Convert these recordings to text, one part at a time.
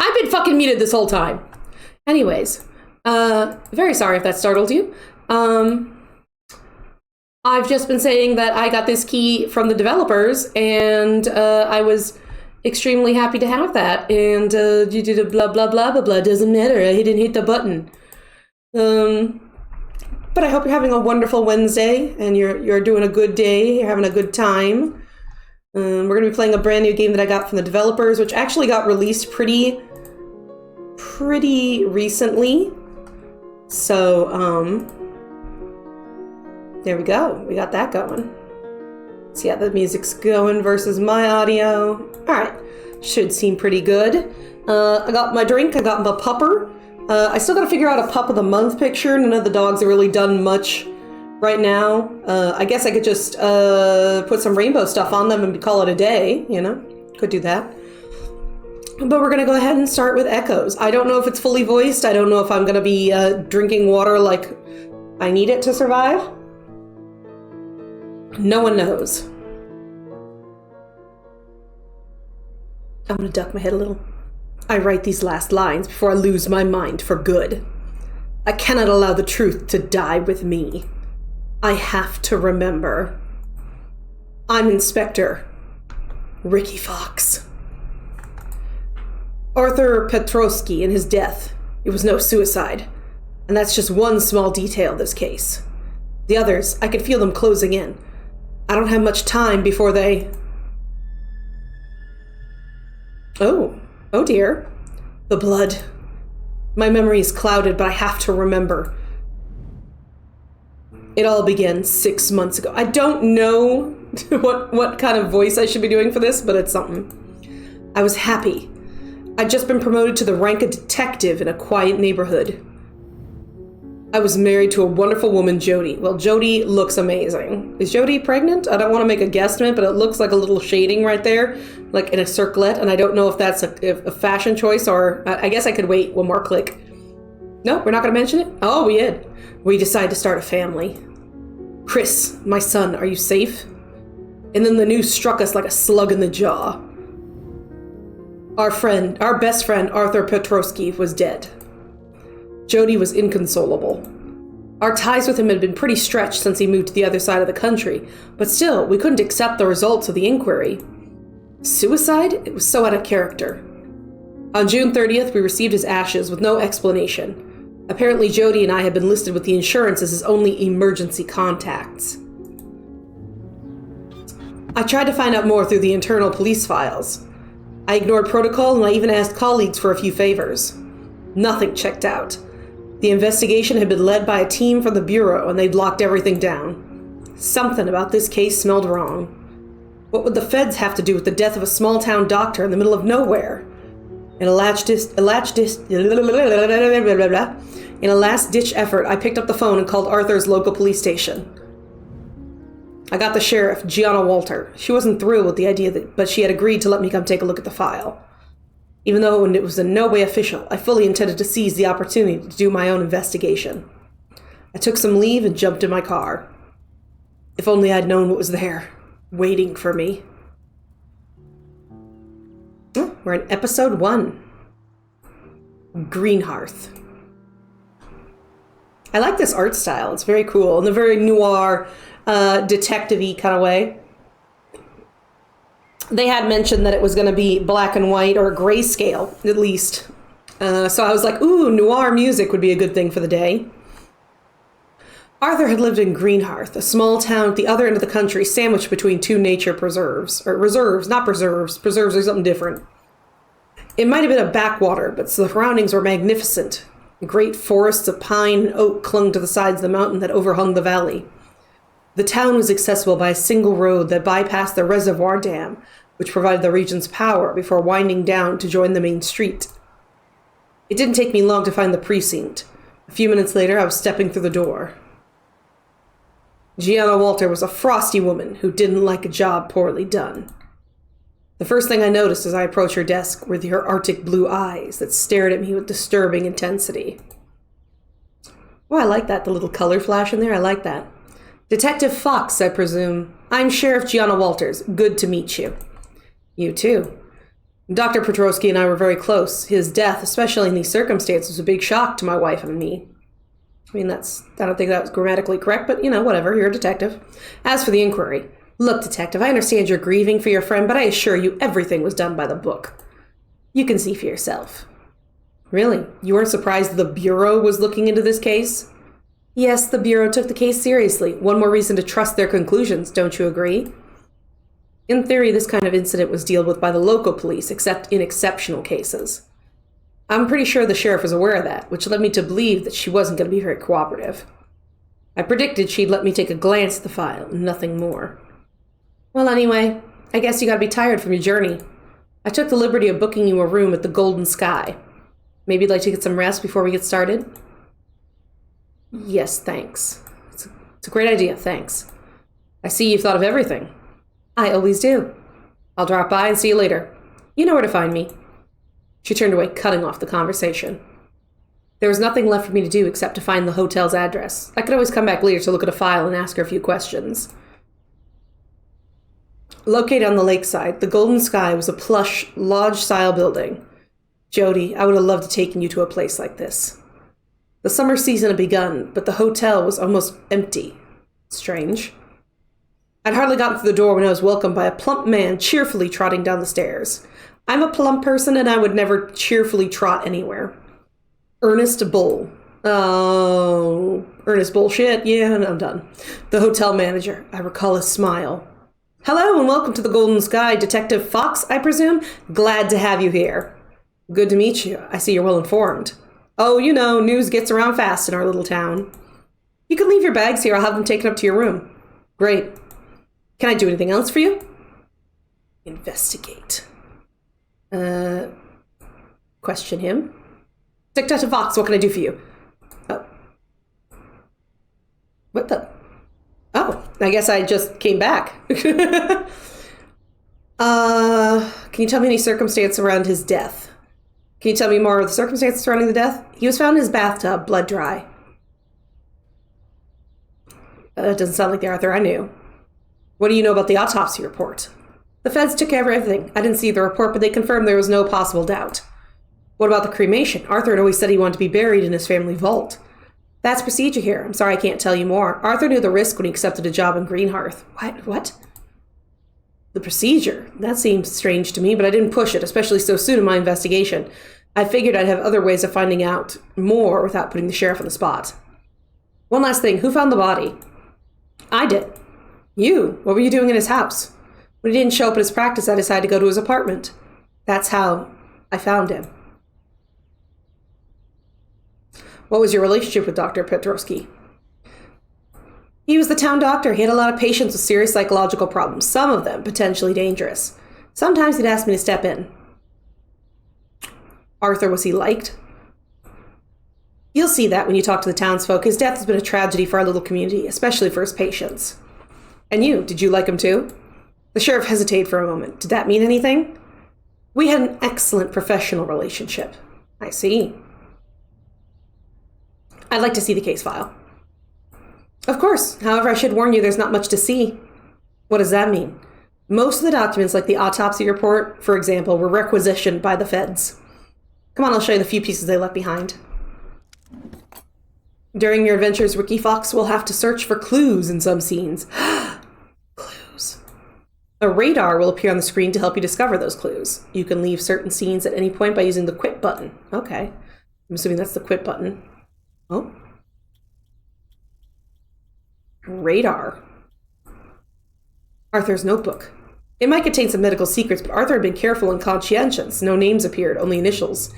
I've been fucking muted this whole time. Anyways, very sorry if that startled you. I've just been saying that I got this key from the developers, and I was extremely happy to have that. And you did a blah, blah, blah, blah, blah. Doesn't matter. I didn't hit the button. But I hope you're having a wonderful Wednesday, and you're doing a good day. You're having a good time. We're going to be playing a brand new game that I got from the developers, which actually got released pretty recently. So, there we go. We got that going. So yeah, the music's going versus my audio. All right. Should seem pretty good. I got my drink. I got my pupper. I still got to figure out a pup of the month picture. None of the dogs have really done much right now. I guess I could just put some rainbow stuff on them and call it a day, you know? Could do that. But we're going to go ahead and start with Echoes. I don't know if it's fully voiced. I don't know if I'm going to be drinking water like I need it to survive. No one knows. I'm going to duck my head a little. I write these last lines before I lose my mind for good. I cannot allow the truth to die with me. I have to remember. I'm Inspector Ricky Fox. Arthur Petrovsky and his death. It was no suicide. And that's just one small detail of this case. The others, I could feel them closing in. I don't have much time before they... Oh dear. The blood. My memory is clouded, but I have to remember. It all began 6 months ago. I don't know what kind of voice I should be doing for this, but it's something. I was happy. I'd just been promoted to the rank of detective in a quiet neighborhood. I was married to a wonderful woman, Jody. Well, Jody looks amazing. Is Jody pregnant? I don't want to make a guesstimate, but it looks like a little shading right there, like in a circlet, and I don't know if that's a fashion choice or... I guess I could wait one more click. No, we're not going to mention it? Oh, we did. We decided to start a family. Chris, my son, are you safe? And then the news struck us like a slug in the jaw. Our best friend, Arthur Petrovsky, was dead. Jody was inconsolable. Our ties with him had been pretty stretched since he moved to the other side of the country, but still, we couldn't accept the results of the inquiry. Suicide? It was so out of character. On June 30th, we received his ashes with no explanation. Apparently, Jody and I had been listed with the insurance as his only emergency contacts. I tried to find out more through the internal police files. I ignored protocol and I even asked colleagues for a few favors. Nothing checked out. The investigation had been led by a team from the Bureau, and they'd locked everything down. Something about this case smelled wrong. What would the feds have to do with the death of a small-town doctor in the middle of nowhere? In a last-ditch effort, I picked up the phone and called Arthur's local police station. I got the sheriff, Gianna Walter. She wasn't thrilled with the idea, but she had agreed to let me come take a look at the file. Even though it was in no way official, I fully intended to seize the opportunity to do my own investigation. I took some leave and jumped in my car. If only I'd known what was there, waiting for me. We're in episode 1. Greenhearth. I like this art style. It's very cool in a very noir, detective-y kind of way. They had mentioned that it was going to be black and white or grayscale, at least. So I was like, ooh, noir music would be a good thing for the day. Arthur had lived in Greenhearth, a small town at the other end of the country, sandwiched between two nature preserves. Or reserves, not preserves. Preserves are something different. It might have been a backwater, but the surroundings were magnificent. Great forests of pine and oak clung to the sides of the mountain that overhung the valley. The town was accessible by a single road that bypassed the reservoir dam, which provided the region's power before winding down to join the main street. It didn't take me long to find the precinct. A few minutes later, I was stepping through the door. Gianna Walter was a frosty woman who didn't like a job poorly done. The first thing I noticed as I approached her desk were her arctic blue eyes that stared at me with disturbing intensity. Oh, I like that, the little color flash in there. I like that. Detective Fox, I presume. I'm Sheriff Gianna Walters. Good to meet you. You too. Dr. Petrosky and I were very close. His death, especially in these circumstances, was a big shock to my wife and me. I mean, I don't think that was grammatically correct, but, whatever, you're a detective. As for the inquiry, look, detective, I understand you're grieving for your friend, but I assure you everything was done by the book. You can see for yourself. Really? You weren't surprised the Bureau was looking into this case? Yes, the Bureau took the case seriously. One more reason to trust their conclusions, don't you agree? In theory, this kind of incident was dealt with by the local police, except in exceptional cases. I'm pretty sure the sheriff was aware of that, which led me to believe that she wasn't going to be very cooperative. I predicted she'd let me take a glance at the file, nothing more. Well, anyway, I guess you gotta be tired from your journey. I took the liberty of booking you a room at the Golden Sky. Maybe you'd like to get some rest before we get started? Yes, thanks. It's a great idea, thanks. I see you've thought of everything. I always do. I'll drop by and see you later. You know where to find me. She turned away, cutting off the conversation. There was nothing left for me to do except to find the hotel's address. I could always come back later to look at a file and ask her a few questions. Located on the lakeside, the Golden Sky was a plush, lodge-style building. Jody, I would have loved to take you to a place like this. The summer season had begun, but the hotel was almost empty. Strange. I'd hardly gotten through the door when I was welcomed by a plump man cheerfully trotting down the stairs. I'm a plump person, and I would never cheerfully trot anywhere. Ernest Bull. Oh, Ernest Bullshit? Yeah, I'm done. The hotel manager. I recall his smile. Hello, and welcome to the Golden Sky. Detective Fox, I presume? Glad to have you here. Good to meet you. I see you're well informed. Oh, news gets around fast in our little town. You can leave your bags here. I'll have them taken up to your room. Great. Can I do anything else for you? Investigate. Question him. Detective Fox, what can I do for you? Oh. What the? Oh, I guess I just came back. Can you tell me any circumstance around his death? Can you tell me more of the circumstances surrounding the death? He was found in his bathtub, blood dry. That doesn't sound like the Arthur I knew. What do you know about the autopsy report? The feds took care of everything. I didn't see the report, but they confirmed there was no possible doubt. What about the cremation? Arthur had always said he wanted to be buried in his family vault. That's procedure here. I'm sorry I can't tell you more. Arthur knew the risk when he accepted a job in Greenhearth. What? The procedure? That seems strange to me, but I didn't push it, especially so soon in my investigation. I figured I'd have other ways of finding out more without putting the sheriff on the spot. One last thing. Who found the body? I did. You? What were you doing in his house? When he didn't show up at his practice, I decided to go to his apartment. That's how I found him. What was your relationship with Dr. Petrosky? He was the town doctor. He had a lot of patients with serious psychological problems, some of them potentially dangerous. Sometimes he'd ask me to step in. Arthur, was he liked? You'll see that when you talk to the townsfolk. His death has been a tragedy for our little community, especially for his patients. And you, did you like him too? The sheriff hesitated for a moment. Did that mean anything? We had an excellent professional relationship. I see. I'd like to see the case file. Of course. However, I should warn you there's not much to see. What does that mean? Most of the documents, like the autopsy report, for example, were requisitioned by the feds. Come on, I'll show you the few pieces they left behind. During your adventures, Ricky Fox will have to search for clues in some scenes. Clues. A radar will appear on the screen to help you discover those clues. You can leave certain scenes at any point by using the quit button. Okay. I'm assuming that's the quit button. Oh. Radar. Arthur's notebook. It might contain some medical secrets, but Arthur had been careful and conscientious. No names appeared, only initials.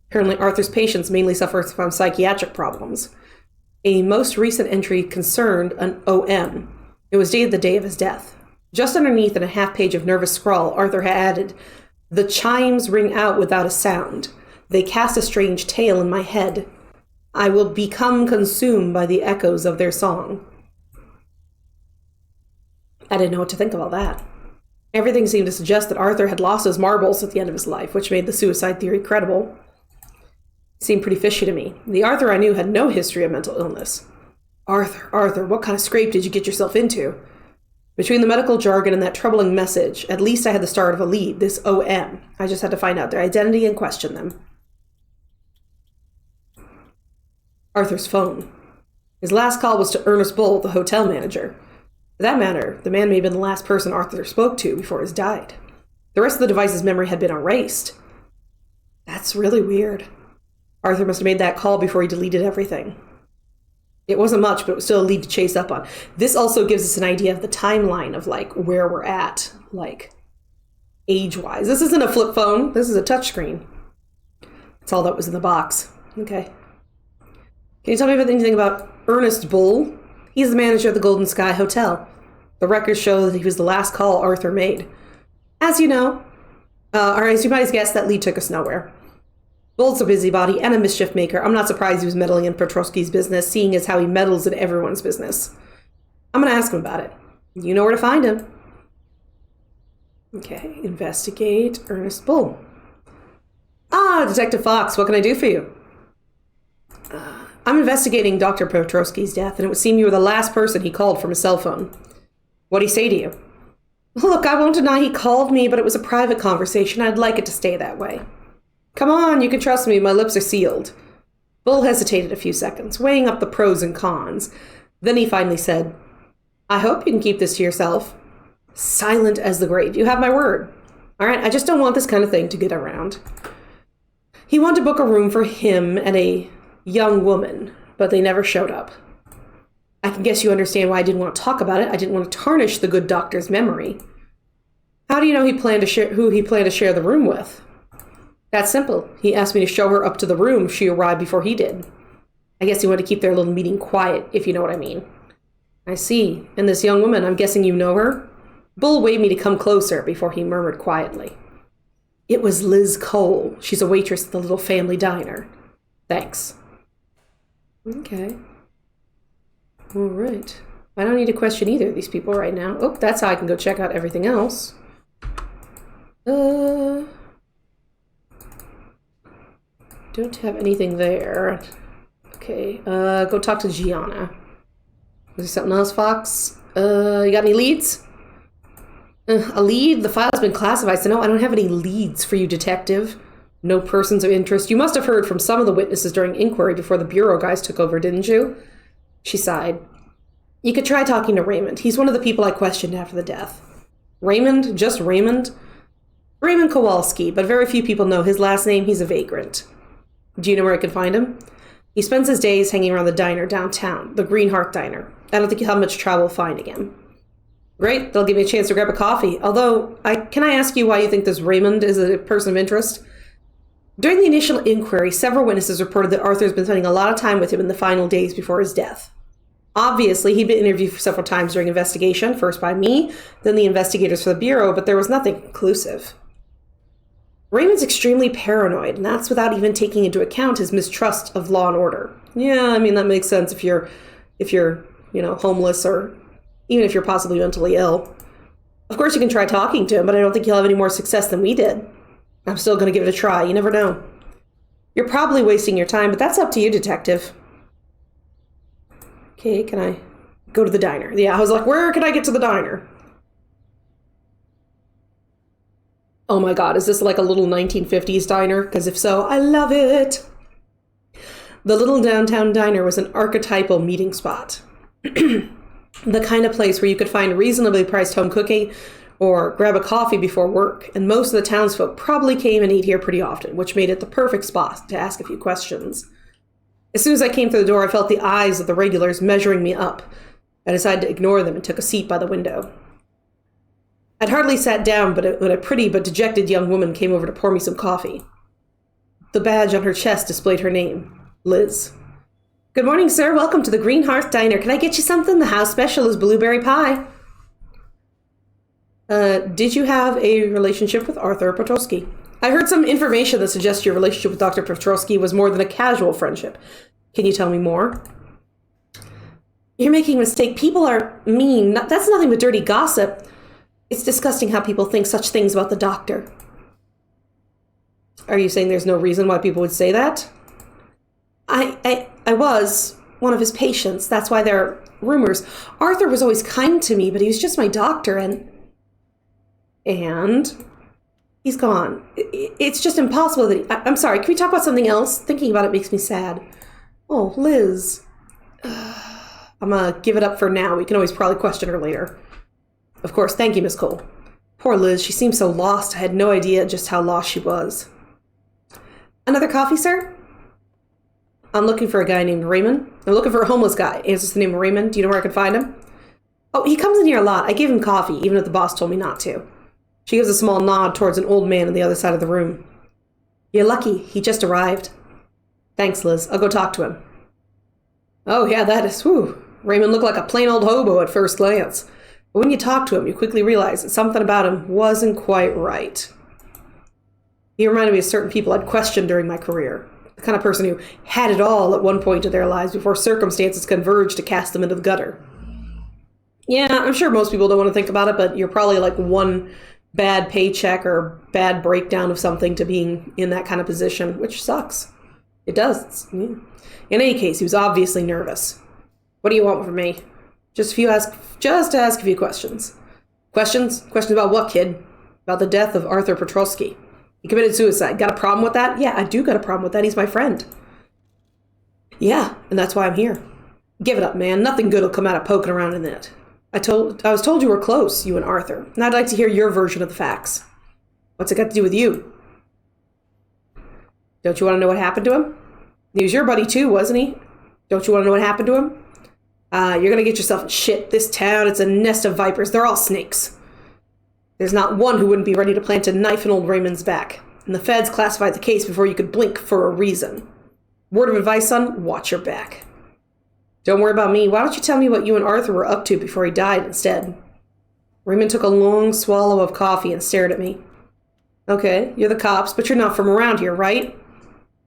Apparently, Arthur's patients mainly suffer from psychiatric problems. A most recent entry concerned an OM. It was dated the day of his death. Just underneath, in a half-page of nervous scrawl, Arthur had added, "The chimes ring out without a sound. They cast a strange tale in my head. I will become consumed by the echoes of their song." I didn't know what to think about that. Everything seemed to suggest that Arthur had lost his marbles at the end of his life, which made the suicide theory credible. It seemed pretty fishy to me. The Arthur I knew had no history of mental illness. Arthur, what kind of scrape did you get yourself into? Between the medical jargon and that troubling message, at least I had the start of a lead, this OM. I just had to find out their identity and question them. Arthur's phone. His last call was to Ernest Bull, the hotel manager. For that matter, the man may have been the last person Arthur spoke to before he died. The rest of the device's memory had been erased. That's really weird. Arthur must have made that call before he deleted everything. It wasn't much, but it was still a lead to chase up on. This also gives us an idea of the timeline of, like, where we're at, like, age-wise. This isn't a flip phone. This is a touchscreen. That's all that was in the box. Okay. Can you tell me anything about Ernest Bull? He's the manager of the Golden Sky Hotel. The records show that he was the last call Arthur made. As you know, or as you might have guessed, that lead took us nowhere. Bull's a busybody and a mischief maker. I'm not surprised he was meddling in Petrovsky's business, seeing as how he meddles in everyone's business. I'm going to ask him about it. You know where to find him. Okay, investigate Ernest Bull. Ah, Detective Fox, what can I do for you? I'm investigating Dr. Petrovsky's death, and it would seem you were the last person he called from his cell phone. What'd he say to you? Look, I won't deny he called me, but it was a private conversation. I'd like it to stay that way. Come on, you can trust me. My lips are sealed. Bull hesitated a few seconds, weighing up the pros and cons. Then he finally said, I hope you can keep this to yourself. Silent as the grave. You have my word. All right, I just don't want this kind of thing to get around. He wanted to book a room for him and a young woman, but they never showed up. I can guess you understand why I didn't want to talk about it. I didn't want to tarnish the good doctor's memory. How do you know who he planned to share the room with? That's simple. He asked me to show her up to the room if she arrived before he did. I guess he wanted to keep their little meeting quiet, if you know what I mean. I see. And this young woman, I'm guessing you know her? Bull waved me to come closer before he murmured quietly. It was Liz Cole. She's a waitress at the little family diner. Thanks. Okay. All right. I don't need to question either of these people right now. Oh, that's how I can go check out everything else. Don't have anything there. Okay, go talk to Gianna. Is there something else, Fox? You got any leads? A lead? The file's been classified, so no, I don't have any leads for you, detective. No persons of interest. You must have heard from some of the witnesses during inquiry before the bureau guys took over, didn't you? She sighed. You could try talking to Raymond. He's one of the people I questioned after the death. Raymond? Just Raymond? Raymond Kowalski, but very few people know his last name. He's a vagrant. Do you know where I can find him? He spends his days hanging around the diner downtown, the Green Heart Diner. I don't think you'll have much trouble finding him. Great, they'll give me a chance to grab a coffee. Although, can I ask you why you think this Raymond is a person of interest? During the initial inquiry, several witnesses reported that Arthur's been spending a lot of time with him in the final days before his death. Obviously, he'd been interviewed several times during investigation, first by me, then the investigators for the Bureau, but there was nothing conclusive. Raymond's extremely paranoid, and that's without even taking into account his mistrust of law and order. Yeah, I mean, that makes sense if you're, homeless or even if you're possibly mentally ill. Of course, you can try talking to him, but I don't think you'll have any more success than we did. I'm still going to give it a try. You never know. You're probably wasting your time, but that's up to you, detective. Okay, can I go to the diner? Yeah, I was like, where can I get to the diner? Oh my God, is this like a little 1950s diner? Because if so, I love it. The little downtown diner was an archetypal meeting spot. The kind of place where you could find reasonably priced home cooking or grab a coffee before work. And most of the townsfolk probably came and ate here pretty often, which made it the perfect spot to ask a few questions. As soon as I came through the door, I felt the eyes of the regulars measuring me up. I decided to ignore them and took a seat by the window. I'd hardly sat down when a pretty but dejected young woman came over to pour me some coffee. The badge on her chest displayed her name, Liz. Good morning, sir. Welcome to the Green Hearth Diner. Can I get you something? The house special is blueberry pie. Did you have a relationship with Arthur Petrovsky? I heard some information that suggests your relationship with Dr. Petrovsky was more than a casual friendship. Can you tell me more? You're making a mistake. People are mean. That's nothing but dirty gossip. It's disgusting how people think such things about the doctor. Are you saying there's no reason why people would say that? I was one of his patients. That's why they're rumors. Arthur was always kind to me, but he was just my doctor, and he's gone. It's just impossible that I'm sorry, can we talk about something else? Thinking about it makes me sad. Oh, Liz. I'm gonna give it up for now. We can always probably question her later. Of course, thank you, Miss Cole. Poor Liz, she seemed so lost. I had no idea just how lost she was. Another coffee, sir? I'm looking for a guy named Raymond. I'm looking for a homeless guy. Answers the name of Raymond. Do you know where I can find him? Oh, he comes in here a lot. I gave him coffee, even if the boss told me not to. She gives a small nod towards an old man on the other side of the room. You're lucky. He just arrived. Thanks, Liz. I'll go talk to him. Oh, yeah, that is... Whew. Raymond looked like a plain old hobo at first glance. But when you talk to him, you quickly realize that something about him wasn't quite right. He reminded me of certain people I'd questioned during my career. The kind of person who had it all at one point of their lives before circumstances converged to cast them into the gutter. Yeah, I'm sure most people don't want to think about it, but you're probably like one bad paycheck or bad breakdown of something to being in that kind of position, which sucks. It does. Yeah. In any case, he was obviously nervous. What do you want from me? Just to ask a few questions. Questions? Questions about what, kid? About the death of Arthur Petrosky. He committed suicide. Got a problem with that? Yeah, I do got a problem with that. He's my friend. Yeah, and that's why I'm here. Give it up, man. Nothing good will come out of poking around in it. I was told you were close, you and Arthur. And I'd like to hear your version of the facts. What's it got to do with you? Don't you want to know what happened to him? He was your buddy too, wasn't he? Don't you want to know what happened to him? You're going to get yourself in shit. This town, it's a nest of vipers. They're all snakes. There's not one who wouldn't be ready to plant a knife in old Raymond's back. And the feds classified the case before you could blink for a reason. Word of advice, son, watch your back. Don't worry about me. Why don't you tell me what you and Arthur were up to before he died instead? Raymond took a long swallow of coffee and stared at me. Okay, you're the cops, but you're not from around here, right?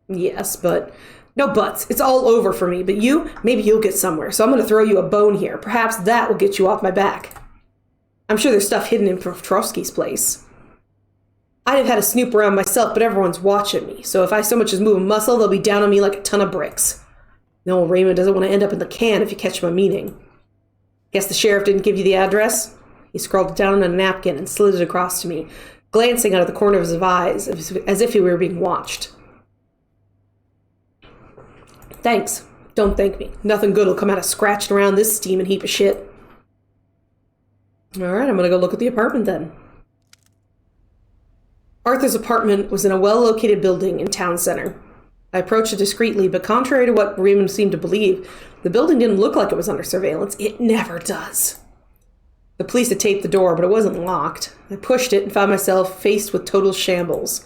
Yes, but... No buts. It's all over for me. But you, maybe you'll get somewhere. So I'm going to throw you a bone here. Perhaps that will get you off my back. I'm sure there's stuff hidden in Petrosky's place. I'd have had a snoop around myself, but everyone's watching me. So if I so much as move a muscle, they'll be down on me like a ton of bricks. No, Raymond doesn't want to end up in the can if you catch my meaning. Guess the sheriff didn't give you the address? He scrawled it down on a napkin and slid it across to me, glancing out of the corner of his eyes as if he were being watched. Thanks. Don't thank me. Nothing good will come out of scratching around this steaming heap of shit. All right, I'm going to go look at the apartment then. Arthur's apartment was in a well-located building in town center. I approached it discreetly, but contrary to what Raymond seemed to believe, the building didn't look like it was under surveillance. It never does. The police had taped the door, but it wasn't locked. I pushed it and found myself faced with total shambles.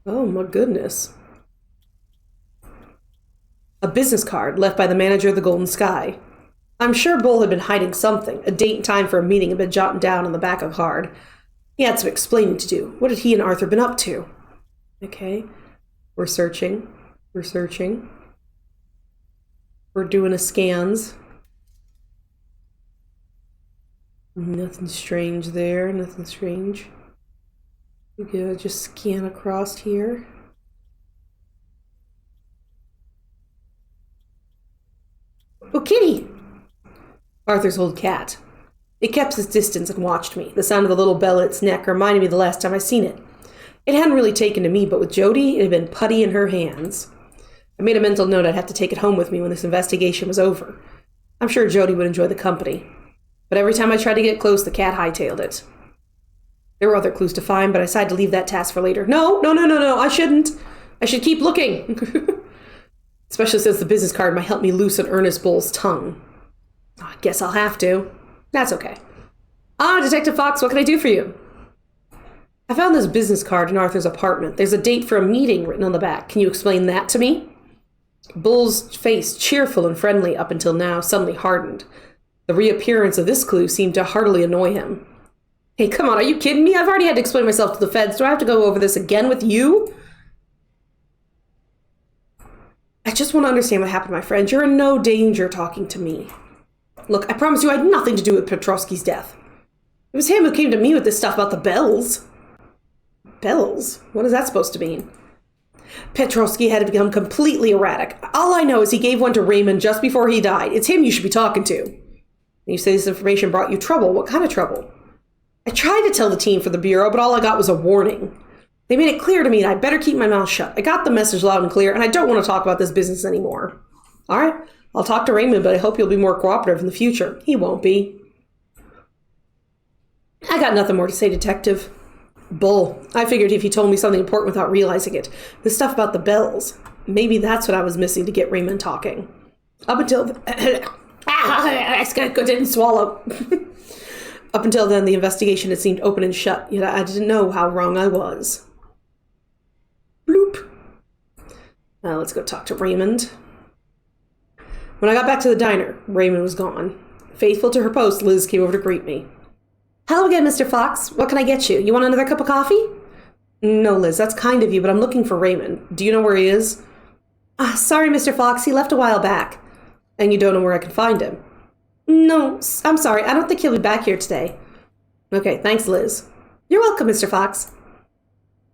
Oh my goodness. A business card left by the manager of the Golden Sky. I'm sure Bull had been hiding something. A date and time for a meeting had been jotted down on the back of the card. He had some explaining to do. What had he and Arthur been up to? Okay. We're searching. We're searching. We're doing a scans. Nothing strange there. Nothing strange. We gotta just scan across here. Oh, Kitty! Arthur's old cat. It kept its distance and watched me. The sound of the little bell at its neck reminded me of the last time I seen it. It hadn't really taken to me, but with Jody, it had been putty in her hands. I made a mental note I'd have to take it home with me when this investigation was over. I'm sure Jody would enjoy the company. But every time I tried to get close, the cat hightailed it. There were other clues to find, but I decided to leave that task for later. No, I shouldn't. I should keep looking. Especially since the business card might help me loosen Ernest Bull's tongue. I guess I'll have to. That's okay. Detective Fox, what can I do for you? I found this business card in Arthur's apartment. There's a date for a meeting written on the back. Can you explain that to me? Bull's face, cheerful and friendly up until now, suddenly hardened. The reappearance of this clue seemed to heartily annoy him. Hey, come on, are you kidding me? I've already had to explain myself to the feds. Do I have to go over this again with you? I just want to understand what happened, my friend. You're in no danger talking to me. Look, I promise you I had nothing to do with Petrosky's death. It was him who came to me with this stuff about the bells. Bells? What is that supposed to mean? Petrovsky had become completely erratic. All I know is he gave one to Raymond just before he died. It's him you should be talking to. You say this information brought you trouble. What kind of trouble? I tried to tell the team for the Bureau, but all I got was a warning. They made it clear to me that I better keep my mouth shut. I got the message loud and clear, and I don't want to talk about this business anymore. All right, I'll talk to Raymond, but I hope you'll be more cooperative in the future. He won't be. I got nothing more to say, Detective. Bull. I figured if he told me something important without realizing it. The stuff about the bells. Maybe that's what I was missing to get Raymond talking. Up until... I didn't swallow. Up until then, the investigation had seemed open and shut, yet I didn't know how wrong I was. Bloop. Let's go talk to Raymond. When I got back to the diner, Raymond was gone. Faithful to her post, Liz came over to greet me. Hello again, Mr. Fox. What can I get you? You want another cup of coffee? No, Liz, that's kind of you, but I'm looking for Raymond. Do you know where he is? Sorry, Mr. Fox. He left a while back. And you don't know where I can find him? No, I'm sorry. I don't think he'll be back here today. Okay, thanks, Liz. You're welcome, Mr. Fox.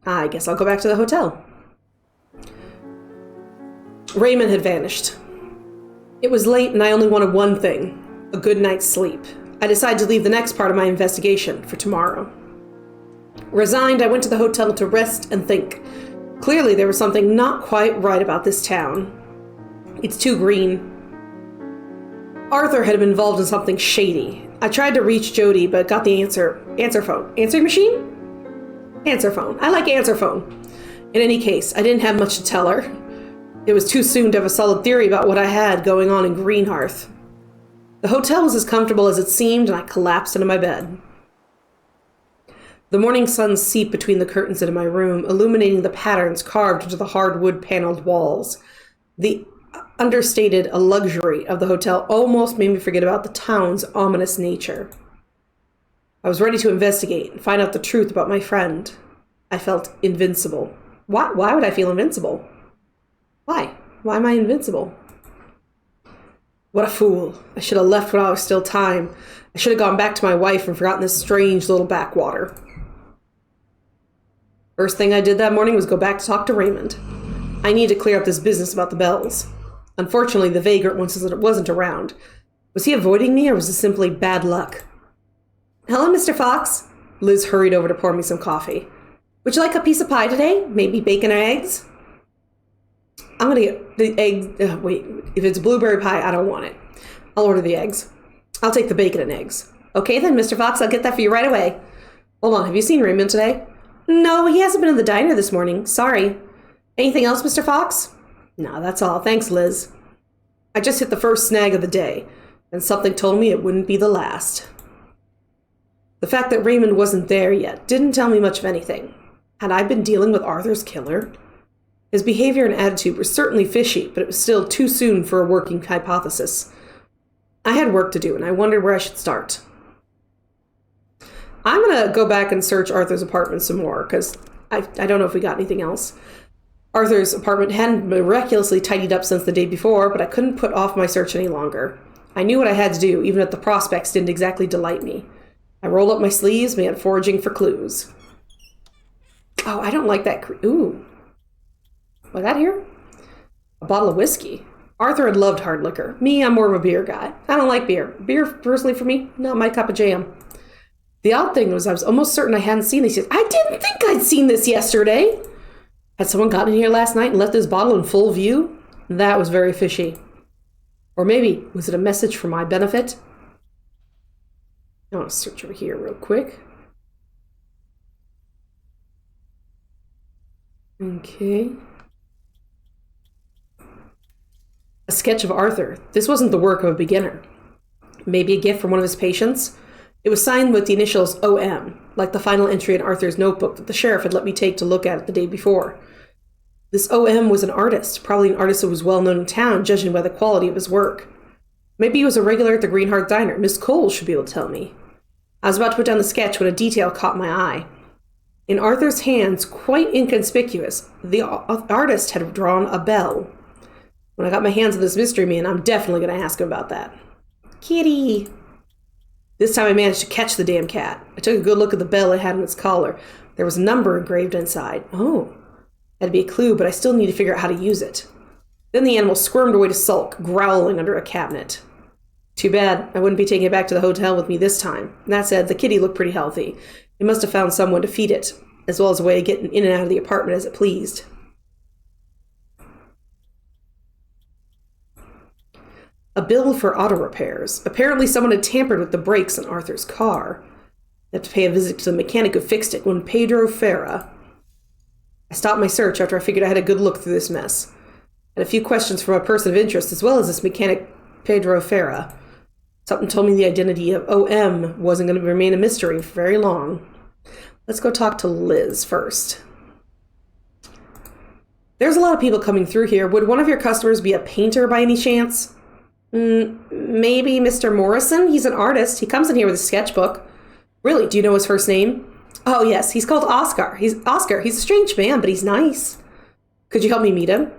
I guess I'll go back to the hotel. Raymond had vanished. It was late and I only wanted one thing, a good night's sleep. I decided to leave the next part of my investigation for tomorrow. Resigned, I went to the hotel to rest and think. Clearly there was something not quite right about this town. It's too green. Arthur had been involved in something shady. I tried to reach Jody, but got the answer phone. Answering machine? Answer phone. I like answer phone. In any case, I didn't have much to tell her. It was too soon to have a solid theory about what I had going on in Greenhearth. The hotel was as comfortable as it seemed, and I collapsed into my bed. The morning sun seeped between the curtains into my room, illuminating the patterns carved into the hardwood paneled walls. The understated luxury of the hotel almost made me forget about the town's ominous nature. I was ready to investigate and find out the truth about my friend. I felt invincible. Why would I feel invincible? Why? Why am I invincible? What a fool. I should have left while I was still time. I should have gone back to my wife and forgotten this strange little backwater. First thing I did that morning was go back to talk to Raymond. I needed to clear up this business about the bells. Unfortunately, the vagrant wasn't around. Was he avoiding me, or was this simply bad luck? Hello, Mr. Fox. Liz hurried over to pour me some coffee. Would you like a piece of pie today? Maybe bacon or eggs? I'm gonna get the eggs. Wait, if it's blueberry pie, I don't want it. I'll order the eggs. I'll take the bacon and eggs. Okay then, Mr. Fox, I'll get that for you right away. Hold on, have you seen Raymond today? No, he hasn't been in the diner this morning. Sorry. Anything else, Mr. Fox? No, that's all. Thanks, Liz. I just hit the first snag of the day, and something told me it wouldn't be the last. The fact that Raymond wasn't there yet didn't tell me much of anything. Had I been dealing with Arthur's killer? His behavior and attitude were certainly fishy, but it was still too soon for a working hypothesis. I had work to do, and I wondered where I should start. I'm going to go back and search Arthur's apartment some more, because I don't know if we got anything else. Arthur's apartment hadn't miraculously tidied up since the day before, but I couldn't put off my search any longer. I knew what I had to do, even if the prospects didn't exactly delight me. I rolled up my sleeves, began foraging for clues. Oh, I don't like that. Ooh. Was that here? A bottle of whiskey. Arthur had loved hard liquor. Me, I'm more of a beer guy. I don't like beer. Beer, personally, for me, not my cup of jam. The odd thing was I was almost certain I hadn't seen this. I didn't think I'd seen this yesterday. Had someone gotten in here last night and left this bottle in full view? That was very fishy. Or maybe, was it a message for my benefit? I want to search over here real quick. Okay. A sketch of Arthur. This wasn't the work of a beginner. Maybe a gift from one of his patients? It was signed with the initials OM, like the final entry in Arthur's notebook that the sheriff had let me take to look at it the day before. This OM was an artist, probably an artist that was well known in town, judging by the quality of his work. Maybe he was a regular at the Greenhearth Diner. Miss Cole should be able to tell me. I was about to put down the sketch when a detail caught my eye. In Arthur's hands, quite inconspicuous, the artist had drawn a bell. When I got my hands on this mystery man, I'm definitely going to ask him about that. Kitty! This time I managed to catch the damn cat. I took a good look at the bell it had on its collar. There was a number engraved inside. Oh. That'd be a clue, but I still need to figure out how to use it. Then the animal squirmed away to sulk, growling under a cabinet. Too bad. I wouldn't be taking it back to the hotel with me this time. That said, the kitty looked pretty healthy. It must have found someone to feed it, as well as a way of getting in and out of the apartment as it pleased. A bill for auto repairs. Apparently someone had tampered with the brakes in Arthur's car. I had to pay a visit to the mechanic who fixed it, one Pedro Ferra. I stopped my search after I figured I had a good look through this mess. I had a few questions from a person of interest, as well as this mechanic Pedro Ferra. Something told me the identity of OM wasn't going to remain a mystery for very long. Let's go talk to Liz first. There's a lot of people coming through here. Would one of your customers be a painter by any chance? Maybe Mr. Morrison? He's an artist. He comes in here with a sketchbook. Really, do you know his first name? Oh, yes, he's called Oscar. He's a strange man, but he's nice. Could you help me meet him?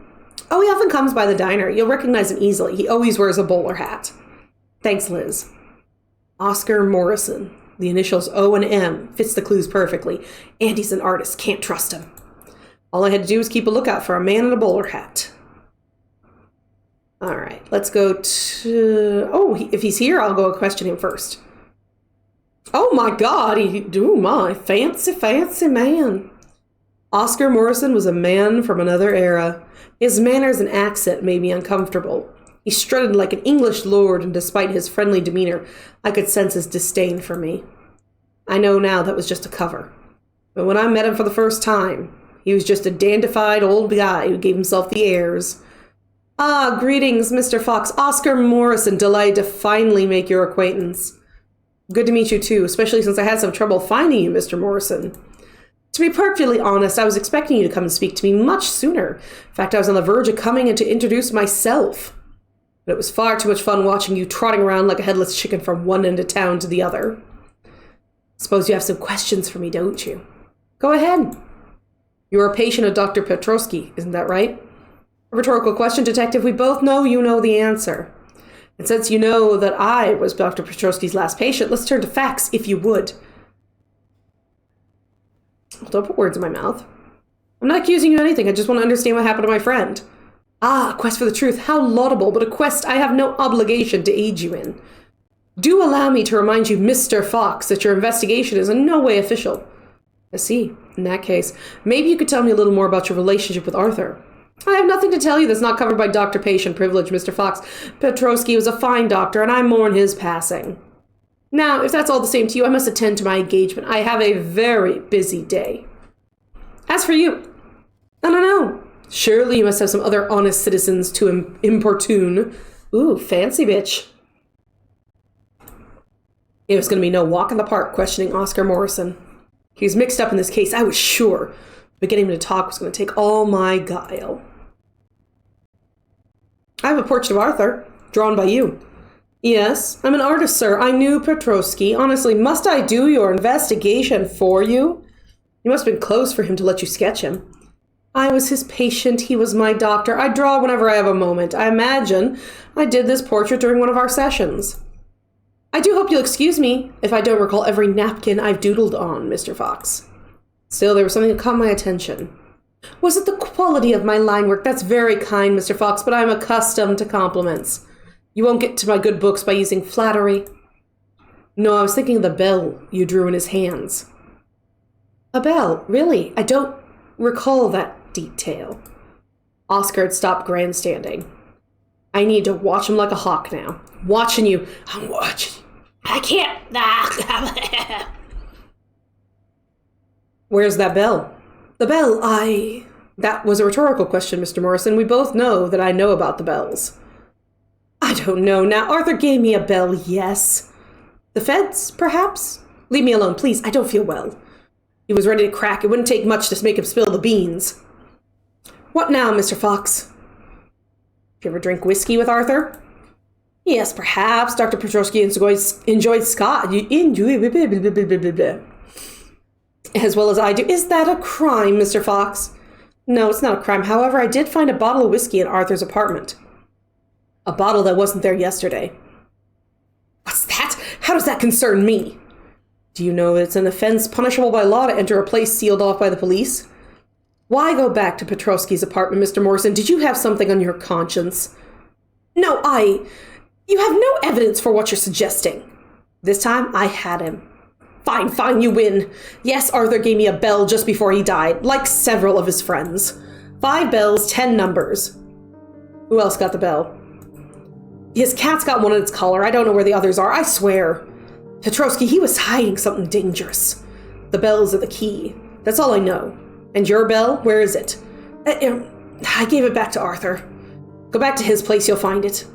Oh, he often comes by the diner. You'll recognize him easily. He always wears a bowler hat. Thanks, Liz. Oscar Morrison. The initials O and M. Fits the clues perfectly. And he's an artist. Can't trust him. All I had to do was keep a lookout for a man in a bowler hat. All right, let's go to... Oh, if he's here, I'll go question him first. Oh, my God. My fancy, fancy man. Oscar Morrison was a man from another era. His manners and accent made me uncomfortable. He strutted like an English lord, and despite his friendly demeanor, I could sense his disdain for me. I know now that was just a cover. But when I met him for the first time, he was just a dandified old guy who gave himself the airs. Ah, greetings, Mr. Fox. Oscar Morrison, delighted to finally make your acquaintance. Good to meet you, too, especially since I had some trouble finding you, Mr. Morrison. To be perfectly honest, I was expecting you to come and speak to me much sooner. In fact, I was on the verge of coming in to introduce myself. But it was far too much fun watching you trotting around like a headless chicken from one end of town to the other. Suppose you have some questions for me, don't you? Go ahead. You're a patient of Dr. Petrovsky, isn't that right? A rhetorical question, Detective. We both know you know the answer. And since you know that I was Dr. Petrovsky's last patient, let's turn to facts, if you would. Well, don't put words in my mouth. I'm not accusing you of anything. I just want to understand what happened to my friend. Ah, a quest for the truth. How laudable, but a quest I have no obligation to aid you in. Do allow me to remind you, Mr. Fox, that your investigation is in no way official. I see. In that case, maybe you could tell me a little more about your relationship with Arthur. I have nothing to tell you that's not covered by doctor-patient privilege, Mr. Fox. Petrovsky was a fine doctor, and I mourn his passing. Now, if that's all the same to you, I must attend to my engagement. I have a very busy day. As for you, I don't know. Surely you must have some other honest citizens to importune. Ooh, fancy bitch. It was going to be no walk in the park questioning Oscar Morrison. He was mixed up in this case, I was sure. But getting him to talk was going to take all my guile. I have a portrait of Arthur, drawn by you. Yes, I'm an artist, sir. I knew Petrovsky. Honestly, must I do your investigation for you? You must have been close for him to let you sketch him. I was his patient. He was my doctor. I draw whenever I have a moment. I imagine I did this portrait during one of our sessions. I do hope you'll excuse me if I don't recall every napkin I've doodled on, Mr. Fox. Still, there was something that caught my attention. Was it the quality of my line work? That's very kind, Mr. Fox, but I'm accustomed to compliments. You won't get to my good books by using flattery. No, I was thinking of the bell you drew in his hands. A bell? Really? I don't recall that detail. Oscar had stopped grandstanding. I need to watch him like a hawk now. Watching you. I'm watching. I can't. Where's that bell? The bell, That was a rhetorical question, Mr. Morrison. We both know that I know about the bells. I don't know now. Arthur gave me a bell, yes. The feds, perhaps? Leave me alone, please. I don't feel well. He was ready to crack. It wouldn't take much to make him spill the beans. What now, Mr. Fox? Did you ever drink whiskey with Arthur? Yes, perhaps. Dr. Petrovsky enjoyed Scott. As well as I do. Is that a crime, Mr. Fox? No, it's not a crime. However, I did find a bottle of whiskey in Arthur's apartment. A bottle that wasn't there yesterday. What's that? How does that concern me? Do you know it's an offense punishable by law to enter a place sealed off by the police? Why go back to Petrovsky's apartment, Mr. Morrison? Did you have something on your conscience? No, You have no evidence for what you're suggesting. This time, I had him. Fine, you win. Yes, Arthur gave me a bell just before he died, like several of his friends. 5 bells, 10 numbers. Who else got the bell? His cat's got one in its collar. I don't know where the others are, I swear. Petrovsky, he was hiding something dangerous. The bells are the key. That's all I know. And your bell, where is it? I gave it back to Arthur. Go back to his place, you'll find it.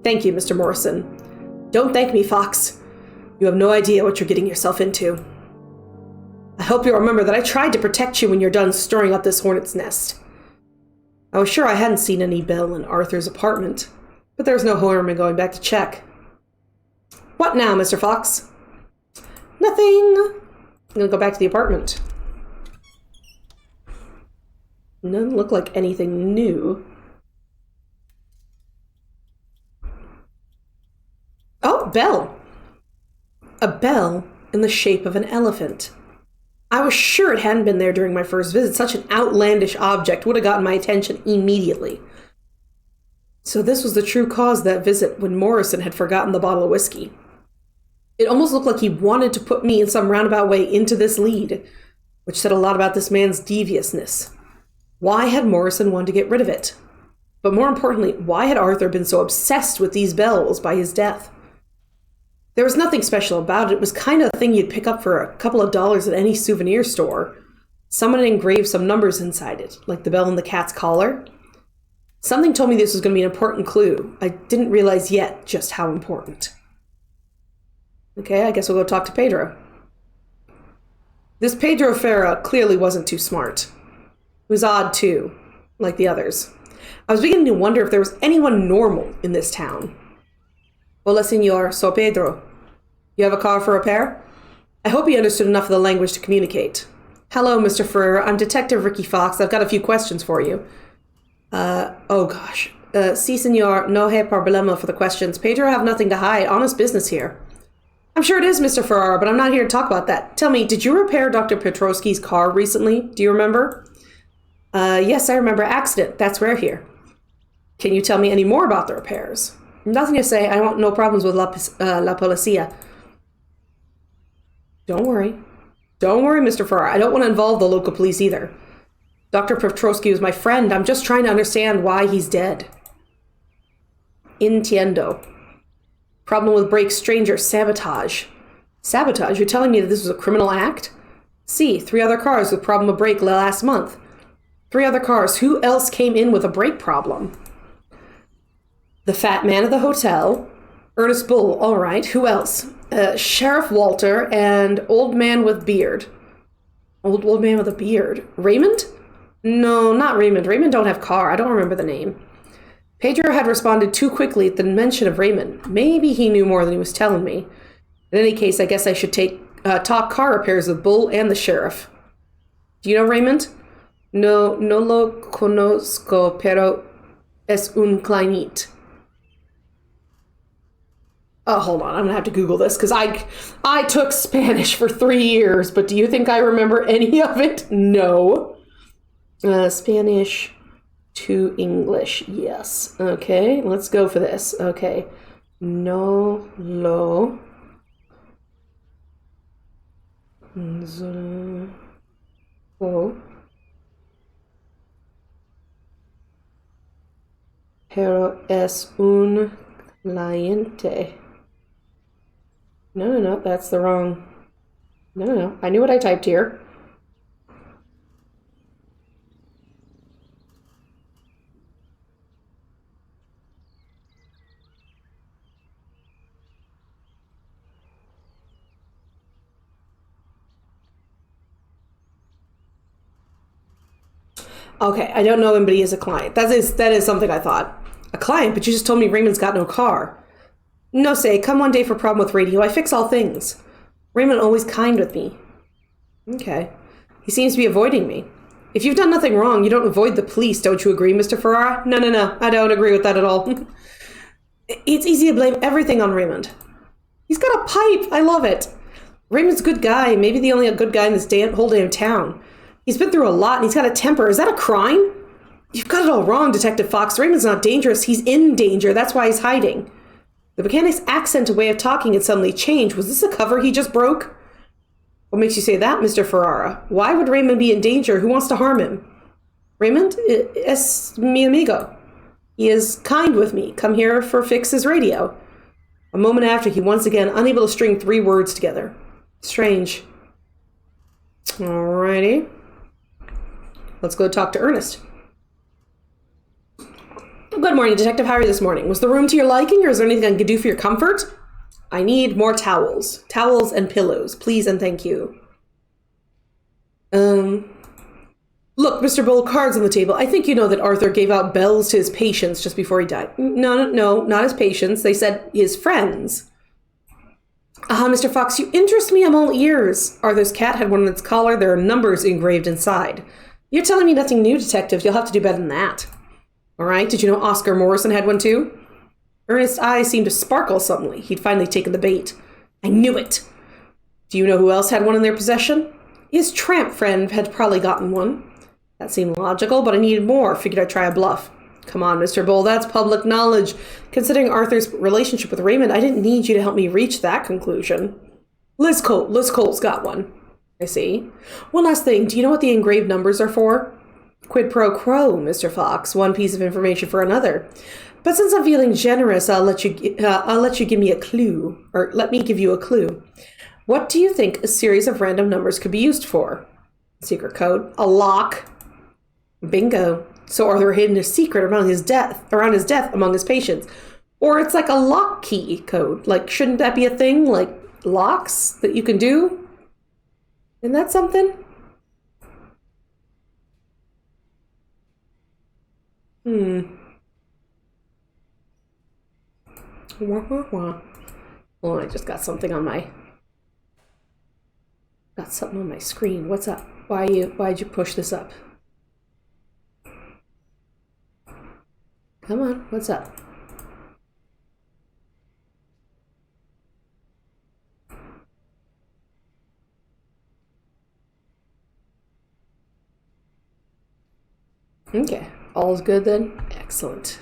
Thank you, Mr. Morrison. Don't thank me, Fox. You have no idea what you're getting yourself into. I hope you'll remember that I tried to protect you when you're done stirring up this hornet's nest. I was sure I hadn't seen any bell in Arthur's apartment, but there was no harm in going back to check. What now, Mr. Fox? Nothing. I'm gonna go back to the apartment. Doesn't look like anything new. Oh, bell. A bell in the shape of an elephant. I was sure it hadn't been there during my first visit. Such an outlandish object would have gotten my attention immediately. So this was the true cause of that visit when Morrison had forgotten the bottle of whiskey. It almost looked like he wanted to put me in some roundabout way into this lead, which said a lot about this man's deviousness. Why had Morrison wanted to get rid of it? But more importantly, why had Arthur been so obsessed with these bells by his death? There was nothing special about it. It was kind of a thing you'd pick up for a couple of dollars at any souvenir store. Someone had engraved some numbers inside it, like the bell in the cat's collar. Something told me this was going to be an important clue. I didn't realize yet just how important. Okay, I guess we'll go talk to Pedro. This Pedro Ferra clearly wasn't too smart. He was odd too, like the others. I was beginning to wonder if there was anyone normal in this town. Hola, senor. So Pedro. You have a car for repair? I hope he understood enough of the language to communicate. Hello, Mr. Ferrer. I'm Detective Ricky Fox. I've got a few questions for you. Oh gosh. Si, senor. No hay problema for the questions. Pedro, I have nothing to hide. Honest business here. I'm sure it is, Mr. Ferrer, but I'm not here to talk about that. Tell me, did you repair Dr. Petrovsky's car recently? Do you remember? Yes, I remember. Accident. That's rare here. Can you tell me any more about the repairs? Nothing to say. I want no problems with la policia. Don't worry. Don't worry, Mr. Ferrer. I don't want to involve the local police either. Dr. Petrovsky was my friend. I'm just trying to understand why he's dead. Entiendo. Problem with break, stranger, sabotage. Sabotage? You're telling me that this was a criminal act? See, 3 other cars with problem with brake last month. 3 other cars. Who else came in with a brake problem? The fat man at the hotel. Ernest Bull. All right. Who else? Sheriff Walter and old man with beard. Old man with a beard. Raymond? No, not Raymond. Raymond don't have car. I don't remember the name. Pedro had responded too quickly at the mention of Raymond. Maybe he knew more than he was telling me. In any case, I guess I should talk car repairs with Bull and the sheriff. Do you know Raymond? No lo conozco, pero es un client. Oh, hold on. I'm going to have to Google this because I took Spanish for 3 years, but do you think I remember any of it? No. Spanish to English. Yes. Okay. Let's go for this. Okay. No lo conozco, pero es un cliente. No, that's the wrong. No, I knew what I typed here. Okay, I don't know him, but he is a client. That is something I thought. A client, but you just told me Raymond's got no car. No say, come one day for problem with radio. I fix all things. Raymond always kind with me. Okay. He seems to be avoiding me. If you've done nothing wrong, you don't avoid the police, don't you agree, Mr. Ferrara? No. I don't agree with that at all. It's easy to blame everything on Raymond. He's got a pipe. I love it. Raymond's a good guy. Maybe the only good guy in this whole damn town. He's been through a lot and he's got a temper. Is that a crime? You've got it all wrong, Detective Fox. Raymond's not dangerous. He's in danger. That's why he's hiding. The mechanic's accent and way of talking had suddenly changed. Was this a cover he just broke? What makes you say that, Mr. Ferrara? Why would Raymond be in danger? Who wants to harm him? Raymond? Es mi amigo. He is kind with me. Come here for fix his radio. A moment after, he once again unable to string 3 words together. Strange. Alrighty. Let's go talk to Ernest. Good morning, Detective. How are you this morning? Was the room to your liking, or is there anything I can do for your comfort? I need more towels. Towels and pillows, please and thank you. Look, Mr. Bull, cards on the table. I think you know that Arthur gave out bells to his patients just before he died. No, not his patients. They said his friends. Mr. Fox, you interest me. I'm all ears. Arthur's cat had one on its collar. There are numbers engraved inside. You're telling me nothing new, Detective. You'll have to do better than that. All right, did you know Oscar Morrison had one too? Ernest's eyes seemed to sparkle suddenly. He'd finally taken the bait. I knew it. Do you know who else had one in their possession? His tramp friend had probably gotten one. That seemed logical, but I needed more. Figured I'd try a bluff. Come on, Mr. Bull, that's public knowledge. Considering Arthur's relationship with Raymond, I didn't need you to help me reach that conclusion. Liz Cole's got one. I see. One last thing, do you know what the engraved numbers are for? Quid pro quo, Mr. Fox. One piece of information for another. But since I'm feeling generous, I'll let you give me a clue, or let me give you a clue. What do you think a series of random numbers could be used for? Secret code. A lock. Bingo. So Arthur hid a secret around his death among his patients. Or it's like a lock key code. Like, shouldn't that be a thing? Like locks that you can do? Isn't that something? Oh, I just got something on my screen. What's up? Why'd you push this up? Come on, what's up? Okay, all's good then? Excellent.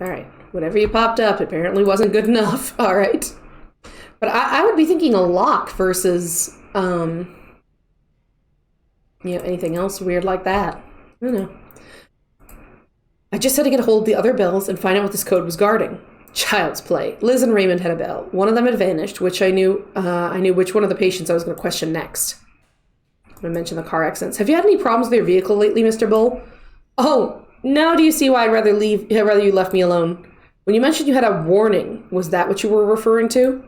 Alright, whatever you popped up apparently wasn't good enough. Alright. But I would be thinking a lock versus, anything else weird like that. I don't know. I just had to get a hold of the other bells and find out what this code was guarding. Child's play. Liz and Raymond had a bell. One of them had vanished, which I knew which one of the patients I was going to question next. I'm going to mention the car accidents. Have you had any problems with your vehicle lately, Mr. Bull? Oh, now do you see why I'd rather you left me alone? When you mentioned you had a warning, was that what you were referring to?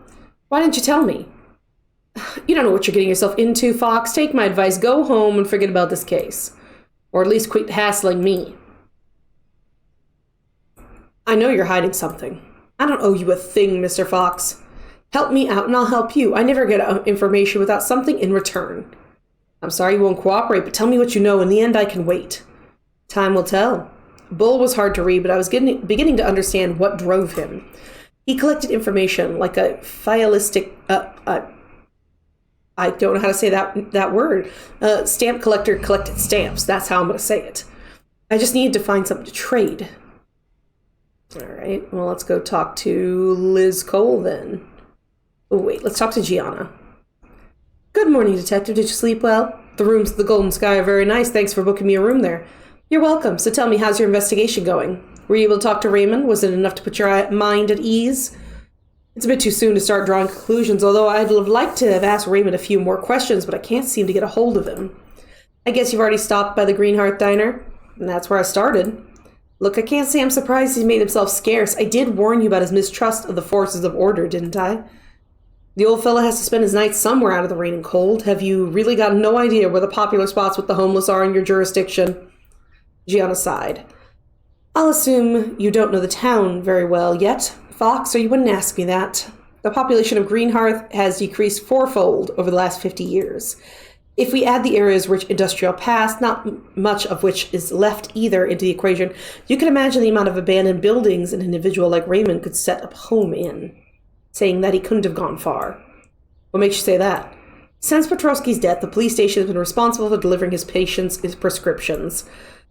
Why didn't you tell me? You don't know what you're getting yourself into, Fox. Take my advice. Go home and forget about this case. Or at least quit hassling me. I know you're hiding something. I don't owe you a thing, Mr. Fox. Help me out and I'll help you. I never get information without something in return. I'm sorry you won't cooperate, but tell me what you know. In the end, I can wait. Time will tell. Bull was hard to read, but I was beginning to understand what drove him. He collected information like a filistic... I don't know how to say that word. Stamp collector collected stamps. That's how I'm going to say it. I just needed to find something to trade. All right, well, let's go talk to Liz Cole then. Oh, wait, let's talk to Gianna. Good morning, Detective. Did you sleep well? The rooms at the Golden Sky are very nice. Thanks for booking me a room there. You're welcome. So tell me, how's your investigation going? Were you able to talk to Raymond? Was it enough to put your mind at ease? It's a bit too soon to start drawing conclusions, although I'd have liked to have asked Raymond a few more questions, but I can't seem to get a hold of him. I guess you've already stopped by the Green Heart Diner? And that's where I started. Look, I can't say I'm surprised he's made himself scarce. I did warn you about his mistrust of the forces of order, didn't I? The old fella has to spend his nights somewhere out of the rain and cold. Have you really got no idea where the popular spots with the homeless are in your jurisdiction? Gianna sighed. I'll assume you don't know the town very well yet, Fox, or you wouldn't ask me that. The population of Greenhearth has decreased fourfold over the last 50 years. If we add the area's rich industrial past, not much of which is left either, into the equation, you can imagine the amount of abandoned buildings an individual like Raymond could set up home in, saying that he couldn't have gone far. What makes you say that? Since Petrovsky's death, the police station has been responsible for delivering his patients his prescriptions.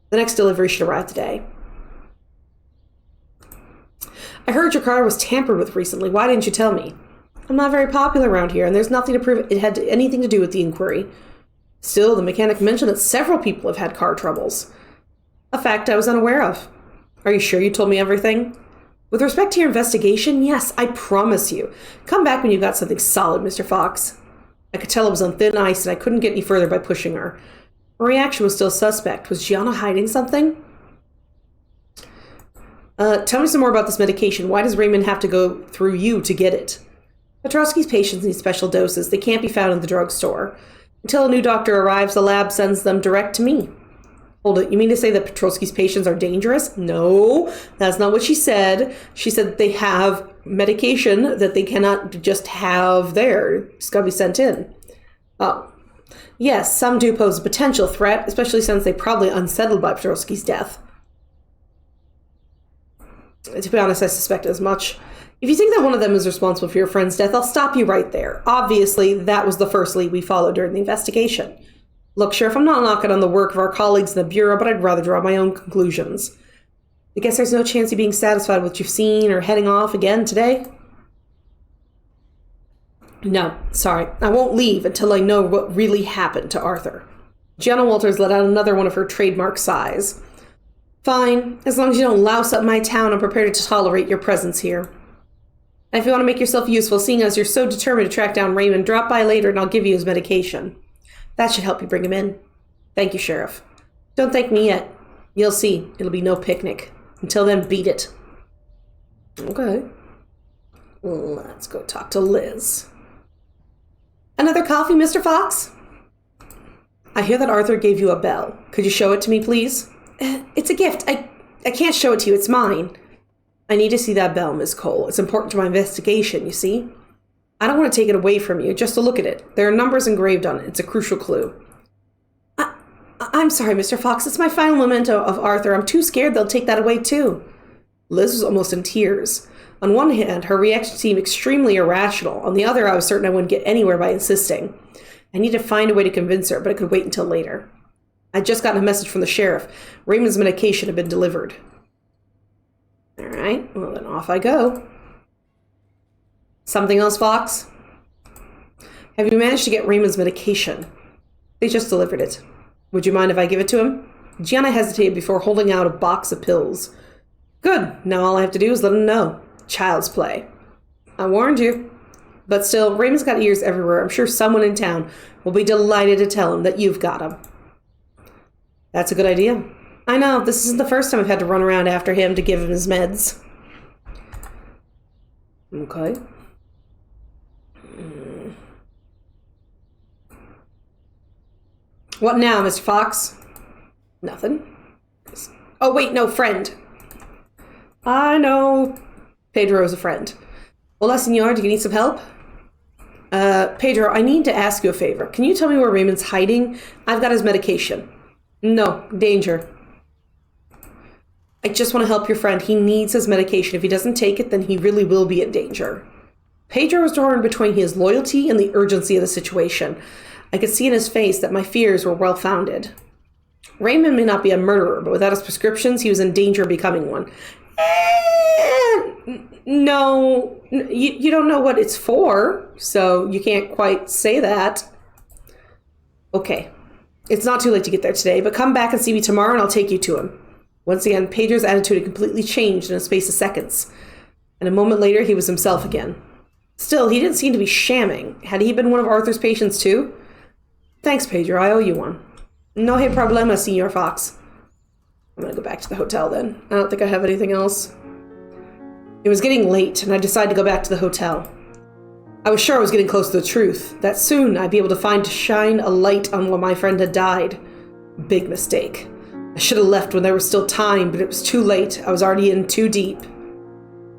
The next delivery should arrive today. I heard your car was tampered with recently. Why didn't you tell me? I'm not very popular around here, and there's nothing to prove it had anything to do with the inquiry. Still, the mechanic mentioned that several people have had car troubles. A fact I was unaware of. Are you sure you told me everything? With respect to your investigation, yes, I promise you. Come back when you've got something solid, Mr. Fox. I could tell it was on thin ice, and I couldn't get any further by pushing her. Her reaction was still suspect. Was Gianna hiding something? Tell me some more about this medication. Why does Raymond have to go through you to get it? Petrovsky's patients need special doses. They can't be found in the drugstore. Until a new doctor arrives, the lab sends them direct to me. Hold it, you mean to say that Petrovsky's patients are dangerous? No, that's not what she said. She said that they have medication that they cannot just have there. It's got to be sent in. Oh, yes, some do pose a potential threat, especially since they're probably unsettled by Petrovsky's death. To be honest, I suspect as much. If you think that one of them is responsible for your friend's death, I'll stop you right there. Obviously, that was the first lead we followed during the investigation. Look, Sheriff, I'm not knocking on the work of our colleagues in the Bureau, but I'd rather draw my own conclusions. I guess there's no chance of you being satisfied with what you've seen or heading off again today? No, sorry. I won't leave until I know what really happened to Arthur. Gianna Walters let out another one of her trademark sighs. Fine. As long as you don't louse up my town, I'm prepared to tolerate your presence here. And if you want to make yourself useful, seeing as you're so determined to track down Raymond, drop by later and I'll give you his medication. That should help you bring him in. Thank you, Sheriff. Don't thank me yet. You'll see. It'll be no picnic. Until then, beat it. Okay. Let's go talk to Liz. Another coffee, Mr. Fox? I hear that Arthur gave you a bell. Could you show it to me, please? It's a gift. I can't show it to you. It's mine. I need to see that bell, Miss Cole. It's important to my investigation, you see? I don't want to take it away from you, just to look at it. There are numbers engraved on it. It's a crucial clue. I'm sorry, Mr. Fox. It's my final memento of Arthur. I'm too scared they'll take that away, too. Liz was almost in tears. On one hand, her reaction seemed extremely irrational. On the other, I was certain I wouldn't get anywhere by insisting. I needed to find a way to convince her, but I could wait until later. I'd just gotten a message from the sheriff. Raymond's medication had been delivered. All right, well then off I go. Something else, Fox? Have you managed to get Raymond's medication? They just delivered it. Would you mind if I give it to him? Gianna hesitated before holding out a box of pills. Good, now all I have to do is let him know. Child's play. I warned you. But still, Raymond's got ears everywhere. I'm sure someone in town will be delighted to tell him that you've got him. That's a good idea. I know, this isn't the first time I've had to run around after him to give him his meds. Okay. What now, Mr. Fox? Nothing. Oh, wait, no, friend. I know. Pedro is a friend. Hola, senor, do you need some help? Pedro, I need to ask you a favor. Can you tell me where Raymond's hiding? I've got his medication. No, danger. I just want to help your friend. He needs his medication. If he doesn't take it, then he really will be in danger. Pedro was torn between his loyalty and the urgency of the situation. I could see in his face that my fears were well-founded. Raymond may not be a murderer, but without his prescriptions, he was in danger of becoming one. No, you don't know what it's for, so you can't quite say that. Okay, it's not too late to get there today, but come back and see me tomorrow and I'll take you to him. Once again, Pedro's attitude had completely changed in a space of seconds, and a moment later he was himself again. Still, he didn't seem to be shamming. Had he been one of Arthur's patients too? Thanks, Pedro, I owe you one. No hay problema, Senor Fox. I'm gonna go back to the hotel then. I don't think I have anything else. It was getting late, and I decided to go back to the hotel. I was sure I was getting close to the truth, that soon I'd be able to shine a light on why my friend had died. Big mistake. I should have left when there was still time, but it was too late. I was already in too deep.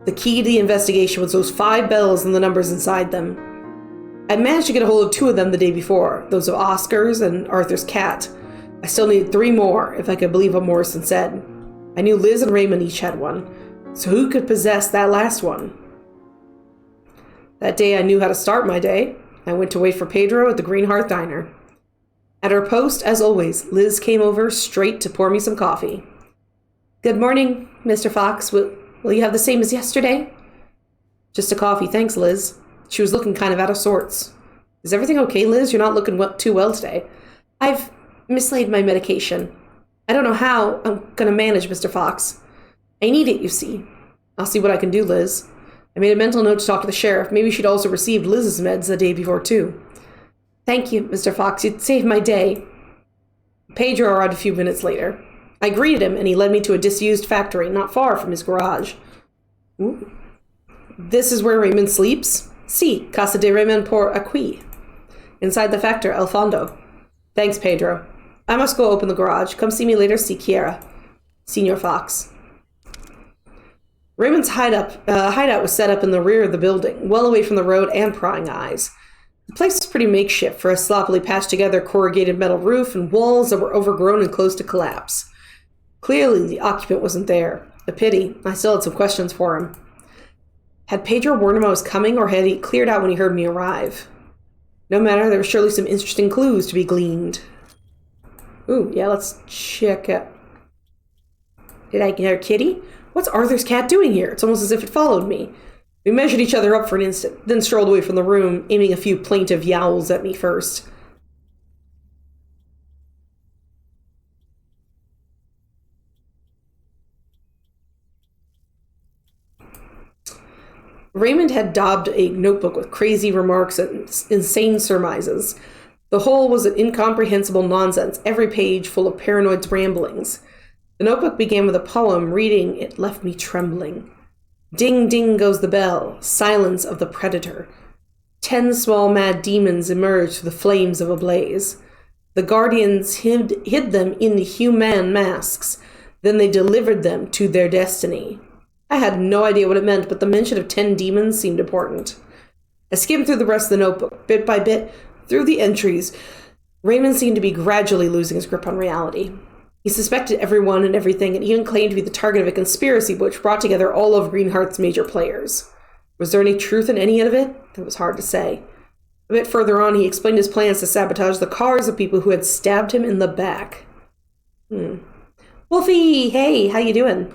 The key to the investigation was those 5 bells and the numbers inside them. I managed to get a hold of 2 of them the day before, those of Oscar's and Arthur's cat. I still needed 3 more, if I could believe what Morrison said. I knew Liz and Raymond each had one, so who could possess that last one? That day I knew how to start my day. I went to wait for Pedro at the Green Hearth Diner. At her post, as always, Liz came over straight to pour me some coffee. Good morning, Mr. Fox. Will you have the same as yesterday? Just a coffee, thanks, Liz. She was looking kind of out of sorts. Is everything okay, Liz? You're not looking too well today. I've mislaid my medication. I don't know how I'm going to manage, Mr. Fox. I need it, you see. I'll see what I can do, Liz. I made a mental note to talk to the sheriff. Maybe she'd also received Liz's meds the day before, too. Thank you, Mr. Fox. You'd saved my day. Pedro arrived a few minutes later. I greeted him, and he led me to a disused factory not far from his garage. Ooh. This is where Raymond sleeps? Si, casa de Raymond por aquí. Inside the factor, El Fondo. Thanks, Pedro. I must go open the garage. Come see me later, si quiera. Senor Fox. Raymond's hideout was set up in the rear of the building, well away from the road and prying eyes. The place was pretty makeshift for a sloppily patched-together corrugated metal roof and walls that were overgrown and close to collapse. Clearly, the occupant wasn't there. A pity. I still had some questions for him. Had Pedro warned him I was coming, or had he cleared out when he heard me arrive? No matter, there were surely some interesting clues to be gleaned. Ooh, yeah, let's check it. Did I get a kitty? What's Arthur's cat doing here? It's almost as if it followed me. We measured each other up for an instant, then strolled away from the room, aiming a few plaintive yowls at me first. Raymond had daubed a notebook with crazy remarks and insane surmises. The whole was an incomprehensible nonsense, every page full of paranoid ramblings. The notebook began with a poem. Reading it left me trembling. Ding, ding goes the bell, silence of the predator. 10 small mad demons emerged through the flames of a blaze. The guardians hid them in the human masks. Then they delivered them to their destiny. I had no idea what it meant, but the mention of 10 demons seemed important. I skimmed through the rest of the notebook, bit by bit, through the entries. Raymond seemed to be gradually losing his grip on reality. He suspected everyone and everything, and even claimed to be the target of a conspiracy which brought together all of Greenheart's major players. Was there any truth in any of it? It was hard to say. A bit further on, he explained his plans to sabotage the cars of people who had stabbed him in the back. Wolfie, hey, how you doing?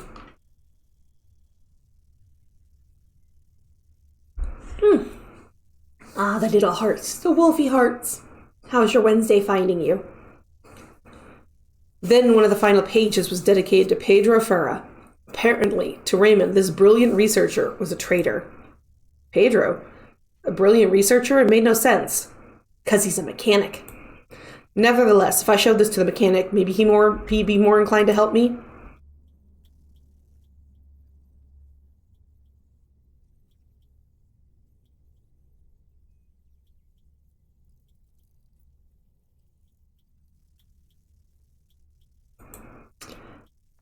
Ah, the little hearts, the Wolfie hearts. How's your Wednesday finding you? Then one of the final pages was dedicated to Pedro Ferra. Apparently, to Raymond, this brilliant researcher was a traitor. Pedro? A brilliant researcher? It made no sense. 'Cause he's a mechanic. Nevertheless, if I showed this to the mechanic, maybe he'd be more inclined to help me.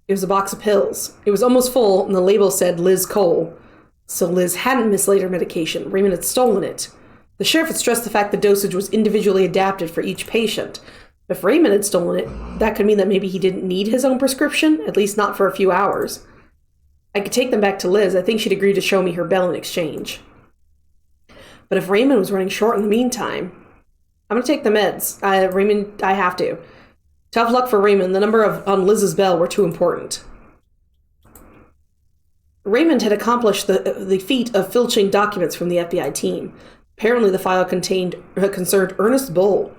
It was a box of pills. It was almost full, and the label said Liz Cole. So Liz hadn't mislaid her medication. Raymond had stolen it. The sheriff had stressed the fact the dosage was individually adapted for each patient. If Raymond had stolen it, that could mean that maybe he didn't need his own prescription, at least not for a few hours. I could take them back to Liz. I think she'd agree to show me her bell in exchange. But if Raymond was running short in the meantime, I'm going to take the meds. Raymond, I have to. Tough luck for Raymond. The number on Liz's bell were too important. Raymond had accomplished the feat of filching documents from the FBI team. Apparently the file concerned Ernest Bull.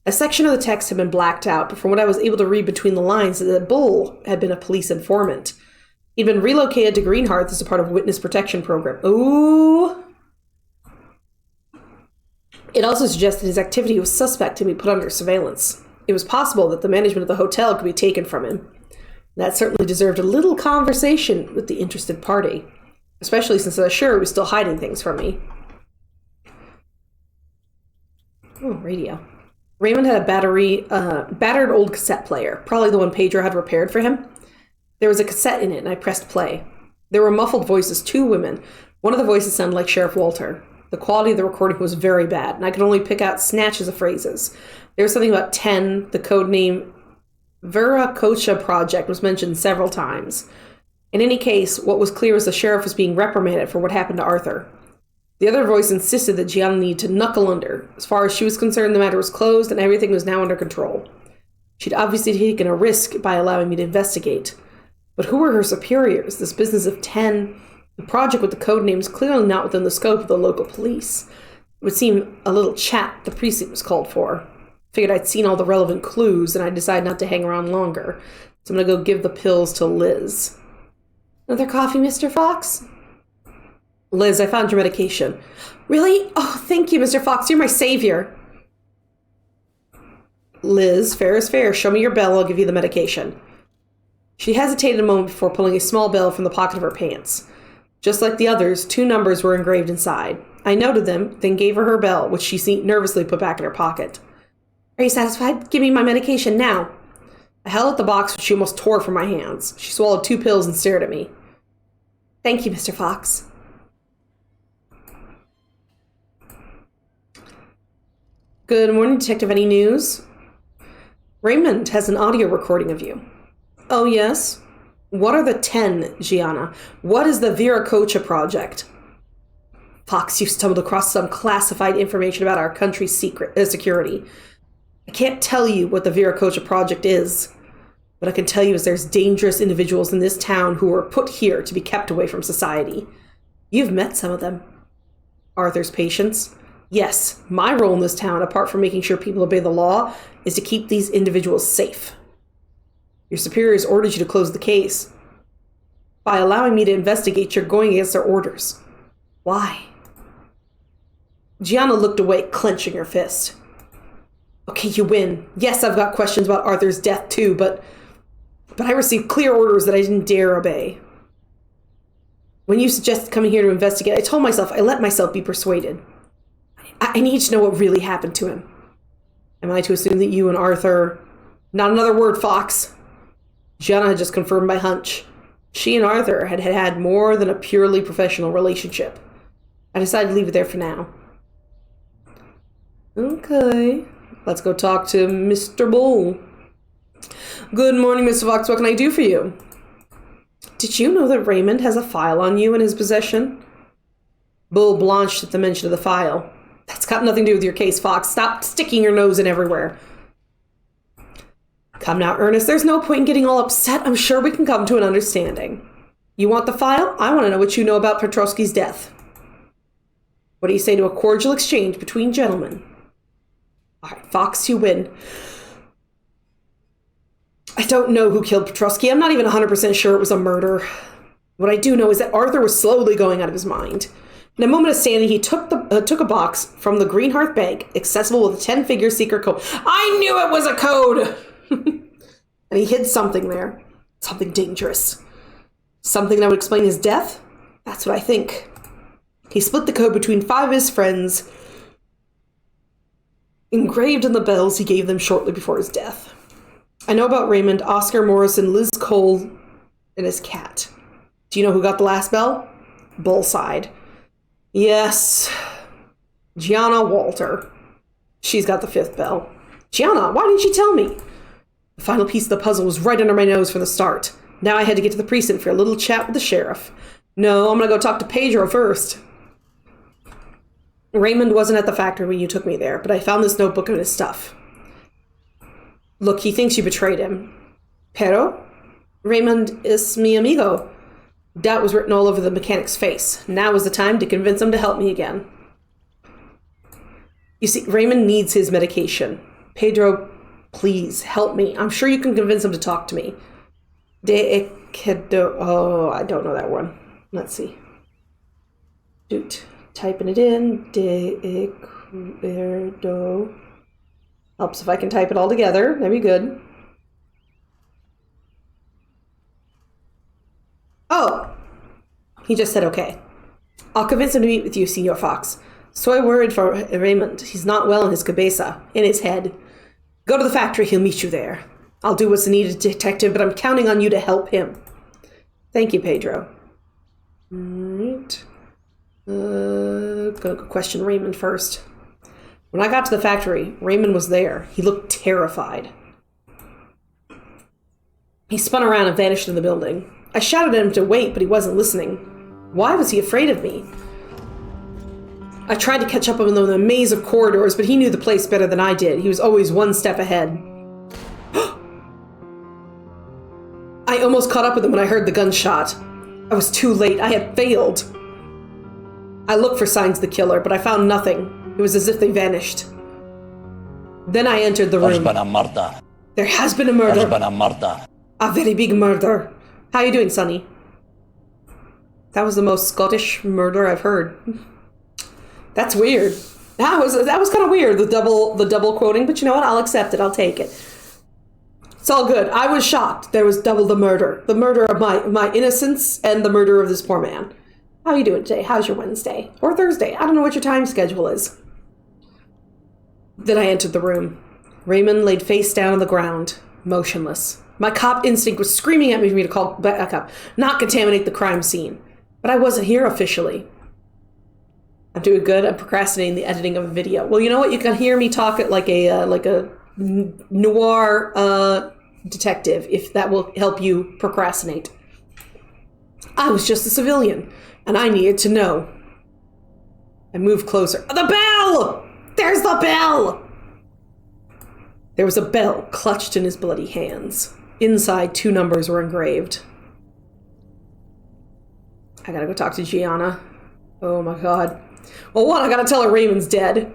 A section of the text had been blacked out, but from what I was able to read between the lines, that Bull had been a police informant. He'd been relocated to Greenhearth as a part of a witness protection program. Ooh! It also suggested his activity was suspect to be put under surveillance. It was possible that the management of the hotel could be taken from him. That certainly deserved a little conversation with the interested party, especially since I was sure he was still hiding things from me. Oh, radio. Raymond had a battered old cassette player, probably the one Pedro had repaired for him. There was a cassette in it, and I pressed play. There were muffled voices, 2 women. One of the voices sounded like Sheriff Walter. The quality of the recording was very bad, and I could only pick out snatches of phrases. There was something about 10, the code name Viracocha Project was mentioned several times. In any case, what was clear was the sheriff was being reprimanded for what happened to Arthur. The other voice insisted that Gianna needed to knuckle under. As far as she was concerned, the matter was closed and everything was now under control. She'd obviously taken a risk by allowing me to investigate. But who were her superiors? This business of 10, the project with the code name is clearly not within the scope of the local police. It would seem a little chat the precinct was called for. Figured I'd seen all the relevant clues, and I decided not to hang around longer. So I'm gonna go give the pills to Liz. Another coffee, Mr. Fox? Liz, I found your medication. Really? Oh, thank you, Mr. Fox. You're my savior. Liz, fair is fair. Show me your bell. I'll give you the medication. She hesitated a moment before pulling a small bell from the pocket of her pants. Just like the others, 2 numbers were engraved inside. I noted them, then gave her her bell, which she nervously put back in her pocket. Are you satisfied? Give me my medication now. I held out the box, which she almost tore from my hands. She swallowed 2 pills and stared at me. Thank you, Mr. Fox. Good morning, Detective. Any news? Raymond has an audio recording of you. Oh, yes? What are the 10, Gianna? What is the Viracocha project? Fox, you stumbled across some classified information about our country's security. I can't tell you what the Viracocha project is. What I can tell you is there's dangerous individuals in this town who were put here to be kept away from society. You've met some of them. Arthur's patients? Yes, my role in this town, apart from making sure people obey the law, is to keep these individuals safe. Your superiors ordered you to close the case. By allowing me to investigate, you're going against their orders. Why? Gianna looked away, clenching her fist. Okay, you win. Yes, I've got questions about Arthur's death too, but I received clear orders that I didn't dare obey. When you suggested coming here to investigate, I told myself I let myself be persuaded. I need to know what really happened to him. Am I to assume that you and Arthur... Not another word, Fox. Gianna had just confirmed my hunch. She and Arthur had had more than a purely professional relationship. I decided to leave it there for now. Okay. Let's go talk to Mr. Bull. Good morning, Mr. Fox. What can I do for you? Did you know that Raymond has a file on you in his possession? Bull blanched at the mention of the file. That's got nothing to do with your case, Fox. Stop sticking your nose in everywhere. Come now, Ernest. There's no point in getting all upset. I'm sure we can come to an understanding. You want the file? I want to know what you know about Petrovsky's death. What do you say to a cordial exchange between gentlemen? All right, Fox, you win. I don't know who killed Petrovsky. I'm not even 100% sure it was a murder. What I do know is that Arthur was slowly going out of his mind. In a moment of sanity, he took a box from the Greenhearth Bank, accessible with a 10-figure secret code. I knew it was a code! And he hid something there. Something dangerous. Something that would explain his death? That's what I think. He split the code between 5 of his friends, engraved in the bells he gave them shortly before his death. I know about Raymond, Oscar Morrison, Liz Cole, and his cat. Do you know who got the last bell? Bull sighed. Yes. Gianna Walter. She's got the 5th bell. Gianna, why didn't you tell me? The final piece of the puzzle was right under my nose from the start. Now I had to get to the precinct for a little chat with the sheriff. No, I'm going to go talk to Pedro first. Raymond wasn't at the factory when you took me there, but I found this notebook and his stuff. Look, he thinks you betrayed him. Pero? Raymond es mi amigo. Doubt was written all over the mechanic's face. Now is the time to convince him to help me again. You see, Raymond needs his medication. Pedro, please, help me. I'm sure you can convince him to talk to me. Oh, I don't know that one. Let's see. Shoot. Typing it in. De acuerdo. Helps if I can type it all together. That'd be good. Oh! He just said okay. I'll convince him to meet with you, Senor Fox. So I worried for Raymond. He's not well in his cabeza, in his head. Go to the factory, he'll meet you there. I'll do what's needed, detective, but I'm counting on you to help him. Thank you, Pedro. Alright. Gonna go question Raymond first. When I got to the factory, Raymond was there. He looked terrified. He spun around and vanished in the building. I shouted at him to wait, but he wasn't listening. Why was he afraid of me? I tried to catch up with him in the maze of corridors, but he knew the place better than I did. He was always one step ahead. I almost caught up with him when I heard the gunshot. I was too late. I had failed. I looked for signs of the killer, but I found nothing. It was as if they vanished. Then I entered the room. There has been a murder. A very big murder. How you doing, Sonny? That was the most Scottish murder I've heard. That's weird. That was kind of weird, the double quoting, but you know what? I'll accept it. I'll take it. It's all good. I was shocked. There was double the murder. The murder of my innocence and the murder of this poor man. How are you doing today? How's your Wednesday? Or Thursday? I don't know what your time schedule is. Then I entered the room. Raymond laid face down on the ground, motionless. My cop instinct was screaming at me for me to call back up, not contaminate the crime scene. But I wasn't here officially. I'm doing good. I'm procrastinating the editing of a video. Well, you know what? You can hear me talk it like a noir detective, if that will help you procrastinate. I was just a civilian, and I needed to know. I moved closer. The bell! There's the bell! There was a bell clutched in his bloody hands. Inside, 2 numbers were engraved. I gotta go talk to Gianna. Oh my god. Well, one, I gotta tell her Raymond's dead.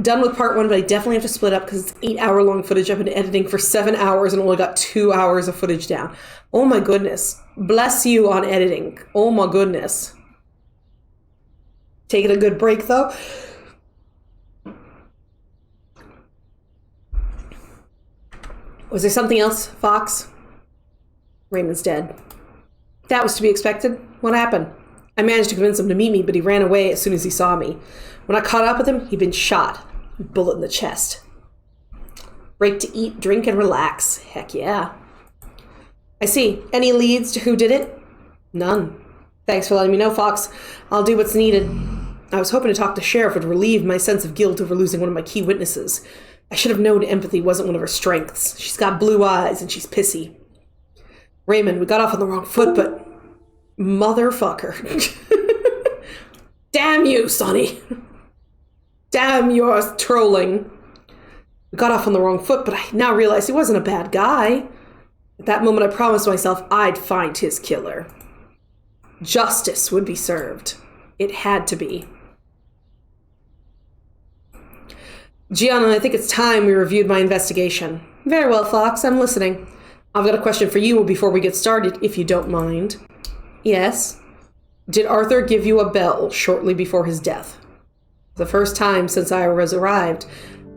Done with part 1, but I definitely have to split up because it's 8-hour-long footage. I've been editing for 7 hours and only got 2 hours of footage down. Oh my goodness. Bless you on editing. Oh my goodness. Taking a good break though. Was there something else, Fox? Raymond's dead. That was to be expected. What happened? I managed to convince him to meet me, but he ran away as soon as he saw me. When I caught up with him, he'd been shot. Bullet in the chest. Break to eat, drink, and relax. Heck yeah. I see. Any leads to who did it? None. Thanks for letting me know, Fox. I'll do what's needed. I was hoping to talk to Sheriff would relieve my sense of guilt over losing one of my key witnesses. I should have known empathy wasn't one of her strengths. She's got blue eyes and she's pissy. Raymond, we got off on the wrong foot, but... Motherfucker. Damn you, Sonny. Damn your trolling. We got off on the wrong foot, but I now realize he wasn't a bad guy. At that moment, I promised myself I'd find his killer. Justice would be served. It had to be. Gianna, I think it's time we reviewed my investigation. Very well, Fox, I'm listening. I've got a question for you before we get started, if you don't mind. Yes? Did Arthur give you a bell shortly before his death? The first time since I was arrived,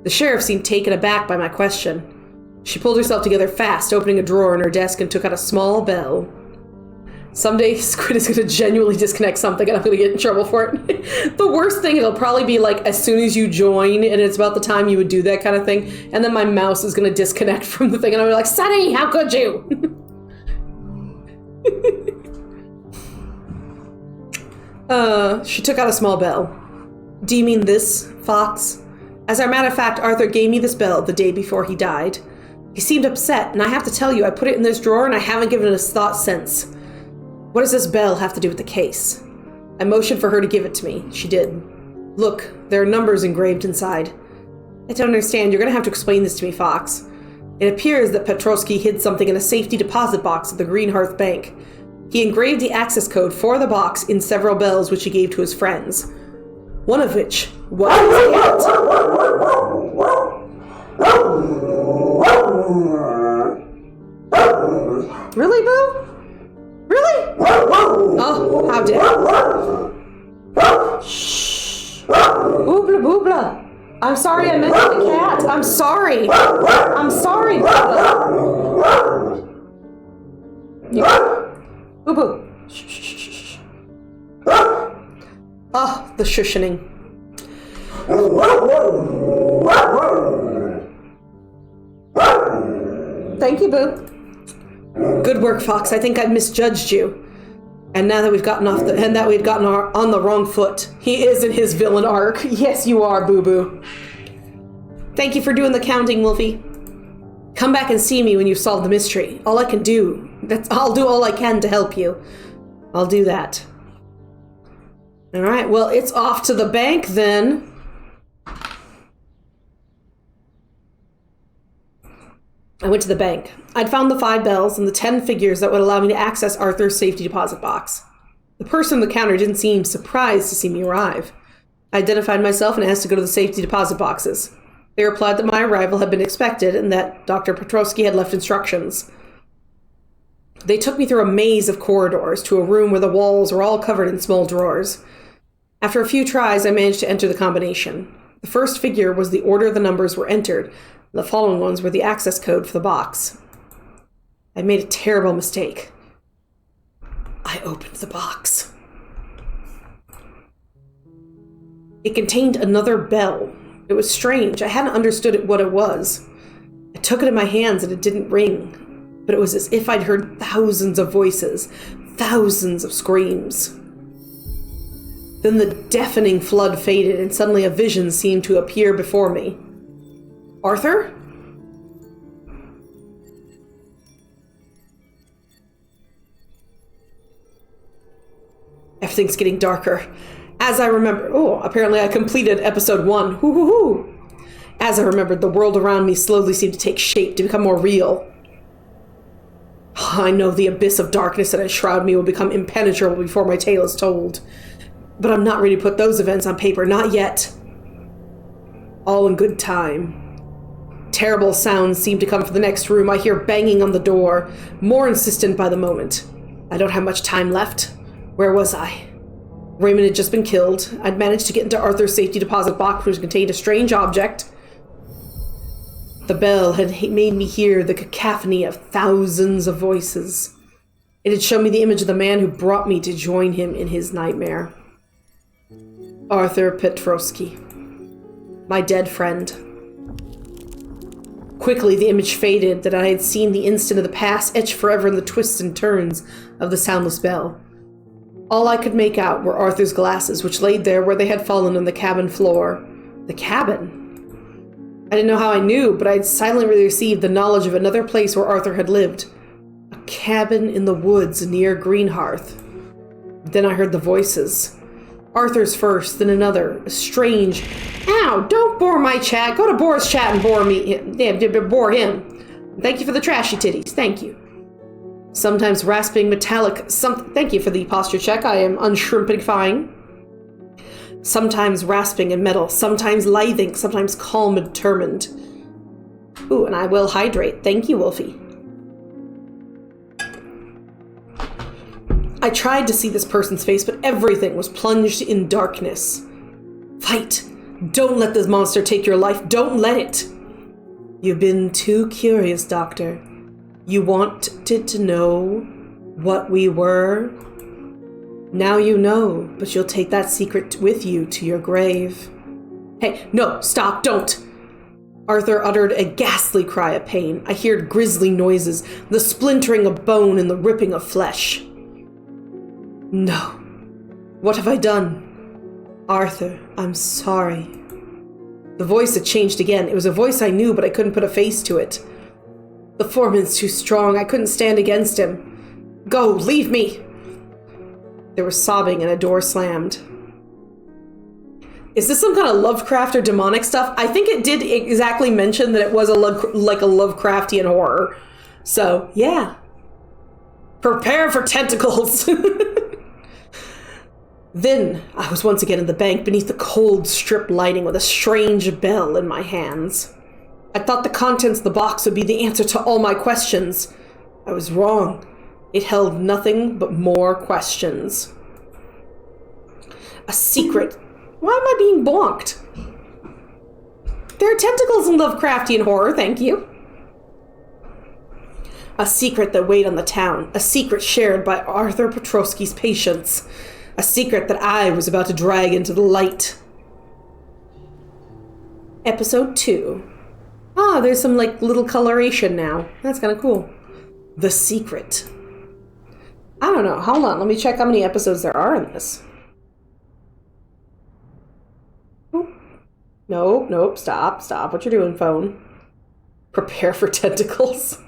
the sheriff seemed taken aback by my question. She pulled herself together fast, opening a drawer in her desk and took out a small bell. Someday, Squid is going to genuinely disconnect something and I'm going to get in trouble for it. The worst thing, it'll probably be like as soon as you join and it's about the time you would do that kind of thing. And then my mouse is going to disconnect from the thing and I'll be like, Sonny, how could you? She took out a small bell. Do you mean this, Fox? As a matter of fact, Arthur gave me this bell the day before he died. He seemed upset, and I have to tell you, I put it in this drawer and I haven't given it a thought since. What does this bell have to do with the case? I motioned for her to give it to me. She did. Look, there are numbers engraved inside. I don't understand. You're going to have to explain this to me, Fox. It appears that Petrovsky hid something in a safety deposit box at the Greenhearth Bank. He engraved the access code for the box in several bells which he gave to his friends. One of which was his cat. Really, Boo? Really? Oh, how dare. Shh. Boobla boobla. I'm sorry I mentioned the cat. I'm sorry. I'm sorry, Boobla. Boo boo. Shh, shh, shh, shh. Oh, the shushing. Thank you, Boo. Good work, Fox. I think I misjudged you. And now that we've gotten on the wrong foot, he is in his villain arc. Yes, you are, Boo Boo. Thank you for doing the counting, Wolfie. Come back and see me when you've solved the mystery. I'll do all I can to help you. I'll do that. All right, well, it's off to the bank then. I went to the bank. I'd found the 5 bells and the 10 figures that would allow me to access Arthur's safety deposit box. The person on the counter didn't seem surprised to see me arrive. I identified myself and asked to go to the safety deposit boxes. They replied that my arrival had been expected and that Dr. Petrovsky had left instructions. They took me through a maze of corridors to a room where the walls were all covered in small drawers. After a few tries, I managed to enter the combination. The first figure was the order the numbers were entered, and the following ones were the access code for the box. I made a terrible mistake. I opened the box. It contained another bell. It was strange. I hadn't understood what it was. I took it in my hands and it didn't ring, but it was as if I'd heard thousands of voices, thousands of screams. Then the deafening flood faded, and suddenly a vision seemed to appear before me. Arthur? Everything's getting darker. As I remember... Oh, apparently I completed episode 1. Hoo-hoo-hoo! As I remembered, the world around me slowly seemed to take shape, to become more real. I know the abyss of darkness that enshrouded me will become impenetrable before my tale is told. But I'm not ready to put those events on paper, not yet. All in good time. Terrible sounds seem to come from the next room. I hear banging on the door, more insistent by the moment. I don't have much time left. Where was I? Raymond had just been killed. I'd managed to get into Arthur's safety deposit box, which contained a strange object. The bell had made me hear the cacophony of thousands of voices. It had shown me the image of the man who brought me to join him in his nightmare. Arthur Petrovsky, my dead friend. Quickly, the image faded that I had seen the instant of the past etched forever in the twists and turns of the soundless bell. All I could make out were Arthur's glasses, which laid there where they had fallen on the cabin floor. The cabin? I didn't know how I knew, but I had silently received the knowledge of another place where Arthur had lived. A cabin in the woods near Greenhearth. Then I heard the voices. Arthur's first, then another. A strange... Ow! Don't bore my chat. Go to Boar's chat and bore me. Yeah, bore him. Thank you for the trashy titties. Thank you. Sometimes rasping metallic... Thank you for the posture check. I am unshrimpifying. Sometimes rasping and metal. Sometimes lithing. Sometimes calm and determined. Ooh, and I will hydrate. Thank you, Wolfie. I tried to see this person's face, but everything was plunged in darkness. Fight! Don't let this monster take your life. Don't let it! You've been too curious, Doctor. You wanted to know what we were? Now you know, but you'll take that secret with you to your grave. Hey, no, stop, don't! Arthur uttered a ghastly cry of pain. I heard grisly noises, the splintering of bone and the ripping of flesh. No. What have I done? Arthur, I'm sorry. The voice had changed again. It was a voice I knew, but I couldn't put a face to it. The foreman's too strong. I couldn't stand against him. Go, leave me! There was sobbing and a door slammed. Is this some kind of Lovecraft or demonic stuff? I think it did exactly mention that it was like a Lovecraftian horror. So, yeah. Prepare for tentacles! Then I was once again in the bank beneath the cold strip lighting with a strange bell in my hands. I thought the contents of the box would be the answer to all my questions. I was wrong. It held nothing but more questions. A secret. Why am I being bonked? There are tentacles in Lovecraftian horror, thank you. A secret that weighed on the town. A secret shared by Arthur Petrovsky's patients. A secret that I was about to drag into the light. Episode 2. Ah, there's some, little coloration now. That's kind of cool. The Secret. I don't know. Hold on. Let me check how many episodes there are in this. Nope. Stop. What you're doing, phone. Prepare for tentacles.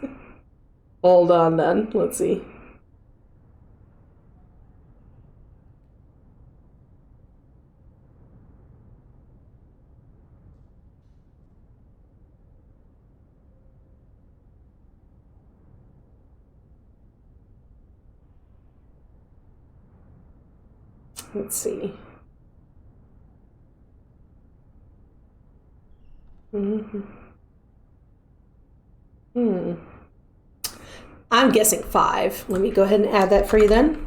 Hold on, then. Let's see. Let's see. Mm-hmm. I'm guessing 5. Let me go ahead and add that for you then.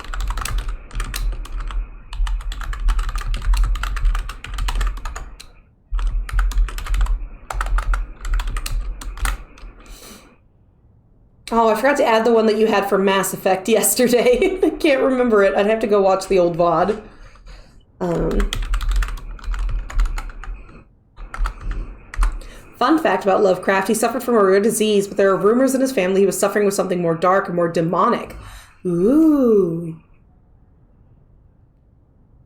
Oh, I forgot to add the one that you had for Mass Effect yesterday. I can't remember it. I'd have to go watch the old VOD. Fun fact about Lovecraft, he suffered from a rare disease, but there are rumors in his family he was suffering with something more dark and more demonic. Ooh.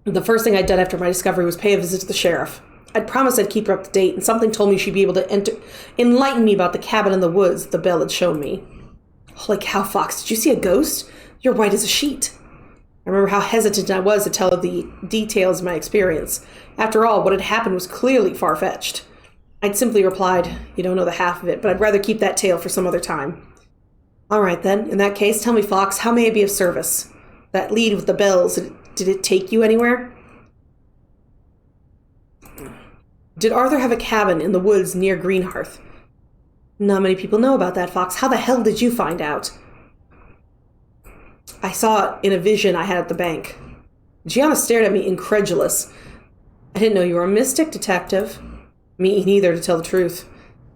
The first thing I'd done after my discovery was pay a visit to the sheriff. I'd promised I'd keep her up to date, and something told me she'd be able to enlighten me about the cabin in the woods the bell had shown me. Holy cow, Fox, did you see a ghost? You're white as a sheet. I remember how hesitant I was to tell the details of my experience. After all, what had happened was clearly far-fetched. I'd simply replied, you don't know the half of it, but I'd rather keep that tale for some other time. All right, then. In that case, tell me, Fox, how may I be of service? That lead with the bells, did it take you anywhere? Did Arthur have a cabin in the woods near Greenhearth? Not many people know about that, Fox. How the hell did you find out? I saw it in a vision I had at the bank. Gianna stared at me, incredulous. I didn't know you were a mystic, detective. Me neither, to tell the truth.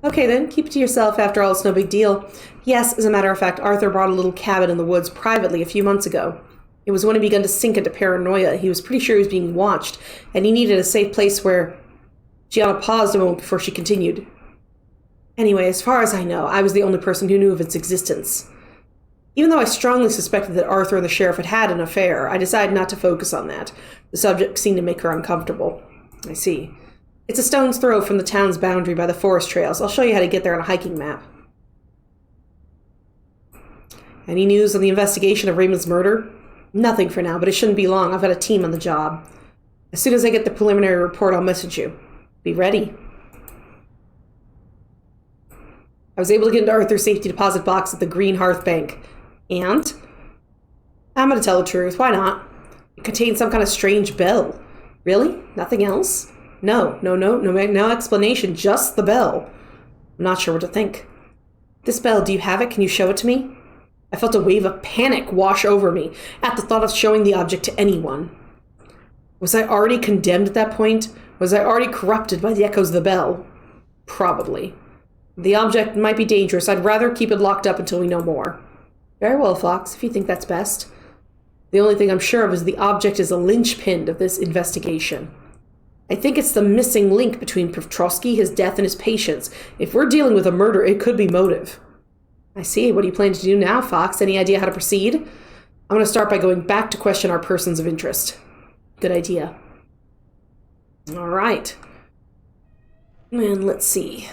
Okay, then, keep it to yourself. After all, it's no big deal. Yes, as a matter of fact, Arthur bought a little cabin in the woods privately a few months ago. It was when he began to sink into paranoia. He was pretty sure he was being watched, and he needed a safe place where... Gianna paused a moment before she continued. Anyway, as far as I know, I was the only person who knew of its existence. Even though I strongly suspected that Arthur and the sheriff had an affair, I decided not to focus on that. The subject seemed to make her uncomfortable. I see. It's a stone's throw from the town's boundary by the forest trails. I'll show you how to get there on a hiking map. Any news on the investigation of Raymond's murder? Nothing for now, but it shouldn't be long. I've got a team on the job. As soon as I get the preliminary report, I'll message you. Be ready. I was able to get into Arthur's safety deposit box at the Greenhearth Bank. And? I'm going to tell the truth. Why not? It contained some kind of strange bell. Really? Nothing else? No explanation. Just the bell. I'm not sure what to think. This bell, do you have it? Can you show it to me? I felt a wave of panic wash over me at the thought of showing the object to anyone. Was I already condemned at that point? Was I already corrupted by the echoes of the bell? Probably. The object might be dangerous. I'd rather keep it locked up until we know more. Very well, Fox, if you think that's best. The only thing I'm sure of is the object is a linchpin of this investigation. I think it's the missing link between Petrovsky, his death, and his patients. If we're dealing with a murder, it could be motive. I see. What do you plan to do now, Fox? Any idea how to proceed? I'm going to start by going back to question our persons of interest. Good idea. All right. And let's see.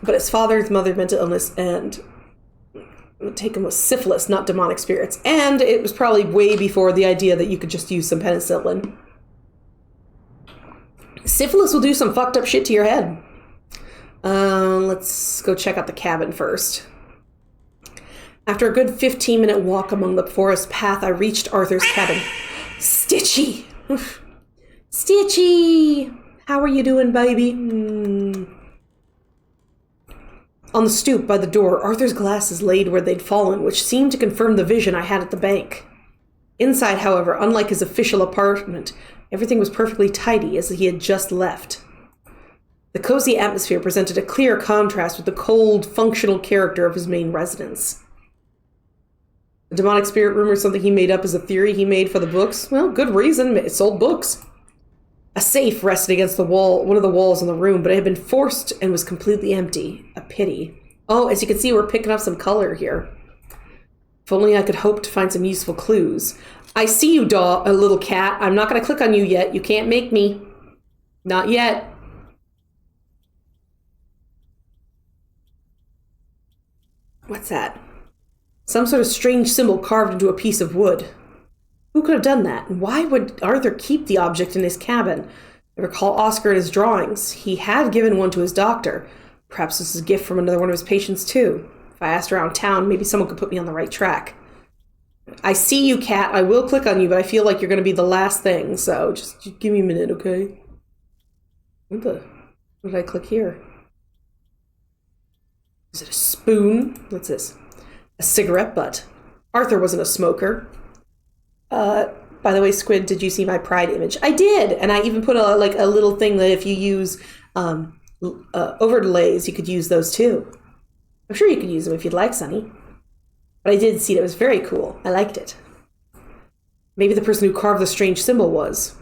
But his father's mother had mental illness and taken with syphilis, not demonic spirits. And it was probably way before the idea that you could just use some penicillin. Syphilis will do some fucked up shit to your head. Let's go check out the cabin first. After a good 15-minute walk among the forest path, I reached Arthur's cabin. Stitchy! Oof. Stitchy! How are you doing, baby? On the stoop by the door, Arthur's glasses laid where they'd fallen, which seemed to confirm the vision I had at the bank. Inside, however, unlike his official apartment, everything was perfectly tidy as he had just left. The cozy atmosphere presented a clear contrast with the cold, functional character of his main residence. The demonic spirit rumor is something he made up as a theory he made for the books. Well, good reason. It sold books. A safe rested against the wall, one of the walls in the room, but it had been forced and was completely empty. A pity. Oh, as you can see, we're picking up some color here. If only I could hope to find some useful clues. I see you, a little cat. I'm not going to click on you yet. You can't make me. Not yet. What's that? Some sort of strange symbol carved into a piece of wood. Who could have done that? And why would Arthur keep the object in his cabin? I recall Oscar in his drawings. He had given one to his doctor. Perhaps this is a gift from another one of his patients, too. If I asked around town, maybe someone could put me on the right track. I see you, cat. I will click on you, but I feel like you're going to be the last thing. So just give me a minute, okay? What did I click here? Is it a spoon? What's this? A cigarette butt. Arthur wasn't a smoker. By the way, Squid, did you see my Pride image? I did, and I even put a little thing that if you use overlays, you could use those too. I'm sure you could use them if you'd like, Sonny. But I did see it. It was very cool. I liked it. Maybe the person who carved the strange symbol was.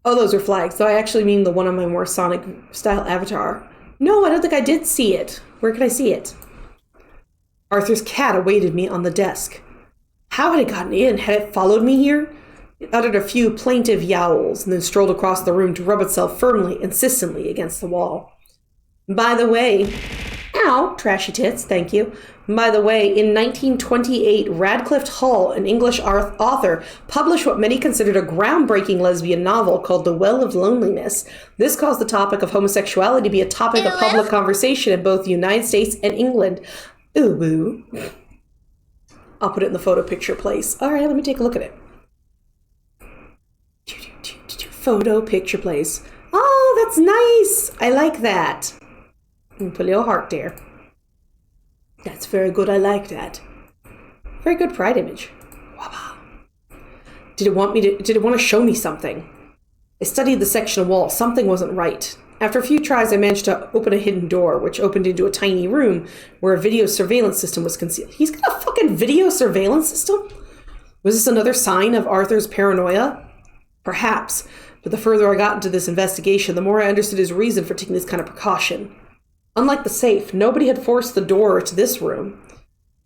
Oh, those are flags. So I actually mean the one on my more Sonic style avatar. No, I don't think I did see it. Where can I see it? Arthur's cat awaited me on the desk. How had it gotten in? Had it followed me here? It uttered a few plaintive yowls and then strolled across the room to rub itself firmly, insistently against the wall. By the way, ow, trashy tits, thank you. By the way, in 1928, Radcliffe Hall, an English author, published what many considered a groundbreaking lesbian novel called The Well of Loneliness. This caused the topic of homosexuality to be a topic of public conversation in both the United States and England. Ooh, woo. I'll put it in the photo picture place. All right, let me take a look at it. Photo picture place. Oh, that's nice. I like that. Put a little heart there. That's very good. I like that. Very good Pride image. Did it want to show me something? I studied the section of wall. Something wasn't right. After a few tries, I managed to open a hidden door, which opened into a tiny room where a video surveillance system was concealed. He's got a fucking video surveillance system? Was this another sign of Arthur's paranoia? Perhaps. But the further I got into this investigation, the more I understood his reason for taking this kind of precaution. Unlike the safe, nobody had forced the door to this room.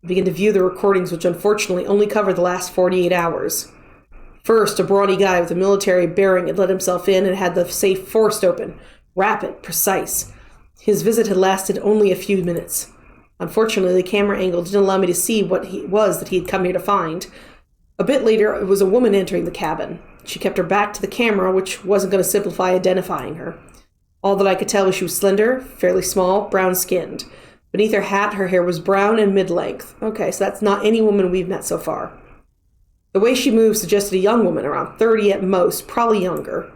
I began to view the recordings, which unfortunately only covered the last 48 hours. First, a brawny guy with a military bearing had let himself in and had the safe forced open. Rapid, precise. His visit had lasted only a few minutes. Unfortunately, the camera angle didn't allow me to see what he was that he had come here to find. A bit later, it was a woman entering the cabin. She kept her back to the camera, which wasn't going to simplify identifying her. All that I could tell was she was slender, fairly small, brown-skinned. Beneath her hat, her hair was brown and mid-length. Okay, so that's not any woman we've met so far. The way she moved suggested a young woman, around 30 at most, probably younger.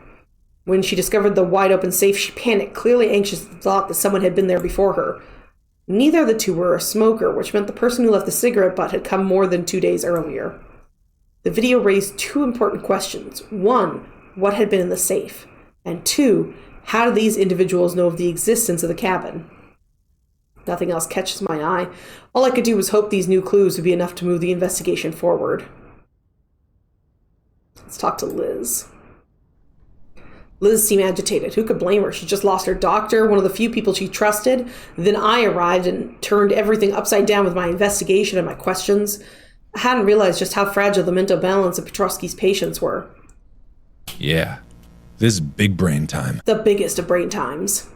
When she discovered the wide-open safe, she panicked, clearly anxious at the thought that someone had been there before her. Neither of the two were a smoker, which meant the person who left the cigarette butt had come more than 2 days earlier. The video raised two important questions. One, what had been in the safe? And two, how did these individuals know of the existence of the cabin? Nothing else catches my eye. All I could do was hope these new clues would be enough to move the investigation forward. Let's talk to Liz. Liz seemed agitated. Who could blame her? She just lost her doctor, one of the few people she trusted. Then I arrived and turned everything upside down with my investigation and my questions. I hadn't realized just how fragile the mental balance of Petrovsky's patients were. Yeah, this is big brain time. The biggest of brain times.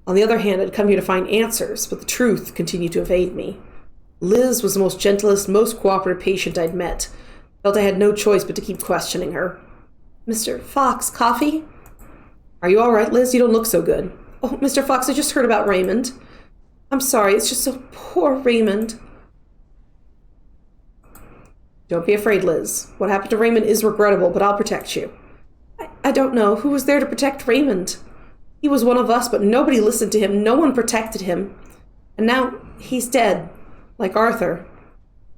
On the other hand, I'd come here to find answers, but the truth continued to evade me. Liz was the most gentlest, most cooperative patient I'd met. Felt I had no choice but to keep questioning her. Mr. Fox, coffee? Are you all right, Liz? You don't look so good. Oh, Mr. Fox, I just heard about Raymond. I'm sorry, it's just so poor Raymond. Don't be afraid, Liz. What happened to Raymond is regrettable, but I'll protect you. I don't know. Who was there to protect Raymond? He was one of us, but nobody listened to him. No one protected him. And now he's dead, like Arthur.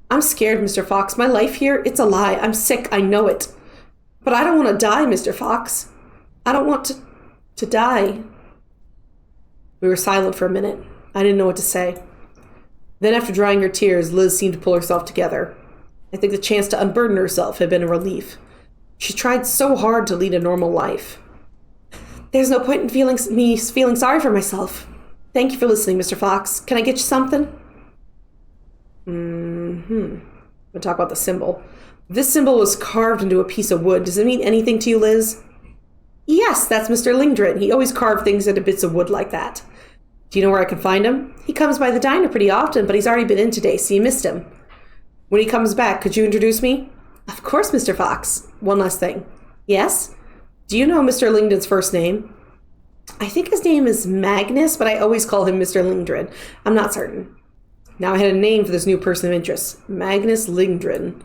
I'm scared, Mr. Fox. My life here, it's a lie. I'm sick, I know it. But I don't want to die, Mr. Fox. I don't want to die. We were silent for a minute. I didn't know what to say. Then after drying her tears, Liz seemed to pull herself together. I think the chance to unburden herself had been a relief. She tried so hard to lead a normal life. There's no point in me feeling sorry for myself. Thank you for listening, Mr. Fox. Can I get you something? We'll talk about the symbol. This symbol was carved into a piece of wood. Does it mean anything to you, Liz? Yes, that's Mr. Lingdren. He always carved things into bits of wood like that. Do you know where I can find him? He comes by the diner pretty often, but he's already been in today, so you missed him. When he comes back, could you introduce me? Of course, Mr. Fox. One last thing. Yes? Do you know Mr. Lingdon's first name? I think his name is Magnus, but I always call him Mr. Lingdren. I'm not certain. Now I had a name for this new person of interest. Magnus Lingdren.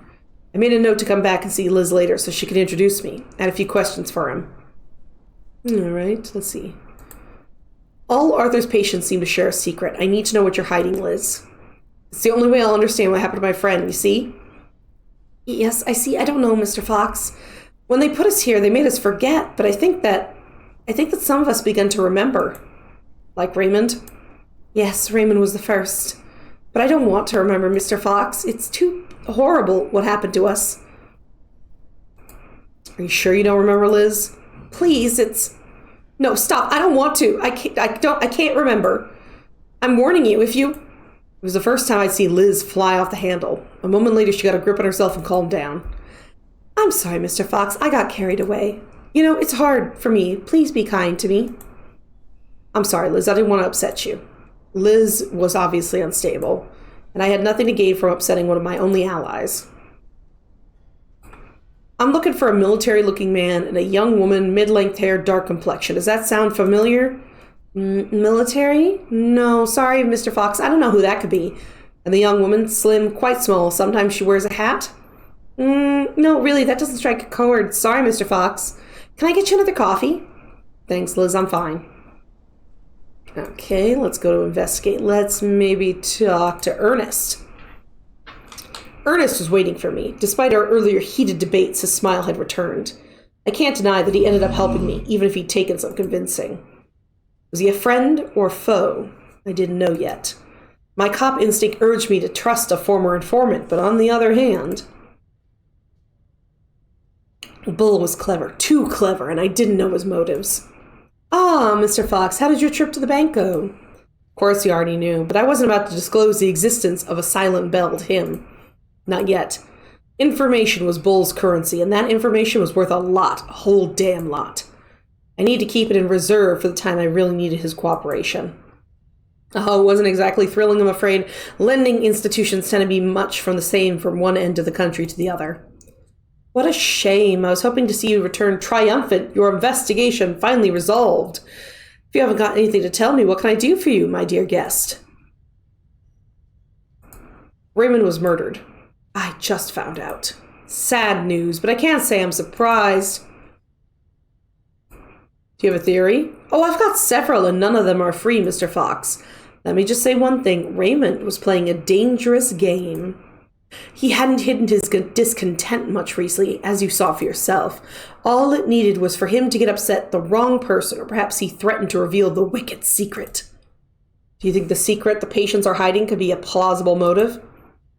I made a note to come back and see Liz later so she could introduce me. I had a few questions for him. Alright, let's see. All Arthur's patients seem to share a secret. I need to know what you're hiding, Liz. It's the only way I'll understand what happened to my friend, you see? Yes, I see. I don't know, Mr. Fox. When they put us here, they made us forget, but I think that some of us began to remember. Like Raymond? Yes, Raymond was the first. But I don't want to remember, Mr. Fox. It's too horrible what happened to us. Are you sure you don't remember, Liz? Please, it's... No, stop. I don't want to. I can't remember. I'm warning you, if you... It was the first time I'd seen Liz fly off the handle. A moment later, she got a grip on herself and calmed down. I'm sorry, Mr. Fox. I got carried away. You know, it's hard for me. Please be kind to me. I'm sorry, Liz. I didn't want to upset you. Liz was obviously unstable, and I had nothing to gain from upsetting one of my only allies. I'm looking for a military-looking man and a young woman, mid-length hair, dark complexion. Does that sound familiar? Military? No, sorry, Mr. Fox. I don't know who that could be. And the young woman, slim, quite small. Sometimes she wears a hat. No, really, that doesn't strike a chord. Sorry, Mr. Fox. Can I get you another coffee? Thanks, Liz. I'm fine. Okay, let's go to investigate. Let's maybe talk to Ernest. Ernest was waiting for me. Despite our earlier heated debates, his smile had returned. I can't deny that he ended up helping me, even if he'd taken some convincing. Was he a friend or foe? I didn't know yet. My cop instinct urged me to trust a former informant, but on the other hand... Bull was clever, too clever, and I didn't know his motives. Ah, Mr. Fox, how did your trip to the bank go? Of course he already knew, but I wasn't about to disclose the existence of a silent bell to him. Not yet. Information was Bull's currency, and that information was worth a lot, a whole damn lot. I need to keep it in reserve for the time I really needed his cooperation. Oh, it wasn't exactly thrilling, I'm afraid. Lending institutions tend to be much from the same from one end of the country to the other. What a shame. I was hoping to see you return triumphant, your investigation finally resolved. If you haven't got anything to tell me, what can I do for you, my dear guest? Raymond was murdered. I just found out. Sad news, but I can't say I'm surprised. Do you have a theory? Oh, I've got several, and none of them are free, Mr. Fox. Let me just say one thing. Raymond was playing a dangerous game. He hadn't hidden his discontent much recently, as you saw for yourself. All it needed was for him to get upset the wrong person, or perhaps he threatened to reveal the wicked secret. Do you think the secret the patients are hiding could be a plausible motive?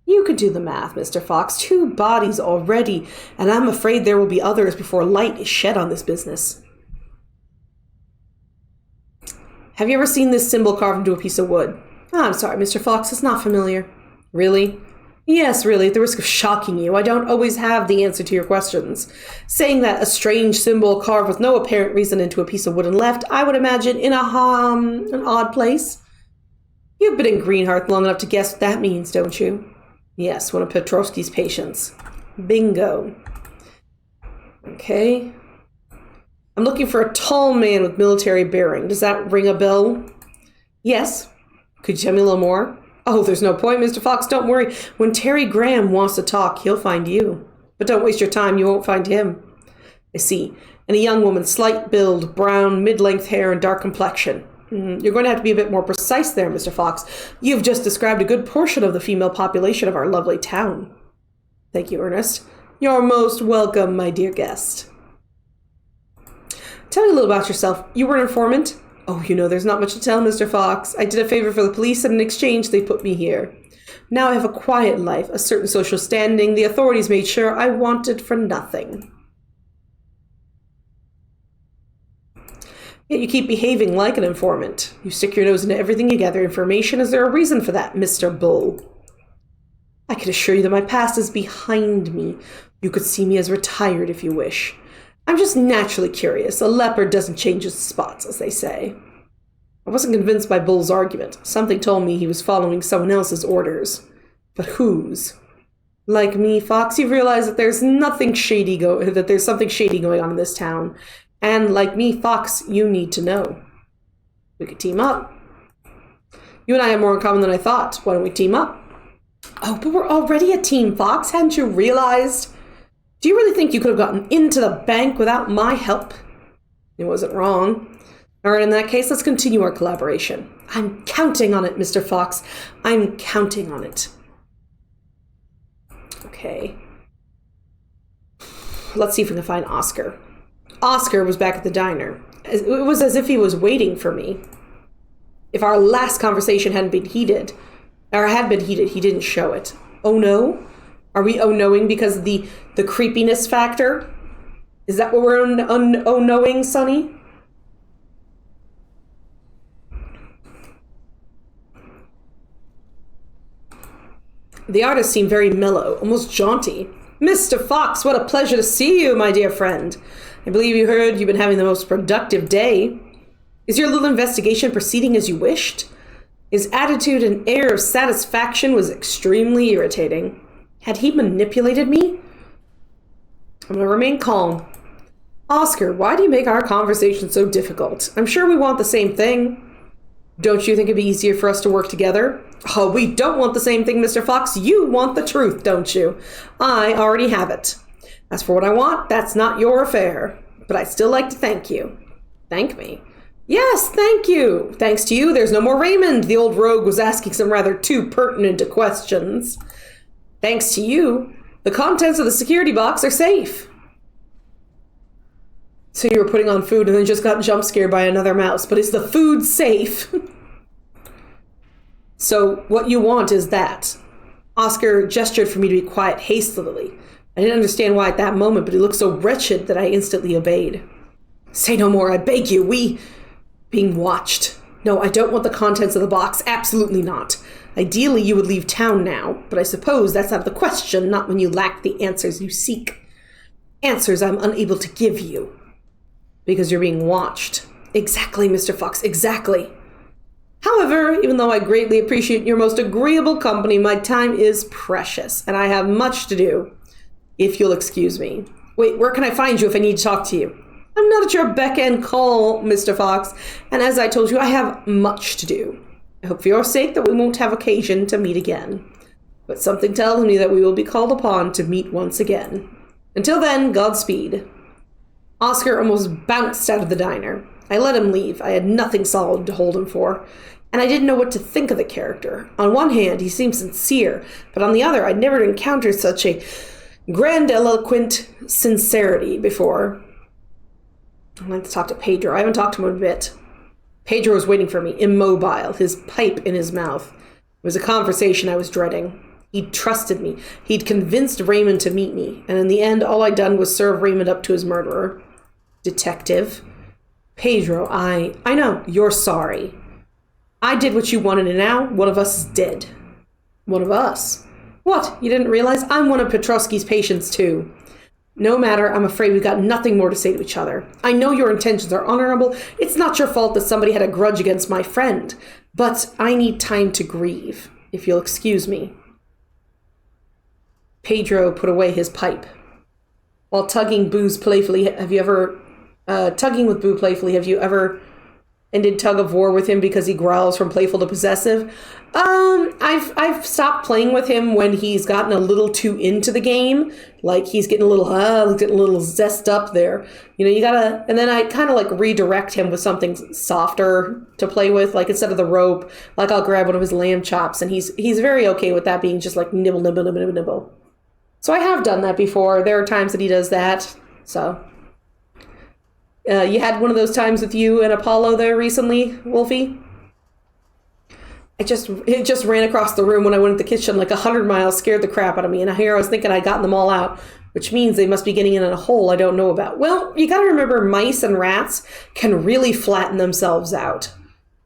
You could do the math, Mr. Fox. 2 bodies already, and I'm afraid there will be others before light is shed on this business. Have you ever seen this symbol carved into a piece of wood? Oh, I'm sorry, Mr. Fox, it's not familiar. Really? Yes, really, at the risk of shocking you, I don't always have the answer to your questions. Saying that a strange symbol carved with no apparent reason into a piece of wood and left, I would imagine, in an odd place. You've been in Greenhearth long enough to guess what that means, don't you? Yes, one of Petrovsky's patients. Bingo. Okay. I'm looking for a tall man with military bearing. Does that ring a bell? Yes. Could you tell me a little more? Oh, there's no point, Mr. Fox. Don't worry. When Terry Graham wants to talk, he'll find you. But don't waste your time. You won't find him. I see. And a young woman, slight build, brown, mid-length hair, and dark complexion. You're going to have to be a bit more precise there, Mr. Fox. You've just described a good portion of the female population of our lovely town. Thank you, Ernest. You're most welcome, my dear guest. Tell me a little about yourself. You were an informant? Oh, you know, there's not much to tell, Mr. Fox. I did a favor for the police, and in exchange, they put me here. Now I have a quiet life, a certain social standing. The authorities made sure I wanted for nothing. Yet you keep behaving like an informant. You stick your nose into everything you gather information. Is there a reason for that, Mr. Bull? I can assure you that my past is behind me. You could see me as retired if you wish. I'm just naturally curious. A leopard doesn't change its spots, as they say. I wasn't convinced by Bull's argument. Something told me he was following someone else's orders. But whose? Like me, Fox, you've realized that there's something shady going on in this town. And like me, Fox, you need to know. We could team up. You and I have more in common than I thought. Why don't we team up? Oh, but we're already a team, Fox. Hadn't you realized? Do you really think you could have gotten into the bank without my help? It wasn't wrong. All right, in that case, let's continue our collaboration. I'm counting on it, Mr. Fox. I'm counting on it. Okay. Let's see if we can find Oscar. Oscar was back at the diner. It was as if he was waiting for me. If our last conversation had been heated, he didn't show it. Oh no? Are we oh-knowing because of the creepiness factor? Is that what we're oh-knowing, Sonny? The artist seemed very mellow, almost jaunty. Mr. Fox, what a pleasure to see you, my dear friend. I believe you heard you've been having the most productive day. Is your little investigation proceeding as you wished? His attitude and air of satisfaction was extremely irritating. Had he manipulated me? I'm going to remain calm. Oscar, why do you make our conversation so difficult? I'm sure we want the same thing. Don't you think it'd be easier for us to work together? Oh, we don't want the same thing, Mr. Fox. You want the truth, don't you? I already have it. As for what I want, that's not your affair. But I'd still like to thank you. Thank me? Yes, thank you. Thanks to you, there's no more Raymond. The old rogue was asking some rather too pertinent questions. Thanks to you, the contents of the security box are safe. So you were putting on food and then just got jump scared by another mouse. But is the food safe? So what you want is that. Oscar gestured for me to be quiet hastily. I didn't understand why at that moment, but he looked so wretched that I instantly obeyed. Say no more, I beg you. Being watched. No, I don't want the contents of the box. Absolutely not. Ideally, you would leave town now, but I suppose that's out of the question, not when you lack the answers you seek. Answers I'm unable to give you. Because you're being watched. Exactly, Mr. Fox, exactly. However, even though I greatly appreciate your most agreeable company, my time is precious, and I have much to do. If you'll excuse me. Wait, where can I find you if I need to talk to you? I'm not at your beck and call, Mr. Fox, and as I told you, I have much to do. I hope for your sake that we won't have occasion to meet again. But something tells me that we will be called upon to meet once again. Until then, Godspeed. Oscar almost bounced out of the diner. I let him leave. I had nothing solid to hold him for, and I didn't know what to think of the character. On one hand, he seemed sincere, but on the other, I'd never encountered such a grandiloquent sincerity before. I'd like to talk to Pedro. I haven't talked to him in a bit. Pedro was waiting for me, immobile, his pipe in his mouth. It was a conversation I was dreading. He'd trusted me. He'd convinced Raymond to meet me, and in the end, all I'd done was serve Raymond up to his murderer. Detective. Pedro, I know, you're sorry. I did what you wanted, and now one of us is dead. One of us? What, you didn't realize? I'm one of Petrovsky's patients, too. No matter, I'm afraid we've got nothing more to say to each other. I know your intentions are honorable. It's not your fault that somebody had a grudge against my friend. But I need time to grieve, if you'll excuse me. Pedro put away his pipe. While tugging with Boo playfully, have you ever ended tug of war with him because he growls from playful to possessive? I've stopped playing with him when he's gotten a little too into the game. Like he's getting a little zessed up there. You know, you gotta, and then I kind of like redirect him with something softer to play with. Like instead of the rope, like I'll grab one of his lamb chops, and he's very okay with that being just like nibble, nibble, nibble, nibble, nibble. So I have done that before. There are times that he does that. So you had one of those times with you and Apollo there recently, Wolfie? It just ran across the room when I went to the kitchen like 100 miles, scared the crap out of me. And here I was thinking I'd gotten them all out, which means they must be getting in a hole I don't know about. Well, you got to remember mice and rats can really flatten themselves out.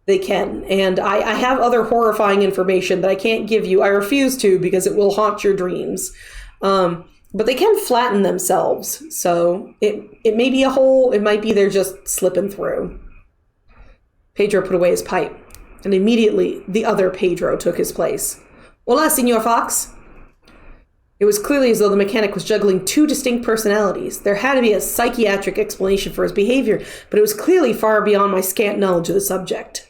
They can. And I have other horrifying information that I can't give you. I refuse to because it will haunt your dreams. But they can flatten themselves. So it may be a hole. It might be they're just slipping through. Pedro put away his pipe. And immediately, the other Pedro took his place. Hola, Senor Fox. It was clearly as though the mechanic was juggling two distinct personalities. There had to be a psychiatric explanation for his behavior, but it was clearly far beyond my scant knowledge of the subject.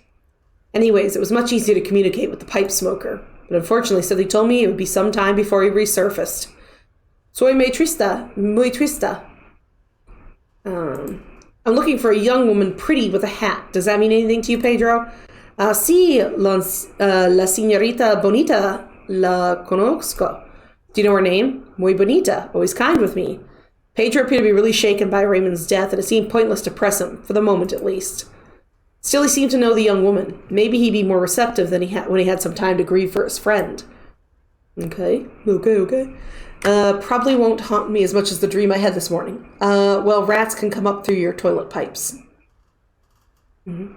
Anyways, it was much easier to communicate with the pipe smoker, but unfortunately, Silly told me it would be some time before he resurfaced. Soy muy triste. I'm looking for a young woman pretty with a hat. Does that mean anything to you, Pedro? Sí, la señorita bonita la conozco. Do you know her name? Muy bonita, always kind with me. Pedro appeared to be really shaken by Raymond's death, and it seemed pointless to press him, for the moment at least. Still, he seemed to know the young woman. Maybe he'd be more receptive than when he had some time to grieve for his friend. Okay. Probably won't haunt me as much as the dream I had this morning. Well, rats can come up through your toilet pipes. Mm-hmm.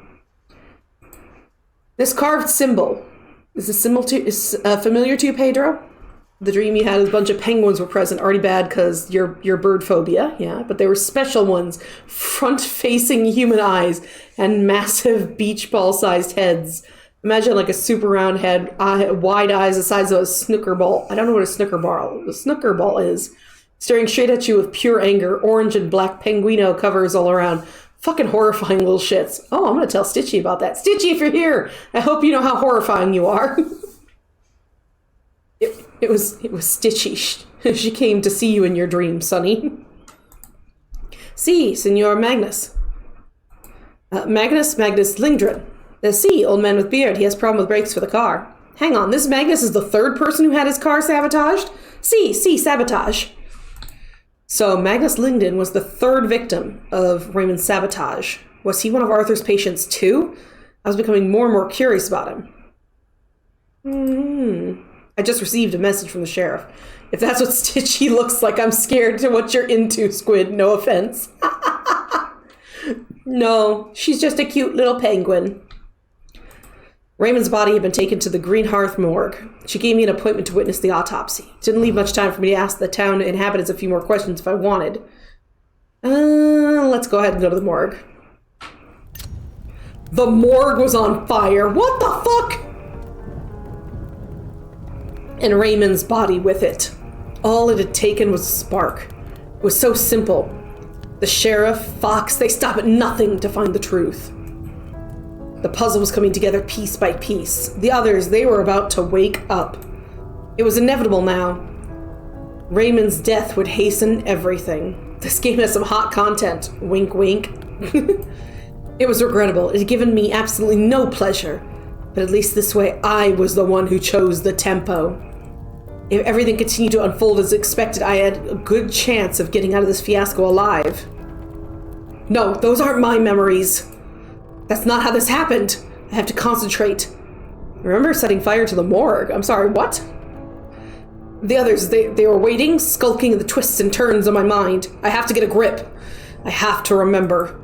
This carved symbol. Is this symbol familiar to you, Pedro? The dream you had, a bunch of penguins were present. Already bad because your bird phobia, yeah. But they were special ones, front-facing human eyes and massive beach ball-sized heads. Imagine like a super round head, wide eyes the size of a snooker ball. I don't know what a snooker ball is. Staring straight at you with pure anger. Orange and black penguino covers all around. Fucking horrifying little shits. Oh, I'm going to tell Stitchy about that. Stitchy, if you're here, I hope you know how horrifying you are. It was Stitchy. She came to see you in your dream, Sonny. Si, Senor Magnus. Magnus Lindgren. Si, old man with beard. He has problem with brakes for the car. Hang on, this Magnus is the third person who had his car sabotaged? Si, sabotage. So Magnus Lindgren was the third victim of Raymond's sabotage. Was he one of Arthur's patients too? I was becoming more and more curious about him. I just received a message from the sheriff. If that's what Stitchy looks like, I'm scared to what you're into, Squid. No offense. No, she's just a cute little penguin. Raymond's body had been taken to the Green Hearth morgue. She gave me an appointment to witness the autopsy. Didn't leave much time for me to ask the town inhabitants a few more questions if I wanted. Let's go ahead and go to the morgue. The morgue was on fire. What the fuck? And Raymond's body with it. All it had taken was a spark. It was so simple. The sheriff, Fox, they stop at nothing to find the truth. The puzzle was coming together piece by piece. The others, they were about to wake up. It was inevitable now. Raymond's death would hasten everything. This game has some hot content. Wink, wink. It was regrettable. It had given me absolutely no pleasure. But at least this way, I was the one who chose the tempo. If everything continued to unfold as expected, I had a good chance of getting out of this fiasco alive. No, those aren't my memories. That's not how this happened. I have to concentrate. Remember setting fire to the morgue. I'm sorry, what? The others, they were waiting, skulking in the twists and turns of my mind. I have to get a grip. I have to remember.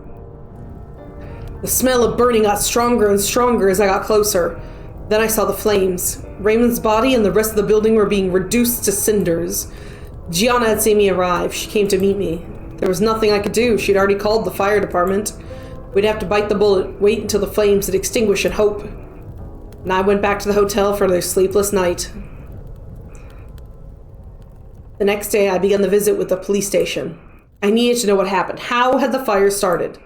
The smell of burning got stronger and stronger as I got closer. Then I saw the flames. Raymond's body and the rest of the building were being reduced to cinders. Gianna had seen me arrive. She came to meet me. There was nothing I could do. She'd already called the fire department. We'd have to bite the bullet, wait until the flames had extinguished and hope. And I went back to the hotel for another sleepless night. The next day, I began the visit with the police station. I needed to know what happened. How had the fire started?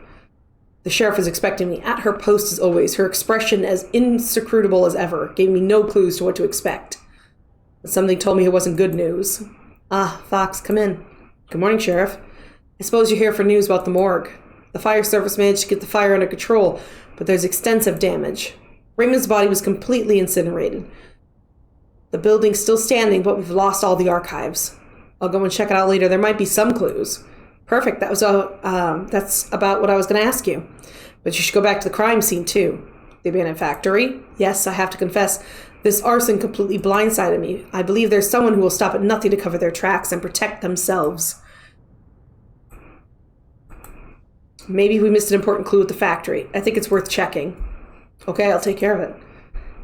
The sheriff was expecting me, at her post as always, her expression as inscrutable as ever, gave me no clues to what to expect. But something told me it wasn't good news. Ah, Fox, come in. Good morning, Sheriff. I suppose you're here for news about the morgue. The fire service managed to get the fire under control, but there's extensive damage. Raymond's body was completely incinerated. The building's still standing, but we've lost all the archives. I'll go and check it out later. There might be some clues. Perfect. That's about what I was going to ask you. But you should go back to the crime scene, too. The abandoned factory? Yes, I have to confess, this arson completely blindsided me. I believe there's someone who will stop at nothing to cover their tracks and protect themselves. Maybe we missed an important clue at the factory. I think it's worth checking. Okay, I'll take care of it.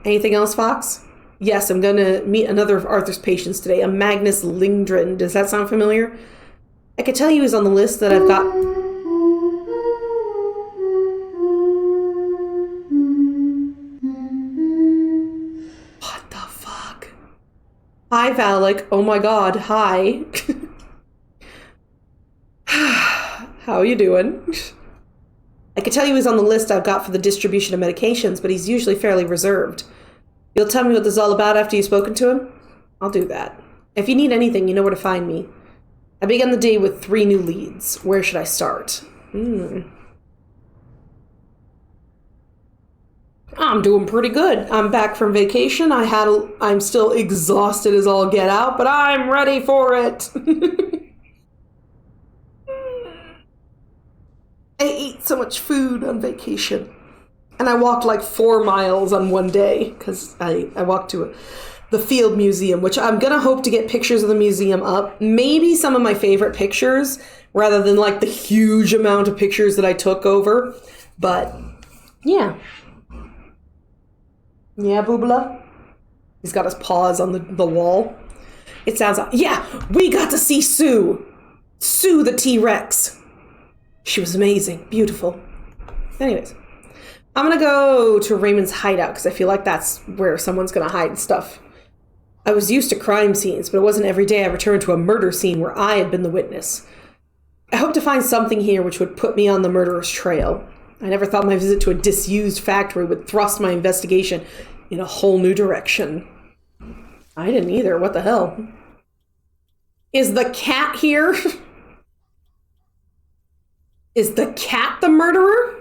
Anything else, Fox? Yes, I'm going to meet another of Arthur's patients today, a Magnus Lindgren. Does that sound familiar? I could tell you he's on the list that I've got. What the fuck? Hi, Valak. Oh my god, hi. How you doing? I could tell you he's on the list I've got for the distribution of medications, but he's usually fairly reserved. You'll tell me what this is all about after you've spoken to him? I'll do that. If you need anything, you know where to find me. I began the day with 3 new leads. Where should I start? I'm doing pretty good. I'm back from vacation. I'm still exhausted as all get out, but I'm ready for it. I ate so much food on vacation. And I walked like 4 miles on one day because I walked to the Field Museum, which I'm going to hope to get pictures of the museum up. Maybe some of my favorite pictures rather than like the huge amount of pictures that I took over. But yeah. Yeah, Boobala? He's got his paws on the wall. It sounds like, yeah, we got to see Sue. Sue the T-Rex. She was amazing. Beautiful. Anyways. I'm going to go to Raymond's hideout because I feel like that's where someone's going to hide stuff. I was used to crime scenes, but it wasn't every day I returned to a murder scene where I had been the witness. I hope to find something here which would put me on the murderer's trail. I never thought my visit to a disused factory would thrust my investigation in a whole new direction. I didn't either. What the hell? Is the cat here? Is the cat the murderer?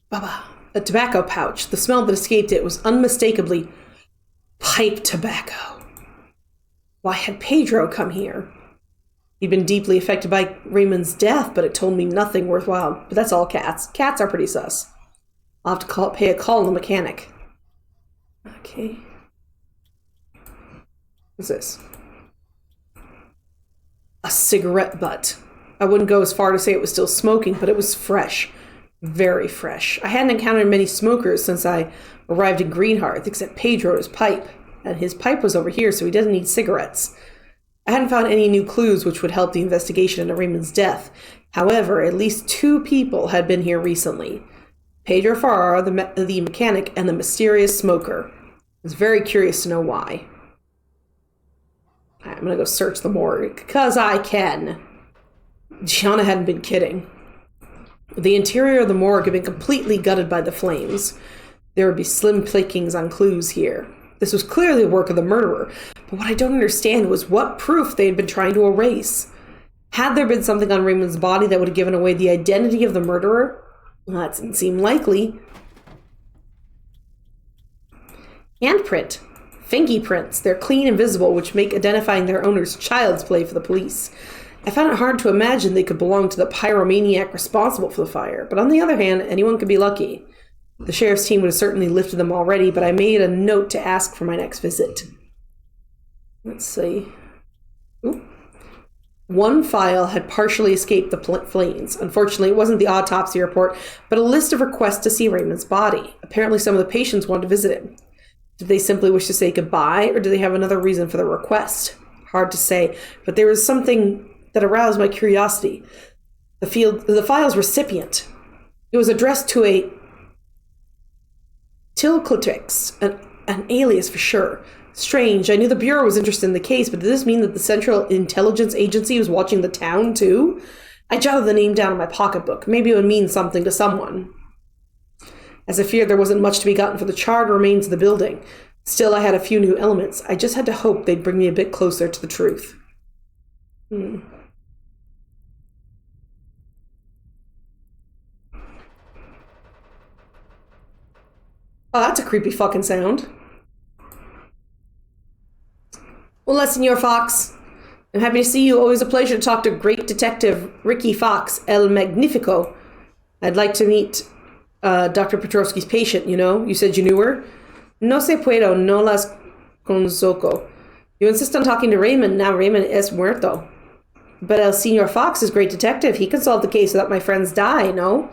Baba. A tobacco pouch. The smell that escaped it was unmistakably pipe tobacco. Why had Pedro come here? He'd been deeply affected by Raymond's death, but it told me nothing worthwhile. But that's all cats. Cats are pretty sus. I'll have to pay a call to the mechanic. Okay. What's this? A cigarette butt. I wouldn't go as far to say it was still smoking, but it was fresh. Very fresh. I hadn't encountered many smokers since I arrived in Greenhearth, except Pedro's pipe. And his pipe was over here, so he doesn't need cigarettes. I hadn't found any new clues which would help the investigation into Raymond's death. However, at least 2 people had been here recently. Pedro Farrar, the mechanic, and the mysterious smoker. I was very curious to know why. I'm gonna go search the morgue, because I can. Gianna hadn't been kidding. The interior of the morgue had been completely gutted by the flames. There would be slim pickings on clues here. This was clearly the work of the murderer, but what I don't understand was what proof they had been trying to erase. Had there been something on Raymond's body that would have given away the identity of the murderer? Well, that didn't seem likely. Handprint. Fingy prints. They're clean and visible, which make identifying their owners child's play for the police. I found it hard to imagine they could belong to the pyromaniac responsible for the fire, but on the other hand, anyone could be lucky. The sheriff's team would have certainly lifted them already, but I made a note to ask for my next visit. Let's see. Ooh. One file had partially escaped the flames. Unfortunately, it wasn't the autopsy report, but a list of requests to see Raymond's body. Apparently, some of the patients wanted to visit him. Did they simply wish to say goodbye, or do they have another reason for the request? Hard to say, but there was something that aroused my curiosity. The file's recipient. It was addressed to a Tilcotrix, an alias for sure. Strange. I knew the Bureau was interested in the case, but did this mean that the Central Intelligence Agency was watching the town, too? I jotted the name down in my pocketbook. Maybe it would mean something to someone. As I feared there wasn't much to be gotten for the charred remains of the building. Still, I had a few new elements. I just had to hope they'd bring me a bit closer to the truth. Oh, that's a creepy fucking sound. Well, Senor Fox, I'm happy to see you. Always a pleasure to talk to great detective Ricky Fox, El Magnifico. I'd like to meet Dr. Petrovsky's patient, you know? You said you knew her? No se puedo, no las conozco. You insist on talking to Raymond. Now Raymond es muerto. But El Senor Fox is great detective. He can solve the case without my friends die, no?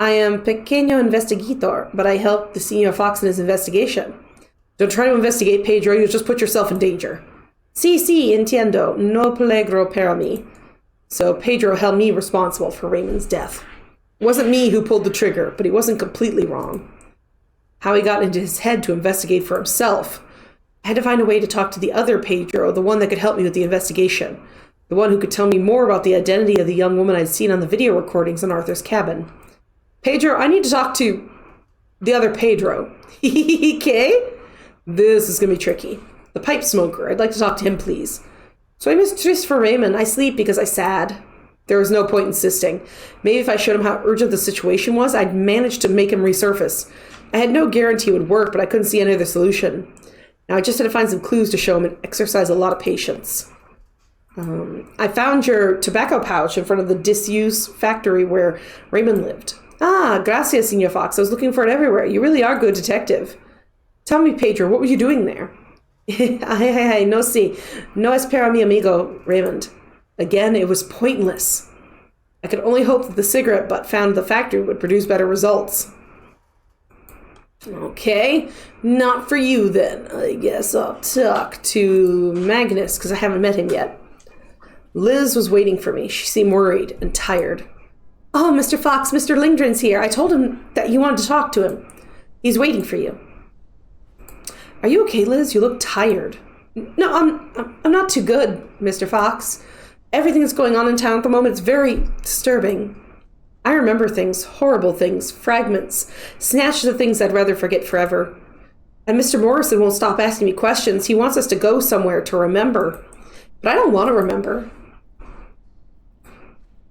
I am pequeño investigador, but I help the Senor Fox in his investigation. Don't try to investigate, Pedro. You'll just put yourself in danger. Sí, entiendo. No peligro para mí. So Pedro held me responsible for Raymond's death. It wasn't me who pulled the trigger, but he wasn't completely wrong. How he got into his head to investigate for himself. I had to find a way to talk to the other Pedro, the one that could help me with the investigation. The one who could tell me more about the identity of the young woman I'd seen on the video recordings in Arthur's cabin. Pedro, I need to talk to the other Pedro. Okay? This is going to be tricky. The pipe smoker. I'd like to talk to him, please. So I mistress for Raymond. I sleep because I sad. There was no point insisting. Maybe if I showed him how urgent the situation was, I'd manage to make him resurface. I had no guarantee it would work, but I couldn't see any other solution. Now I just had to find some clues to show him and exercise a lot of patience. I found your tobacco pouch in front of the disuse factory where Raymond lived. Ah, gracias, Senor Fox. I was looking for it everywhere. You really are a good detective. Tell me, Pedro, what were you doing there? Ay, no si. No espera mi amigo, Raymond. Again, it was pointless. I could only hope that the cigarette butt found at the factory would produce better results. Okay, not for you then. I guess I'll talk to Magnus, because I haven't met him yet. Liz was waiting for me. She seemed worried and tired. Oh, Mr. Fox, Mr. Lindgren's here. I told him that you wanted to talk to him. He's waiting for you. Are you okay, Liz? You look tired. No, I'm not too good, Mr. Fox. Everything that's going on in town at the moment is very disturbing. I remember things, horrible things, fragments, snatches of things I'd rather forget forever. And Mr. Morrison won't stop asking me questions. He wants us to go somewhere to remember. But I don't want to remember.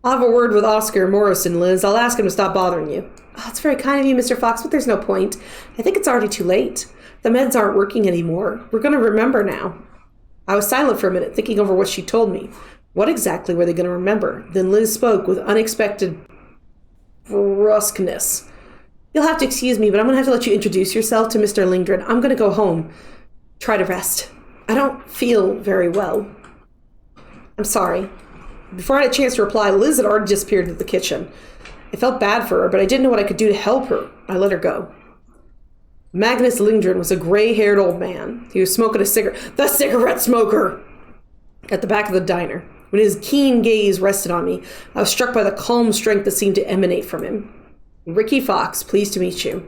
I'll have a word with Oscar Morrison, Liz. I'll ask him to stop bothering you. Oh, it's very kind of you, Mr. Fox, but there's no point. I think it's already too late. The meds aren't working anymore. We're going to remember now. I was silent for a minute, thinking over what she told me. What exactly were they going to remember? Then Liz spoke with unexpected brusqueness. You'll have to excuse me, but I'm going to have to let you introduce yourself to Mr. Lindgren. I'm going to go home. Try to rest. I don't feel very well. I'm sorry. Before I had a chance to reply, Liz had already disappeared into the kitchen. I felt bad for her, but I didn't know what I could do to help her. I let her go. Magnus Lindgren was a gray-haired old man. He was smoking a cigarette. The cigarette smoker! At the back of the diner. When his keen gaze rested on me, I was struck by the calm strength that seemed to emanate from him. Ricky Fox, pleased to meet you.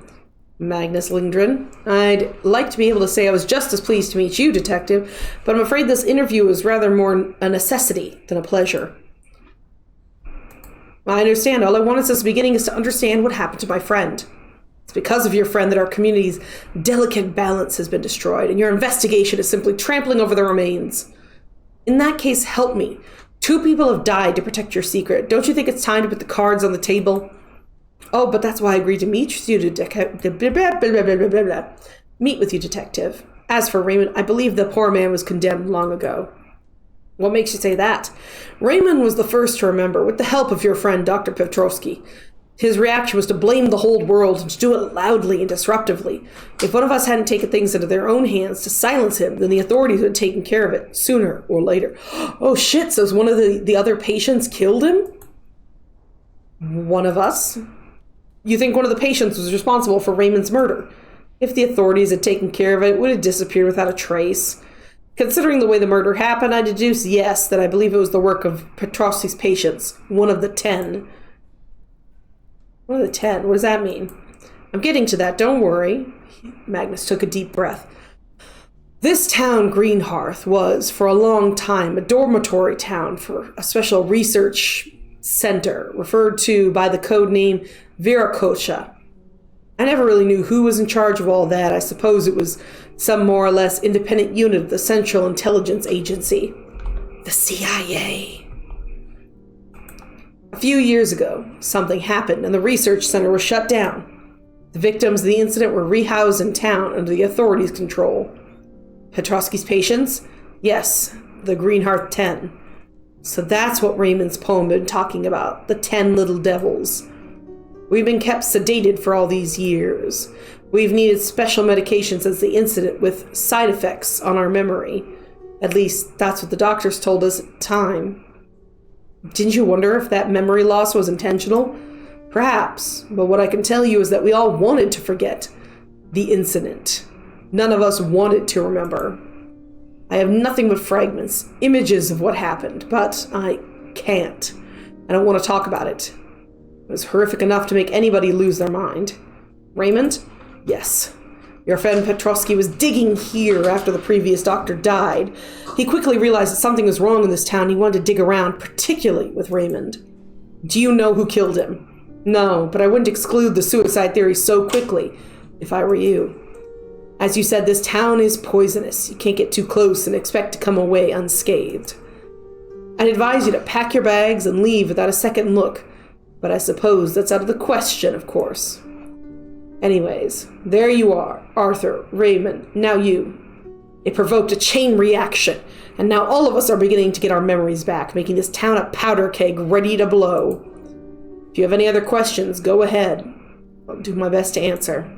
Magnus Lindgren. I'd like to be able to say I was just as pleased to meet you, Detective, but I'm afraid this interview is rather more a necessity than a pleasure. I understand. All I wanted since the beginning is to understand what happened to my friend. It's because of your friend that our community's delicate balance has been destroyed, and your investigation is simply trampling over the remains. In that case, help me. 2 people have died to protect your secret. Don't you think it's time to put the cards on the table? Oh, but that's why I agreed to meet you, meet with you, Detective. As for Raymond, I believe the poor man was condemned long ago. What makes you say that? Raymond was the first to remember, with the help of your friend, Dr. Petrovsky. His reaction was to blame the whole world and to do it loudly and disruptively. If one of us hadn't taken things into their own hands to silence him, then the authorities would have taken care of it sooner or later. Oh shit, so one of the other patients killed him? One of us? You think one of the patients was responsible for Raymond's murder? If the authorities had taken care of it, it would have disappeared without a trace. Considering the way the murder happened, I deduce, yes, that I believe it was the work of Petrovsky's patients, one of the 10. One of the 10? What does that mean? I'm getting to that, don't worry. Magnus took a deep breath. This town, Greenhearth, was, for a long time, a dormitory town for a special research center, referred to by the code name Viracocha. I never really knew who was in charge of all that. I suppose it was some more or less independent unit of the Central Intelligence Agency. The CIA. A few years ago, something happened and the research center was shut down. The victims of the incident were rehoused in town under the authorities' control. Petrovsky's patients? Yes, the Greenhearth 10. So that's what Raymond's poem been talking about, the 10 little devils. We've been kept sedated for all these years. We've needed special medication since the incident with side effects on our memory. At least, that's what the doctors told us at the time. Didn't you wonder if that memory loss was intentional? Perhaps, but what I can tell you is that we all wanted to forget the incident. None of us wanted to remember. I have nothing but fragments, images of what happened, but I can't. I don't want to talk about it. It was horrific enough to make anybody lose their mind. Raymond? Yes. Your friend Petrovsky was digging here after the previous doctor died. He quickly realized that something was wrong in this town. He wanted to dig around, particularly with Raymond. Do you know who killed him? No, but I wouldn't exclude the suicide theory so quickly, if I were you. As you said, this town is poisonous. You can't get too close and expect to come away unscathed. I'd advise you to pack your bags and leave without a second look, but I suppose that's out of the question, of course. Anyways, there you are, Arthur, Raymond, now you. It provoked a chain reaction, and now all of us are beginning to get our memories back, making this town a powder keg ready to blow. If you have any other questions, go ahead. I'll do my best to answer.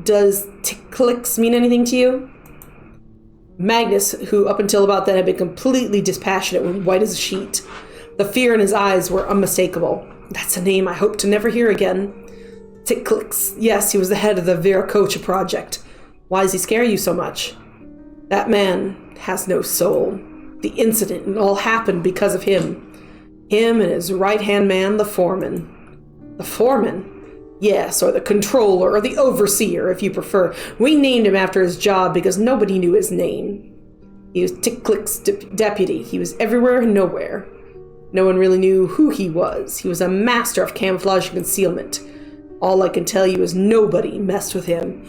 Does tick-clicks mean anything to you? Magnus, who up until about then had been completely dispassionate, was white as a sheet. The fear in his eyes were unmistakable. That's a name I hope to never hear again. Tick-clicks. Yes, he was the head of the Viracocha project. Why does he scare you so much? That man has no soul. The incident and all happened because of him. Him and his right-hand man, the foreman. The foreman? Yes, or the controller, or the overseer, if you prefer. We named him after his job because nobody knew his name. He was Tick-Click's deputy. He was everywhere and nowhere. No one really knew who he was. He was a master of camouflage and concealment. All I can tell you is nobody messed with him.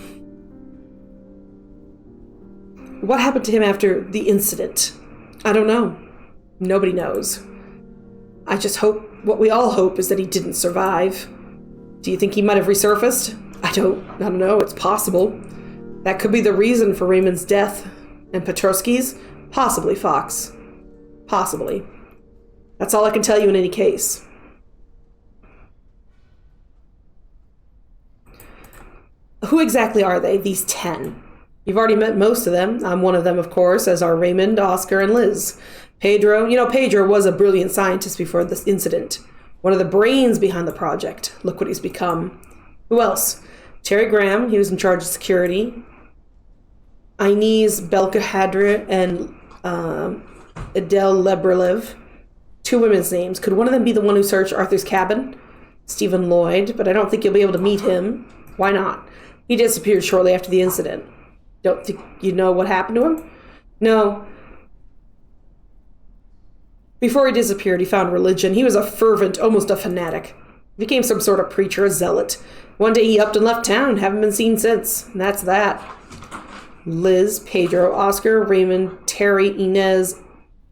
What happened to him after the incident? I don't know. Nobody knows. I just hope, what we all hope, is that he didn't survive. Do you think he might have resurfaced? I don't know. It's possible. That could be the reason for Raymond's death. And Petrovsky's? Possibly, Fox. Possibly. That's all I can tell you in any case. Who exactly are they, these 10? You've already met most of them. I'm one of them, of course, as are Raymond, Oscar, and Liz. Pedro, Pedro was a brilliant scientist before this incident. One of the brains behind the project. Look what he's become. Who else? Terry Graham, he was in charge of security. Inez Belkahadra and Adele Lebrelev. 2 women's names. Could one of them be the one who searched Arthur's cabin? Stephen Lloyd, but I don't think you'll be able to meet him. Why not? He disappeared shortly after the incident. Don't think you know what happened to him? No. Before he disappeared, he found religion. He was a fervent, almost a fanatic. He became some sort of preacher, a zealot. One day he upped and left town, haven't been seen since. And that's that. Liz, Pedro, Oscar, Raymond, Terry, Inez,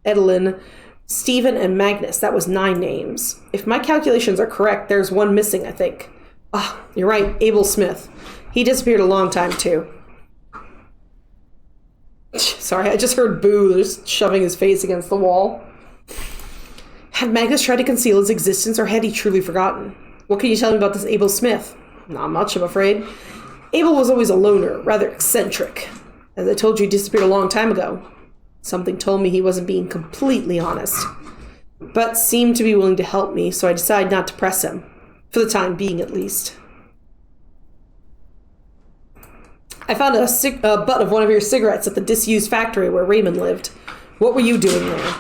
Edelyn, Stephen, and Magnus. That was 9 names. If my calculations are correct, there's one missing, I think. Ah, you're right, Abel Smith. He disappeared a long time, too. Sorry, I just heard Boo just shoving his face against the wall. Had Magnus tried to conceal his existence, or had he truly forgotten? What can you tell me about this Abel Smith? Not much, I'm afraid. Abel was always a loner, rather eccentric. As I told you, he disappeared a long time ago. Something told me he wasn't being completely honest, but seemed to be willing to help me, so I decided not to press him. For the time being, at least. I found a butt of one of your cigarettes at the disused factory where Raymond lived. What were you doing there?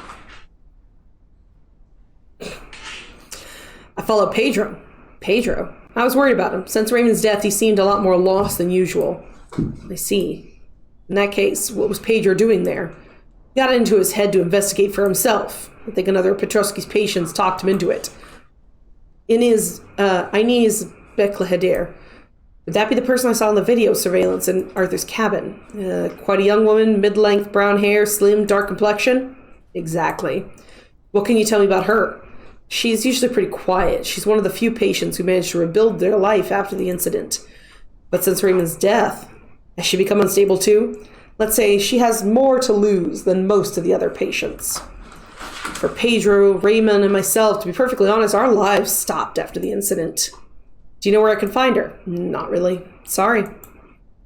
I followed Pedro. Pedro? I was worried about him. Since Raymond's death, he seemed a lot more lost than usual. I see. In that case, what was Pedro doing there? He got it into his head to investigate for himself. I think another of Petrovsky's patients talked him into it. Inez Beklahadir. Would that be the person I saw in the video surveillance in Arthur's cabin? Quite a young woman, mid-length, brown hair, slim, dark complexion? Exactly. What can you tell me about her? She's usually pretty quiet. She's one of the few patients who managed to rebuild their life after the incident. But since Raymond's death, has she become unstable too? Let's say she has more to lose than most of the other patients. For Pedro, Raymond, and myself, to be perfectly honest, our lives stopped after the incident. Do you know where I can find her? Not really. Sorry.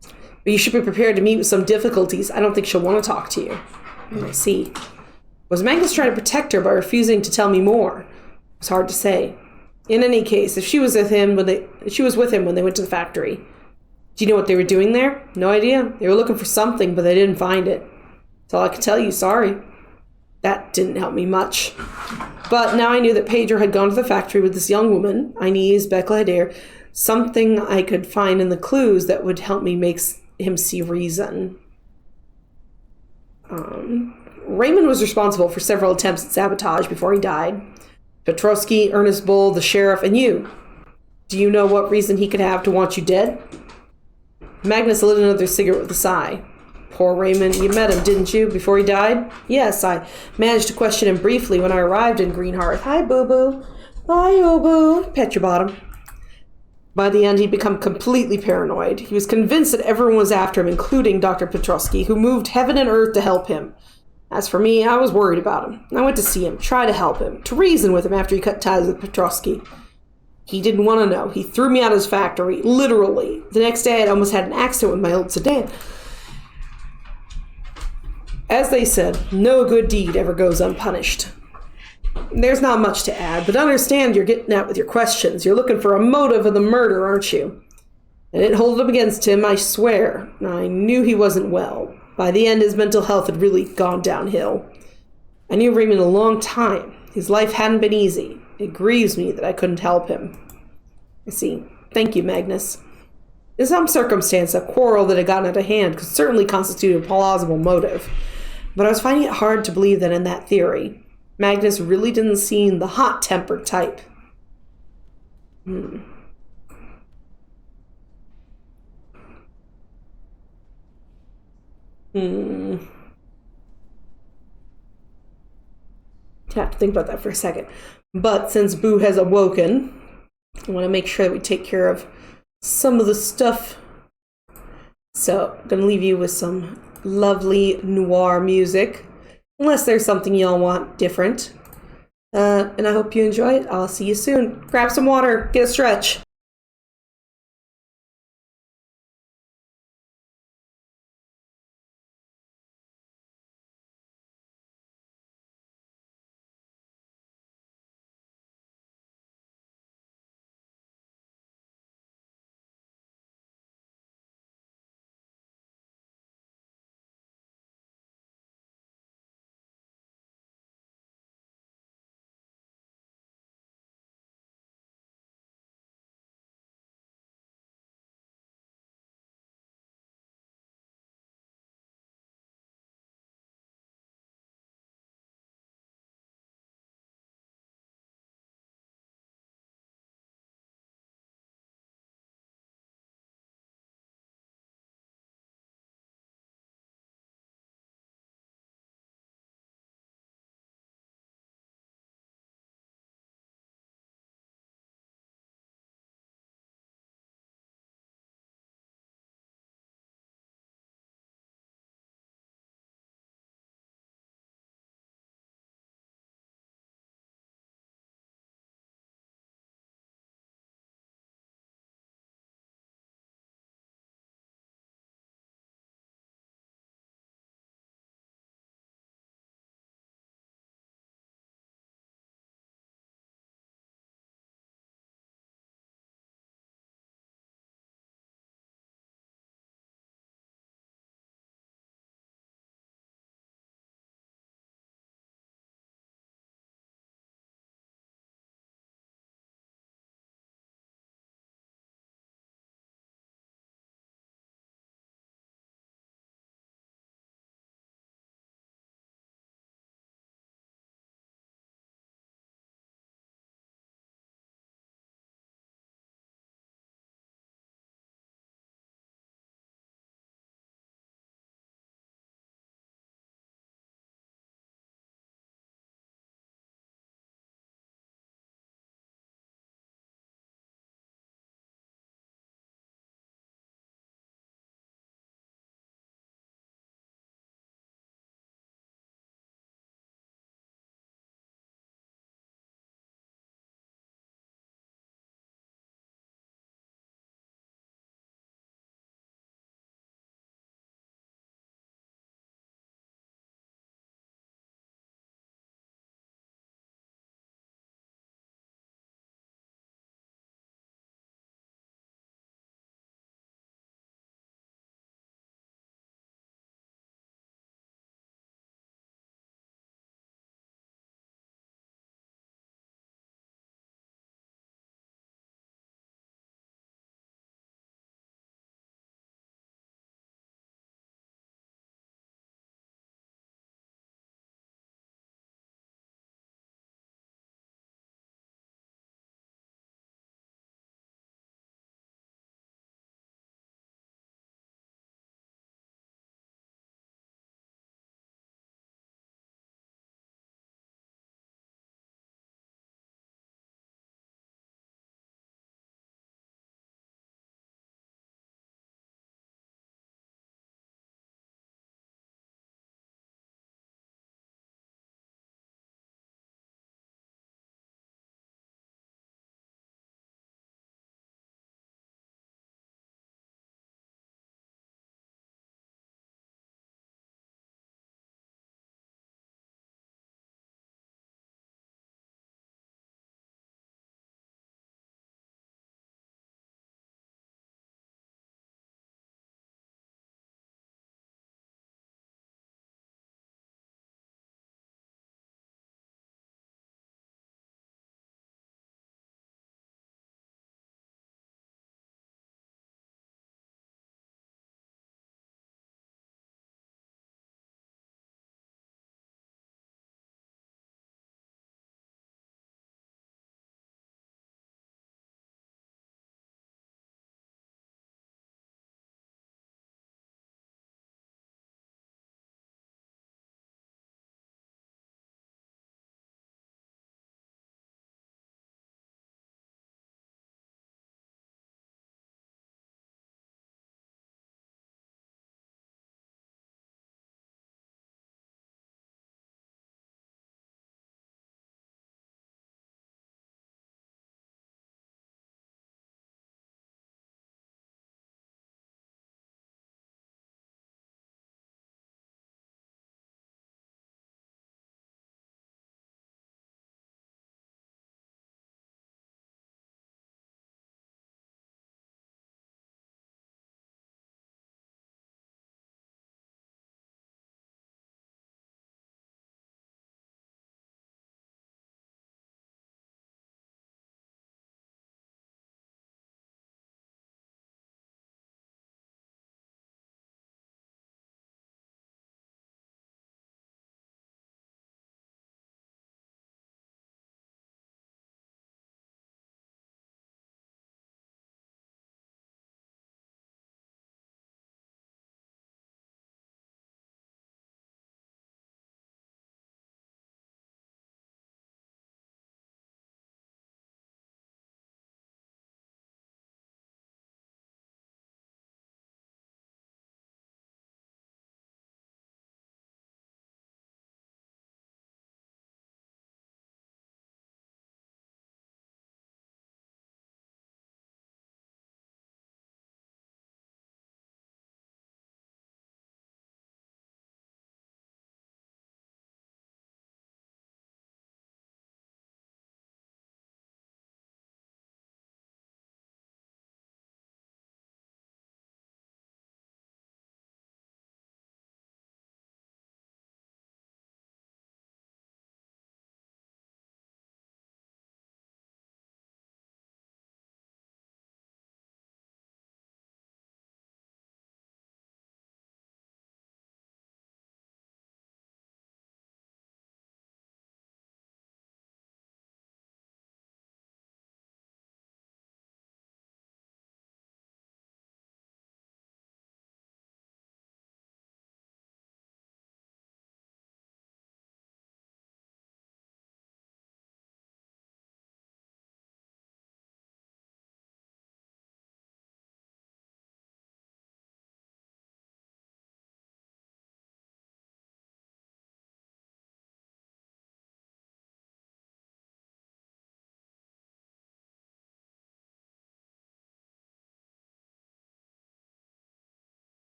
But you should be prepared to meet with some difficulties. I don't think she'll want to talk to you. I see. Was Magnus trying to protect her by refusing to tell me more? It's hard to say. In any case, if she was with him when they went to the factory. Do you know what they were doing there? No idea. They were looking for something, but they didn't find it. That's all I can tell you. Sorry. That didn't help me much. But now I knew that Pedro had gone to the factory with this young woman, Inez Beclader, something I could find in the clues that would help me make him see reason. Raymond was responsible for several attempts at sabotage before he died. Petrovsky, Ernest Bull, the sheriff, and you. Do you know what reason he could have to want you dead? Magnus lit another cigarette with a sigh. Poor Raymond, you met him, didn't you, before he died? Yes, I managed to question him briefly when I arrived in Greenhearth. Hi, boo-boo. Hi, oh-boo. Pet your bottom. By the end, he'd become completely paranoid. He was convinced that everyone was after him, including Dr. Petrovsky, who moved heaven and earth to help him. As for me, I was worried about him. I went to see him, try to help him, to reason with him after he cut ties with Petrovsky. He didn't want to know. He threw me out of his factory, literally. The next day, I'd almost had an accident with my old sedan. As they said, no good deed ever goes unpunished. There's not much to add, but understand you're getting at with your questions. You're looking for a motive of the murder, aren't you? I didn't hold it up against him, I swear. I knew he wasn't well. By the end, his mental health had really gone downhill. I knew Raymond a long time. His life hadn't been easy. It grieves me that I couldn't help him. I see. Thank you, Magnus. In some circumstance, a quarrel that had gotten out of hand could certainly constitute a plausible motive. But I was finding it hard to believe that in that theory, Magnus really didn't seem the hot-tempered type. Have to think about that for a second. But since Boo has awoken, I want to make sure that we take care of some of the stuff. So, I'm going to leave you with some lovely noir music. Unless there's something y'all want different. And I hope you enjoy it. I'll see you soon. Grab some water. Get a stretch.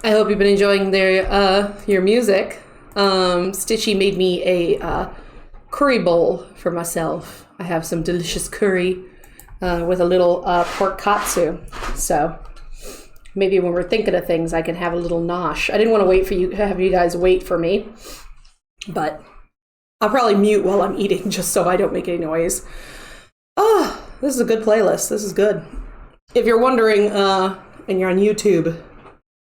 I hope you've been enjoying your music. Stitchy made me a curry bowl for myself. I have some delicious curry with a little pork katsu. So maybe when we're thinking of things, I can have a little nosh. I didn't want to have you guys wait for me, but I'll probably mute while I'm eating just so I don't make any noise. Oh, this is a good playlist. This is good. If you're wondering, and you're on YouTube,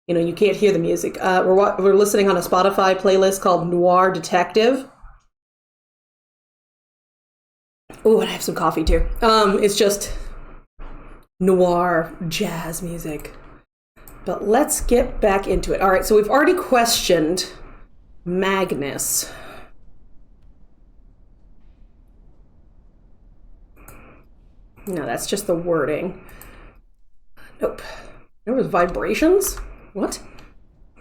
you can't hear the music. We're listening on a Spotify playlist called Noir Detective. Oh, and I have some coffee too. It's just noir jazz music. But let's get back into it. All right, so we've already questioned Magnus. No, that's just the wording. Nope. There was vibrations? What?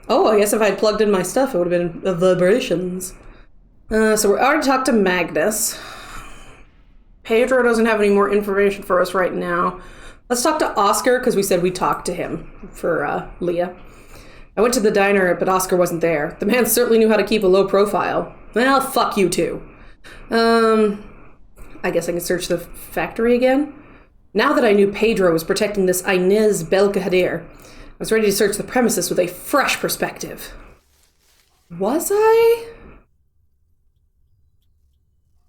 Oh, I guess if I'd plugged in my stuff, it would have been vibrations. So we already talked to Magnus. Pedro doesn't have any more information for us right now. Let's talk to Oscar, because we said we talked to him for Leah. I went to the diner, but Oscar wasn't there. The man certainly knew how to keep a low profile. Well, fuck you too. I guess I can search the factory again. Now that I knew Pedro was protecting this Inez Belkahadir, I was ready to search the premises with a fresh perspective. Was I?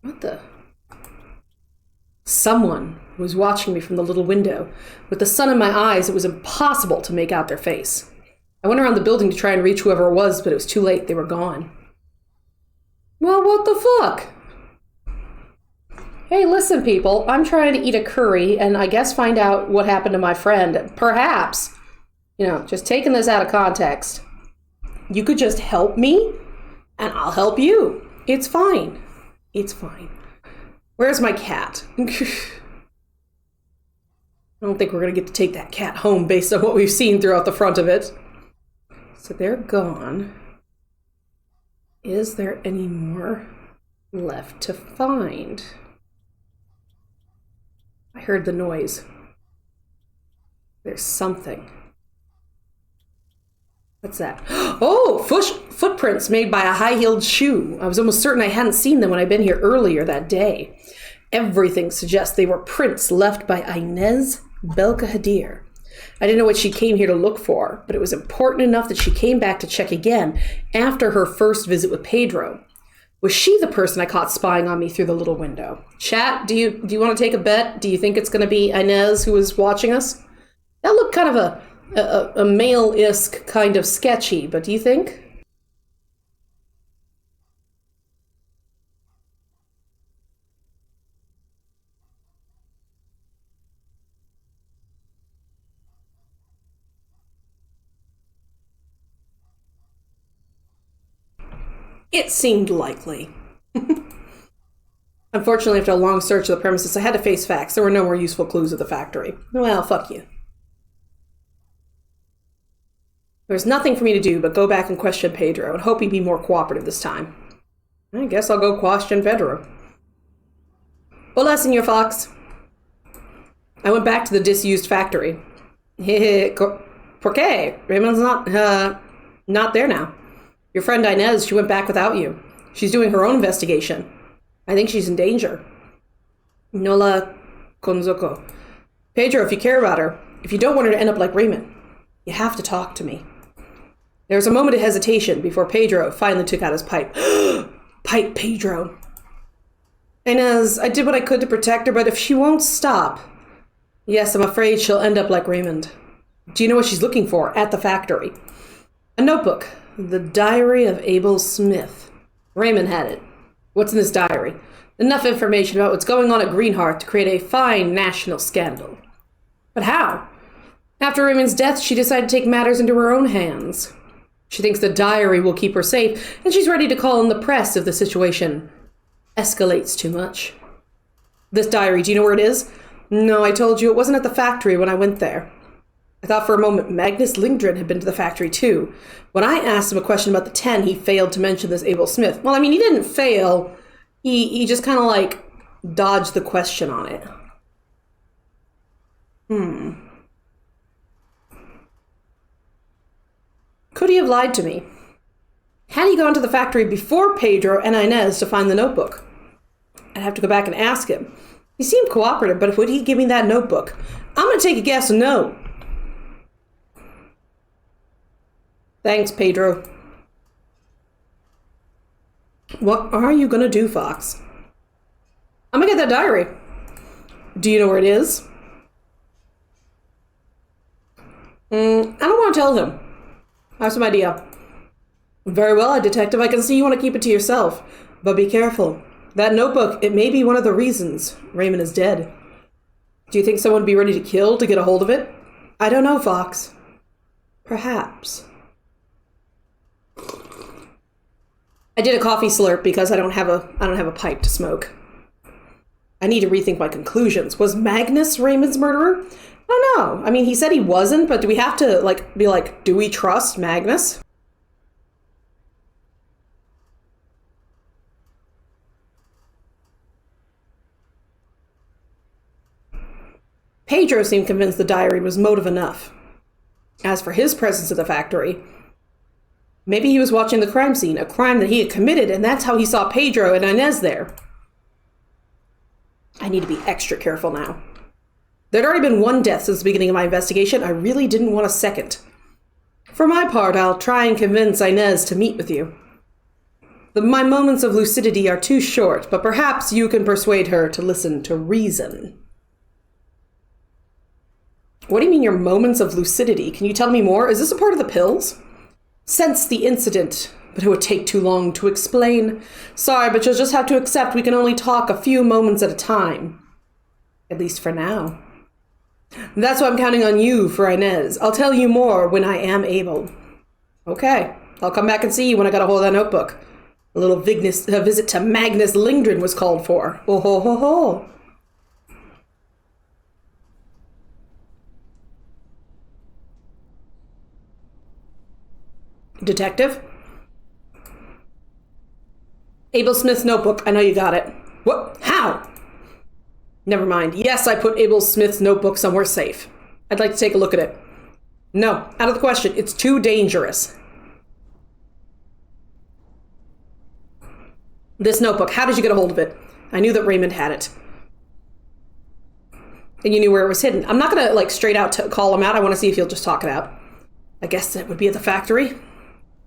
What the? Someone was watching me from the little window. With the sun in my eyes, it was impossible to make out their face. I went around the building to try and reach whoever it was, but it was too late. They were gone. Well, what the fuck? Hey, listen, people. I'm trying to eat a curry and I guess find out what happened to my friend. Perhaps, just taking this out of context, you could just help me and I'll help you. It's fine. It's fine. Where's my cat? I don't think we're going to get to take that cat home based on what we've seen throughout the front of it. So they're gone. Is there any more left to find? I heard the noise. There's something. What's that? Oh, footprints made by a high-heeled shoe. I was almost certain I hadn't seen them when I'd been here earlier that day. Everything suggests they were prints left by Inez Belkahadir. I didn't know what she came here to look for, but it was important enough that she came back to check again after her first visit with Pedro. Was she the person I caught spying on me through the little window? Chat, do you want to take a bet? Do you think it's going to be Inez who was watching us? That looked kind of a male-esque kind of sketchy, but do you think? It seemed likely. Unfortunately, after a long search of the premises, I had to face facts. There were no more useful clues at the factory. Well, fuck you. There's nothing for me to do but go back and question Pedro and hope he'd be more cooperative this time. I guess I'll go question Pedro. Hola, Senor Fox. I went back to the disused factory. Por qué? Raymond's not there now. Your friend Inez, she went back without you. She's doing her own investigation. I think she's in danger. No la conozco. Pedro, if you care about her, if you don't want her to end up like Raymond, you have to talk to me. There was a moment of hesitation before Pedro finally took out his pipe. Pipe, Pedro. Inez, I did what I could to protect her, but if she won't stop, yes, I'm afraid she'll end up like Raymond. Do you know what she's looking for at the factory? A notebook. The Diary of Abel Smith. Raymond had it. What's in this diary? Enough information about what's going on at Greenhearth to create a fine national scandal. But how? After Raymond's death, she decided to take matters into her own hands. She thinks the diary will keep her safe, and she's ready to call in the press if the situation escalates too much. This diary, do you know where it is? No, I told you it wasn't at the factory when I went there. I thought for a moment Magnus Lindgren had been to the factory too. When I asked him a question about the 10, he failed to mention this Abel Smith. Well, I mean, he didn't fail. He just kind of dodged the question on it. Could he have lied to me? Had he gone to the factory before Pedro and Inez to find the notebook? I'd have to go back and ask him. He seemed cooperative, but would he give me that notebook? I'm going to take a guess no. Thanks, Pedro. What are you going to do, Fox? I'm going to get that diary. Do you know where it is? I don't want to tell him. I have some idea. Very well, detective. I can see you want to keep it to yourself. But be careful. That notebook, it may be one of the reasons Raymond is dead. Do you think someone would be ready to kill to get a hold of it? I don't know, Fox. Perhaps. I did a coffee slurp because I don't have a pipe to smoke. I need to rethink my conclusions. Was Magnus Raymond's murderer? I don't know. I mean, he said he wasn't, but do we have to be like, do we trust Magnus? Pedro seemed convinced the diary was motive enough. As for his presence at the factory, maybe he was watching the crime scene, a crime that he had committed, and that's how he saw Pedro and Inez there. I need to be extra careful now. There'd already been one death since the beginning of my investigation. I really didn't want a second. For my part, I'll try and convince Inez to meet with you. My moments of lucidity are too short, but perhaps you can persuade her to listen to reason. What do you mean your moments of lucidity? Can you tell me more? Is this a part of the pills? Since the incident, but it would take too long to explain. Sorry, but you'll just have to accept we can only talk a few moments at a time. At least for now. That's why I'm counting on you for Inez. I'll tell you more when I am able. Okay, I'll come back and see you when I got a hold of that notebook. A little visit to Magnus Lindgren was called for. Oh ho ho ho. Detective? Abel Smith's notebook. I know you got it. What? How? Never mind. Yes, I put Abel Smith's notebook somewhere safe. I'd like to take a look at it. No, out of the question. It's too dangerous. This notebook, how did you get a hold of it? I knew that Raymond had it. And you knew where it was hidden. I'm not going to, straight out call him out. I want to see if he'll just talk it out. I guess it would be at the factory.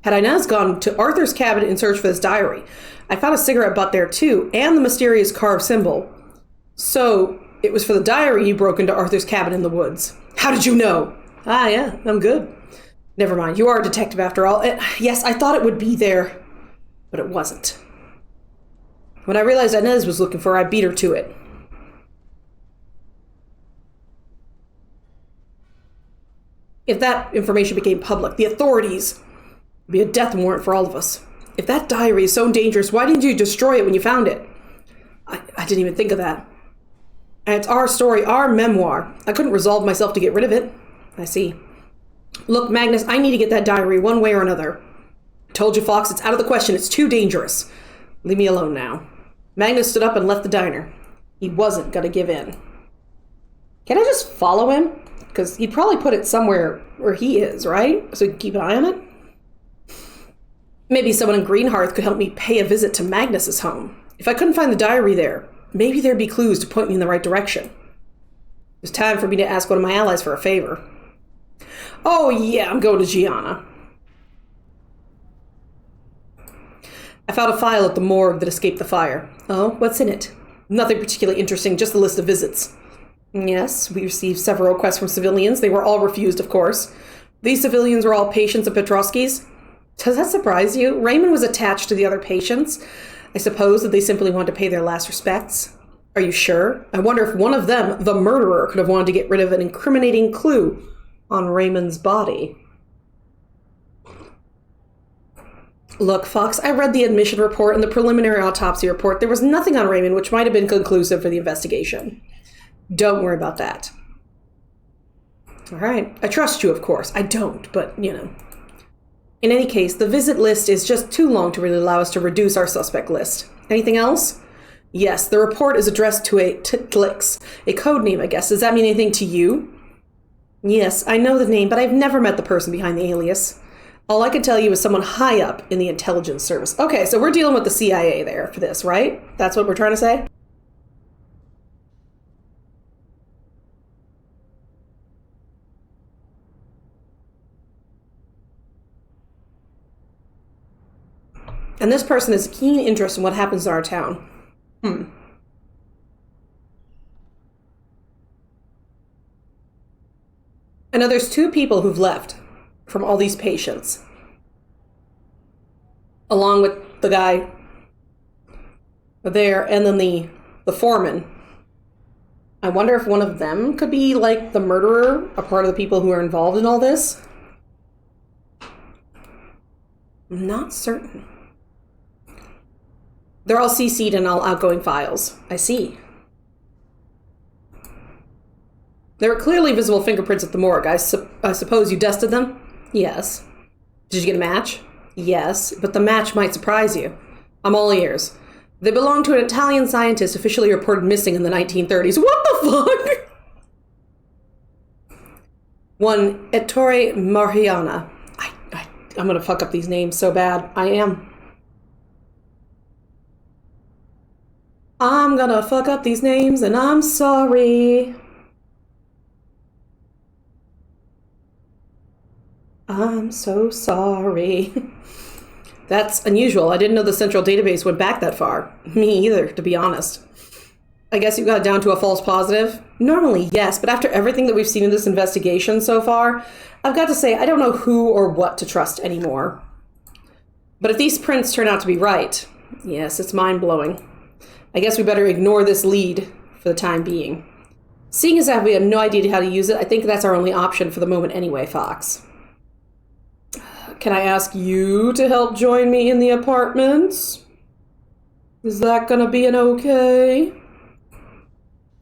Had Inez gone to Arthur's cabin in search for this diary, I found a cigarette butt there too, and the mysterious carved symbol. So, it was for the diary you broke into Arthur's cabin in the woods. How did you know? Ah, yeah, I'm good. Never mind, you are a detective after all. Yes, I thought it would be there, but it wasn't. When I realized Inez was looking for her, I beat her to it. If that information became public, the authorities would be a death warrant for all of us. If that diary is so dangerous, why didn't you destroy it when you found it? I didn't even think of that. And it's our story, our memoir. I couldn't resolve myself to get rid of it. I see. Look, Magnus, I need to get that diary one way or another. I told you, Fox, it's out of the question. It's too dangerous. Leave me alone now. Magnus stood up and left the diner. He wasn't going to give in. Can I just follow him? Because he'd probably put it somewhere where he is, right? So we can keep an eye on it? Maybe someone in Greenhearth could help me pay a visit to Magnus's home. If I couldn't find the diary there, maybe there'd be clues to point me in the right direction. It's time for me to ask one of my allies for a favor. Oh yeah, I'm going to Gianna. I found a file at the morgue that escaped the fire. Oh, what's in it? Nothing particularly interesting, just a list of visits. Yes, we received several requests from civilians. They were all refused, of course. These civilians were all patients of Petrovsky's. Does that surprise you? Raymond was attached to the other patients. I suppose that they simply wanted to pay their last respects. Are you sure? I wonder if one of them, the murderer, could have wanted to get rid of an incriminating clue on Raymond's body. Look, Fox, I read the admission report and the preliminary autopsy report. There was nothing on Raymond which might have been conclusive for the investigation. Don't worry about that. All right. I trust you, of course. I don't, but, In any case, the visit list is just too long to really allow us to reduce our suspect list. Anything else? Yes, the report is addressed to a Titlix, a code name, I guess. Does that mean anything to you? Yes, I know the name, but I've never met the person behind the alias. All I can tell you is someone high up in the intelligence service. Okay, so we're dealing with the CIA there for this, right? That's what we're trying to say? And this person has a keen interest in what happens in our town. I know there's 2 people who've left from all these patients, along with the guy there, and then the foreman. I wonder if one of them could be like the murderer, a part of the people who are involved in all this. I'm not certain. They're all CC'd in all outgoing files. I see. There were clearly visible fingerprints at the morgue. I suppose you dusted them? Yes. Did you get a match? Yes, but the match might surprise you. I'm all ears. They belong to an Italian scientist officially reported missing in the 1930s. What the fuck? One Ettore Mariana. I'm gonna fuck up these names so bad. I am. I'm gonna fuck up these names and I'm sorry. I'm so sorry. That's unusual. I didn't know the central database went back that far. Me either, to be honest. I guess you got down to a false positive? Normally, yes, but after everything that we've seen in this investigation so far, I've got to say I don't know who or what to trust anymore. But if these prints turn out to be right, yes, it's mind-blowing. I guess we better ignore this lead for the time being. Seeing as we have no idea how to use it, I think that's our only option for the moment anyway, Fox. Can I ask you to help join me in the apartments? Is that gonna be an okay?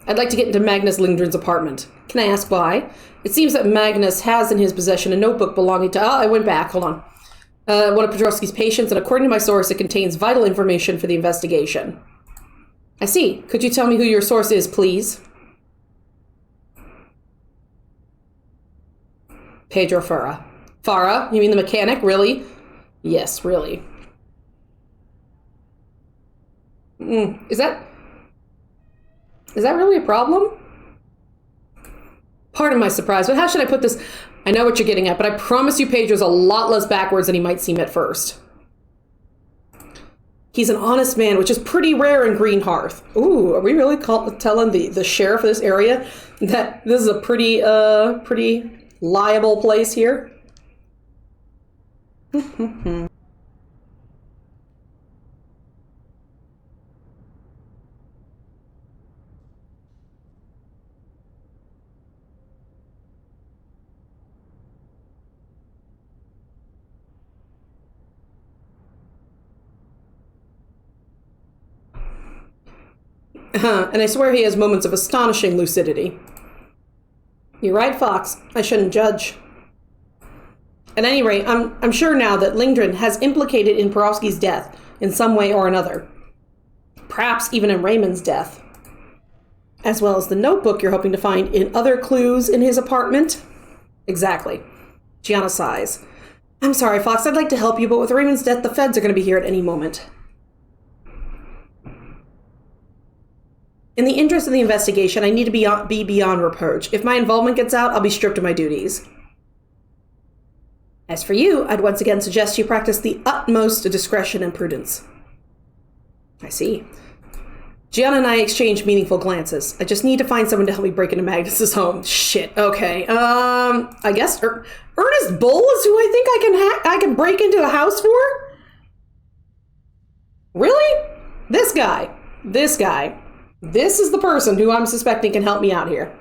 I'd like to get into Magnus Lindgren's apartment. Can I ask why? It seems that Magnus has in his possession a notebook belonging to... I went back, hold on. One of Podrowski's patients, and according to my source, it contains vital information for the investigation. I see. Could you tell me who your source is, please? Pedro Farah. Farah? You mean the mechanic? Really? Yes, really. Is that really a problem? Pardon my surprise, but how should I put this? I know what you're getting at, but I promise you Pedro's a lot less backwards than he might seem at first. He's an honest man, which is pretty rare in Green Hearth. Ooh, are we really telling the sheriff of this area that this is a pretty liable place here? And I swear he has moments of astonishing lucidity. You're right, Fox. I shouldn't judge. At any rate, I'm sure now that Lindgren has implicated in Podrowski's death in some way or another. Perhaps even in Raymond's death. As well as the notebook you're hoping to find in other clues in his apartment. Exactly. Gianna sighs. I'm sorry, Fox. I'd like to help you, but with Raymond's death, the feds are going to be here at any moment. In the interest of the investigation, I need to be beyond reproach. If my involvement gets out, I'll be stripped of my duties. As for you, I'd once again suggest you practice the utmost discretion and prudence. I see. Gianna and I exchange meaningful glances. I just need to find someone to help me break into Magnus's home. Shit, okay. I guess Ernest Bull is who I think I can break into a house for? Really? This guy. This is the person who I'm suspecting can help me out here.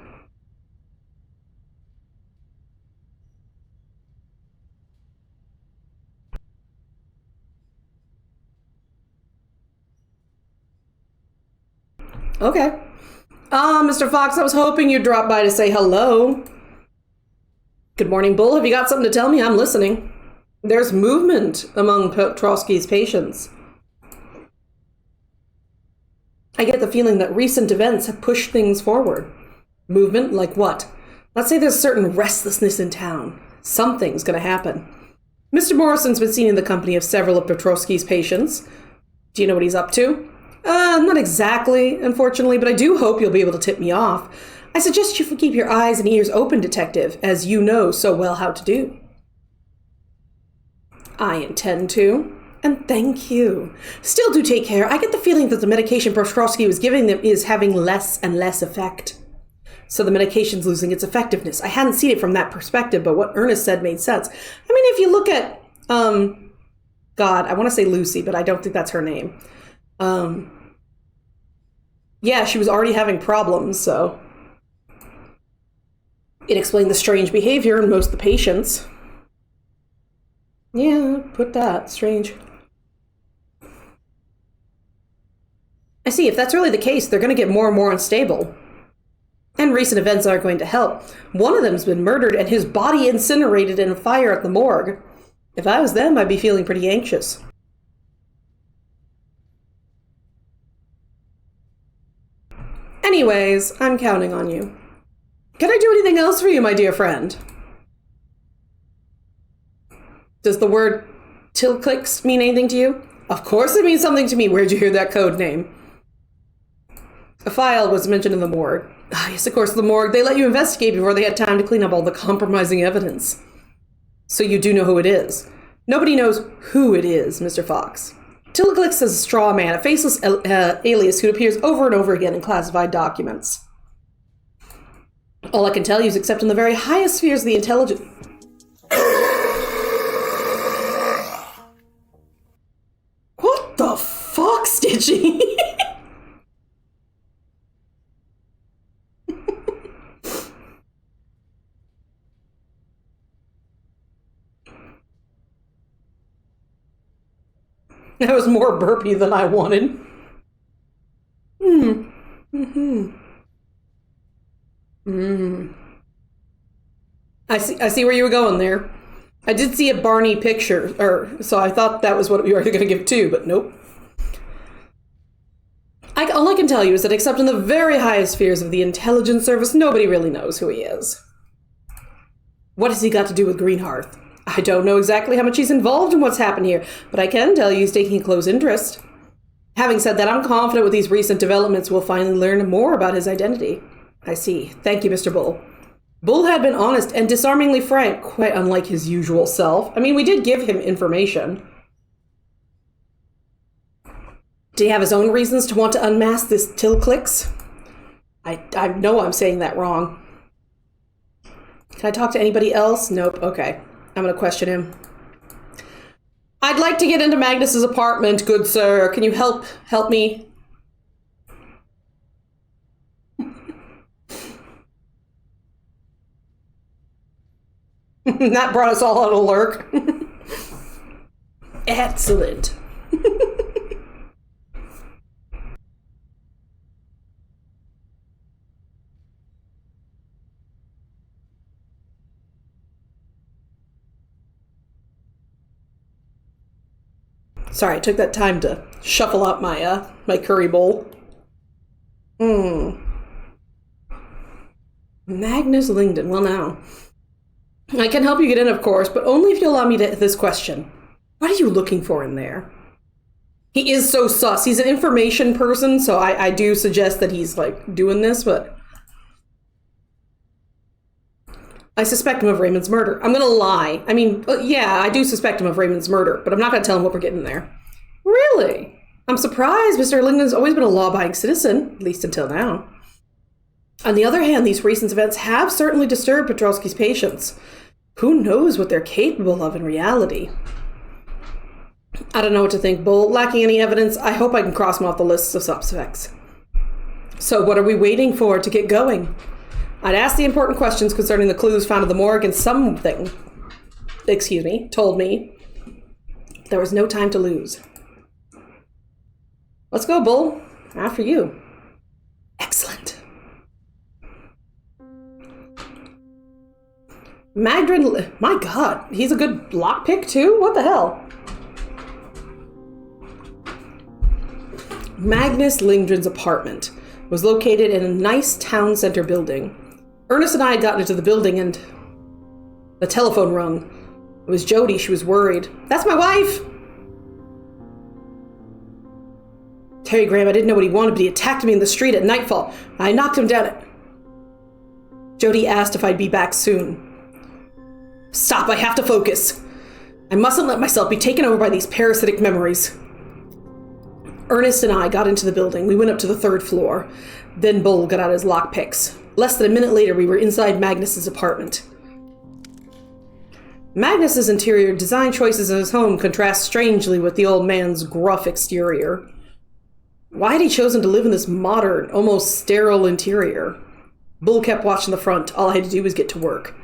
Okay. Mr. Fox, I was hoping you'd drop by to say hello. Good morning, Bull. Have you got something to tell me? I'm listening. There's movement among Podrowski's patients. I get the feeling that recent events have pushed things forward. Movement? Like what? Let's say there's certain restlessness in town. Something's gonna happen. Mr. Morrison's been seen in the company of several of Petrovsky's patients. Do you know what he's up to? Not exactly, unfortunately, but I do hope you'll be able to tip me off. I suggest you keep your eyes and ears open, Detective, as you know so well how to do. I intend to, and thank you. Still do take care. I get the feeling that the medication Petrovsky was giving them is having less and less effect. So the medication's losing its effectiveness. I hadn't seen it from that perspective, but what Ernest said made sense. I mean, if you look at, God, I want to say Lucy, but I don't think that's her name. Yeah, she was already having problems, so it explained the strange behavior in most of the patients. Yeah, put that. Strange. I see. If that's really the case, they're going to get more and more unstable. And recent events aren't going to help. One of them's been murdered and his body incinerated in a fire at the morgue. If I was them, I'd be feeling pretty anxious. Anyways, I'm counting on you. Can I do anything else for you, my dear friend? Does the word Tilclix mean anything to you? Of course it means something to me. Where'd you hear that code name? A file was mentioned in the morgue. Ah, yes, of course, the morgue. They let you investigate before they had time to clean up all the compromising evidence. So you do know who it is. Nobody knows who it is, Mr. Fox. Tilclix is a straw man, a faceless alias who appears over and over again in classified documents. All I can tell you is except in the very highest spheres of the intelligence... What the fuck, Stitchy? That was more burpy than I wanted. I see where you were going there. I did see a Barney picture, so I thought that was what you were going to give too, but nope. All I can tell you is that except in the very highest spheres of the intelligence service, nobody really knows who he is. What has he got to do with Greenhearth? I don't know exactly how much he's involved in what's happened here, but I can tell you he's taking a close interest. Having said that, I'm confident with these recent developments we'll finally learn more about his identity. I see. Thank you, Mr. Bull. Bull had been honest and disarmingly frank, quite unlike his usual self. I mean, we did give him information. Did he have his own reasons to want to unmask this Tilclix? I know I'm saying that wrong. Can I talk to anybody else? Nope. Okay. I'm going to question him. I'd like to get into Magnus's apartment, good sir. Can you help me? That brought us all out of lurk. Excellent. Sorry, I took that time to shuffle out my my curry bowl. Magnus Lingdon. Well, now I can help you get in, of course, but only if you allow me to this question. What are you looking for in there? He is so sus. He's an information person, so I do suggest that he's like doing this, but I suspect him of Raymond's murder. I'm gonna lie. I mean, yeah, I do suspect him of Raymond's murder, but I'm not gonna tell him what we're getting there. Really? I'm surprised. Mr. Lingdon's always been a law-abiding citizen, at least until now. On the other hand, these recent events have certainly disturbed Petrovsky's patients. Who knows what they're capable of in reality? I don't know what to think, Bull. Lacking any evidence, I hope I can cross him off the list of suspects. So what are we waiting for to get going? I'd asked the important questions concerning the clues found at the morgue, and something, told me there was no time to lose. Let's go, Bull. After you. Excellent. Magdrin, my God, he's a good lockpick too? What the hell? Magnus Lingdren's apartment was located in a nice town center building. Ernest and I had gotten into the building and the telephone rung. It was Jody. She was worried. That's my wife! Terry Graham, I didn't know what he wanted, but he attacked me in the street at nightfall. I knocked him down. Jody asked if I'd be back soon. Stop, I have to focus. I mustn't let myself be taken over by these parasitic memories. Ernest and I got into the building. We went up to the 3rd floor. Then Bull got out his lockpicks. Less than a minute later, we were inside Magnus's apartment. Magnus's interior design choices in his home contrast strangely with the old man's gruff exterior. Why had he chosen to live in this modern, almost sterile interior? Bull kept watching the front. All I had to do was get to work.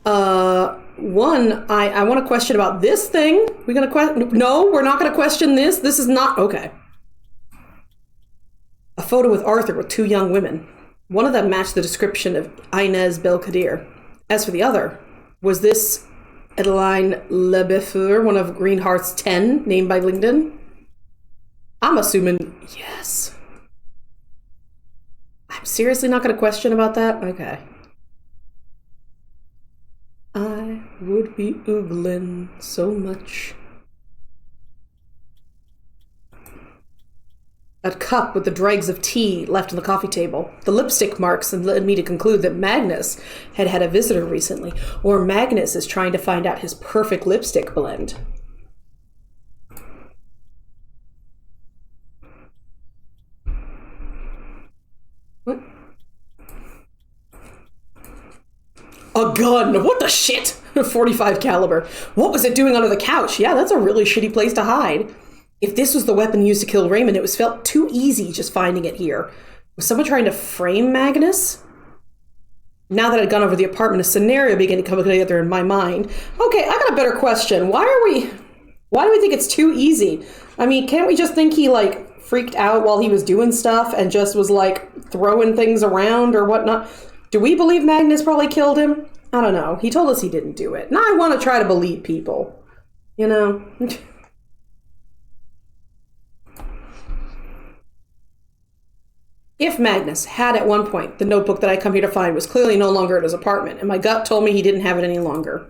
One, I want to question about this thing. We're going to question... No, we're not going to question this. This is not... Okay. A photo with Arthur with 2 young women. One of them matched the description of Inez Belkadir. As for the other, was this Adeline Lebefeur, one of Greenheart's 10, named by LinkedIn? I'm assuming yes. I'm seriously not going to question about that? Okay. I would be oogling so much. A cup with the dregs of tea left on the coffee table. The lipstick marks led me to conclude that Magnus had had a visitor recently, or Magnus is trying to find out his perfect lipstick blend. What? A gun! What the shit? 45 caliber. What was it doing under the couch? Yeah, that's a really shitty place to hide. If this was the weapon used to kill Raymond, it was felt too easy just finding it here. Was someone trying to frame Magnus? Now that I'd gone over the apartment, a scenario began to come together in my mind. Okay, I got a better question. Why do we think it's too easy? I mean, can't we just think he, like, freaked out while he was doing stuff and just was, like, throwing things around or whatnot? Do we believe Magnus probably killed him? I don't know. He told us he didn't do it. Now I want to try to believe people. You know? If Magnus had at one point the notebook that I come here to find was clearly no longer at his apartment, and my gut told me he didn't have it any longer,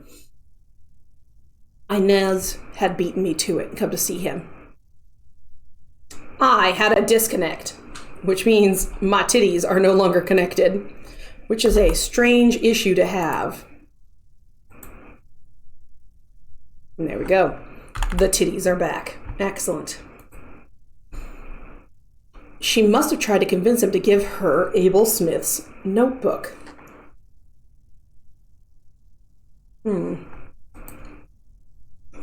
Inez had beaten me to it and come to see him. I had a disconnect, which means my titties are no longer connected, which is a strange issue to have. And there we go. The titties are back. Excellent. She must have tried to convince him to give her Abel Smith's notebook.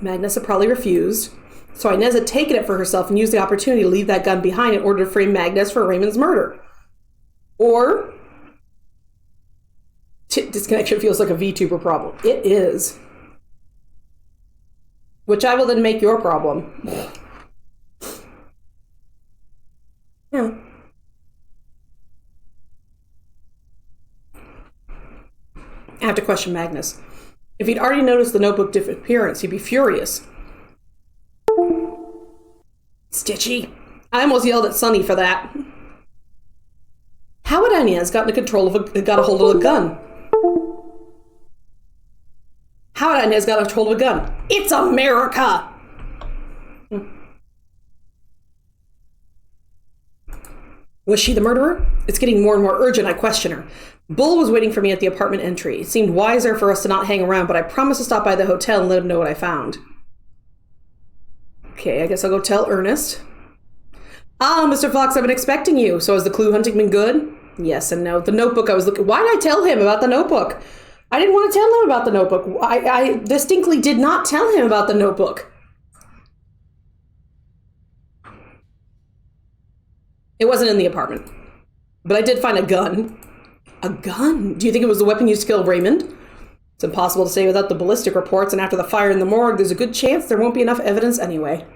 Magnus had probably refused, so Inez had taken it for herself and used the opportunity to leave that gun behind in order to frame Magnus for Raymond's murder. Or... disconnection feels like a VTuber problem. It is. Which I will then make your problem. Yeah. I have to question Magnus. If he'd already noticed the notebook disappearance, he'd be furious. Stitchy. I almost yelled at Sonny for that. How had Inez got a hold of a gun? How had Inez got a hold of a gun? It's America! Was she the murderer? It's getting more and more urgent. I question her. Bull was waiting for me at the apartment entry. It seemed wiser for us to not hang around, but I promised to stop by the hotel and let him know what I found. Okay, I guess I'll go tell Ernest. Ah, Mr. Fox, I've been expecting you. So has the clue hunting been good? Yes and no. The notebook I was looking... Why did I tell him about the notebook? I didn't want to tell him about the notebook. I distinctly did not tell him about the notebook. It wasn't in the apartment. But I did find a gun. A gun? Do you think it was the weapon used to kill Raymond? It's impossible to say without the ballistic reports, and after the fire in the morgue, there's a good chance there won't be enough evidence anyway.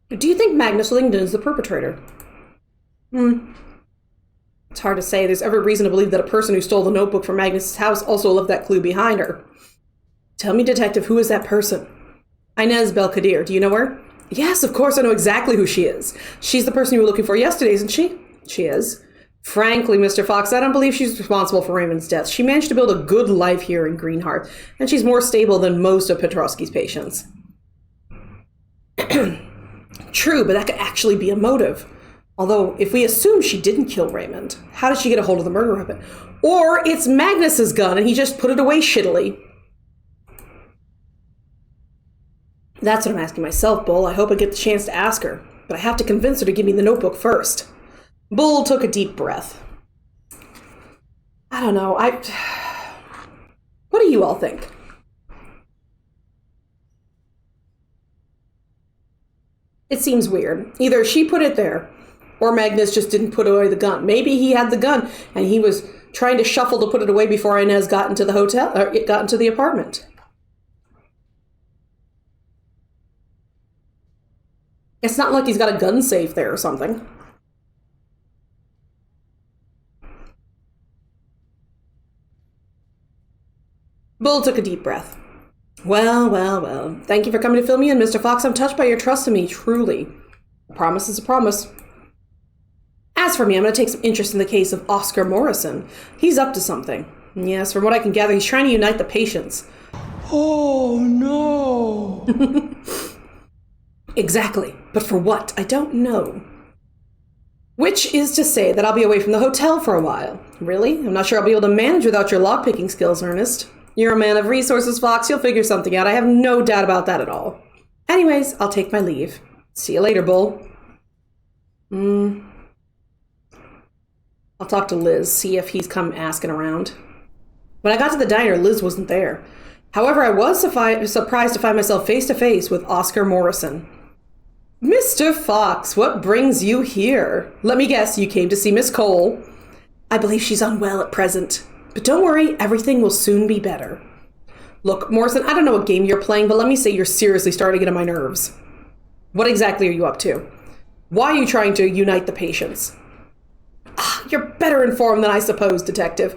Do you think Magnus Lingdon is the perpetrator? It's hard to say. There's every reason to believe that a person who stole the notebook from Magnus's house also left that clue behind her. Tell me, detective, who is that person? Inez Belkadir. Do you know her? Yes, of course I know exactly who she is. She's the person you were looking for yesterday, isn't she? She is. Frankly, Mr. Fox, I don't believe she's responsible for Raymond's death. She managed to build a good life here in Greenhearth, and she's more stable than most of Petrovsky's patients. True, but that could actually be a motive. Although, if we assume she didn't kill Raymond, how did she get a hold of the murder weapon? Or it's Magnus's gun and he just put it away shittily. That's what I'm asking myself, Bull. I hope I get the chance to ask her, but I have to convince her to give me the notebook first. Bull took a deep breath. I don't know, what do you all think? It seems weird. Either she put it there, or Magnus just didn't put away the gun. Maybe he had the gun, and he was trying to shuffle to put it away before Inez got into the hotel, or got into the apartment. It's not like he's got a gun safe there or something. Bull took a deep breath. Well. Thank you for coming to fill me in, Mr. Fox. I'm touched by your trust in me, truly. A promise is a promise. As for me, I'm going to take some interest in the case of Oscar Morrison. He's up to something. Yes, from what I can gather, he's trying to unite the patients. Oh, no. Exactly. But for what? I don't know. Which is to say that I'll be away from the hotel for a while. Really? I'm not sure I'll be able to manage without your lockpicking skills, Ernest. You're a man of resources, Fox. You'll figure something out. I have no doubt about that at all. Anyways, I'll take my leave. See you later, Bull. I'll talk to Liz, see if he's come asking around. When I got to the diner, Liz wasn't there. However, I was surprised to find myself face to face with Oscar Morrison. Mr. Fox, what brings you here? Let me guess, you came to see Miss Cole. I believe she's unwell at present. But don't worry, everything will soon be better. Look, Morrison, I don't know what game you're playing, but let me say you're seriously starting to get on my nerves. What exactly are you up to? Why are you trying to unite the patients? You're better informed than I suppose, Detective.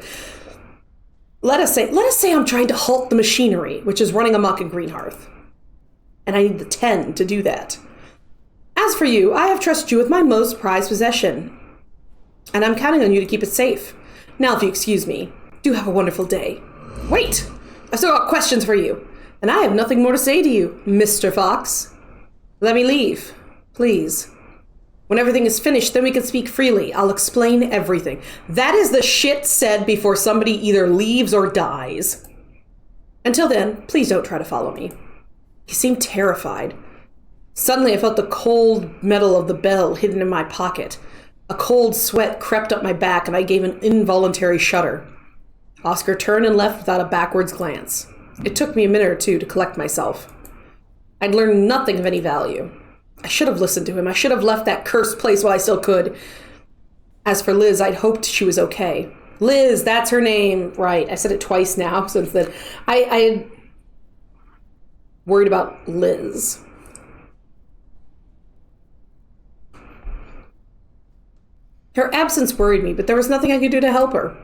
Let us say I'm trying to halt the machinery, which is running amok in Greenhearth. And I need the 10 to do that. As for you, I have trusted you with my most prized possession. And I'm counting on you to keep it safe. Now, if you excuse me, do have a wonderful day. Wait! I've still got questions for you. And I have nothing more to say to you, Mr. Fox. Let me leave, please. When everything is finished, then we can speak freely. I'll explain everything. That is the shit said before somebody either leaves or dies. Until then, please don't try to follow me. He seemed terrified. Suddenly, I felt the cold metal of the bell hidden in my pocket. A cold sweat crept up my back, and I gave an involuntary shudder. Oscar turned and left without a backwards glance. It took me a minute or two to collect myself. I'd learned nothing of any value. I should have listened to him. I should have left that cursed place while I still could. As for Liz, I'd hoped she was okay. Liz, that's her name. Right, I said it twice now since then. I worried about Liz. Her absence worried me, but there was nothing I could do to help her.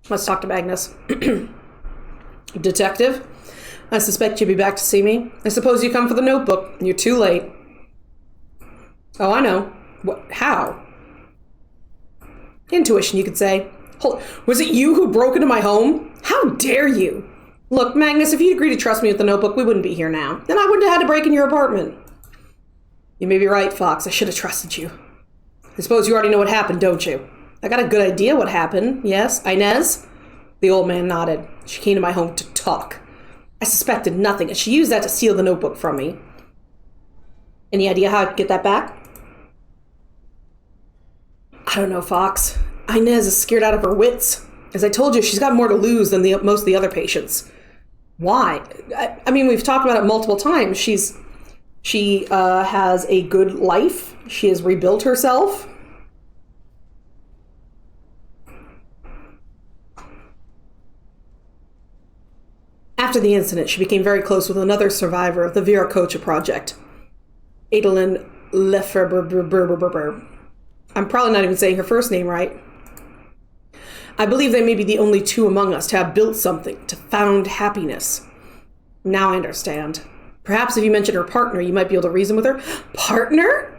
Let's talk to Magnus. Detective, I suspect you'll be back to see me. I suppose you come for the notebook. You're too late. Oh, I know. What? How? Intuition, you could say. Was it you who broke into my home? How dare you? Look, Magnus, if you'd agreed to trust me with the notebook, we wouldn't be here now. Then I wouldn't have had to break in your apartment. You may be right, Fox. I should have trusted you. I suppose you already know what happened, don't you? I got a good idea what happened, yes? Inez? The old man nodded. She came to my home to talk. I suspected nothing, and she used that to steal the notebook from me. Any idea how I could get that back? I don't know, Fox. Inez is scared out of her wits. As I told you, she's got more to lose than most of the other patients. Why? I mean, we've talked about it multiple times. She has a good life. She has rebuilt herself. After the incident, she became very close with another survivor of the Viracocha project, Adeline Lefebvre. I'm probably not even saying her first name right. I believe they may be the only two among us to have built something, to found happiness. Now I understand. Perhaps if you mentioned her partner, you might be able to reason with her. Partner?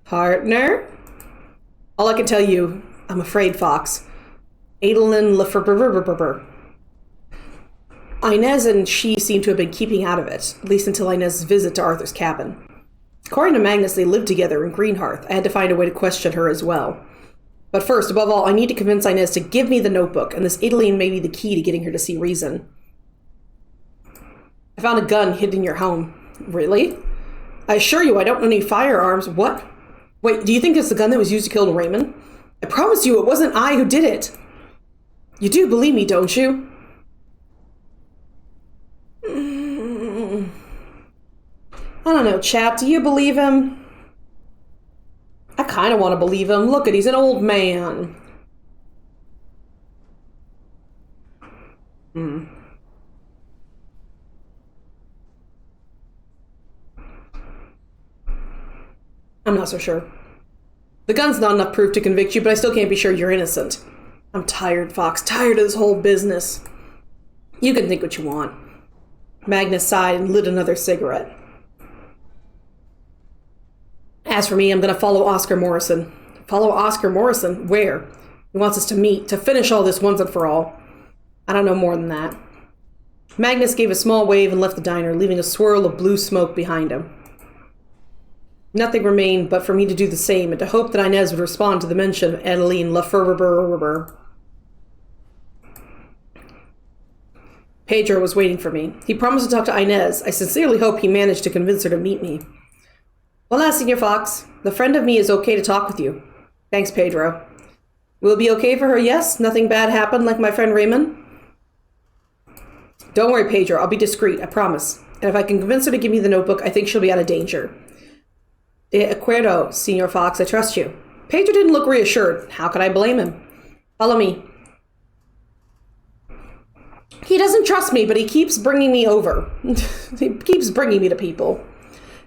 Partner? All I can tell you, I'm afraid, Fox. Adolin Lefebvre. Inez and she seem to have been keeping out of it, at least until Inez's visit to Arthur's cabin. According to Magnus, they lived together in Greenhearth. I had to find a way to question her as well. But first, above all, I need to convince Inez to give me the notebook, and this Adeline may be the key to getting her to see reason. I found a gun hidden in your home. Really? I assure you, I don't own any firearms. What? Wait, do you think it's the gun that was used to kill Raymond? I promise you, it wasn't I who did it. You do believe me, don't you? I don't know, chap. Do you believe him? I kind of want to believe him. Look at, he's an old man. I'm not so sure. The gun's not enough proof to convict you, but I still can't be sure you're innocent. I'm tired, Fox. Tired of this whole business. You can think what you want. Magnus sighed and lit another cigarette. As for me, I'm going to follow Oscar Morrison. Follow Oscar Morrison? Where? He wants us to meet, to finish all this once and for all. I don't know more than that. Magnus gave a small wave and left the diner, leaving a swirl of blue smoke behind him. Nothing remained but for me to do the same and to hope that Inez would respond to the mention of Adeline Lefebvre. Pedro was waiting for me. He promised to talk to Inez. I sincerely hope he managed to convince her to meet me. Voila, Senor Fox. The friend of me is okay to talk with you. Thanks, Pedro. Will it be okay for her? Yes? Nothing bad happened like my friend Raymond? Don't worry, Pedro. I'll be discreet, I promise. And if I can convince her to give me the notebook, I think she'll be out of danger. De acuerdo, Senor Fox. I trust you. Pedro didn't look reassured. How could I blame him? Follow me. He doesn't trust me, but he keeps bringing me over. He keeps bringing me to people.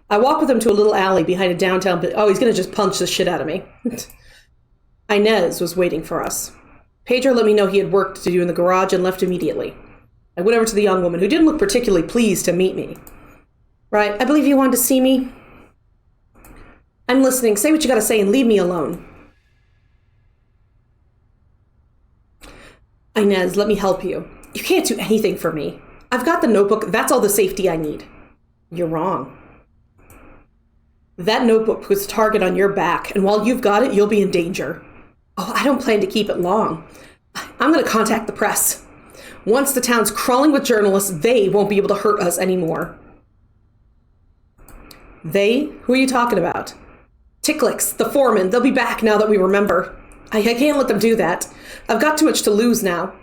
I walk with him to a little alley behind a downtown... Oh, he's going to just punch the shit out of me. Inez was waiting for us. Pedro let me know he had work to do in the garage and left immediately. I went over to the young woman, who didn't look particularly pleased to meet me. Right, I believe you wanted to see me. I'm listening. Say what you got to say and leave me alone. Inez, let me help you. You can't do anything for me. I've got the notebook. That's all the safety I need. You're wrong. That notebook puts a target on your back, and while you've got it, you'll be in danger. Oh, I don't plan to keep it long. I'm going to contact the press. Once the town's crawling with journalists, they won't be able to hurt us anymore. They? Who are you talking about? Ticklix, the foreman. They'll be back now that we remember. I can't let them do that. I've got too much to lose now.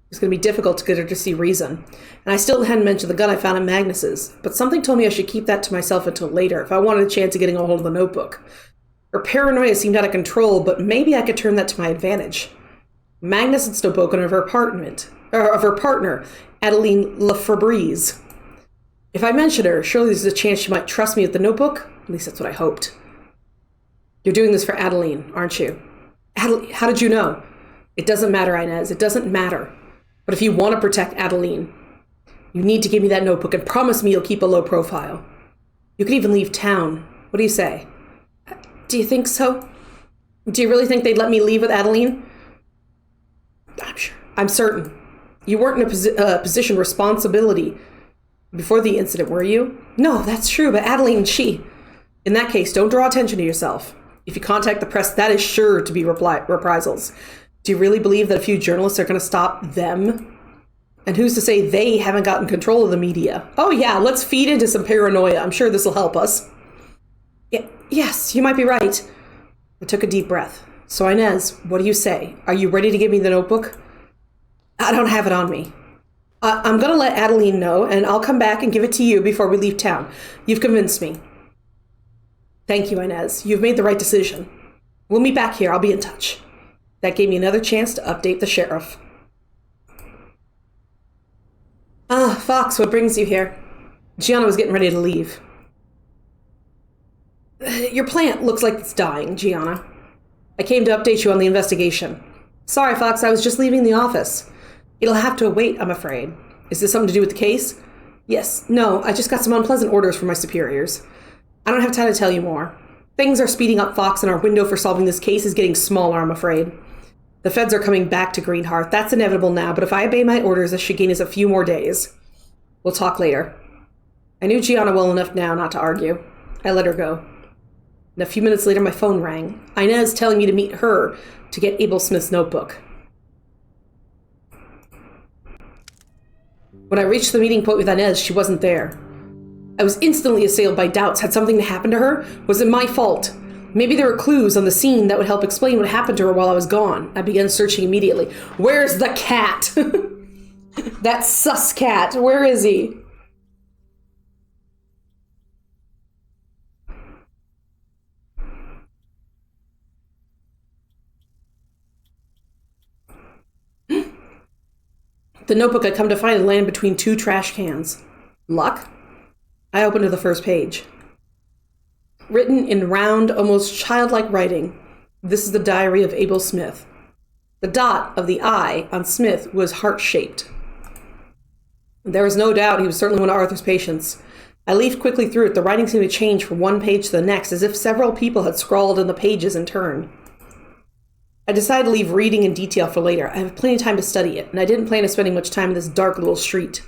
It's going to be difficult to get her to see reason. And I still hadn't mentioned the gun I found in Magnus's, but something told me I should keep that to myself until later if I wanted a chance of getting a hold of the notebook. Her paranoia seemed out of control, but maybe I could turn that to my advantage. Magnus had spoken of her partner, Adeline Lefebvre. If I mentioned her, surely there's a chance she might trust me with the notebook. At least that's what I hoped. You're doing this for Adeline, aren't you? Adeline, how did you know? It doesn't matter, Inez. It doesn't matter. But if you want to protect Adeline, you need to give me that notebook and promise me you'll keep a low profile. You could even leave town. What do you say? Do you think so? Do you really think they'd let me leave with Adeline? I'm sure. I'm certain. You weren't in a position of responsibility before the incident, were you? No, that's true, but Adeline, she... In that case, don't draw attention to yourself. If you contact the press, that is sure to be reprisals. Do you really believe that a few journalists are going to stop them? And who's to say they haven't gotten control of the media? Oh yeah, let's feed into some paranoia. I'm sure this will help us. Yes, you might be right. I took a deep breath. So Inez, what do you say? Are you ready to give me the notebook? I don't have it on me. I'm going to let Adeline know, and I'll come back and give it to you before we leave town. You've convinced me. Thank you, Inez. You've made the right decision. We'll meet back here. I'll be in touch. That gave me another chance to update the sheriff. Fox, what brings you here? Gianna was getting ready to leave. Your plant looks like it's dying, Gianna. I came to update you on the investigation. Sorry, Fox, I was just leaving the office. It'll have to wait, I'm afraid. Is this something to do with the case? Yes. No, I just got some unpleasant orders from my superiors. I don't have time to tell you more. Things are speeding up, Fox, and our window for solving this case is getting smaller, I'm afraid. The feds are coming back to Greenhearth. That's inevitable now, but if I obey my orders, this should gain us a few more days. We'll talk later. I knew Gianna well enough now not to argue. I let her go. And a few minutes later, my phone rang. Inez telling me to meet her to get Abel Smith's notebook. When I reached the meeting point with Inez, she wasn't there. I was instantly assailed by doubts. Had something happened to her? Was it my fault? Maybe there were clues on the scene that would help explain what happened to her while I was gone. I began searching immediately. Where's the cat? That sus cat. Where is he? The notebook I'd come to find had landed between two trash cans. Luck? I opened to the first page. Written in round, almost childlike writing, this is the diary of Abel Smith. The dot of the I on Smith was heart-shaped. There was no doubt he was certainly one of Arthur's patients. I leafed quickly through it. The writing seemed to change from one page to the next, as if several people had scrawled in the pages in turn. I decided to leave reading in detail for later. I have plenty of time to study it, and I didn't plan on spending much time in this dark little street.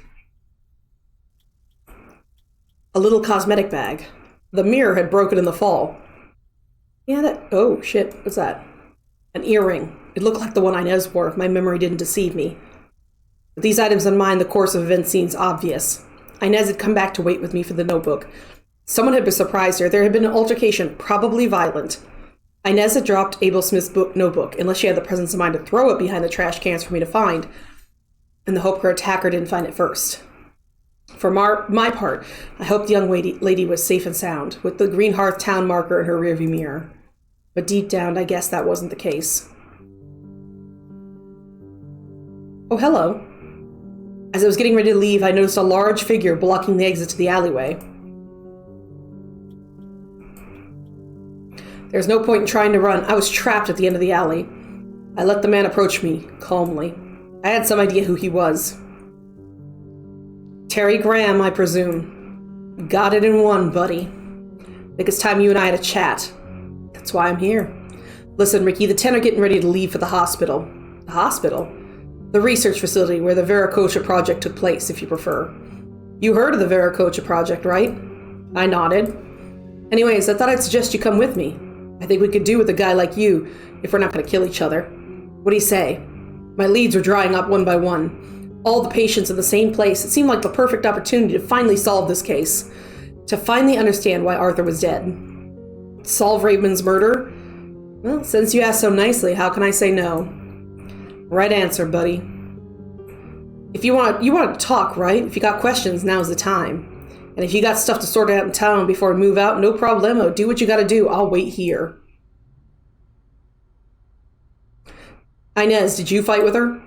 A little cosmetic bag. The mirror had broken in the fall. Oh, shit. What's that? An earring. It looked like the one Inez wore, if my memory didn't deceive me. With these items in mind, the course of events seems obvious. Inez had come back to wait with me for the notebook. Someone had surprised her. There had been an altercation, probably violent. Inez had dropped Abel Smith's notebook, unless she had the presence of mind to throw it behind the trash cans for me to find, in the hope her attacker didn't find it first. For my part, I hoped the young lady was safe and sound, with the Greenhearth town marker in her rearview mirror. But deep down, I guess that wasn't the case. Oh, hello. As I was getting ready to leave, I noticed a large figure blocking the exit to the alleyway. There's no point in trying to run. I was trapped at the end of the alley. I let the man approach me, calmly. I had some idea who he was. Terry Graham, I presume. Got it in one, buddy. I think it's time you and I had a chat. That's why I'm here. Listen, Ricky, the 10 are getting ready to leave for the hospital. The hospital? The research facility where the Veracocha project took place, if you prefer. You heard of the Veracocha project, right? I nodded. Anyways, I thought I'd suggest you come with me. I think we could do with a guy like you, if we're not going to kill each other. What do you say? My leads were drying up one by one. All the patients in the same place. It seemed like the perfect opportunity to finally solve this case. To finally understand why Arthur was dead. Solve Raven's murder? Well, since you asked so nicely, how can I say no? Right answer, buddy. If you want to talk, right? If you got questions, now's the time. And if you got stuff to sort out in town before we move out, no problemo. Do what you gotta do. I'll wait here. Inez, did you fight with her?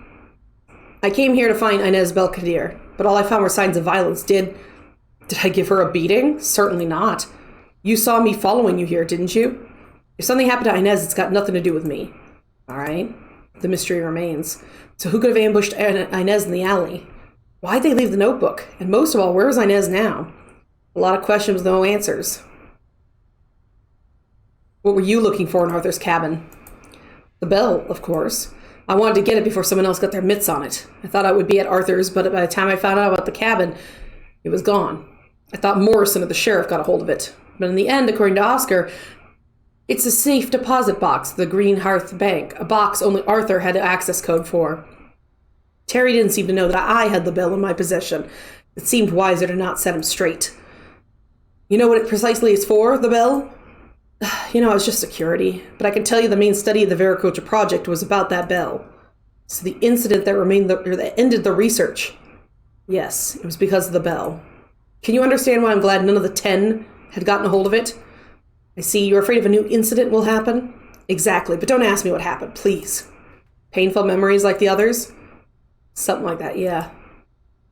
I came here to find Inez Belkadir, but all I found were signs of violence. Did I give her a beating? Certainly not. You saw me following you here, didn't you? If something happened to Inez, it's got nothing to do with me. All right? The mystery remains. So who could have ambushed Inez in the alley? Why'd they leave the notebook? And most of all, where is Inez now? A lot of questions, no answers. What were you looking for in Arthur's cabin? The bell, of course. I wanted to get it before someone else got their mitts on it. I thought I would be at Arthur's, but by the time I found out about the cabin, it was gone. I thought Morrison or the sheriff got a hold of it. But in the end, according to Oscar, it's a safe deposit box at the Greenhearth Bank, a box only Arthur had an access code for. Terry didn't seem to know that I had the bell in my possession. It seemed wiser to not set him straight. You know what it precisely is for, the bell? You know, it's just security. But I can tell you the main study of the Veracocha project was about that bell. So the incident that ended the research. Yes, it was because of the bell. Can you understand why I'm glad none of the 10 had gotten a hold of it? I see you're afraid of a new incident will happen? Exactly, but don't ask me what happened, please. Painful memories like the others? Something like that, yeah.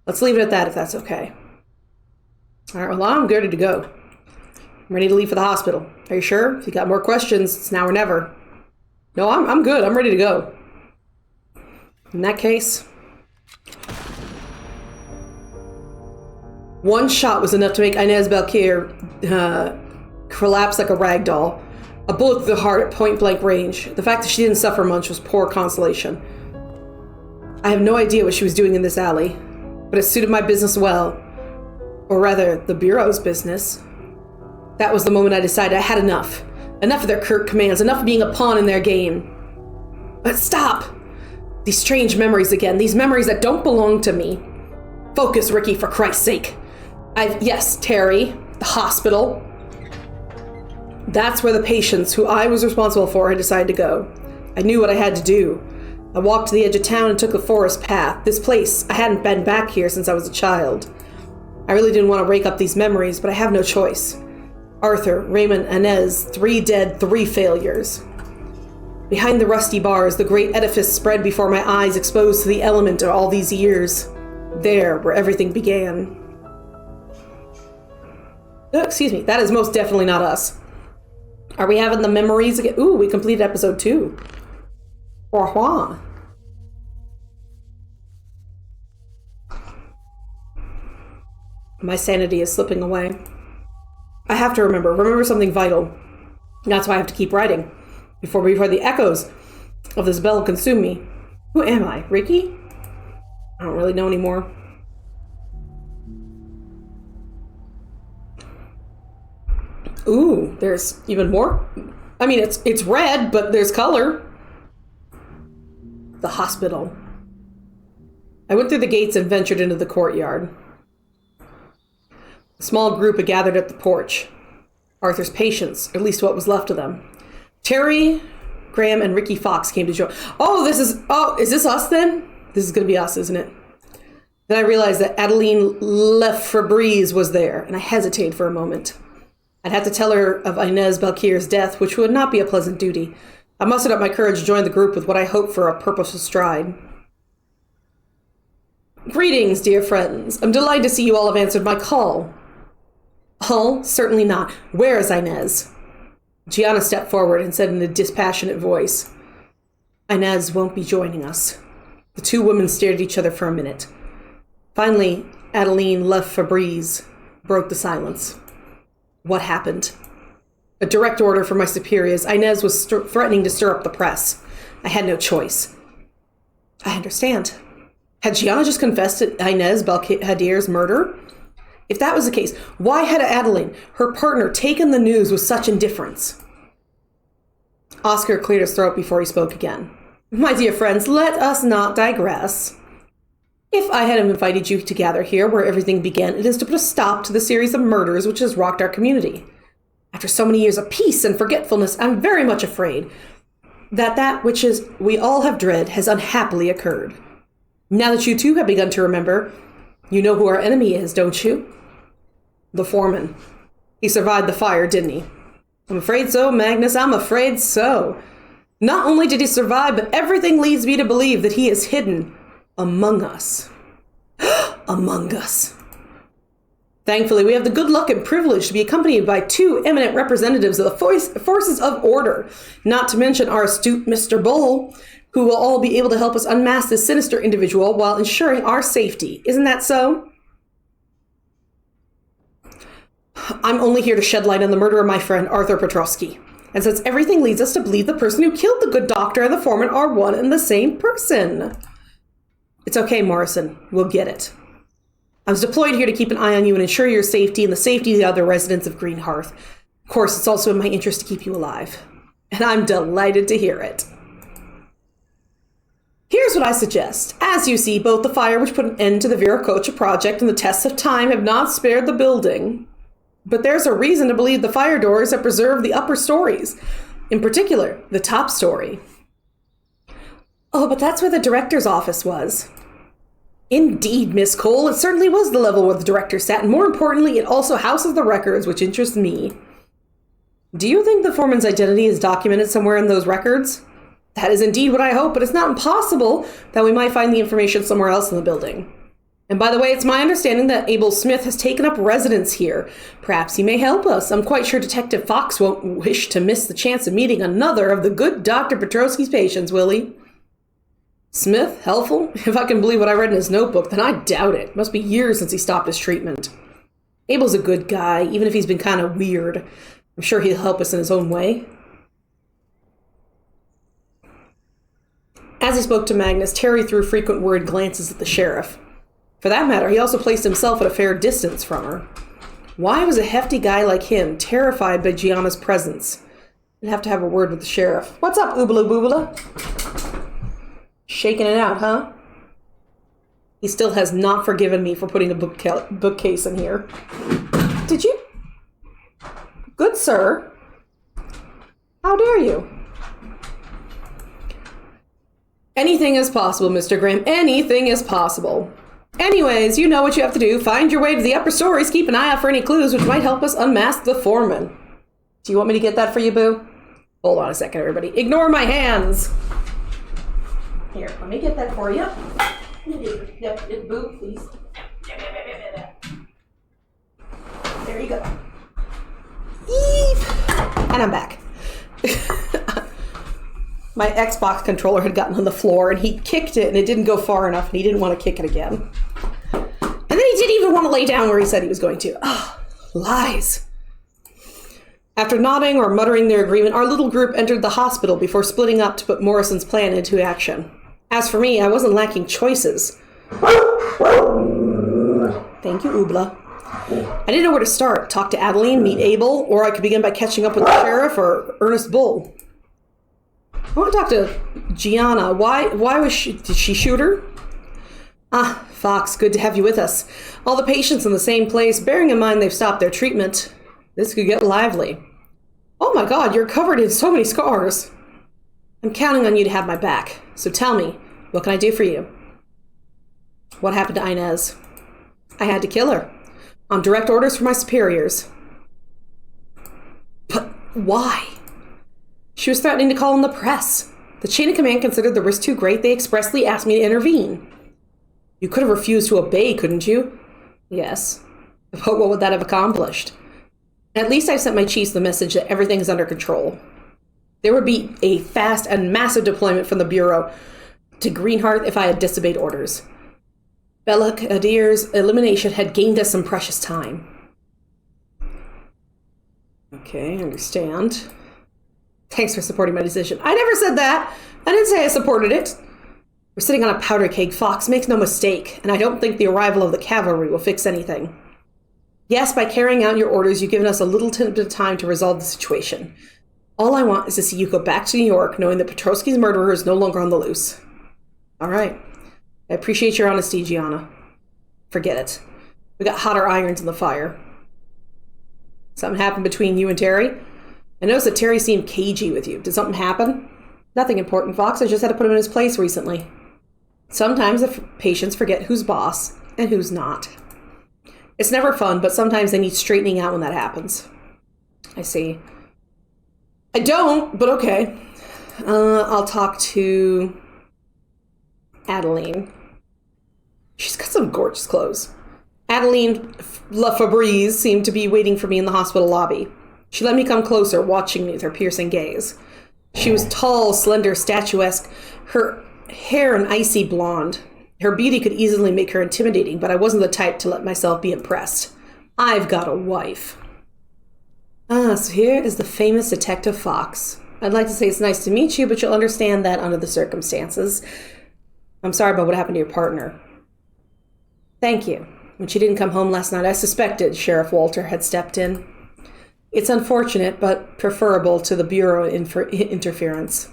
Let's leave it at that if that's okay. All right, well, I'm ready to go. I'm ready to leave for the hospital. Are you sure? If you got more questions, it's now or never. No, I'm good. I'm ready to go. In that case, one shot was enough to make Inez Belkadir collapse like a rag doll. A bullet through the heart at point-blank range. The fact that she didn't suffer much was poor consolation. I have no idea what she was doing in this alley, but it suited my business well. Or rather, the Bureau's business. That was the moment I decided I had enough. Enough of their curt commands, enough of being a pawn in their game. But stop! These strange memories again, these memories that don't belong to me. Focus, Ricky, for Christ's sake. Yes, Terry, the hospital. That's where the patients who I was responsible for had decided to go. I knew what I had to do. I walked to the edge of town and took the forest path. This place, I hadn't been back here since I was a child. I really didn't want to rake up these memories, but I have no choice. Arthur, Raymond, Inez, 3 dead, 3 failures. Behind the rusty bars, the great edifice spread before my eyes, exposed to the element of all these years. There, where everything began. Oh, excuse me, that is most definitely not us. Are we having the memories again? Ooh, we completed episode 2. Wah-wah. My sanity is slipping away. I have to remember something vital. That's why I have to keep writing. Before the echoes of this bell consume me. Who am I? Ricky? I don't really know anymore. Ooh, there's even more? I mean, it's red, but there's color. The hospital. I went through the gates and ventured into the courtyard. A small group had gathered at the porch. Arthur's patients, or at least what was left of them. Terry, Graham, and Ricky Fox came to join. Is this us then? This is going to be us, isn't it? Then I realized that Adeline Lefebvre's was there, and I hesitated for a moment. I'd have to tell her of Inez Belkir's death, which would not be a pleasant duty. I mustered up my courage to join the group with what I hoped for a purposeful stride. Greetings, dear friends. I'm delighted to see you all have answered my call. All? Certainly not. Where is Inez? Gianna stepped forward and said in a dispassionate voice, Inez won't be joining us. The 2 women stared at each other for a minute. Finally, Adeline Lefebvre's broke the silence. What happened? A direct order from my superiors. Inez was threatening to stir up the press. I had no choice. I understand. Had Gianna just confessed to Inez Belkadir's murder? If that was the case, why had Adeline, her partner, taken the news with such indifference? Oscar cleared his throat before he spoke again. My dear friends, let us not digress. If I had invited you to gather here where everything began, it is to put a stop to the series of murders which has rocked our community. After so many years of peace and forgetfulness, I'm very much afraid that which we all have dread has unhappily occurred. Now that you too have begun to remember, you know who our enemy is, don't you? The foreman. He survived the fire, didn't he? I'm afraid so, Magnus, I'm afraid so. Not only did he survive, but everything leads me to believe that he is hidden among us. Among us. Thankfully, we have the good luck and privilege to be accompanied by 2 eminent representatives of the forces of order, not to mention our astute Mr. Bull, who will all be able to help us unmask this sinister individual while ensuring our safety. Isn't that so? I'm only here to shed light on the murder of my friend Arthur Petrovsky. And since everything leads us to believe the person who killed the good doctor and the foreman are one and the same person. It's okay, Morrison. We'll get it. I was deployed here to keep an eye on you and ensure your safety and the safety of the other residents of Green Hearth. Of course, it's also in my interest to keep you alive. And I'm delighted to hear it. Here's what I suggest. As you see, both the fire which put an end to the Viracocha project and the tests of time have not spared the building. But there's a reason to believe the fire doors have preserved the upper stories. In particular, the top story. Oh, but that's where the director's office was. Indeed, Miss Cole, it certainly was the level where the director sat, and more importantly, it also houses the records, which interest me. Do you think the foreman's identity is documented somewhere in those records? That is indeed what I hope, but it's not impossible that we might find the information somewhere else in the building. And by the way, it's my understanding that Abel Smith has taken up residence here. Perhaps he may help us. I'm quite sure Detective Fox won't wish to miss the chance of meeting another of the good Dr. Petrovsky's patients, will he? Smith? Helpful? If I can believe what I read in his notebook, then I doubt it. Must be years since he stopped his treatment. Abel's a good guy, even if he's been kind of weird. I'm sure he'll help us in his own way. As he spoke to Magnus, Terry threw frequent worried glances at the sheriff. For that matter, he also placed himself at a fair distance from her. Why was a hefty guy like him terrified by Gianna's presence? I'd have to have a word with the sheriff. What's up, Oobala Boobala? Shaking it out, huh? He still has not forgiven me for putting a bookcase in here. Did you? Good sir. How dare you? Anything is possible, Mr. Graham. Anything is possible. Anyways, you know what you have to do. Find your way to the upper stories. Keep an eye out for any clues which might help us unmask the foreman. Do you want me to get that for you, Boo? Hold on a second, everybody. Ignore my hands. Here, let me get that for you. Yep, Boo, please. There you go. Eep. And I'm back. My Xbox controller had gotten on the floor and he kicked it and it didn't go far enough and he didn't want to kick it again. And then he didn't even want to lay down where he said he was going to. Ah, lies. After nodding or muttering their agreement, our little group entered the hospital before splitting up to put Morrison's plan into action. As for me, I wasn't lacking choices. Thank you, Oobla. I didn't know where to start. Talk to Adeline, meet Abel, or I could begin by catching up with the sheriff or Ernest Bull. I want to talk to Gianna. Why was she... Did she shoot her? Ah, Fox, good to have you with us. All the patients in the same place, bearing in mind they've stopped their treatment. This could get lively. Oh my god, you're covered in so many scars. I'm counting on you to have my back. So tell me, what can I do for you? What happened to Inez? I had to kill her. On direct orders from my superiors. But why? She was threatening to call in the press. The chain of command considered the risk too great. They expressly asked me to intervene. You could have refused to obey, couldn't you? Yes. But what would that have accomplished? At least I sent my chiefs the message that everything is under control. There would be a fast and massive deployment from the Bureau to Greenhearth if I had disobeyed orders. Bella Kadir's elimination had gained us some precious time. Okay, I understand. Thanks for supporting my decision. I never said that. I didn't say I supported it. We're sitting on a powder keg, Fox. Make no mistake. And I don't think the arrival of the cavalry will fix anything. Yes, by carrying out your orders, you've given us a little bit of time to resolve the situation. All I want is to see you go back to New York, knowing that Petrovsky's murderer is no longer on the loose. All right. I appreciate your honesty, Gianna. Forget it. We got hotter irons in the fire. Something happened between you and Terry? I noticed that Terry seemed cagey with you. Did something happen? Nothing important, Fox. I just had to put him in his place recently. Sometimes the patients forget who's boss and who's not. It's never fun, but sometimes they need straightening out when that happens. I see. I don't, but okay. I'll talk to Adeline. She's got some gorgeous clothes. Adeline LaFabrise seemed to be waiting for me in the hospital lobby. She let me come closer, watching me with her piercing gaze. She was tall, slender, statuesque, her hair an icy blonde. Her beauty could easily make her intimidating, but I wasn't the type to let myself be impressed. I've got a wife. So here is the famous Detective Fox. I'd like to say it's nice to meet you, but you'll understand that under the circumstances. I'm sorry about what happened to your partner. Thank you. When she didn't come home last night, I suspected Sheriff Walter had stepped in. It's unfortunate, but preferable to the Bureau interference.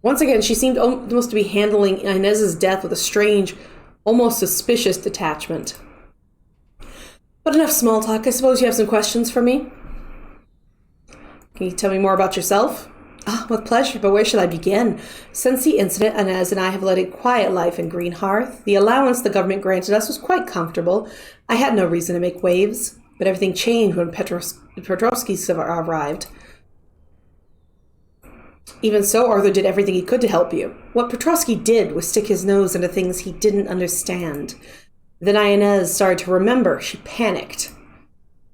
Once again, she seemed almost to be handling Inez's death with a strange, almost suspicious detachment. But enough small talk. I suppose you have some questions for me? Can you tell me more about yourself? With pleasure, but where should I begin? Since the incident, Inez and I have led a quiet life in Greenhearth. The allowance the government granted us was quite comfortable. I had no reason to make waves, but everything changed when Petrovsky arrived. Even so, Arthur did everything he could to help you. What Petrovsky did was stick his nose into things he didn't understand. Then Inez started to remember. She panicked.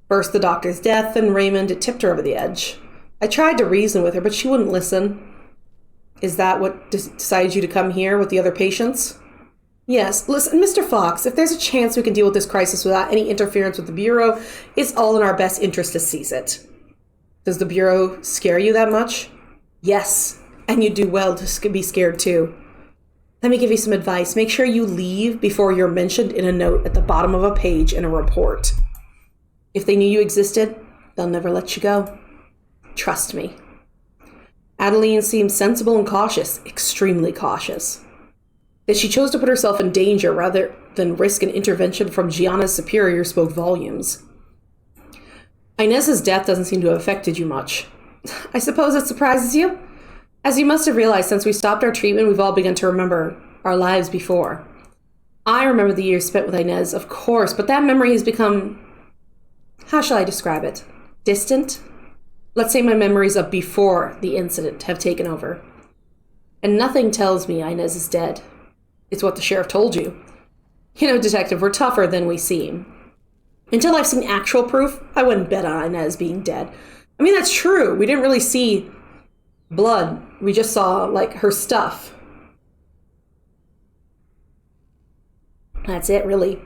First the doctor's death, then Raymond. It tipped her over the edge. I tried to reason with her, but she wouldn't listen. Is that what decided you to come here with the other patients? Yes. Listen, Mr. Fox, if there's a chance we can deal with this crisis without any interference with the Bureau, it's all in our best interest to seize it. Does the Bureau scare you that much? Yes. And you do well to be scared too. Let me give you some advice. Make sure you leave before you're mentioned in a note at the bottom of a page in a report. If they knew you existed, they'll never let you go. Trust me. Adeline seemed sensible and cautious, extremely cautious. That she chose to put herself in danger rather than risk an intervention from Gianna's superior spoke volumes. Inez's death doesn't seem to have affected you much. I suppose it surprises you? As you must have realized, since we stopped our treatment, we've all begun to remember our lives before. I remember the years spent with Inez, of course, but that memory has become, how shall I describe it? Distant? Let's say my memories of before the incident have taken over. And nothing tells me Inez is dead. It's what the sheriff told you. You know, Detective, we're tougher than we seem. Until I've seen actual proof, I wouldn't bet on Inez being dead. I mean, that's true. We didn't really see blood. We just saw, like, her stuff. That's it, really.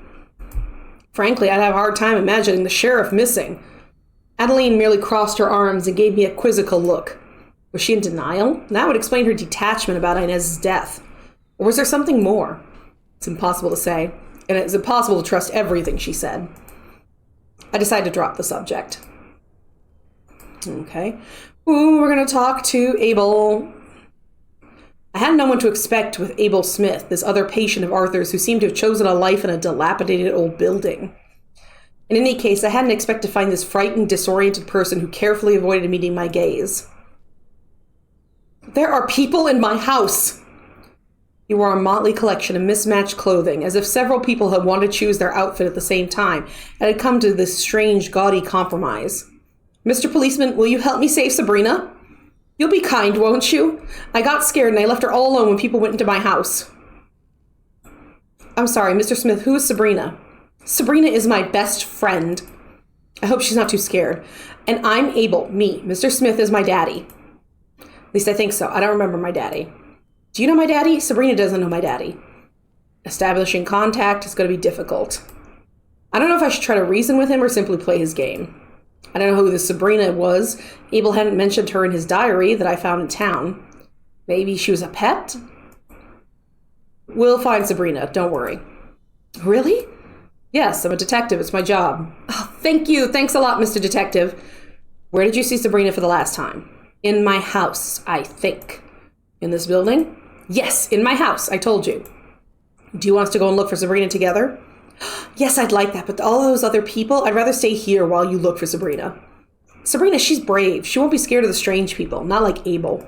Frankly, I'd have a hard time imagining the sheriff missing. Adeline merely crossed her arms and gave me a quizzical look. Was she in denial? That would explain her detachment about Inez's death. Or was there something more? It's impossible to say, and it's impossible to trust everything she said. I decided to drop the subject. Okay. Ooh, we're going to talk to Abel. I hadn't known what to expect with Abel Smith, this other patient of Arthur's who seemed to have chosen a life in a dilapidated old building. In any case, I hadn't expected to find this frightened, disoriented person who carefully avoided meeting my gaze. There are people in my house! He wore a motley collection of mismatched clothing, as if several people had wanted to choose their outfit at the same time, and had come to this strange, gaudy compromise. Mr. Policeman, will you help me save Sabrina? You'll be kind, won't you? I got scared and I left her all alone when people went into my house. I'm sorry, Mr. Smith, who is Sabrina? Sabrina is my best friend. I hope she's not too scared. And I'm Abel, me. Mr. Smith is my daddy. At least I think so. I don't remember my daddy. Do you know my daddy? Sabrina doesn't know my daddy. Establishing contact is going to be difficult. I don't know if I should try to reason with him or simply play his game. I don't know who this Sabrina was. Abel hadn't mentioned her in his diary that I found in town. Maybe she was a pet? We'll find Sabrina, don't worry. Really? Yes, I'm a detective. It's my job. Oh, thank you. Thanks a lot, Mr. Detective. Where did you see Sabrina for the last time? In my house, I think. In this building? Yes, in my house, I told you. Do you want us to go and look for Sabrina together? Yes, I'd like that, but all those other people, I'd rather stay here while you look for Sabrina. Sabrina, she's brave. She won't be scared of the strange people, not like Abel.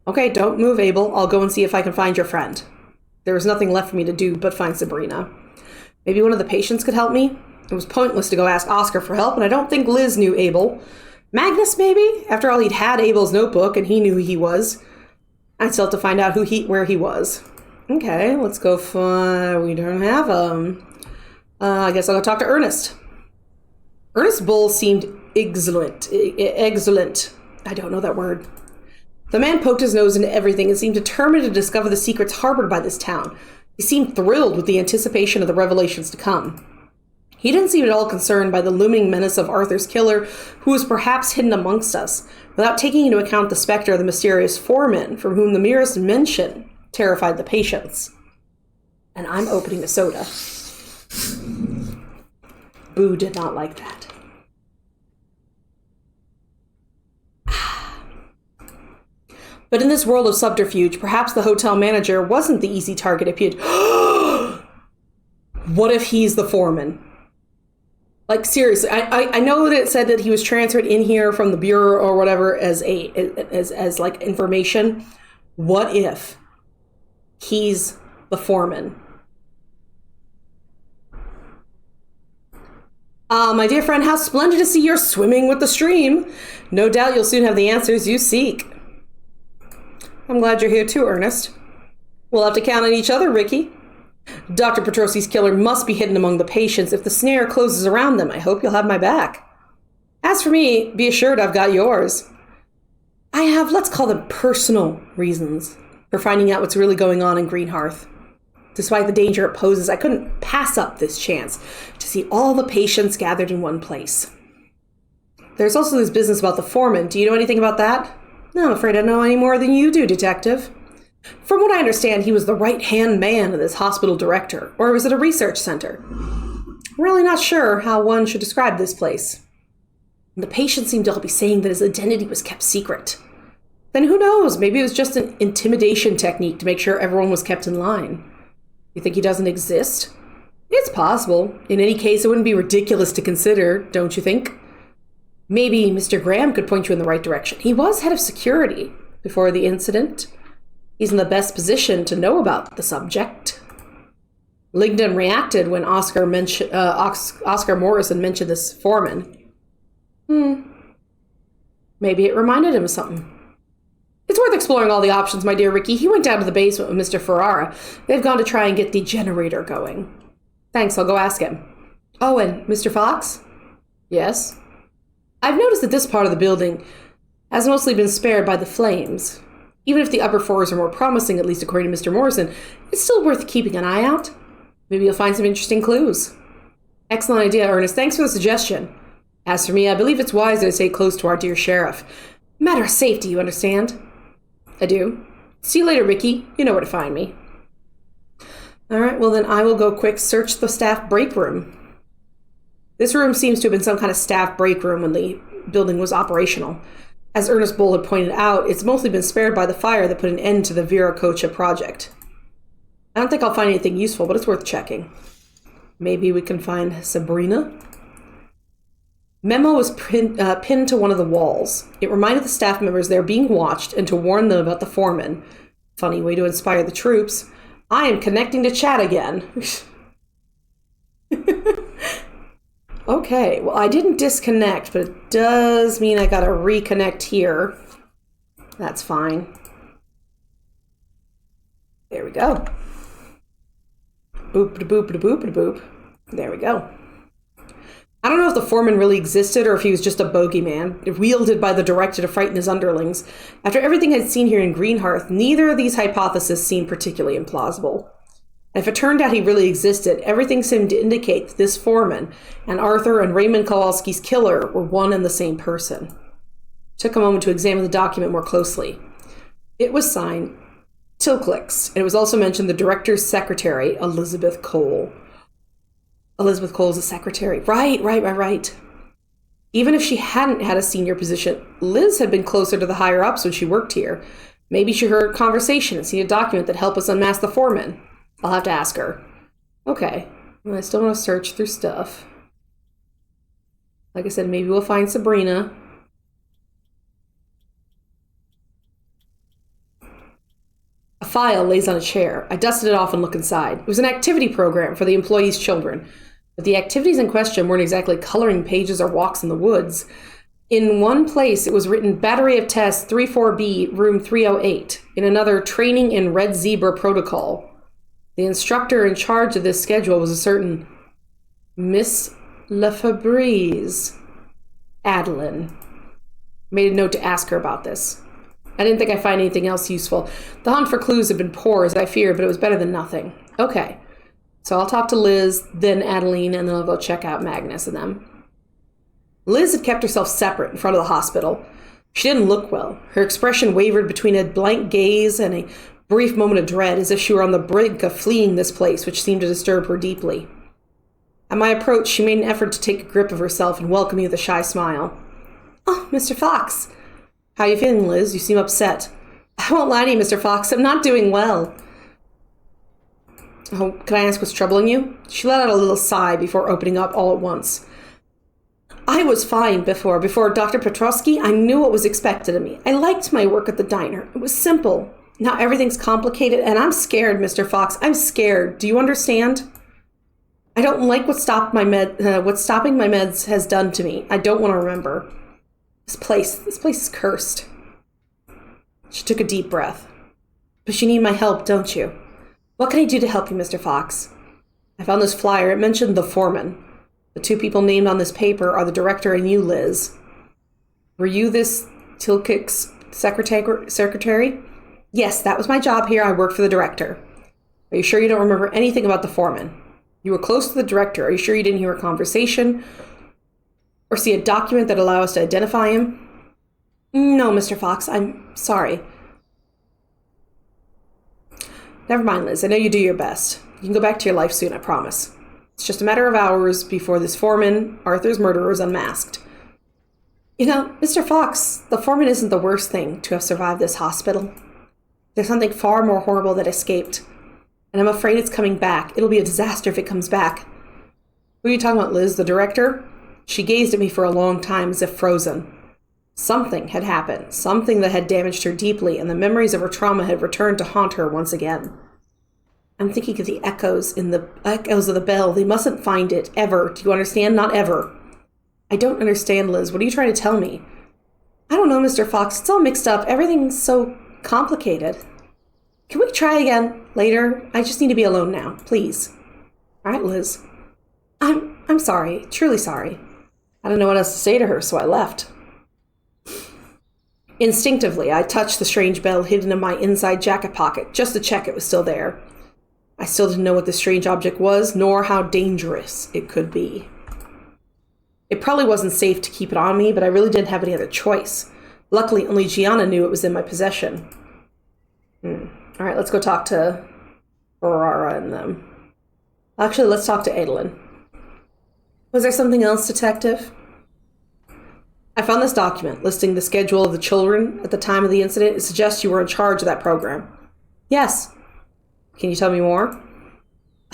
Okay, don't move, Abel. I'll go and see if I can find your friend. There was nothing left for me to do but find Sabrina. Maybe one of the patients could help me? It was pointless to go ask Oscar for help, and I don't think Liz knew Abel. Magnus, maybe? After all, he'd had Abel's notebook, and he knew who he was. I'd still have to find out where he was. Okay, let's go we don't have him. I guess I'll go talk to Ernest. Ernest Bull seemed excellent. I don't know that word. The man poked his nose into everything and seemed determined to discover the secrets harbored by this town. He seemed thrilled with the anticipation of the revelations to come. He didn't seem at all concerned by the looming menace of Arthur's killer, who was perhaps hidden amongst us, without taking into account the specter of the mysterious foreman from whom the merest mention terrified the patients. And I'm opening a soda. Boo did not like that. But in this world of subterfuge, perhaps the hotel manager wasn't the easy target if he'd... What if he's the foreman? Like, seriously, I know that it said that he was transferred in here from the bureau or whatever as like information. What if he's the foreman? My dear friend, how splendid to see you're swimming with the stream. No doubt you'll soon have the answers you seek. I'm glad you're here too, Ernest. We'll have to count on each other, Ricky. Dr. Petrosi's killer must be hidden among the patients. If the snare closes around them, I hope you'll have my back. As for me, be assured I've got yours. I have, let's call them personal reasons for finding out what's really going on in Greenhearth. Despite the danger it poses, I couldn't pass up this chance to see all the patients gathered in one place. There's also this business about the foreman. Do you know anything about that? No, I'm afraid I don't know any more than you do, Detective. From what I understand, he was the right-hand man of this hospital director, or was it a research center? I'm really not sure how one should describe this place. And the patients seemed to all be saying that his identity was kept secret. Then who knows, maybe it was just an intimidation technique to make sure everyone was kept in line. You think he doesn't exist? It's possible. In any case, it wouldn't be ridiculous to consider, don't you think? Maybe Mr. Graham could point you in the right direction. He was head of security before the incident. He's in the best position to know about the subject. Lingdon reacted when Oscar Morrison mentioned this foreman. Maybe it reminded him of something. It's worth exploring all the options, my dear Ricky. He went down to the basement with Mr. Ferrara. They've gone to try and get the generator going. Thanks, I'll go ask him. Oh, and Mr. Fox? Yes? I've noticed that this part of the building has mostly been spared by the flames. Even if the upper floors are more promising, at least according to Mr. Morrison, it's still worth keeping an eye out. Maybe you'll find some interesting clues. Excellent idea, Ernest. Thanks for the suggestion. As for me, I believe it's wiser to stay close to our dear sheriff. Matter of safety, you understand? I do. See you later, Ricky. You know where to find me. All right, well then I will go quick search the staff break room. This room seems to have been some kind of staff break room when the building was operational. As Ernest Bull had pointed out, it's mostly been spared by the fire that put an end to the Viracocha project. I don't think I'll find anything useful, but it's worth checking. Maybe we can find Sabrina? Memo was pinned to one of the walls. It reminded the staff members they were being watched and to warn them about the foreman. Funny way to inspire the troops. I am connecting to chat again. Okay, well, I didn't disconnect, but it does mean I gotta reconnect here. That's fine. There we go. Boop da boop da boop da boop. There we go. I don't know if the foreman really existed or if he was just a bogeyman, wielded by the director to frighten his underlings. After everything I'd seen here in Greenhearth, neither of these hypotheses seemed particularly implausible. And if it turned out he really existed, everything seemed to indicate that this foreman and Arthur and Raymond Kowalski's killer were one and the same person. It took a moment to examine the document more closely. It was signed Tilclix, and it was also mentioned the director's secretary, Elizabeth Cole. Elizabeth Cole's a secretary. Right. Even if she hadn't had a senior position, Liz had been closer to the higher-ups when she worked here. Maybe she heard a conversation and seen a document that helped us unmask the foreman. I'll have to ask her. Okay. Well, I still want to search through stuff. Like I said, maybe we'll find Sabrina. A file lays on a chair. I dusted it off and looked inside. It was an activity program for the employees' children. But the activities in question weren't exactly coloring pages or walks in the woods. In one place, it was written Battery of Tests 34B, Room 308. In another, Training in Red Zebra Protocol. The instructor in charge of this schedule was a certain Miss Lefebvre's. Adeline. Made a note to ask her about this. I didn't think I'd find anything else useful. The hunt for clues had been poor, as I feared, but it was better than nothing. Okay. So I'll talk to Liz, then Adeline, and then I'll go check out Magnus and them. Liz had kept herself separate in front of the hospital. She didn't look well. Her expression wavered between a blank gaze and a brief moment of dread, as if she were on the brink of fleeing this place, which seemed to disturb her deeply. At my approach, she made an effort to take a grip of herself and welcome me with a shy smile. Oh, Mr. Fox. How are you feeling, Liz? You seem upset. I won't lie to you, Mr. Fox. I'm not doing well. Oh, can I ask what's troubling you? She let out a little sigh before opening up all at once. I was fine before Dr. Petrovsky. I knew what was expected of me. I liked my work at the diner. It was simple. Now everything's complicated, and I'm scared, Mr. Fox. I'm scared. Do you understand? I don't like what stopping my meds has done to me. I don't want to remember. This place is cursed. She took a deep breath. But you need my help, don't you? What can I do to help you, Mr. Fox? I found this flyer. It mentioned the foreman. The two people named on this paper are the director and you, Liz. Were you this Tilkick's secretary? Yes, that was my job here. I worked for the director. Are you sure you don't remember anything about the foreman? You were close to the director. Are you sure you didn't hear a conversation or see a document that allowed us to identify him? No, Mr. Fox, I'm sorry. Never mind, Liz. I know you do your best. You can go back to your life soon, I promise. It's just a matter of hours before this foreman, Arthur's murderer, is unmasked. You know, Mr. Fox, the foreman isn't the worst thing to have survived this hospital. There's something far more horrible that escaped. And I'm afraid it's coming back. It'll be a disaster if it comes back. Who are you talking about, Liz? The director? She gazed at me for a long time as if frozen. Something had happened. Something that had damaged her deeply, and the memories of her trauma had returned to haunt her once again. I'm thinking of the echoes of the bell. They mustn't find it, ever. Do you understand? Not ever. I don't understand, Liz. What are you trying to tell me? I don't know, Mr. Fox. It's all mixed up. Everything's so complicated. Can we try again later? I just need to be alone now, please. All right, Liz. I'm sorry. Truly sorry. I don't know what else to say to her, so I left. Instinctively, I touched the strange bell hidden in my inside jacket pocket, just to check it was still there. I still didn't know what this strange object was, nor how dangerous it could be. It probably wasn't safe to keep it on me, but I really didn't have any other choice. Luckily, only Gianna knew it was in my possession. All right, let's go talk to Aurora and them. Actually, let's talk to Adolin. Was there something else, Detective? I found this document listing the schedule of the children at the time of the incident. It suggests you were in charge of that program. Yes. Can you tell me more?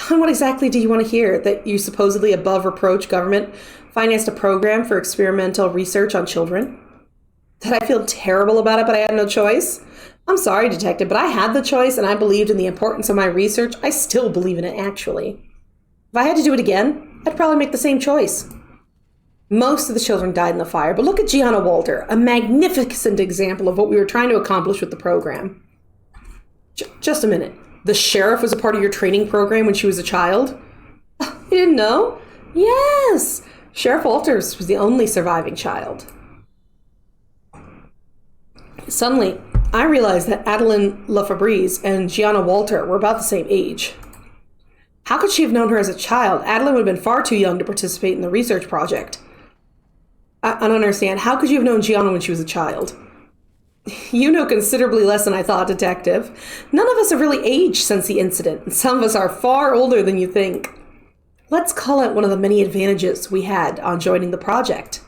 What exactly do you want to hear? That you supposedly above reproach government financed a program for experimental research on children? That I feel terrible about it, but I had no choice? I'm sorry, Detective, but I had the choice and I believed in the importance of my research. I still believe in it, actually. If I had to do it again, I'd probably make the same choice. Most of the children died in the fire, but look at Gianna Walter, a magnificent example of what we were trying to accomplish with the program. Just a minute. The sheriff was a part of your training program when she was a child? You didn't know? Yes! Sheriff Walters was the only surviving child. Suddenly, I realized that Adeline LaFabrise and Gianna Walter were about the same age. How could she have known her as a child? Adeline would have been far too young to participate in the research project. I don't understand. How could you have known Gianna when she was a child? You know considerably less than I thought, Detective. None of us have really aged since the incident, and some of us are far older than you think. Let's call it one of the many advantages we had on joining the project.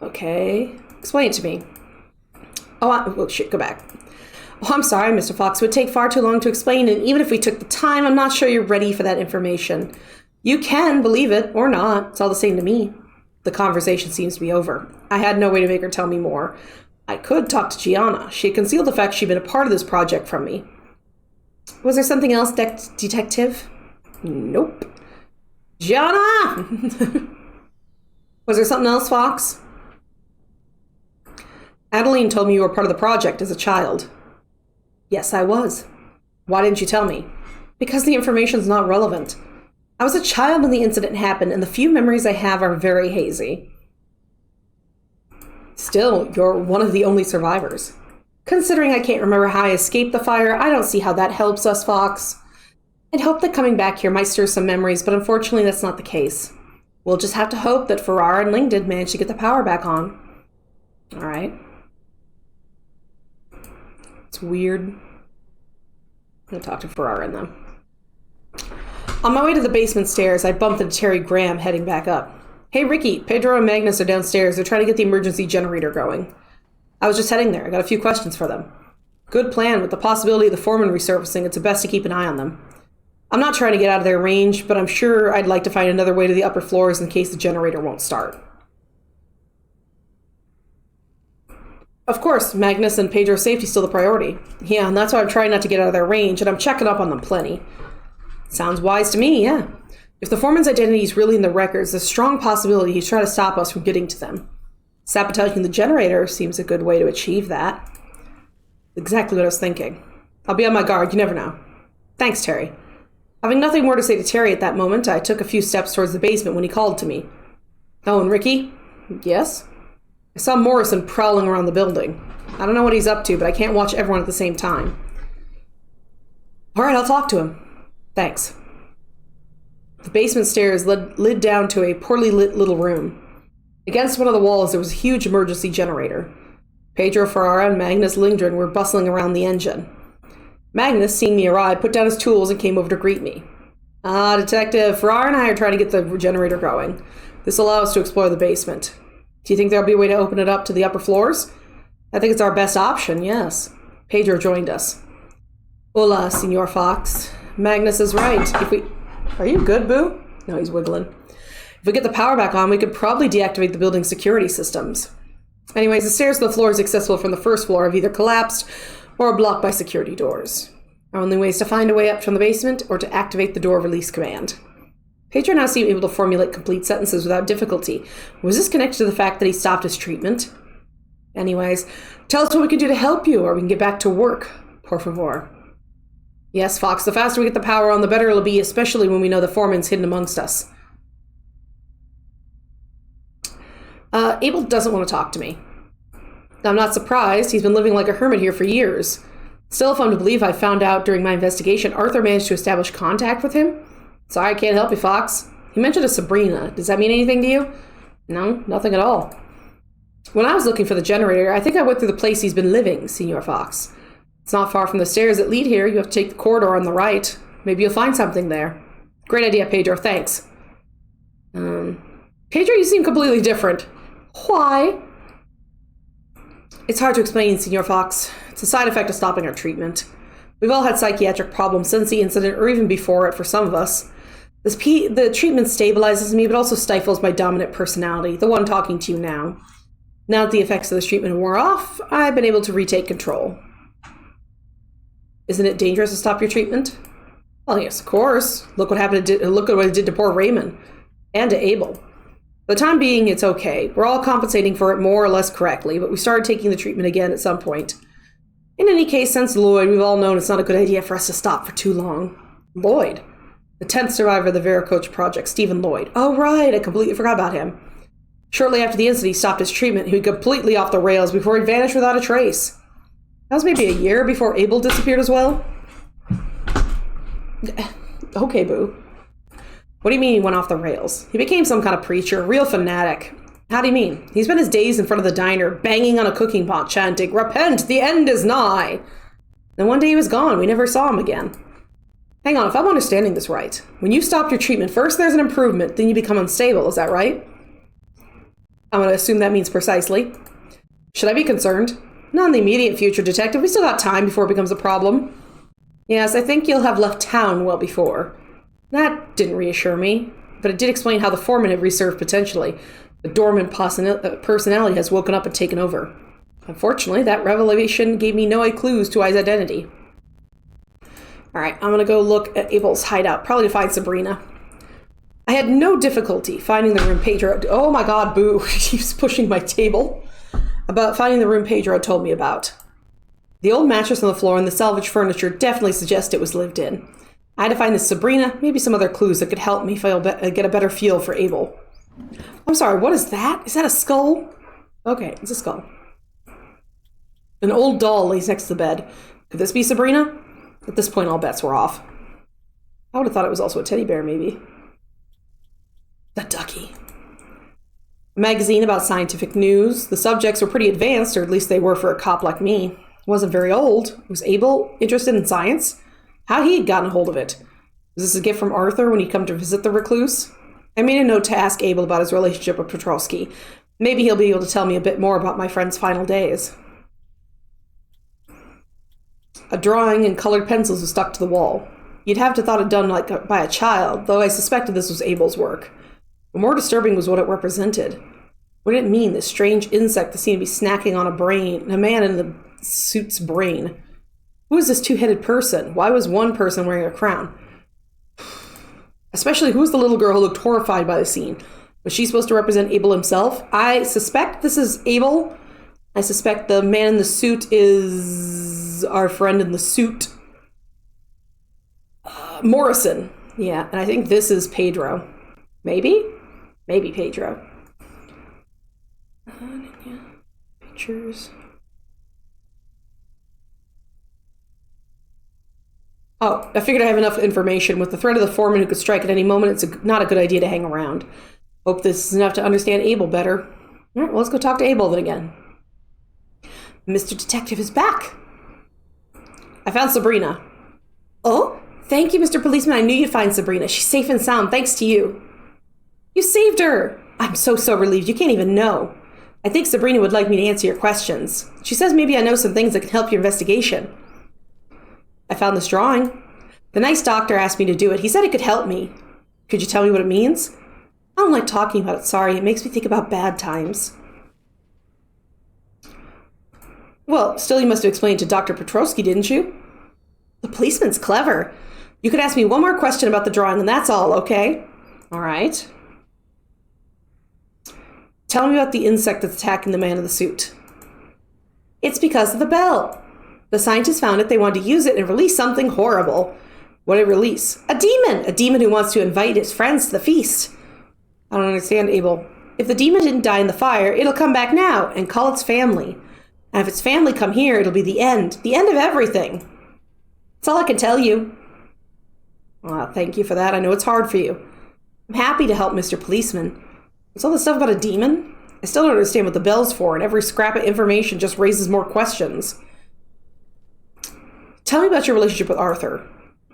Okay. Explain it to me. Go back. Oh, I'm sorry, Mr. Fox. It would take far too long to explain, and even if we took the time, I'm not sure you're ready for that information. You can believe it or not. It's all the same to me. The conversation seems to be over. I had no way to make her tell me more. I could talk to Gianna. She had concealed the fact she'd been a part of this project from me. Was there something else, Detective? Nope. Gianna! Was there something else, Fox? Adeline told me you were part of the project as a child. Yes, I was. Why didn't you tell me? Because the information's not relevant. I was a child when the incident happened, and the few memories I have are very hazy. Still, you're one of the only survivors. Considering I can't remember how I escaped the fire, I don't see how that helps us, Fox. I'd hope that coming back here might stir some memories, but unfortunately that's not the case. We'll just have to hope that Ferrara and Ling did manage to get the power back on. All right. It's weird. I'm going to talk to Ferrara and them. On my way to the basement stairs, I bumped into Terry Graham heading back up. Hey, Ricky, Pedro and Magnus are downstairs. They're trying to get the emergency generator going. I was just heading there. I got a few questions for them. Good plan. With the possibility of the foreman resurfacing, it's best to keep an eye on them. I'm not trying to get out of their range, but I'm sure I'd like to find another way to the upper floors in case the generator won't start. Of course, Magnus and Pedro's safety's still the priority. Yeah, and that's why I'm trying not to get out of their range, and I'm checking up on them plenty. Sounds wise to me, yeah. If the foreman's identity is really in the records, there's a strong possibility he's trying to stop us from getting to them. Sabotaging the generator seems a good way to achieve that. Exactly what I was thinking. I'll be on my guard, you never know. Thanks, Terry. Having nothing more to say to Terry at that moment, I took a few steps towards the basement when he called to me. Oh, and Ricky? Yes? I saw Morrison prowling around the building. I don't know what he's up to, but I can't watch everyone at the same time. All right, I'll talk to him. Thanks. The basement stairs led down to a poorly lit little room. Against one of the walls, there was a huge emergency generator. Pedro Ferrara and Magnus Lindgren were bustling around the engine. Magnus, seeing me arrive, put down his tools and came over to greet me. Detective, Farrar and I are trying to get the generator going. This will allow us to explore the basement. Do you think there'll be a way to open it up to the upper floors? I think it's our best option, yes. Pedro joined us. Hola, Senor Fox. Magnus is right. Are you good, Boo? No, he's wiggling. If we get the power back on, we could probably deactivate the building's security systems. Anyways, the stairs to the floors accessible from the first floor have either collapsed or are blocked by security doors. Our only way is to find a way up from the basement or to activate the door release command. Pedro now seemed able to formulate complete sentences without difficulty. Was this connected to the fact that he stopped his treatment? Anyways, tell us what we can do to help you, or we can get back to work. Por favor. Yes, Fox, the faster we get the power on, the better it'll be, especially when we know the foreman's hidden amongst us. Abel doesn't want to talk to me. I'm not surprised. He's been living like a hermit here for years. Still, if I'm to believe I found out during my investigation, Arthur managed to establish contact with him. Sorry, I can't help you, Fox. He mentioned a Sabrina. Does that mean anything to you? No, nothing at all. When I was looking for the generator, I think I went through the place he's been living, Senor Fox. It's not far from the stairs that lead here. You have to take the corridor on the right. Maybe you'll find something there. Great idea, Pedro. Thanks. Pedro, you seem completely different. Why? It's hard to explain, Senor Fox. It's a side effect of stopping our treatment. We've all had psychiatric problems since the incident, or even before it for some of us. The treatment stabilizes me, but also stifles my dominant personality, the one talking to you now. Now that the effects of this treatment wore off, I've been able to retake control. Isn't it dangerous to stop your treatment? Well, yes, of course. Look what happened. Look at what it did to poor Raymond. And to Abel. For the time being, it's okay. We're all compensating for it more or less correctly, but we started taking the treatment again at some point. In any case, since Lloyd, we've all known it's not a good idea for us to stop for too long. Lloyd? The 10th survivor of the Vericoach project, Stephen Lloyd. Oh, right, I completely forgot about him. Shortly after the incident, he stopped his treatment. He was completely off the rails before he vanished without a trace. That was maybe a year before Abel disappeared as well. Okay, Boo. What do you mean he went off the rails? He became some kind of preacher, real fanatic. How do you mean? He spent his days in front of the diner, banging on a cooking pot, chanting, "Repent, the end is nigh!" Then one day he was gone. We never saw him again. Hang on, if I'm understanding this right, when you stop your treatment, first there's an improvement, then you become unstable, is that right? I'm going to assume that means precisely. Should I be concerned? Not in the immediate future, Detective. We still got time before it becomes a problem. Yes, I think you'll have left town well before. That didn't reassure me, but it did explain how the foreman had resurfaced potentially. The dormant personality has woken up and taken over. Unfortunately, that revelation gave me no clues to his identity. Alright, I'm going to go look at Abel's hideout, probably to find Sabrina. I had no difficulty finding the room Pedro... Oh my god, Boo. He keeps pushing my table. About finding the room Pedro told me about. The old mattress on the floor and the salvaged furniture definitely suggest it was lived in. I had to find this Sabrina, maybe some other clues that could help me get a better feel for Abel. I'm sorry, what is that? Is that a skull? Okay, it's a skull. An old doll lays next to the bed. Could this be Sabrina? At this point, all bets were off. I would have thought it was also a teddy bear, maybe. The ducky. A magazine about scientific news. The subjects were pretty advanced, or at least they were for a cop like me. Wasn't very old. Was Abel interested in science? How he had gotten a hold of it? Was this a gift from Arthur when he'd come to visit the recluse? I made a note to ask Abel about his relationship with Petrowski. Maybe he'll be able to tell me a bit more about my friend's final days. A drawing and colored pencils was stuck to the wall. You'd have to thought it done by a child, though I suspected this was Abel's work. But more disturbing was what it represented. What did it mean, this strange insect that seemed to be snacking on a man in the suit's brain? Who is this two-headed person? Why was one person wearing a crown? Especially, who was the little girl who looked horrified by the scene? Was she supposed to represent Abel himself? I suspect this is Abel. I suspect the man in the suit is our friend in the suit. Morrison. Yeah, and I think this is Pedro. Maybe? Maybe Pedro. Pictures. Oh, I figured I have enough information. With the threat of the foreman who could strike at any moment, it's not a good idea to hang around. Hope this is enough to understand Abel better. All right, well, let's go talk to Abel then again. Mr. Detective is back. I found Sabrina. Oh, thank you, Mr. Policeman. I knew you'd find Sabrina. She's safe and sound, thanks to you. You saved her. I'm so relieved. You can't even know. I think Sabrina would like me to answer your questions. She says maybe I know some things that can help your investigation. I found this drawing. The nice doctor asked me to do it. He said it could help me. Could you tell me what it means? I don't like talking about it, sorry. It makes me think about bad times. Well, still you must have explained to Dr. Petrovsky, didn't you? The policeman's clever. You could ask me one more question about the drawing, and that's all, okay? All right. Tell me about the insect that's attacking the man in the suit. It's because of the bell. The scientists found it, they wanted to use it and release something horrible. What did it release? A demon! A demon who wants to invite his friends to the feast. I don't understand, Abel. If the demon didn't die in the fire, it'll come back now and call its family. And if its family come here, it'll be the end of everything. That's all I can tell you. Well, thank you for that. I know it's hard for you. I'm happy to help Mr. Policeman. What's all this stuff about a demon? I still don't understand what the bell's for, and every scrap of information just raises more questions. Tell me about your relationship with Arthur.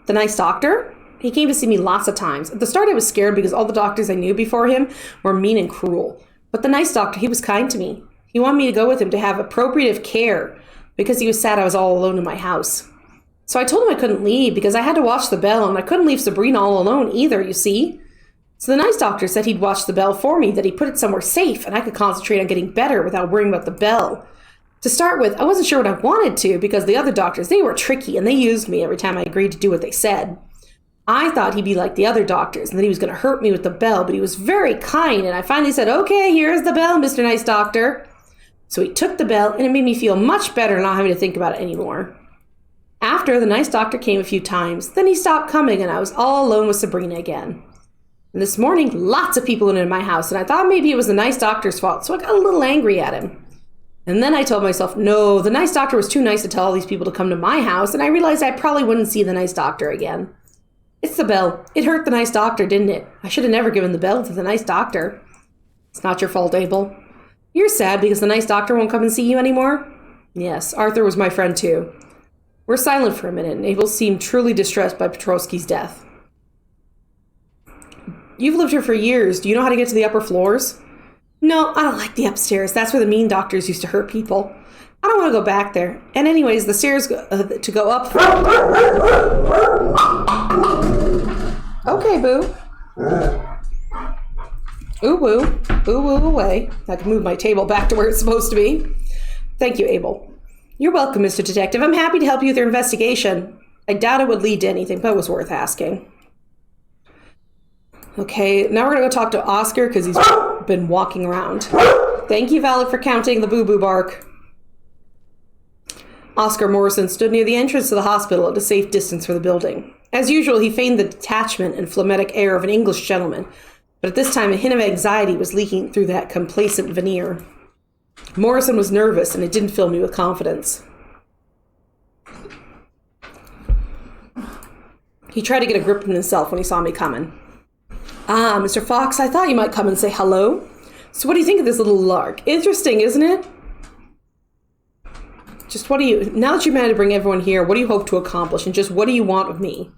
The nice doctor? He came to see me lots of times. At the start I was scared because all the doctors I knew before him were mean and cruel. But the nice doctor, he was kind to me. He wanted me to go with him to have appropriative care because he was sad I was all alone in my house. So I told him I couldn't leave because I had to watch the bell, and I couldn't leave Sabrina all alone either, you see. So the nice doctor said he'd watch the bell for me, that he'd put it somewhere safe, and I could concentrate on getting better without worrying about the bell. To start with, I wasn't sure what I wanted to because the other doctors, they were tricky, and they used me every time I agreed to do what they said. I thought he'd be like the other doctors, and that he was going to hurt me with the bell, but he was very kind, and I finally said, okay, here's the bell, Mr. Nice Doctor. So he took the bell, and it made me feel much better not having to think about it anymore. After, the nice doctor came a few times. Then he stopped coming, and I was all alone with Sabrina again. And this morning, lots of people went into my house, and I thought maybe it was the nice doctor's fault, so I got a little angry at him. And then I told myself, no, the nice doctor was too nice to tell all these people to come to my house, and I realized I probably wouldn't see the nice doctor again. It's the bell. It hurt the nice doctor, didn't it? I should have never given the bell to the nice doctor. It's not your fault, Abel. You're sad because the nice doctor won't come and see you anymore? Yes, Arthur was my friend too. We're silent for a minute, and Abel seemed truly distressed by Petrovsky's death. You've lived here for years. Do you know how to get to the upper floors? No, I don't like the upstairs. That's where the mean doctors used to hurt people. I don't want to go back there. And anyways, the stairs to go up... Okay, boo. Ooh, woo. Ooh, woo, away. I can move my table back to where it's supposed to be. Thank you, Abel. You're welcome, Mr. Detective. I'm happy to help you with your investigation. I doubt it would lead to anything, but it was worth asking. Okay, now we're going to go talk to Oscar because he's been walking around. Thank you, Valak, for counting the boo-boo bark. Oscar Morrison stood near the entrance to the hospital at a safe distance from the building. As usual, he feigned the detachment and phlegmatic air of an English gentleman, but at this time a hint of anxiety was leaking through that complacent veneer. Morrison was nervous, and it didn't fill me with confidence. He tried to get a grip on himself when he saw me coming. Ah, Mr. Fox, I thought you might come and say hello. So what do you think of this little lark? Interesting, isn't it? Just what do you... Now that you've managed to bring everyone here, what do you hope to accomplish? And just what do you want of me?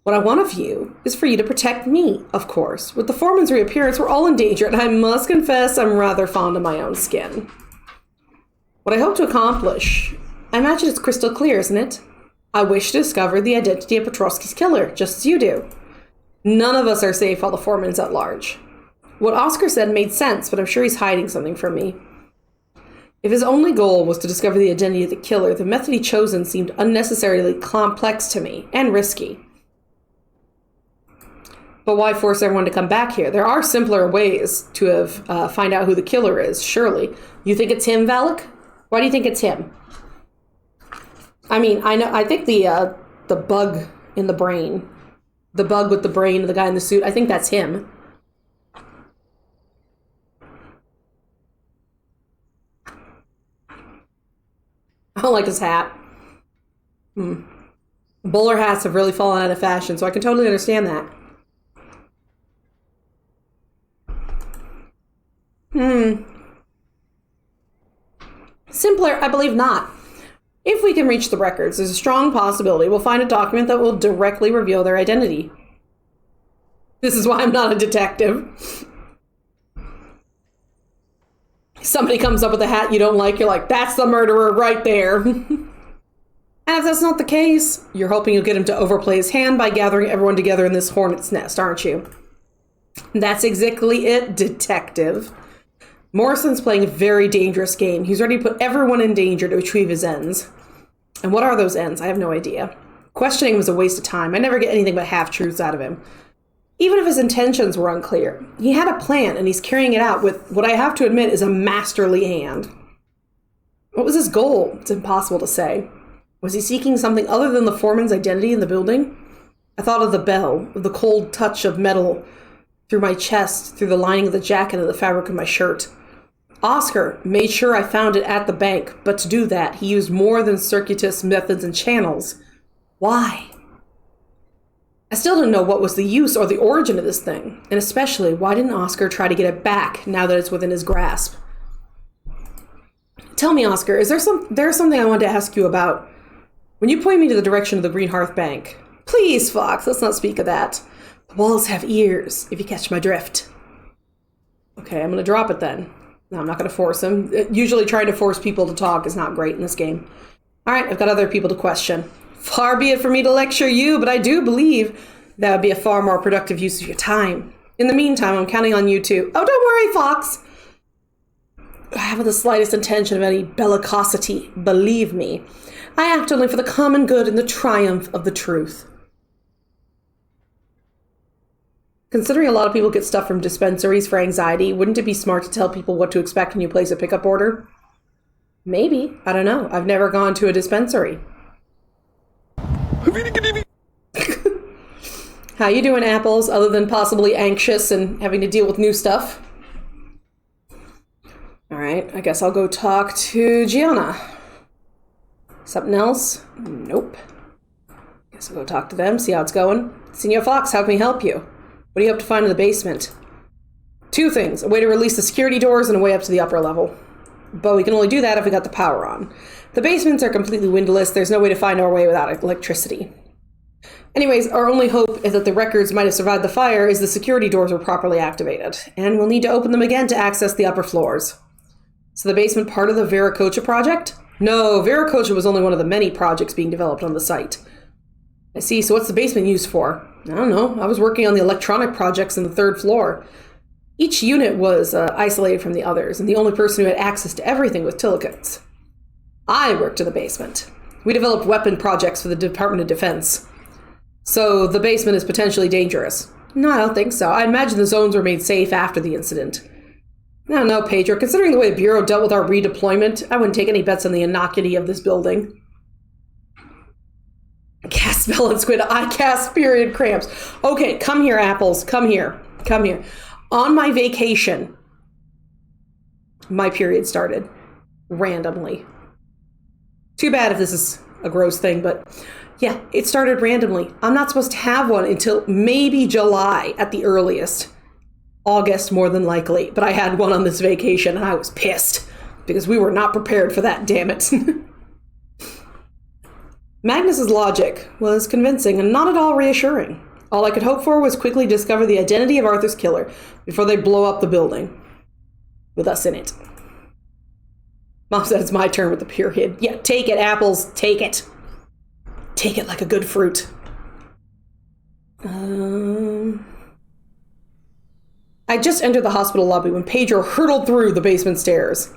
What I want of you is for you to protect me, of course. With the foreman's reappearance, we're all in danger, and I must confess I'm rather fond of my own skin. What I hope to accomplish... I imagine it's crystal clear, isn't it? I wish to discover the identity of Petrovsky's killer, just as you do. None of us are safe while the foreman's at large. What Oscar said made sense, but I'm sure he's hiding something from me. If his only goal was to discover the identity of the killer, the method he chosen seemed unnecessarily complex to me, and risky. But why force everyone to come back here? There are simpler ways to have find out who the killer is, surely. You think it's him, Valak? Why do you think it's him? I mean, I think the bug in the brain... The bug with the brain of the guy in the suit. I think that's him. I don't like his hat. Bowler hats have really fallen out of fashion, so I can totally understand that. Simpler, I believe not. If we can reach the records, there's a strong possibility we'll find a document that will directly reveal their identity. This is why I'm not a detective. Somebody comes up with a hat you don't like, you're like, that's the murderer right there. And if that's not the case, you're hoping you'll get him to overplay his hand by gathering everyone together in this hornet's nest, aren't you? That's exactly it, detective. Morrison's playing a very dangerous game. He's ready to put everyone in danger to achieve his ends. And what are those ends? I have no idea. Questioning him was a waste of time. I never get anything but half-truths out of him. Even if his intentions were unclear, he had a plan, and he's carrying it out with what I have to admit is a masterly hand. What was his goal? It's impossible to say. Was he seeking something other than the foreman's identity in the building? I thought of the bell, of the cold touch of metal through my chest, through the lining of the jacket and the fabric of my shirt. Oscar made sure I found it at the bank, but to do that, he used more than circuitous methods and channels. Why? I still don't know what was the use or the origin of this thing, and especially, why didn't Oscar try to get it back now that it's within his grasp? Tell me, Oscar, there's something I wanted to ask you about. When you point me to the direction of the Green Hearth Bank, please, Fox, let's not speak of that. The walls have ears, if you catch my drift. Okay, I'm going to drop it then. No, I'm not going to force him. Usually trying to force people to talk is not great in this game. All right, I've got other people to question. Far be it for me to lecture you, but I do believe that would be a far more productive use of your time. In the meantime, I'm counting on you to... Oh, don't worry, Fox. I haven't the slightest intention of any bellicosity, believe me. I act only for the common good and the triumph of the truth. Considering a lot of people get stuff from dispensaries for anxiety, wouldn't it be smart to tell people what to expect when you place a pickup order? Maybe. I don't know. I've never gone to a dispensary. How you doing, Apples, other than possibly anxious and having to deal with new stuff? Alright, I guess I'll go talk to Gianna. Something else? Nope. Guess I'll go talk to them, see how it's going. Senor Fox, how can we help you? What do you hope to find in the basement? Two things. A way to release the security doors and a way up to the upper level. But we can only do that if we got the power on. The basements are completely windowless. There's no way to find our way without electricity. Anyways, our only hope is that the records might have survived the fire is the security doors were properly activated. And we'll need to open them again to access the upper floors. So the basement part of the Viracocha project? No, Viracocha was only one of the many projects being developed on the site. I see, so what's the basement used for? I don't know. I was working on the electronic projects in the third floor. Each unit was isolated from the others, and the only person who had access to everything was Tillicans. I worked in the basement. We developed weapon projects for the Department of Defense. So the basement is potentially dangerous. No, I don't think so. I imagine the zones were made safe after the incident. I don't know, Pedro. Considering the way the Bureau dealt with our redeployment, I wouldn't take any bets on the innocuity of this building. Cast spell and Squid. I cast period cramps. Okay, come here, Apples. Come here. Come here. On my vacation, my period started. Randomly. Too bad if this is a gross thing, but yeah, it started randomly. I'm not supposed to have one until maybe July at the earliest. August, more than likely. But I had one on this vacation, and I was pissed. Because we were not prepared for that, damn it. Magnus's logic was convincing and not at all reassuring. All I could hope for was quickly discover the identity of Arthur's killer before they blow up the building. With us in it. Mom said it's my turn with the period. Yeah, take it, Apples. Take it. Take it like a good fruit. I just entered the hospital lobby when Pedro hurtled through the basement stairs.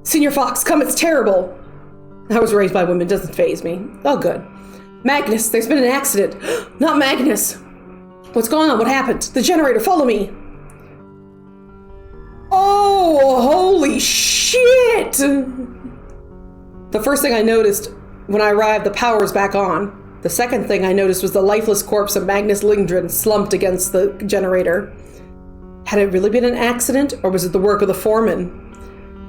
Senor Fox, come, it's terrible. I was raised by women, doesn't faze me. Oh, good. Magnus, there's been an accident. Not Magnus. What's going on? What happened? The generator, follow me. Oh, holy shit! The first thing I noticed when I arrived, the power was back on. The second thing I noticed was the lifeless corpse of Magnus Lindgren slumped against the generator. Had it really been an accident, or was it the work of the foreman?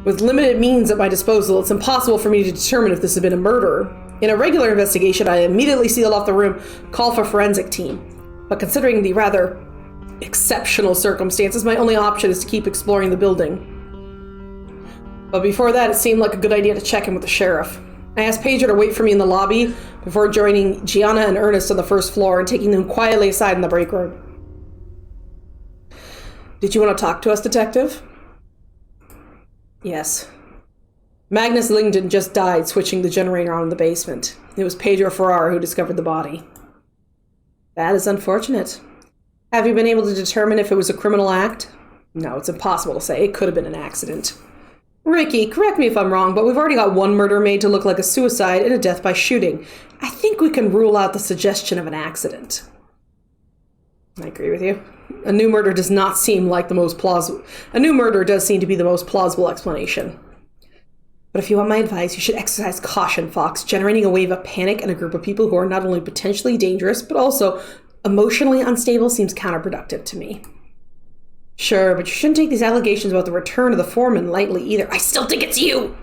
With limited means at my disposal, it's impossible for me to determine if this had been a murder. In a regular investigation, I immediately sealed off the room, called for a forensic team. But considering the rather exceptional circumstances, my only option is to keep exploring the building. But before that, it seemed like a good idea to check in with the sheriff. I asked Pedro to wait for me in the lobby before joining Gianna and Ernest on the first floor and taking them quietly aside in the break room. Did you want to talk to us, Detective? Yes. Magnus Lingdon just died switching the generator on in the basement. It was Pedro Ferrara who discovered the body. That is unfortunate. Have you been able to determine if it was a criminal act? No, it's impossible to say. It could have been an accident. Ricky, correct me if I'm wrong, but we've already got one murder made to look like a suicide and a death by shooting. I think we can rule out the suggestion of an accident. I agree with you. A new murder does not seem like the most plausible. A new murder does seem to be the most plausible explanation. But if you want my advice, you should exercise caution, Fox. Generating a wave of panic in a group of people who are not only potentially dangerous, but also emotionally unstable seems counterproductive to me. Sure, but you shouldn't take these allegations about the return of the foreman lightly either. I still think it's you!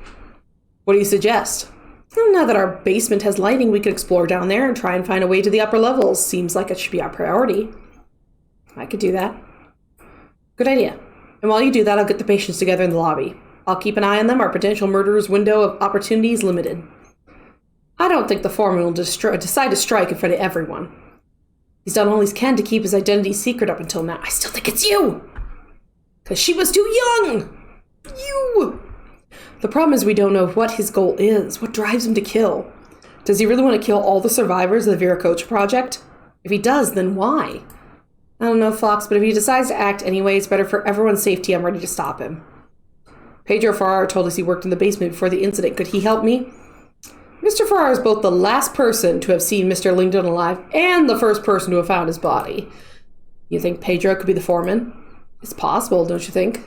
What do you suggest? Well, now that our basement has lighting, we could explore down there and try and find a way to the upper levels. Seems like it should be our priority. I could do that. Good idea. And while you do that, I'll get the patients together in the lobby. I'll keep an eye on them. Our potential murderer's window of opportunity is limited. I don't think the foreman will decide to strike in front of everyone. He's done all he can to keep his identity secret up until now. I still think it's you! Because she was too young! You! The problem is we don't know what his goal is. What drives him to kill? Does he really want to kill all the survivors of the Viracocha project? If he does, then why? I don't know, Fox, but if he decides to act anyway, it's better for everyone's safety. I'm ready to stop him. Pedro Ferrara told us he worked in the basement before the incident. Could he help me? Mr. Ferrara is both the last person to have seen Mr. Lingdon alive and the first person to have found his body. You think Pedro could be the foreman? It's possible, don't you think?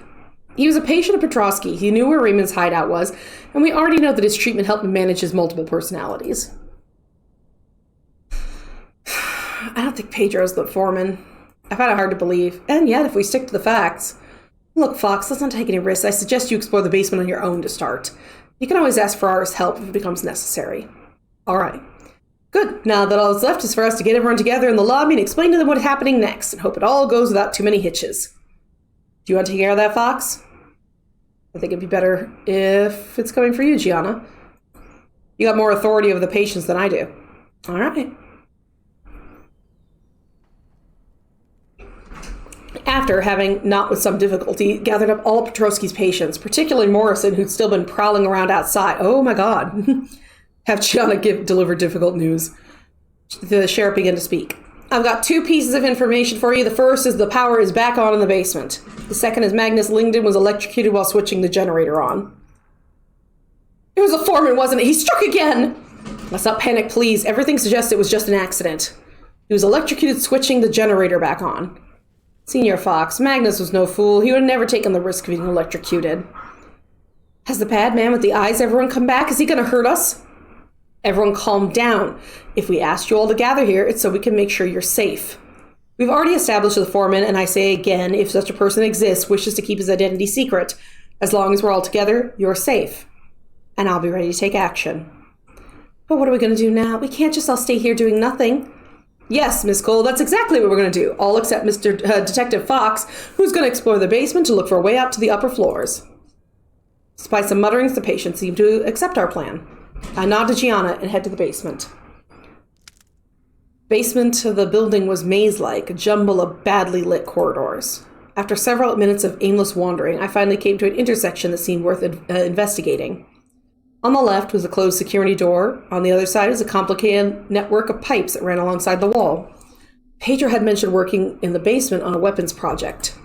He was a patient of Petrovsky. He knew where Raymond's hideout was, and we already know that his treatment helped him manage his multiple personalities. I don't think Pedro's the foreman. I find it hard to believe. And yet, if we stick to the facts... Look, Fox, let's not take any risks. I suggest you explore the basement on your own to start. You can always ask Ferrara's help if it becomes necessary. All right. Good. Now that all that's left is for us to get everyone together in the lobby and explain to them what's happening next, and hope it all goes without too many hitches. Do you want to take care of that, Fox? I think it'd be better if it's coming for you, Gianna. You got more authority over the patients than I do. All right. After having, not with some difficulty, gathered up all Petrovsky's patients, particularly Morrison, who'd still been prowling around outside. Oh my God. Have Gianna deliver difficult news. The sheriff began to speak. I've got two pieces of information for you. The first is the power is back on in the basement. The second is Magnus Lingdon was electrocuted while switching the generator on. It was a foreman, wasn't it? He struck again! Let's not panic, please. Everything suggests it was just an accident. He was electrocuted switching the generator back on. Senior Fox, Magnus was no fool. He would have never taken the risk of being electrocuted. Has the bad man with the eyes everyone come back? Is he going to hurt us? Everyone calm down. If we asked you all to gather here, it's so we can make sure you're safe. We've already established the foreman, and I say again, if such a person exists, wishes to keep his identity secret. As long as we're all together, you're safe. And I'll be ready to take action. But what are we going to do now? We can't just all stay here doing nothing. Yes, Miss Cole, that's exactly what we're going to do. All except Mr. Detective Fox, who's going to explore the basement to look for a way up to the upper floors. Despite some mutterings, the patients seem to accept our plan. I nod to Gianna and head to the basement. Basement of the building was maze-like, a jumble of badly lit corridors. After several minutes of aimless wandering, I finally came to an intersection that seemed worth investigating. On the left was a closed security door. On the other side was a complicated network of pipes that ran alongside the wall. Pedro had mentioned working in the basement on a weapons project.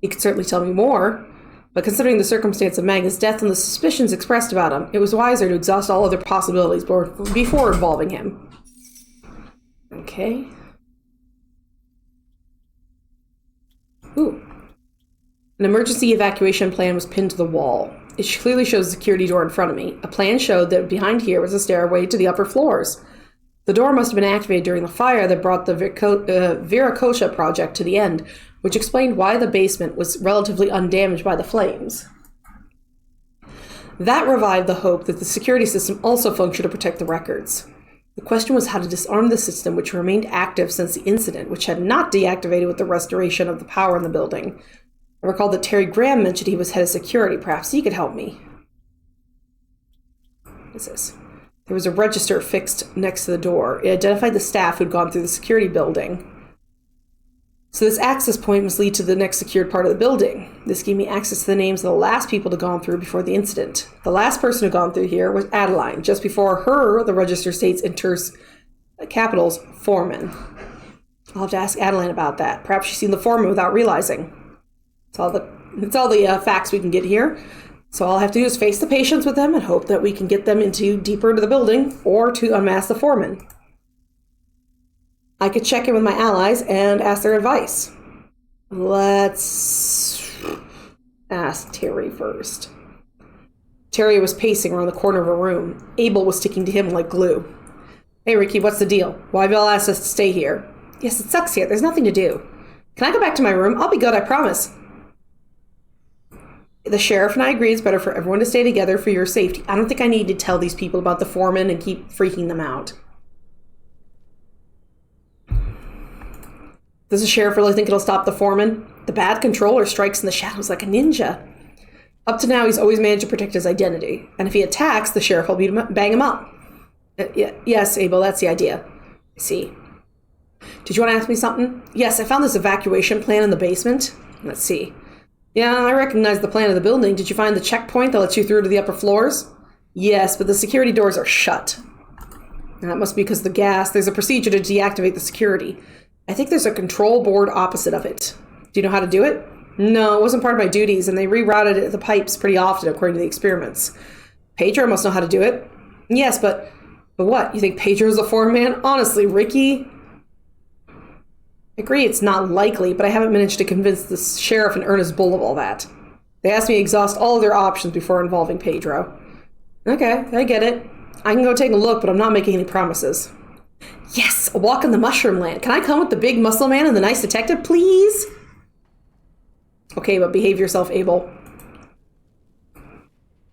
He could certainly tell me more, but considering the circumstance of Magnus' death and the suspicions expressed about him, it was wiser to exhaust all other possibilities before involving him. Okay. Ooh. An emergency evacuation plan was pinned to the wall. It clearly shows the security door in front of me. A plan showed that behind here was a stairway to the upper floors. The door must have been activated during the fire that brought the Viracocha project to the end, which explained why the basement was relatively undamaged by the flames. That revived the hope that the security system also functioned to protect the records. The question was how to disarm the system, which remained active since the incident, which had not deactivated with the restoration of the power in the building. I recall that Terry Graham mentioned he was head of security. Perhaps he could help me. What is this? There was a register fixed next to the door. It identified the staff who'd gone through the security building. So this access point must lead to the next secured part of the building. This gave me access to the names of the last people to have gone through before the incident. The last person who gone through here was Adeline. Just before her, the register states enters capitals foreman. I'll have to ask Adeline about that. Perhaps she's seen the foreman without realizing. It's all the facts we can get here. So all I have to do is face the patients with them and hope that we can get them deeper into the building or to unmask the foreman. I could check in with my allies and ask their advice. Let's ask Terry first. Terry was pacing around the corner of her room. Abel was sticking to him like glue. Hey, Ricky, what's the deal? Why have y'all asked us to stay here? Yes, it sucks here. There's nothing to do. Can I go back to my room? I'll be good, I promise. The sheriff and I agree it's better for everyone to stay together for your safety. I don't think I need to tell these people about the foreman and keep freaking them out. Does the sheriff really think it'll stop the foreman? The bad controller strikes in the shadows like a ninja. Up to now, he's always managed to protect his identity. And if he attacks, the sheriff will bang him up. Yes, Abel, that's the idea. I see. Did you want to ask me something? Yes, I found this evacuation plan in the basement. Let's see. Yeah, I recognize the plan of the building. Did you find the checkpoint that lets you through to the upper floors? Yes, but the security doors are shut. And that must be because of the gas. There's a procedure to deactivate the security. I think there's a control board opposite of it. Do you know how to do it? No, it wasn't part of my duties, and they rerouted the pipes pretty often according to the experiments. Pedro must know how to do it. Yes, but what? You think Pedro's a foreman? Honestly, Ricky? I agree it's not likely, but I haven't managed to convince the sheriff and Ernest Bull of all that. They asked me to exhaust all of their options before involving Pedro. Okay, I get it. I can go take a look, but I'm not making any promises. Yes, a walk in the mushroom land. Can I come with the big muscle man and the nice detective, please? Okay, but behave yourself, Abel.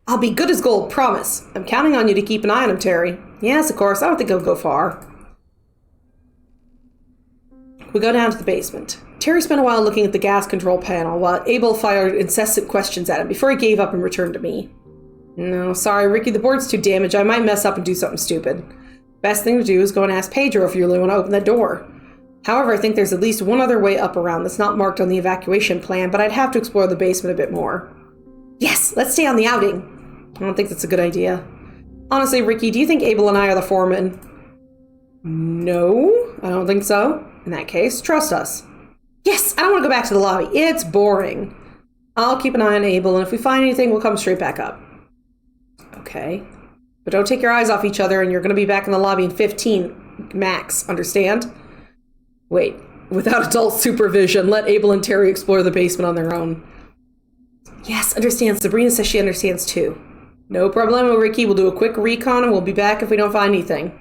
I'll be good as gold, promise. I'm counting on you to keep an eye on him, Terry. Yes, of course. I don't think he'll go far. We go down to the basement. Terry spent a while looking at the gas control panel while Abel fired incessant questions at him before he gave up and returned to me. No, sorry, Ricky, the board's too damaged. I might mess up and do something stupid. Best thing to do is go and ask Pedro if you really want to open that door. However, I think there's at least one other way up around that's not marked on the evacuation plan, but I'd have to explore the basement a bit more. Yes, let's stay on the outing. I don't think that's a good idea. Honestly, Ricky, do you think Abel and I are the foreman? No, I don't think so. In that case, trust us. Yes, I don't want to go back to the lobby. It's boring. I'll keep an eye on Abel, and if we find anything, we'll come straight back up. Okay. But don't take your eyes off each other, and you're going to be back in the lobby in 15 max, understand? Wait, without adult supervision, let Abel and Terry explore the basement on their own. Yes, understand. Sabrina says she understands too. No problemo, Ricky. We'll do a quick recon, and we'll be back if we don't find anything.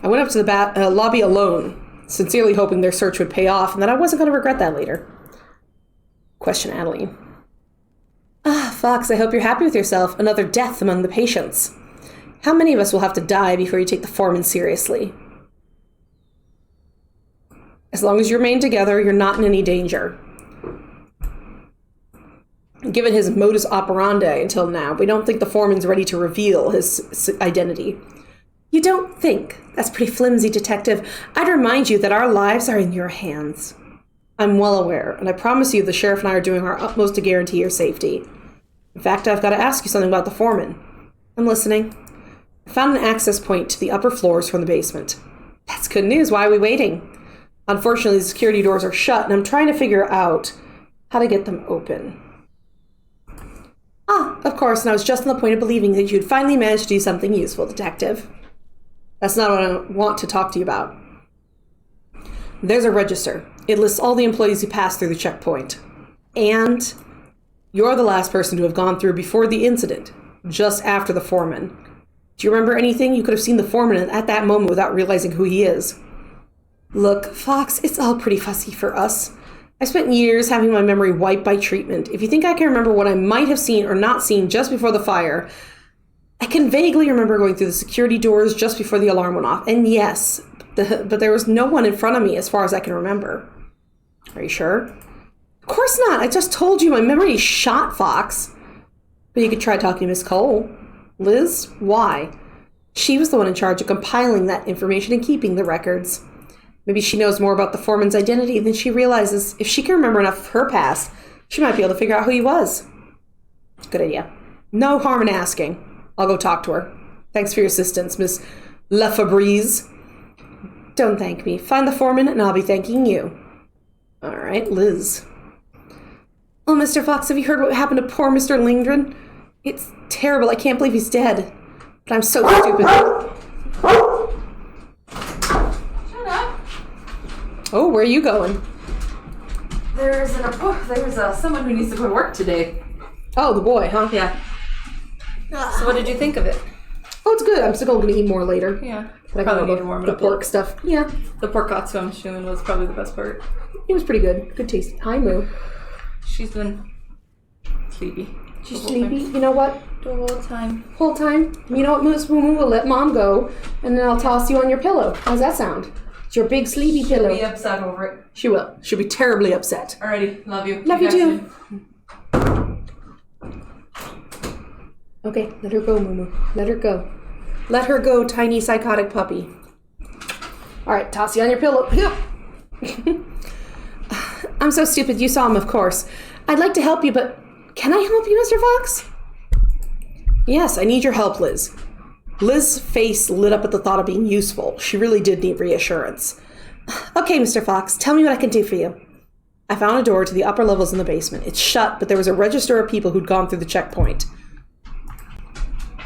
I went up to the lobby alone, sincerely hoping their search would pay off, and that I wasn't going to regret that later. Question Adeline. Fox, I hope you're happy with yourself. Another death among the patients. How many of us will have to die before you take the foreman seriously? As long as you remain together, you're not in any danger. Given his modus operandi until now, we don't think the foreman's ready to reveal his identity. You don't think? That's pretty flimsy, Detective. I'd remind you that our lives are in your hands. I'm well aware, and I promise you the sheriff and I are doing our utmost to guarantee your safety. In fact, I've got to ask you something about the foreman. I'm listening. I found an access point to the upper floors from the basement. That's good news. Why are we waiting? Unfortunately, the security doors are shut, and I'm trying to figure out how to get them open. Of course, and I was just on the point of believing that you'd finally managed to do something useful, Detective. That's not what I want to talk to you about. There's a register. It lists all the employees who passed through the checkpoint. And you're the last person to have gone through before the incident, just after the foreman. Do you remember anything? You could have seen the foreman at that moment without realizing who he is. Look, Fox, it's all pretty fussy for us. I spent years having my memory wiped by treatment. If you think I can remember what I might have seen or not seen just before the fire, I can vaguely remember going through the security doors just before the alarm went off. And yes, but there was no one in front of me as far as I can remember. Are you sure? Of course not. I just told you my memory is shot, Fox. But you could try talking to Miss Cole. Liz? Why? She was the one in charge of compiling that information and keeping the records. Maybe she knows more about the foreman's identity than she realizes. If she can remember enough of her past, she might be able to figure out who he was. Good idea. No harm in asking. I'll go talk to her. Thanks for your assistance, Miss Lefebvre. Don't thank me. Find the foreman and I'll be thanking you. All right, Liz. Oh, Mr. Fox, have you heard what happened to poor Mr. Lindgren? It's terrible. I can't believe he's dead. But I'm so stupid. Shut up. Oh, where are you going? There's someone who needs to go to work today. Oh, the boy, huh? Yeah. So what did you think of it? Oh, it's good. I'm still going to eat more later. Yeah. But I Probably got need to warm it the up. pork stuff. Yeah. The pork katsu, I'm assuming, was probably the best part. It was pretty good. Good taste. Hi, Moo. She's been sleepy. She's sleepy. You know what? The whole time. Whole time. You know what, Moo? We'll let Mom go, and then I'll toss you on your pillow. How's that sound? It's your big sleepy pillow. She'll be upset over it. She will. She'll be terribly upset. Alrighty. Love you. Love you guys too. soon. Okay, let her go, Moo. Let her go. Let her go, tiny psychotic puppy. All right, toss you on your pillow. I'm so stupid. You saw him, of course. I'd like to help you, but can I help you, Mr. Fox? Yes, I need your help, Liz. Liz's face lit up at the thought of being useful. She really did need reassurance. Okay, Mr. Fox, tell me what I can do for you. I found a door to the upper levels in the basement. It's shut, but there was a register of people who'd gone through the checkpoint.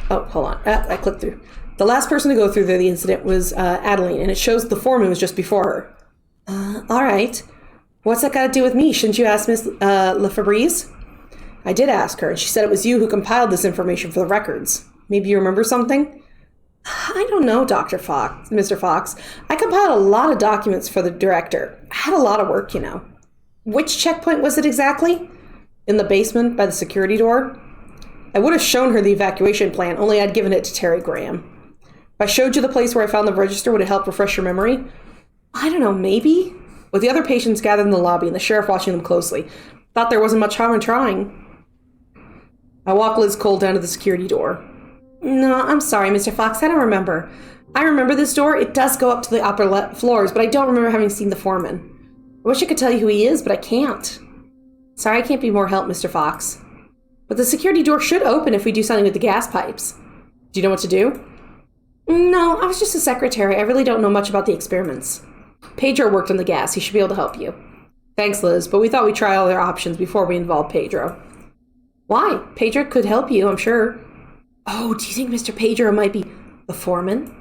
Oh, hold on. I clicked through. The last person to go through the incident was Adeline, and it shows the foreman was just before her. All right. What's that got to do with me? Shouldn't you ask Miss Lefebvre? I did ask her, and she said it was you who compiled this information for the records. Maybe you remember something? I don't know, Mr. Fox. I compiled a lot of documents for the director. I had a lot of work, you know. Which checkpoint was it exactly? In the basement by the security door? I would have shown her the evacuation plan, only I'd given it to Terry Graham. If I showed you the place where I found the register, would it help refresh your memory? I don't know, maybe? With the other patients gathered in the lobby and the sheriff watching them closely, thought there wasn't much harm in trying. I walked Liz Cole down to the security door. No, I'm sorry, Mr. Fox, I don't remember. I remember this door. It does go up to the upper floors, but I don't remember having seen the foreman. I wish I could tell you who he is, but I can't. Sorry, I can't be more help, Mr. Fox. But the security door should open if we do something with the gas pipes. Do you know what to do? No, I was just a secretary. I really don't know much about the experiments. Pedro worked on the gas. He should be able to help you. Thanks, Liz, but we thought we'd try all their options before we involved Pedro. Why? Pedro could help you, I'm sure. Oh, do you think Mr. Pedro might be the foreman?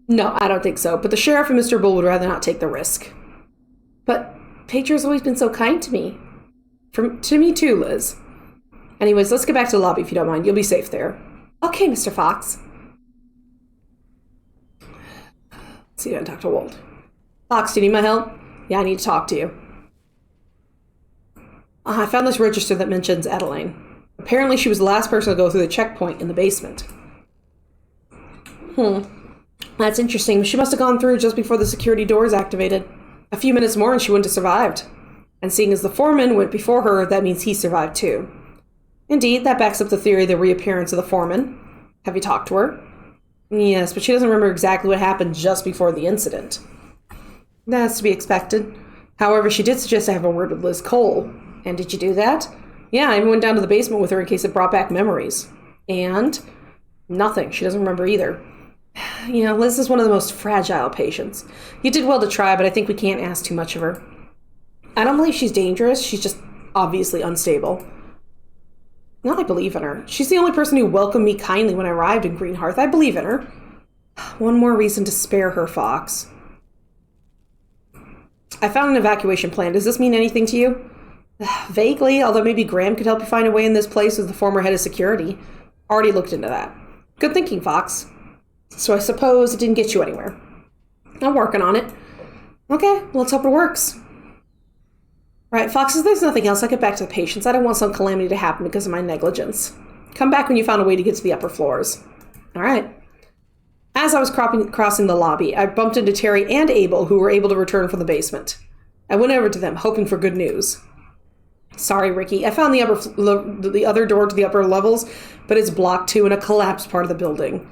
No, I don't think so, but the sheriff and Mr. Bull would rather not take the risk. But Pedro's always been so kind to me. To me too, Liz. Anyways, let's get back to the lobby if you don't mind. You'll be safe there. Okay, Mr. Fox. Let's see, Dr. Wold. Fox, do you need my help? Yeah, I need to talk to you. I found this register that mentions Adeline. Apparently she was the last person to go through the checkpoint in the basement. That's interesting. She must have gone through just before the security doors activated. A few minutes more and she wouldn't have survived. And seeing as the foreman went before her, that means he survived too. Indeed, that backs up the theory of the reappearance of the foreman. Have you talked to her? Yes, but she doesn't remember exactly what happened just before the incident. That's to be expected. However, she did suggest I have a word with Liz Cole. And did you do that? Yeah, I even went down to the basement with her in case it brought back memories. And? Nothing. She doesn't remember either. You know, Liz is one of the most fragile patients. You did well to try, but I think we can't ask too much of her. I don't believe she's dangerous. She's just obviously unstable. No, I believe in her. She's the only person who welcomed me kindly when I arrived in Greenhearth. I believe in her. One more reason to spare her, Fox. I found an evacuation plan. Does this mean anything to you? Vaguely, although maybe Graham could help you find a way in this place as the former head of security. Already looked into that. Good thinking, Fox. So I suppose it didn't get you anywhere. I'm working on it. Okay, well, let's hope it works. Right, Fox, if there's nothing else, I'll get back to the patients. I don't want some calamity to happen because of my negligence. Come back when you found a way to get to the upper floors. All right. As I was crossing the lobby, I bumped into Terry and Abel, who were able to return from the basement. I went over to them, hoping for good news. Sorry, Ricky. I found the other door to the upper levels, but it's blocked too in a collapsed part of the building.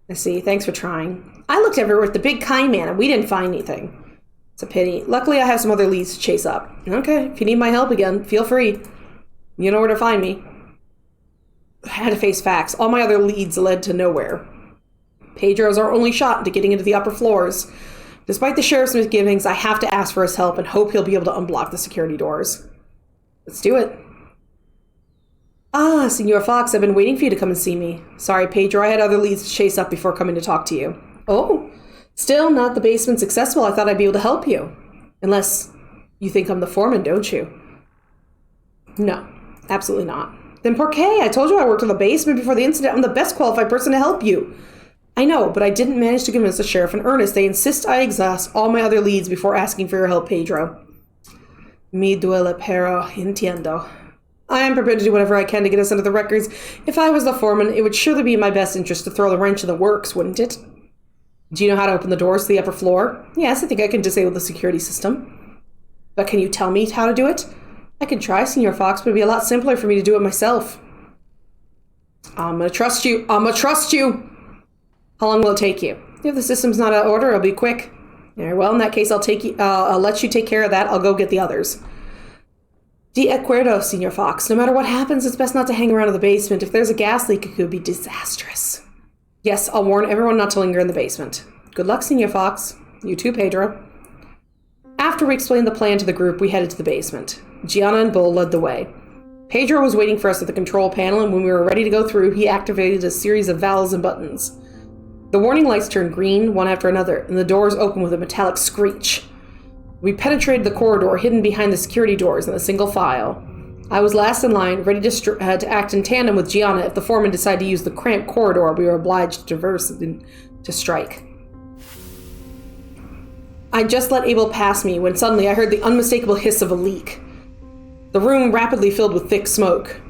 I see. Thanks for trying. I looked everywhere with the big kind man, and we didn't find anything. It's a pity. Luckily, I have some other leads to chase up. Okay, if you need my help again, feel free. You know where to find me. I had to face facts. All my other leads led to nowhere. Pedro's our only shot into getting into the upper floors. Despite the sheriff's misgivings, I have to ask for his help and hope he'll be able to unblock the security doors. Let's do it. Ah, Senor Fox, I've been waiting for you to come and see me. Sorry, Pedro, I had other leads to chase up before coming to talk to you. Oh, still not the basement's accessible. I thought I'd be able to help you. Unless you think I'm the foreman, don't you? No, absolutely not. Then por qué? I told you I worked in the basement before the incident. I'm the best qualified person to help you. I know, but I didn't manage to convince the sheriff and Ernest. They insist I exhaust all my other leads before asking for your help, Pedro. Mi duele, pero entiendo. I am prepared to do whatever I can to get us into the records. If I was the foreman, it would surely be in my best interest to throw the wrench in the works, wouldn't it? Do you know how to open the doors to the upper floor? Yes, I think I can disable the security system. But can you tell me how to do it? I can try, Senor Fox, but it'd be a lot simpler for me to do it myself. I'm gonna trust you. How long will it take you? If the system's not out of order, it'll be quick. Very well, in that case, I'll let you take care of that. I'll go get the others. De acuerdo, Senor Fox. No matter what happens, it's best not to hang around in the basement. If there's a gas leak, it could be disastrous. Yes, I'll warn everyone not to linger in the basement. Good luck, Senor Fox. You too, Pedro. After we explained the plan to the group, we headed to the basement. Gianna and Bull led the way. Pedro was waiting for us at the control panel, and when we were ready to go through, he activated a series of valves and buttons. The warning lights turned green, one after another, and the doors opened with a metallic screech. We penetrated the corridor, hidden behind the security doors in a single file. I was last in line, ready to act in tandem with Gianna if the foreman decided to use the cramped corridor we were obliged to traverse to strike. I just let Abel pass me when suddenly I heard the unmistakable hiss of a leak. The room rapidly filled with thick smoke.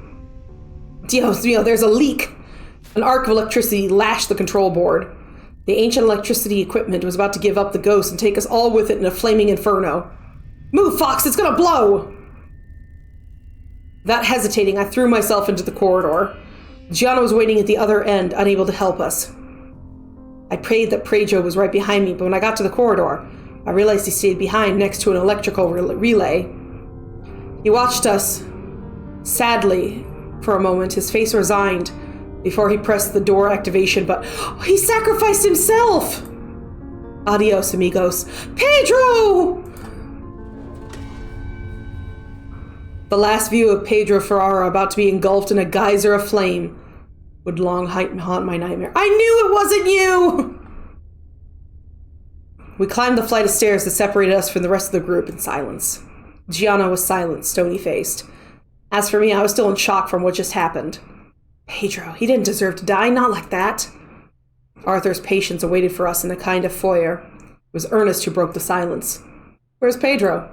Dios mío, there's a leak! An arc of electricity lashed the control board. The ancient electricity equipment was about to give up the ghost and take us all with it in a flaming inferno. Move, Fox, it's gonna blow! Without hesitating, I threw myself into the corridor. Gianna was waiting at the other end, unable to help us. I prayed that Pedro was right behind me, but when I got to the corridor, I realized he stayed behind next to an electrical relay. He watched us, sadly, for a moment, his face resigned, before he pressed the door activation button. He sacrificed himself! Adios, amigos. Pedro! The last view of Pedro Ferrara about to be engulfed in a geyser of flame would long haunt my nightmare. I knew it wasn't you! We climbed the flight of stairs that separated us from the rest of the group in silence. Gianna was silent, stony-faced. As for me, I was still in shock from what just happened. Pedro, he didn't deserve to die, not like that. Arthur's patience awaited for us in a kind of foyer. It was Ernest who broke the silence. Where's Pedro?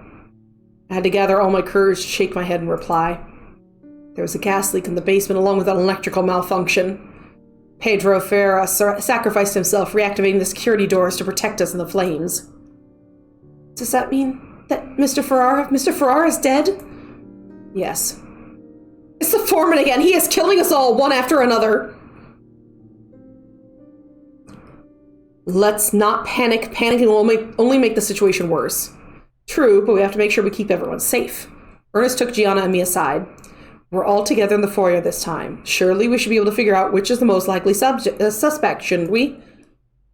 I had to gather all my courage to shake my head and reply. There was a gas leak in the basement along with an electrical malfunction. Pedro Ferreira sacrificed himself, reactivating the security doors to protect us in the flames. Does that mean that Mr. Ferrara is dead? Yes. It's the foreman again. He is killing us all, one after another. Let's not panic. Panicking will only make the situation worse. True, but we have to make sure we keep everyone safe. Ernest took Gianna and me aside. We're all together in the foyer this time. Surely we should be able to figure out which is the most likely suspect, shouldn't we?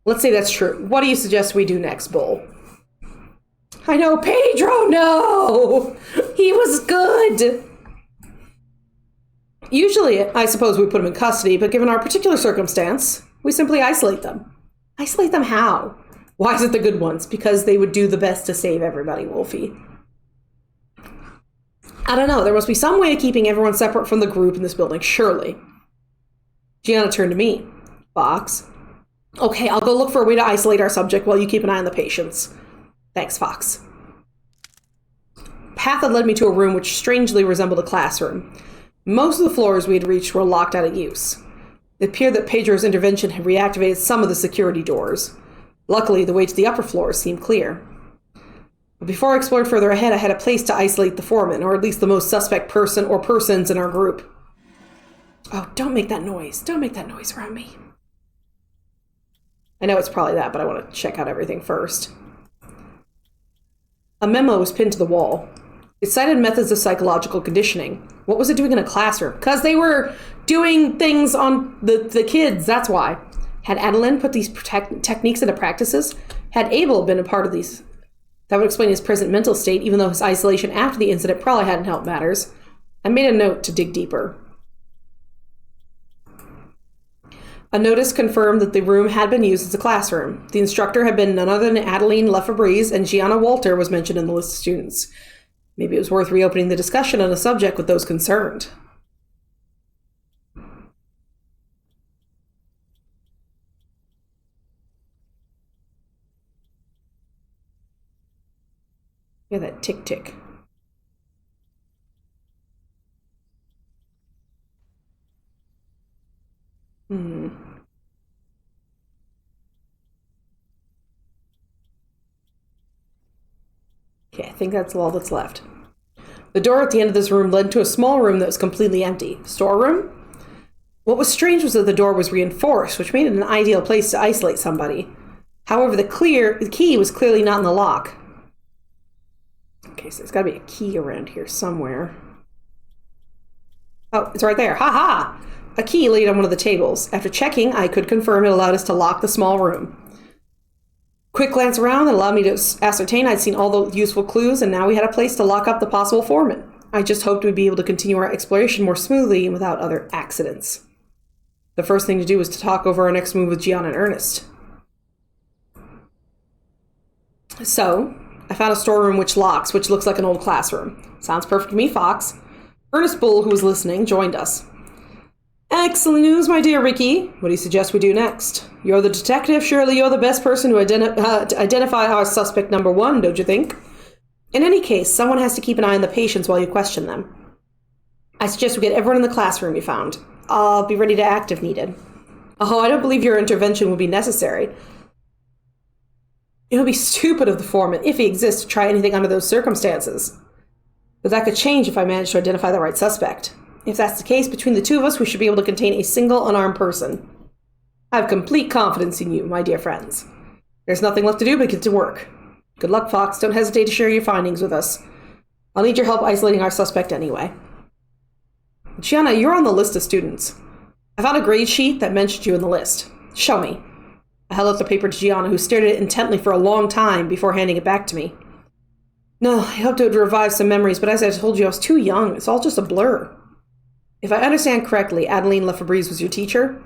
Let's say that's true. What do you suggest we do next, Bull? I know, Pedro, no! He was good! Usually, I suppose we put them in custody, but given our particular circumstance, we simply isolate them. Isolate them how? Why is it the good ones? Because they would do the best to save everybody, Wolfie. I don't know, there must be some way of keeping everyone separate from the group in this building, surely. Gianna turned to me. Fox. Okay, I'll go look for a way to isolate our subject while you keep an eye on the patients. Thanks, Fox. Path had led me to a room which strangely resembled a classroom. Most of the floors we had reached were locked out of use. It appeared that Pedro's intervention had reactivated some of the security doors. Luckily, the way to the upper floors seemed clear. But before I explored further ahead, I had a place to isolate the foreman, or at least the most suspect person or persons in our group. Oh, don't make that noise. Don't make that noise around me. I know it's probably that, but I want to check out everything first. A memo was pinned to the wall. It cited methods of psychological conditioning. What was it doing in a classroom? Because they were doing things on the kids, that's why. Had Adeline put these techniques into practices? Had Abel been a part of these? That would explain his present mental state, even though his isolation after the incident probably hadn't helped matters. I made a note to dig deeper. A notice confirmed that the room had been used as a classroom. The instructor had been none other than Adeline Lefebvre, and Gianna Walter was mentioned in the list of students. Maybe it was worth reopening the discussion on the subject with those concerned. Yeah, that tick-tick. Okay, I think that's all that's left. The door at the end of this room led to a small room that was completely empty. Storeroom? What was strange was that the door was reinforced, which made it an ideal place to isolate somebody. However, the key was clearly not in the lock. Okay, so there's got to be a key around here somewhere. Oh, it's right there. Ha ha! A key laid on one of the tables. After checking, I could confirm it allowed us to lock the small room. Quick glance around and allowed me to ascertain I'd seen all the useful clues, and now we had a place to lock up the possible foreman. I just hoped we'd be able to continue our exploration more smoothly and without other accidents. The first thing to do was to talk over our next move with Gianna and Ernest. So, I found a storeroom which locks, which looks like an old classroom. Sounds perfect to me, Fox. Ernest Bull, who was listening, joined us. Excellent news, my dear Ricky. What do you suggest we do next? You're the detective. Surely you're the best person to identify our suspect number one, don't you think? In any case, someone has to keep an eye on the patients while you question them. I suggest we get everyone in the classroom you found. I'll be ready to act if needed. Oh, I don't believe your intervention will be necessary. It would be stupid of the foreman, if he exists, to try anything under those circumstances. But that could change if I manage to identify the right suspect. If that's the case, between the two of us, we should be able to contain a single unarmed person. I have complete confidence in you, my dear friends. There's nothing left to do but get to work. Good luck, Fox. Don't hesitate to share your findings with us. I'll need your help isolating our suspect anyway. Gianna, you're on the list of students. I found a grade sheet that mentioned you in the list. Show me. I held out the paper to Gianna, who stared at it intently for a long time before handing it back to me. No, I hoped it would revive some memories, but as I told you, I was too young. It's all just a blur. If I understand correctly, Adeline Lefebvre was your teacher?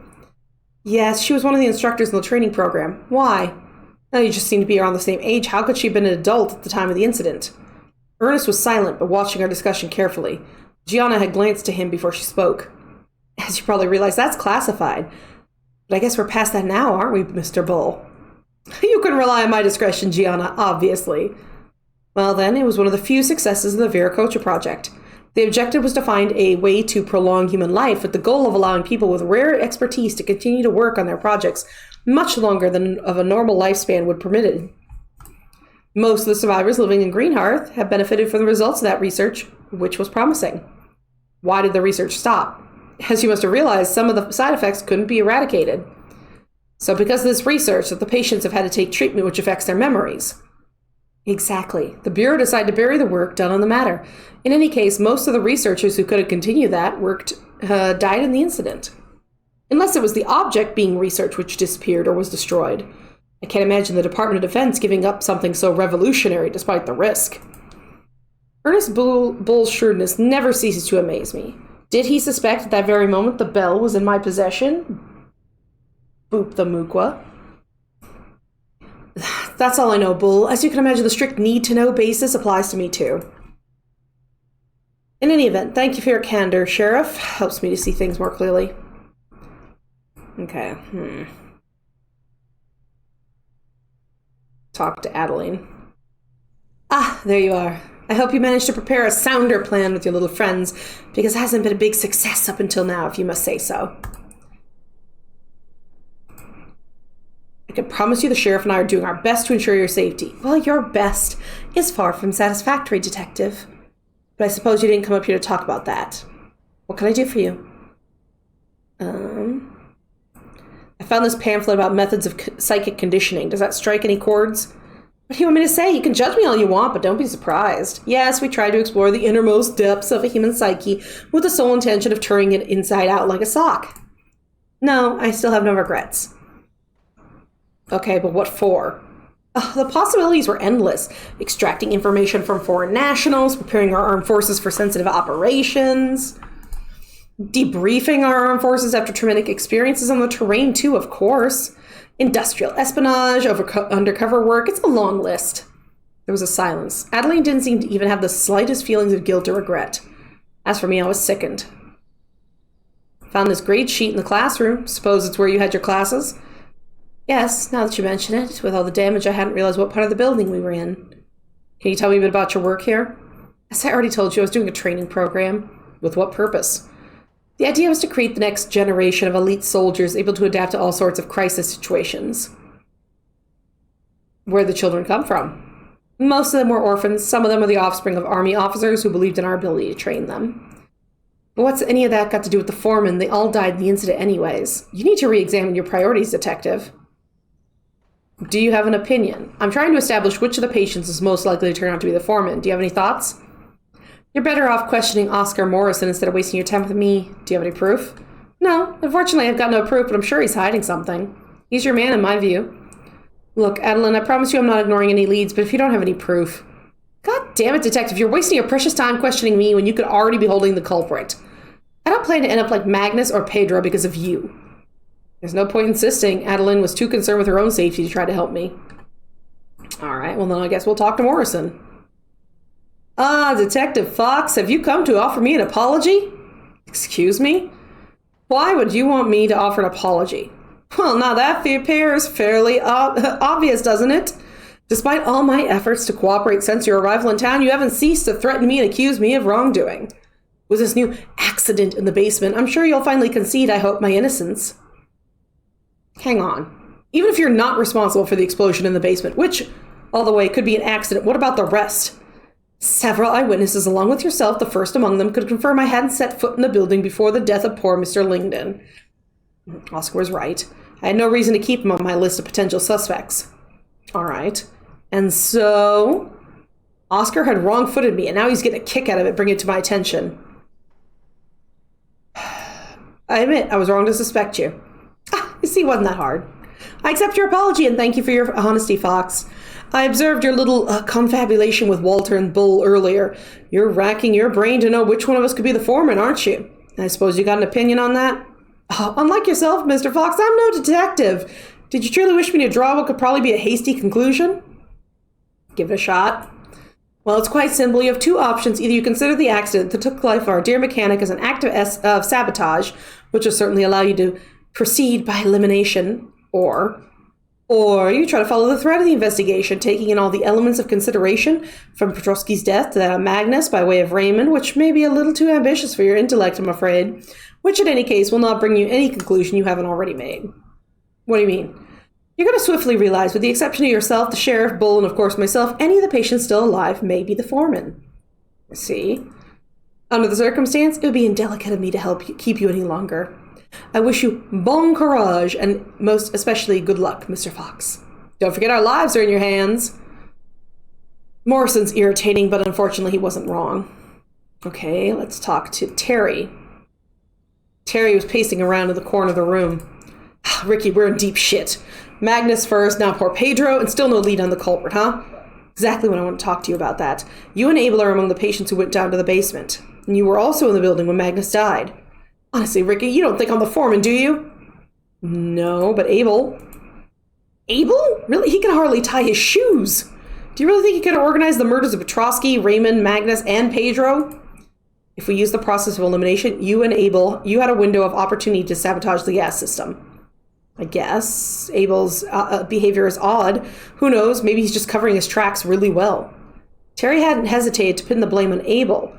Yes, she was one of the instructors in the training program. Why? Oh, you just seem to be around the same age. How could she have been an adult at the time of the incident? Ernest was silent, but watching our discussion carefully. Gianna had glanced to him before she spoke. As you probably realize, that's classified. But I guess we're past that now, aren't we, Mr. Bull? You can rely on my discretion, Gianna, obviously. Well then, it was one of the few successes of the Viracocha project. The objective was to find a way to prolong human life with the goal of allowing people with rare expertise to continue to work on their projects much longer than of a normal lifespan would permit it. Most of the survivors living in Greenhearth have benefited from the results of that research, which was promising. Why did the research stop? As you must have realized, some of the side effects couldn't be eradicated. So because of this research, that the patients have had to take treatment which affects their memories. Exactly. The Bureau decided to bury the work done on the matter. In any case, most of the researchers who could have continued that work died in the incident. Unless it was the object being researched which disappeared or was destroyed. I can't imagine the Department of Defense giving up something so revolutionary despite the risk. Ernest Bull's shrewdness never ceases to amaze me. Did he suspect at that very moment the bell was in my possession? Boop the Mukwa. That's all I know, Bull. As you can imagine, the strict need-to-know basis applies to me, too. In any event, thank you for your candor, Sheriff. Helps me to see things more clearly. Okay, Talk to Adeline. Ah, there you are. I hope you managed to prepare a sounder plan with your little friends, because it hasn't been a big success up until now, if you must say so. I can promise you the sheriff and I are doing our best to ensure your safety. Well, your best is far from satisfactory, Detective. But I suppose you didn't come up here to talk about that. What can I do for you? I found this pamphlet about methods of psychic conditioning. Does that strike any chords? What do you want me to say? You can judge me all you want, but don't be surprised. Yes, we try to explore the innermost depths of a human psyche with the sole intention of turning it inside out like a sock. No, I still have no regrets. Okay, but what for? The possibilities were endless. Extracting information from foreign nationals, preparing our armed forces for sensitive operations, debriefing our armed forces after traumatic experiences on the terrain too, of course. Industrial espionage, undercover work. It's a long list. There was a silence. Adeline didn't seem to even have the slightest feelings of guilt or regret. As for me, I was sickened. Found this grade sheet in the classroom. Suppose it's where you had your classes? Yes, now that you mention it. With all the damage, I hadn't realized what part of the building we were in. Can you tell me a bit about your work here? As I already told you, I was doing a training program. With what purpose? The idea was to create the next generation of elite soldiers able to adapt to all sorts of crisis situations. Where'd the children come from? Most of them were orphans. Some of them were the offspring of army officers who believed in our ability to train them. But what's any of that got to do with the foreman? They all died in the incident anyways. You need to re-examine your priorities, Detective. Do you have an opinion? I'm trying to establish which of the patients is most likely to turn out to be the foreman. Do you have any thoughts? You're better off questioning Oscar Morrison instead of wasting your time with me. Do you have any proof? No, unfortunately I've got no proof, but I'm sure he's hiding something. He's your man in my view. Look, Adeline, I promise you I'm not ignoring any leads, but if you don't have any proof... God damn it, Detective, you're wasting your precious time questioning me when you could already be holding the culprit. I don't plan to end up like Magnus or Pedro because of you. There's no point insisting. Adeline was too concerned with her own safety to try to help me. Alright, well then I guess we'll talk to Morrison. Detective Fox, have you come to offer me an apology? Excuse me? Why would you want me to offer an apology? Well, now that appears fairly obvious, doesn't it? Despite all my efforts to cooperate since your arrival in town, you haven't ceased to threaten me and accuse me of wrongdoing. With this new accident in the basement, I'm sure you'll finally concede, I hope, my innocence. Hang on. Even if you're not responsible for the explosion in the basement, which, all the way, could be an accident, what about the rest? Several eyewitnesses, along with yourself, the first among them, could confirm I hadn't set foot in the building before the death of poor Mr. Lingdon. Oscar was right. I had no reason to keep him on my list of potential suspects. All right. And so... Oscar had wrong-footed me, and now he's getting a kick out of it, bringing it to my attention. I admit, I was wrong to suspect you. You see, it wasn't that hard. I accept your apology, and thank you for your honesty, Fox. I observed your little confabulation with Walter and Bull earlier. You're racking your brain to know which one of us could be the foreman, aren't you? I suppose you got an opinion on that? Unlike yourself, Mr. Fox, I'm no detective. Did you truly wish me to draw what could probably be a hasty conclusion? Give it a shot. Well, it's quite simple. You have two options. Either you consider the accident that took the life of our dear mechanic as an act of sabotage, which will certainly allow you to proceed by elimination, or you try to follow the thread of the investigation, taking in all the elements of consideration, from Petrovsky's death to that of Magnus by way of Raymond, which may be a little too ambitious for your intellect, I'm afraid, which in any case will not bring you any conclusion you haven't already made. What do you mean? You're going to swiftly realize, with the exception of yourself, the sheriff, Bull, and of course myself, any of the patients still alive may be the foreman. See? Under the circumstance, it would be indelicate of me to keep you any longer. I wish you bon courage, and most especially good luck, Mr. Fox. Don't forget our lives are in your hands. Morrison's irritating, but unfortunately he wasn't wrong. Okay, let's talk to Terry. Terry was pacing around in the corner of the room. Ricky, we're in deep shit. Magnus first, now poor Pedro, and still no lead on the culprit, huh? Exactly what I want to talk to you about that. You and Abel are among the patients who went down to the basement. And you were also in the building when Magnus died. Honestly, Ricky, you don't think I'm the foreman, do you? No, but Abel... Abel? Really? He can hardly tie his shoes. Do you really think he could have organized the murders of Petrovsky, Raymond, Magnus, and Pedro? If we use the process of elimination, you and Abel, you had a window of opportunity to sabotage the gas system. I guess. Abel's behavior is odd. Who knows? Maybe he's just covering his tracks really well. Terry hadn't hesitated to pin the blame on Abel.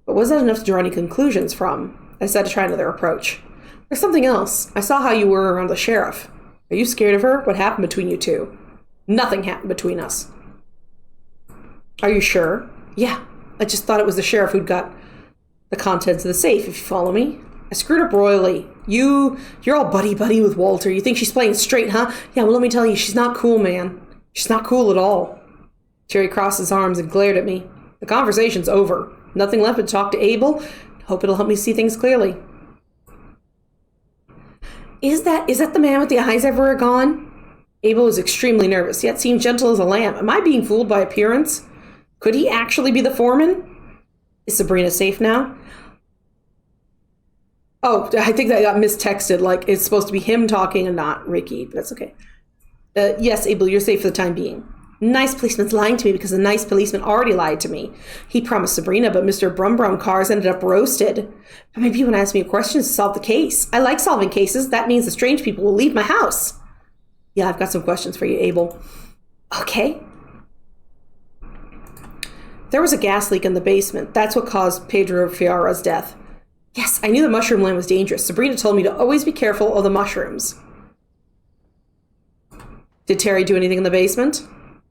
But was that enough to draw any conclusions from? I decided to try another approach. There's something else. I saw how you were around the sheriff. Are you scared of her? What happened between you two? Nothing happened between us. Are you sure? Yeah, I just thought it was the sheriff who'd got the contents of the safe, if you follow me. I screwed up royally. You're all buddy-buddy with Walter. You think she's playing straight, huh? Yeah, well, let me tell you, she's not cool, man. She's not cool at all. Terry crossed his arms and glared at me. The conversation's over. Nothing left but to talk to Abel. Hope it'll help me see things clearly. Is that the man with the eyes ever gone? Abel was extremely nervous, yet seemed gentle as a lamb. Am I being fooled by appearance? Could he actually be the foreman? Is Sabrina safe now? Oh, I think that got mistexted. Like, it's supposed to be him talking and not Ricky, but that's okay. Yes, Abel, you're safe for the time being. Nice policeman's lying to me because the nice policeman already lied to me. He promised Sabrina, but Mr. Brum Cars ended up roasted. But maybe you want to ask me a question to solve the case. I like solving cases. That means the strange people will leave my house. Yeah, I've got some questions for you, Abel. Okay. There was a gas leak in the basement. That's what caused Pedro Fiara's death. Yes, I knew the mushroom land was dangerous. Sabrina told me to always be careful of the mushrooms. Did Terry do anything in the basement?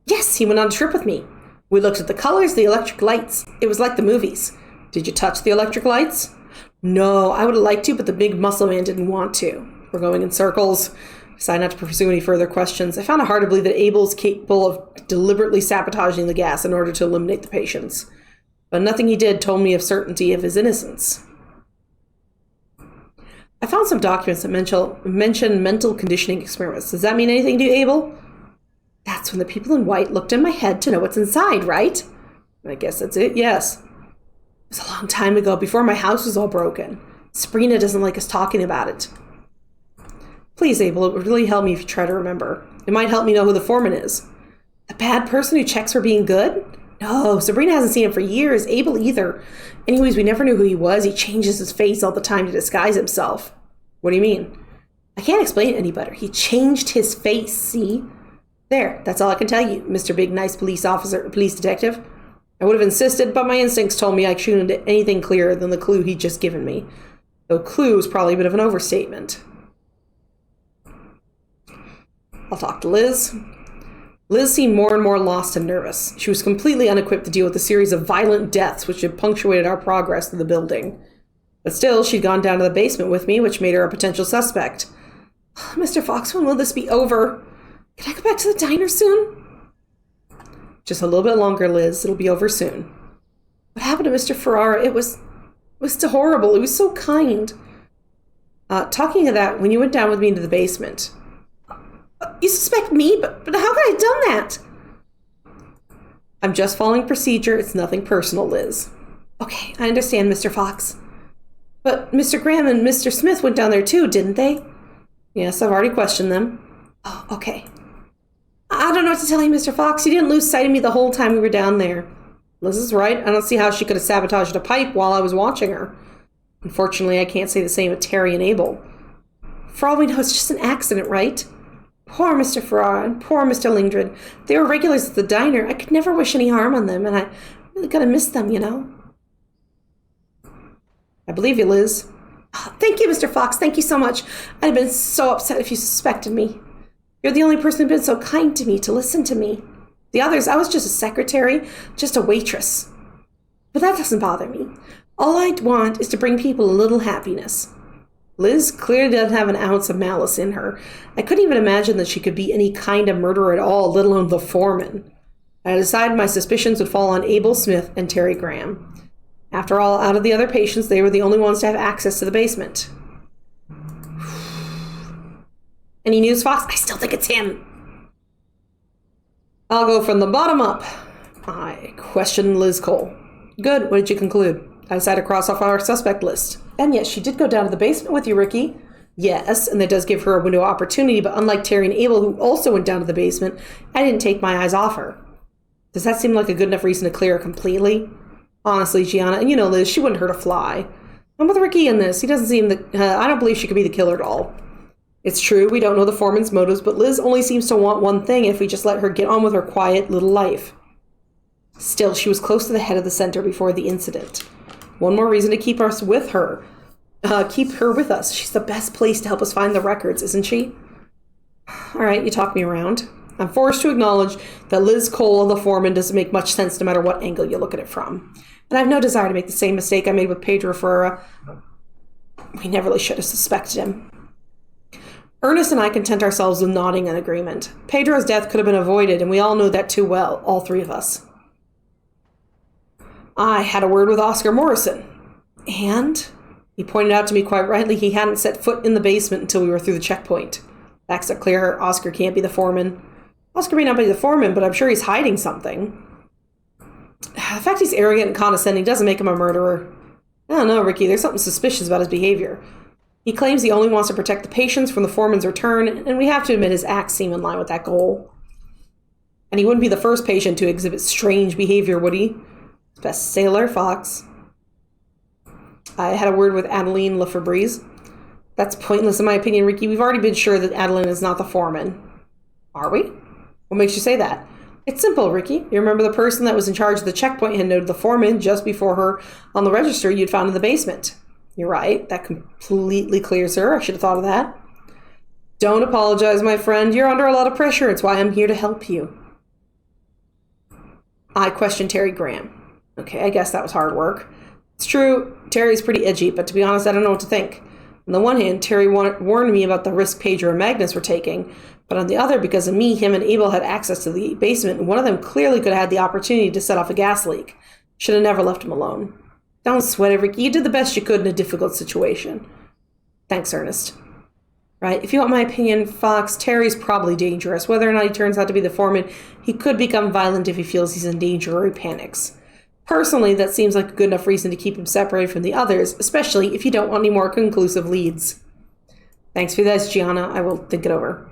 Yes, he went on a trip with me. We looked at the colors, the electric lights. It was like the movies. Did you touch the electric lights? No, I would have liked to, but the big muscle man didn't want to. We're going in circles. I decided not to pursue any further questions. I found it hard to believe that Abel's capable of deliberately sabotaging the gas in order to eliminate the patients. But nothing he did told me of certainty of his innocence. I found some documents that mention mental conditioning experiments. Does that mean anything to you, Abel? That's when the people in white looked in my head to know what's inside, right? I guess that's it, yes. It was a long time ago, before my house was all broken. Sabrina doesn't like us talking about it. Please, Abel, it would really help me if you try to remember. It might help me know who the foreman is. The bad person who checks for being good? No, Sabrina hasn't seen him for years. Abel either. Anyways, we never knew who he was. He changes his face all the time to disguise himself. What do you mean? I can't explain it any better. He changed his face, see? There, that's all I can tell you, Mr. Big Nice Police Detective. I would have insisted, but my instincts told me I couldn't into anything clearer than the clue he'd just given me. Though clue is probably a bit of an overstatement. I'll talk to Liz. Liz seemed more and more lost and nervous. She was completely unequipped to deal with the series of violent deaths which had punctuated our progress through the building. But still, she'd gone down to the basement with me, which made her a potential suspect. Mr. Fox, when will this be over? Can I go back to the diner soon? Just a little bit longer, Liz. It'll be over soon. What happened to Mr. Ferrara? It was so horrible. He was so kind. Talking of that, when you went down with me into the basement... You suspect me? But how could I have done that? I'm just following procedure. It's nothing personal, Liz. Okay, I understand, Mr. Fox. But Mr. Graham and Mr. Smith went down there too, didn't they? Yes, I've already questioned them. Oh, okay. I don't know what to tell you, Mr. Fox. You didn't lose sight of me the whole time we were down there. Liz is right. I don't see how she could have sabotaged a pipe while I was watching her. Unfortunately, I can't say the same of Terry and Abel. For all we know, it's just an accident, right? Poor Mr. Ferrara and poor Mr. Lingdred. They were regulars at the diner. I could never wish any harm on them, and I really gotta miss them, you know. I believe you, Liz. Oh, thank you, Mr. Fox. Thank you so much. I'd have been so upset if you suspected me. You're the only person who's been so kind to me, to listen to me. The others, I was just a secretary, just a waitress. But that doesn't bother me. All I want is to bring people a little happiness. Liz clearly doesn't have an ounce of malice in her. I couldn't even imagine that she could be any kind of murderer at all, let alone the foreman. I decided my suspicions would fall on Abel Smith and Terry Graham. After all, out of the other patients, they were the only ones to have access to the basement. Any news, Fox? I still think it's him. I'll go from the bottom up. I questioned Liz Cole. Good. What did you conclude? I decided to cross off our suspect list. And yes, she did go down to the basement with you, Ricky. Yes, and that does give her a window of opportunity, but unlike Terry and Abel, who also went down to the basement, I didn't take my eyes off her. Does that seem like a good enough reason to clear her completely? Honestly, Gianna, and you know Liz, she wouldn't hurt a fly. I'm with Ricky in this. He doesn't seem I don't believe she could be the killer at all. It's true, we don't know the foreman's motives, but Liz only seems to want one thing if we just let her get on with her quiet little life. Still, she was close to the head of the center before the incident. One more reason to keep us with her. Keep her with us. She's the best place to help us find the records, isn't she? All right, you talk me around. I'm forced to acknowledge that Liz Cole, the foreman, doesn't make much sense no matter what angle you look at it from. And I have no desire to make the same mistake I made with Pedro Ferreira. We never really should have suspected him. Ernest and I content ourselves with nodding in agreement. Pedro's death could have been avoided, and we all know that too well, all three of us. I had a word with Oscar Morrison, and he pointed out to me quite rightly he hadn't set foot in the basement until we were through the checkpoint. Facts are clear. Oscar can't be the foreman. Oscar may not be the foreman, but I'm sure he's hiding something. The fact he's arrogant and condescending doesn't make him a murderer. I don't know, Ricky. There's something suspicious about his behavior. He claims he only wants to protect the patients from the foreman's return, and we have to admit his acts seem in line with that goal. And he wouldn't be the first patient to exhibit strange behavior, would he? Best sailor, Fox. I had a word with Adeline Lefebvre's. That's pointless in my opinion, Ricky. We've already been sure that Adeline is not the foreman. Are we? What makes you say that? It's simple, Ricky. You remember the person that was in charge of the checkpoint had noted the foreman just before her on the register you'd found in the basement. You're right. That completely clears her. I should have thought of that. Don't apologize, my friend. You're under a lot of pressure. It's why I'm here to help you. I questioned Terry Graham. Okay, I guess that was hard work. It's true, Terry's pretty edgy, but to be honest, I don't know what to think. On the one hand, Terry warned me about the risk Pedro and Magnus were taking, but on the other, because of me, him and Abel had access to the basement, and one of them clearly could have had the opportunity to set off a gas leak. Should have never left him alone. Don't sweat it, Ricky. You did the best you could in a difficult situation. Thanks, Ernest. Right, if you want my opinion, Fox, Terry's probably dangerous. Whether or not he turns out to be the foreman, he could become violent if he feels he's in danger or he panics. Personally, that seems like a good enough reason to keep him separated from the others, especially if you don't want any more conclusive leads. Thanks for this, Gianna. I will think it over.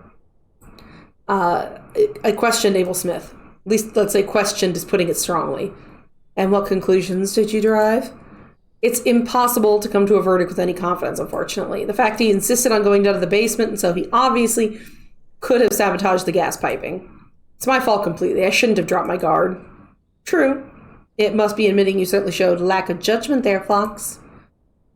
I questioned Abel Smith. At least, let's say questioned is putting it strongly. And what conclusions did you derive? It's impossible to come to a verdict with any confidence, unfortunately. The fact he insisted on going down to the basement, and so he obviously could have sabotaged the gas piping. It's my fault completely. I shouldn't have dropped my guard. True. It must be admitting you certainly showed lack of judgment there, Fox.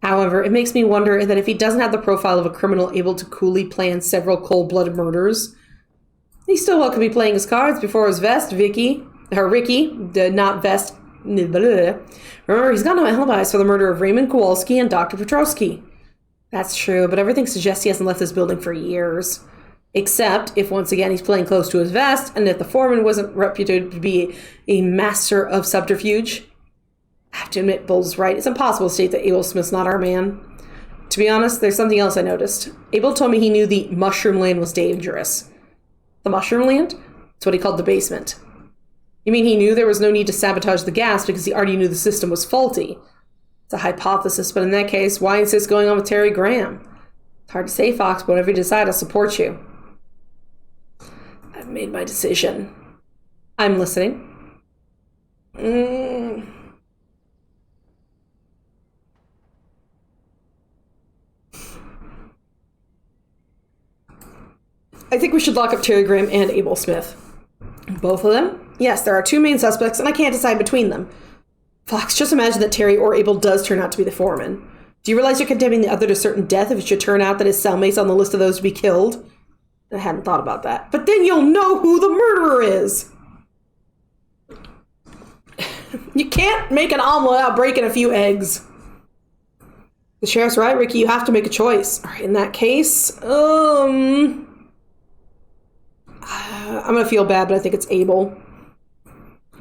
However, it makes me wonder that if he doesn't have the profile of a criminal able to coolly plan several cold-blooded murders, he still well could be playing his cards before his vest, Ricky, not vest. Remember, he's got no alibis for the murder of Raymond Kowalski and Dr. Petrovsky. That's true, but everything suggests he hasn't left this building for years. Except if, once again, he's playing close to his vest, and if the foreman wasn't reputed to be a master of subterfuge. I have to admit, Bull's right. It's impossible to state that Abel Smith's not our man. To be honest, there's something else I noticed. Abel told me he knew the Mushroom Land was dangerous. The Mushroom Land? That's what he called the basement. You mean he knew there was no need to sabotage the gas because he already knew the system was faulty? It's a hypothesis, but in that case, why insist going on with Terry Graham? It's hard to say, Fox, but whatever you decide, I'll support you. I've made my decision. I'm listening. I think we should lock up Terry Graham and Abel Smith. Both of them? Yes, there are two main suspects, and I can't decide between them. Fox, just imagine that Terry or Abel does turn out to be the foreman. Do you realize you're condemning the other to certain death if it should turn out that his cellmate's on the list of those to be killed? I hadn't thought about that. But then you'll know who the murderer is! You can't make an omelet without breaking a few eggs. The sheriff's right, Ricky. You have to make a choice. All right, in that case, I'm going to feel bad, but I think it's Abel.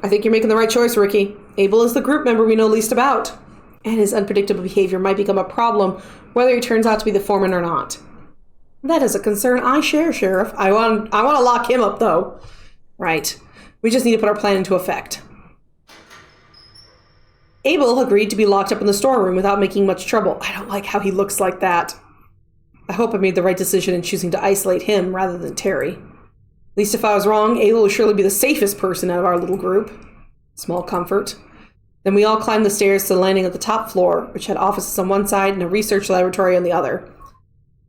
I think you're making the right choice, Ricky. Abel is the group member we know least about. And his unpredictable behavior might become a problem whether he turns out to be the foreman or not. That is a concern I share, Sheriff. I want to lock him up, though. Right. We just need to put our plan into effect. Abel agreed to be locked up in the storeroom without making much trouble. I don't like how he looks like that. I hope I made the right decision in choosing to isolate him rather than Terry. At least if I was wrong, Abel will surely be the safest person out of our little group. Small comfort. Then we all climbed the stairs to the landing at the top floor, which had offices on one side and a research laboratory on the other.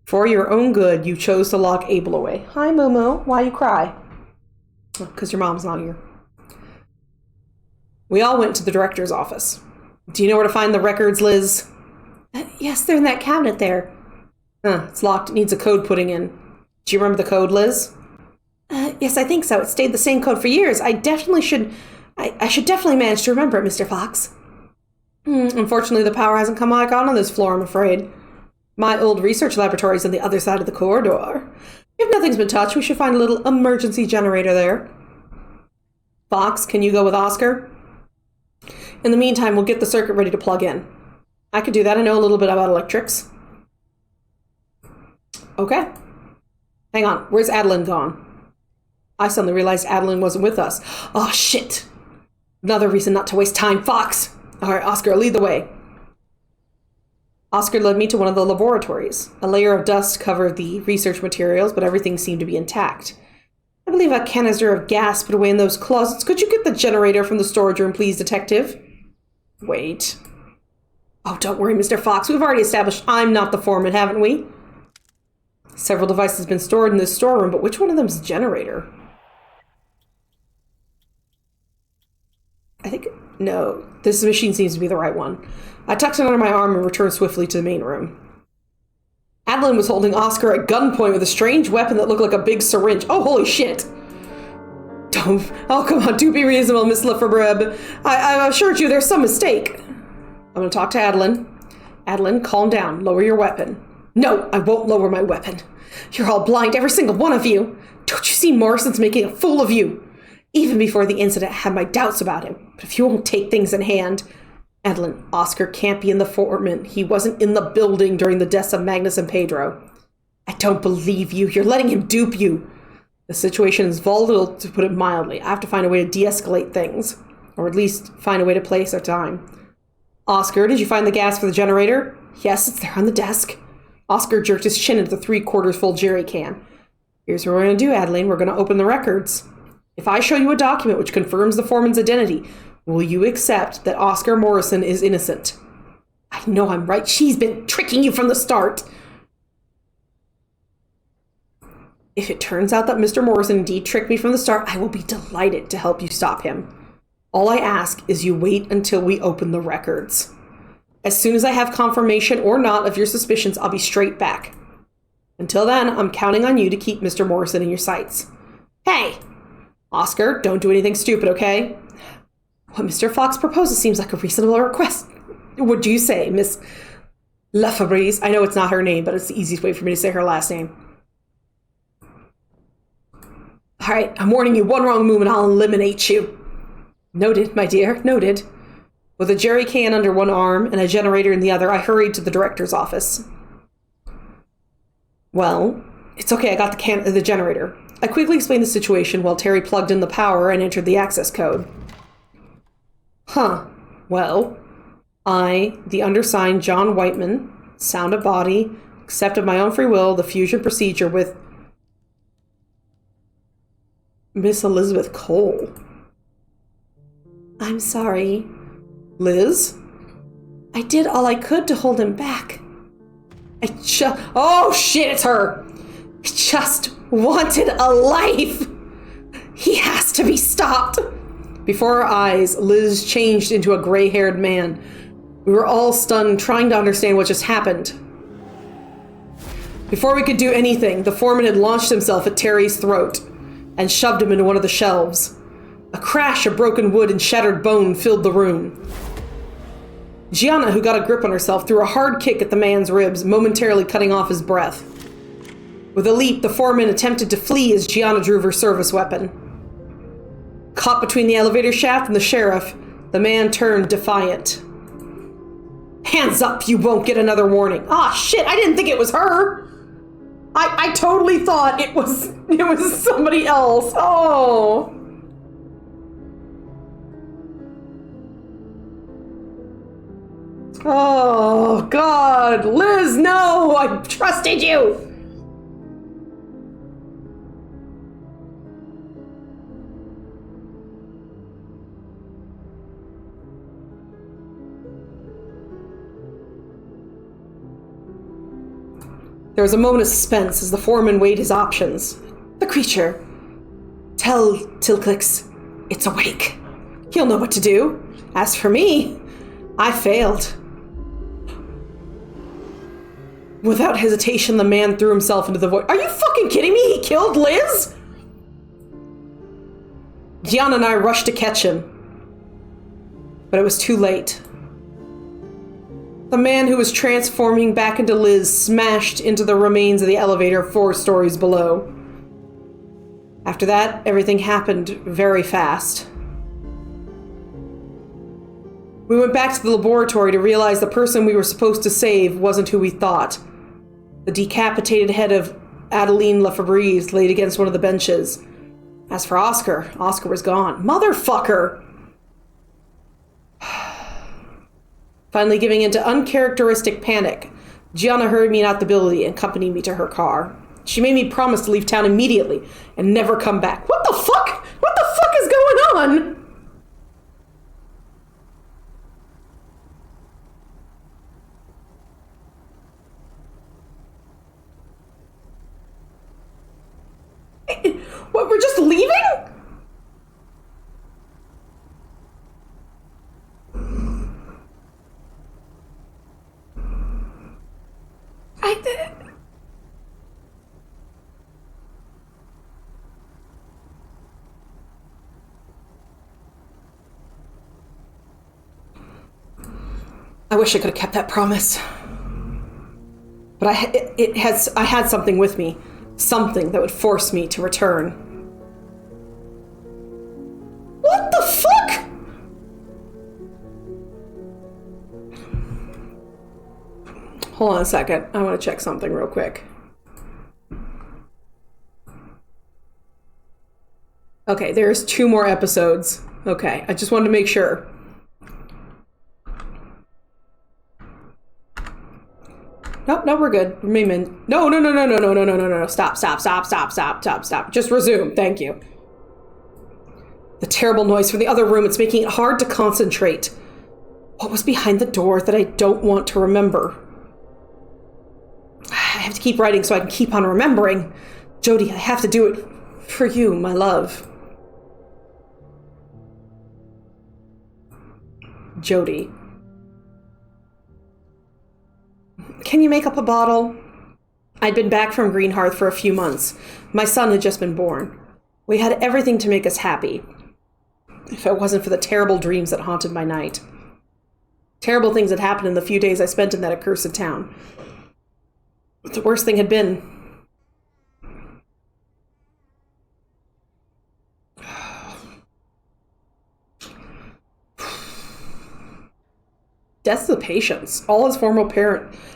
For your own good, you chose to lock Abel away. Hi, Momo. Why you cry? Because your mom's not here. We all went to the director's office. Do you know where to find the records, Liz? Yes, they're in that cabinet there. It's locked. It needs a code putting in. Do you remember the code, Liz? Yes, I think so. It stayed the same code for years. I should definitely manage to remember it, Mr. Fox. Unfortunately, the power hasn't come back on this floor, I'm afraid. My old research laboratory's on the other side of the corridor. If nothing's been touched, we should find a little emergency generator there. Fox, can you go with Oscar? In the meantime, we'll get the circuit ready to plug in. I could do that. I know a little bit about electrics. Okay. Hang on. Where's Adeline gone? I suddenly realized Adeline wasn't with us. Oh, shit. Another reason not to waste time. Fox! All right, Oscar, lead the way. Oscar led me to one of the laboratories. A layer of dust covered the research materials, but everything seemed to be intact. I believe a canister of gas put away in those closets. Could you get the generator from the storage room, please, Detective? Wait. Oh, don't worry, Mr. Fox. We've already established I'm not the foreman, haven't we? Several devices have been stored in this storeroom, but which one of them is the generator? I think... No, this machine seems to be the right one. I tucked it under my arm and returned swiftly to the main room. Adeline was holding Oscar at gunpoint with a strange weapon that looked like a big syringe. Oh, holy shit! Oh, come on, do be reasonable, Miss Lefebvre. I assured you there's some mistake. I'm going to talk to Adeline. Adeline, calm down. Lower your weapon. No, I won't lower my weapon. You're all blind, every single one of you. Don't you see Morrison's making a fool of you? Even before the incident, I had my doubts about him. But if you won't take things in hand... Adeline, Oscar can't be in the foreman. He wasn't in the building during the deaths of Magnus and Pedro. I don't believe you. You're letting him dupe you. The situation is volatile, to put it mildly. I have to find a way to de-escalate things. Or at least find a way to place our time. Oscar, did you find the gas for the generator? Yes, it's there on the desk. Oscar jerked his chin into the 3/4 full jerry can. Here's what we're going to do, Adeline. We're going to open the records. If I show you a document which confirms the foreman's identity, will you accept that Oscar Morrison is innocent? I know I'm right. She's been tricking you from the start. If it turns out that Mr. Morrison indeed tricked me from the start, I will be delighted to help you stop him. All I ask is you wait until we open the records. As soon as I have confirmation or not of your suspicions, I'll be straight back. Until then, I'm counting on you to keep Mr. Morrison in your sights. Hey! Oscar, don't do anything stupid, okay? What Mr. Fox proposes seems like a reasonable request. What do you say, Miss Lefebvre? I know it's not her name, but it's the easiest way for me to say her last name. All right, I'm warning you, one wrong move and I'll eliminate you. Noted, my dear, noted. With a jerry can under one arm and a generator in the other, I hurried to the director's office. Well, it's okay, I got the generator. I quickly explained the situation while Terry plugged in the power and entered the access code. Huh. Well, I, the undersigned John Whiteman, sound of body, accept of my own free will the fusion procedure with Miss Elizabeth Cole. I'm sorry. Liz? I did all I could to hold him back. Oh shit, it's her! I just wanted a life! He has to be stopped! Before our eyes, Liz changed into a gray-haired man. We were all stunned, trying to understand what just happened. Before we could do anything, the foreman had launched himself at Terry's throat and shoved him into one of the shelves. A crash of broken wood and shattered bone filled the room. Gianna, who got a grip on herself, threw a hard kick at the man's ribs, momentarily cutting off his breath. With a leap, the foreman attempted to flee as Gianna drew her service weapon. Caught between the elevator shaft and the sheriff, the man turned defiant. Hands up, you won't get another warning. Ah, shit, I didn't think it was her. I totally thought it was somebody else. Oh. Oh, God. Liz, no, I trusted you. There was a moment of suspense as the foreman weighed his options. The creature. Tell Tilclix it's awake. He'll know what to do. As for me, I failed. Without hesitation, the man threw himself into the void. Are you fucking kidding me? He killed Liz? Gianna and I rushed to catch him. But it was too late. The man who was transforming back into Liz smashed into the remains of the elevator 4 stories below. After that, everything happened very fast. We went back to the laboratory to realize the person we were supposed to save wasn't who we thought. The decapitated head of Adeline Lefebvre laid against one of the benches. As for Oscar, Oscar was gone. Motherfucker! Finally giving in to uncharacteristic panic, Gianna hurried me out the building and accompanied me to her car. She made me promise to leave town immediately and never come back. What the fuck? What the fuck is going on? What, we're just leaving? I wish I could have kept that promise. But I had something with me. Something that would force me to return. What the fuck? Hold on a second. I want to check something real quick. Okay, there's 2 more episodes. Okay, I just wanted to make sure. Nope, no, we're good. No. Stop. Just resume. Thank you. The terrible noise from the other room, it's making it hard to concentrate. What was behind the door that I don't want to remember? I have to keep writing so I can keep on remembering. Jody, I have to do it for you, my love. Jody. Can you make up a bottle? I'd been back from Greenhearth for a few months. My son had just been born. We had everything to make us happy. If it wasn't for the terrible dreams that haunted my night. Terrible things had happened in the few days I spent in that accursed town. But the worst thing had been... deaths of the patients. All his former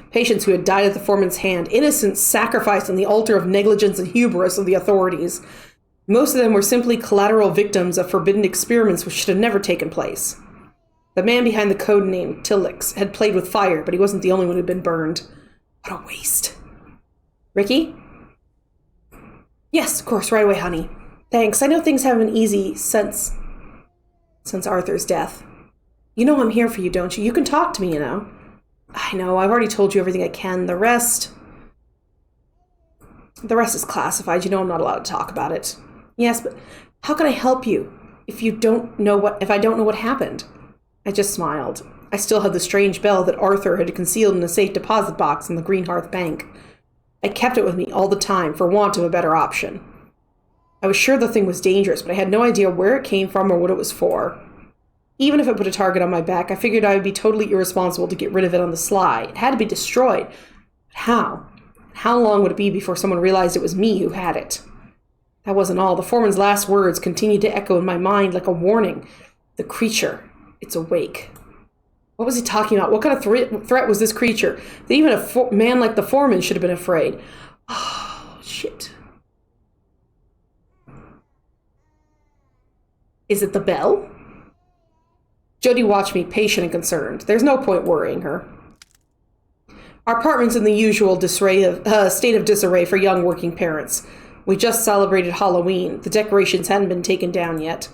patients who had died at the foreman's hand. Innocents sacrificed on the altar of negligence and hubris of the authorities. Most of them were simply collateral victims of forbidden experiments which should have never taken place. The man behind the code name, Tillix, had played with fire, but he wasn't the only one who'd been burned. What a waste. Ricky? Yes, of course, right away, honey. Thanks. I know things haven't been easy since Arthur's death. You know I'm here for you, don't you? You can talk to me, you know. I know, I've already told you everything I can. The rest is classified. You know I'm not allowed to talk about it. Yes, but how can I help you if I don't know what happened? I just smiled. I still had the strange bell that Arthur had concealed in a safe deposit box in the Greenhearth Bank. I kept it with me all the time for want of a better option. I was sure the thing was dangerous, but I had no idea where it came from or what it was for. Even if it put a target on my back, I figured I would be totally irresponsible to get rid of it on the sly. It had to be destroyed. But how? How long would it be before someone realized it was me who had it? That wasn't all. The foreman's last words continued to echo in my mind like a warning. The creature. It's awake. What was he talking about? What kind of threat was this creature? That even a man like the foreman should have been afraid. Oh, shit. Is it the bell? Jody watched me, patient and concerned. There's no point worrying her. Our apartment's in the usual state of disarray for young working parents. We just celebrated Halloween. The decorations hadn't been taken down yet.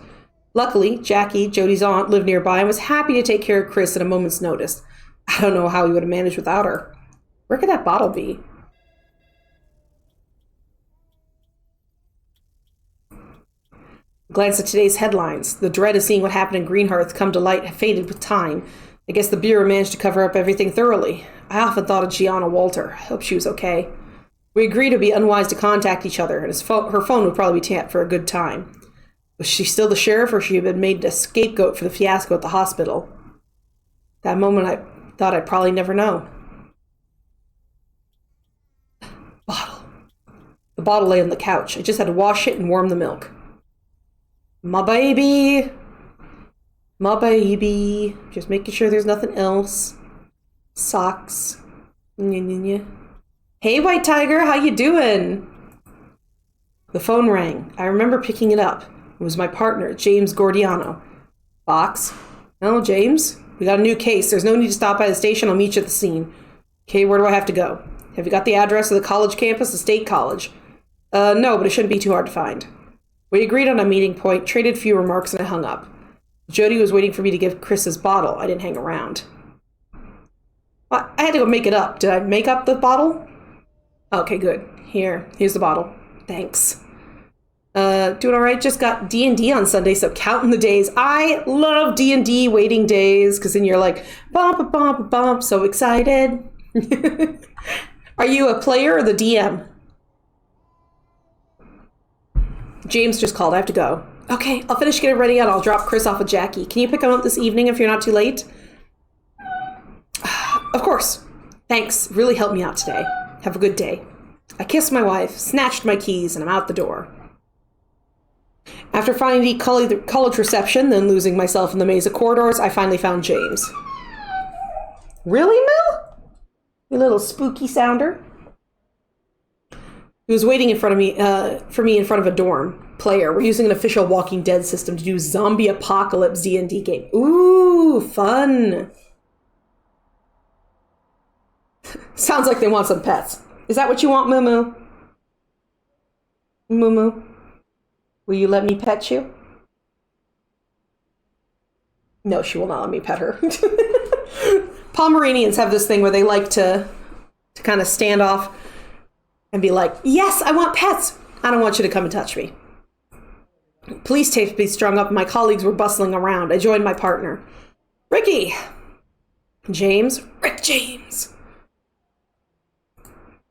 Luckily, Jackie, Jody's aunt, lived nearby and was happy to take care of Chris at a moment's notice. I don't know how he would have managed without her. Where could that bottle be? Glance at today's headlines. The dread of seeing what happened in Greenhearth come to light had faded with time. I guess the Bureau managed to cover up everything thoroughly. I often thought of Gianna Walter. I hope she was okay. We agreed it would be unwise to contact each other, and her phone would probably be tapped for a good time. Was she still the sheriff, or she had been made a scapegoat for the fiasco at the hospital? That moment I thought I'd probably never know. Bottle. The bottle lay on the couch. I just had to wash it and warm the milk. My baby. My baby. Just making sure there's nothing else. Socks. Hey, White Tiger, how you doing? The phone rang. I remember picking it up. It was my partner, James Gordiano. Fox? No, James? We got a new case. There's no need to stop by the station. I'll meet you at the scene. Okay, where do I have to go? Have you got the address of the college campus, the state college? No, but it shouldn't be too hard to find. We agreed on a meeting point, traded a few remarks, and I hung up. Jody was waiting for me to give Chris his bottle. I didn't hang around. I had to go make it up. Did I make up the bottle? Okay, good. Here's the bottle. Thanks. Doing all right. Just got D&D on Sunday, so counting the days. I love D&D waiting days, because then you're like, bump, bump, bump, so excited. Are you a player or the DM? James just called. I have to go. Okay, I'll finish getting ready and I'll drop Chris off with Jackie. Can you pick him up this evening if you're not too late? Of course. Thanks. Really helped me out today. Have a good day. I kissed my wife, snatched my keys, and I'm out the door. After finding the college reception, then losing myself in the maze of corridors, I finally found James. Really, Mel? You little spooky sounder. He was waiting in front of me, for me in front of a dorm. Player, we're using an official Walking Dead system to do zombie apocalypse D&D game. Ooh, fun. Sounds like they want some pets. Is that what you want, Moo? Moo? Will you let me pet you? No, she will not let me pet her. Pomeranians have this thing where they like to kind of stand off and be like, yes, I want pets. I don't want you to come and touch me. Police tape be strung up and my colleagues were bustling around. I joined my partner. Ricky. James. Rick James.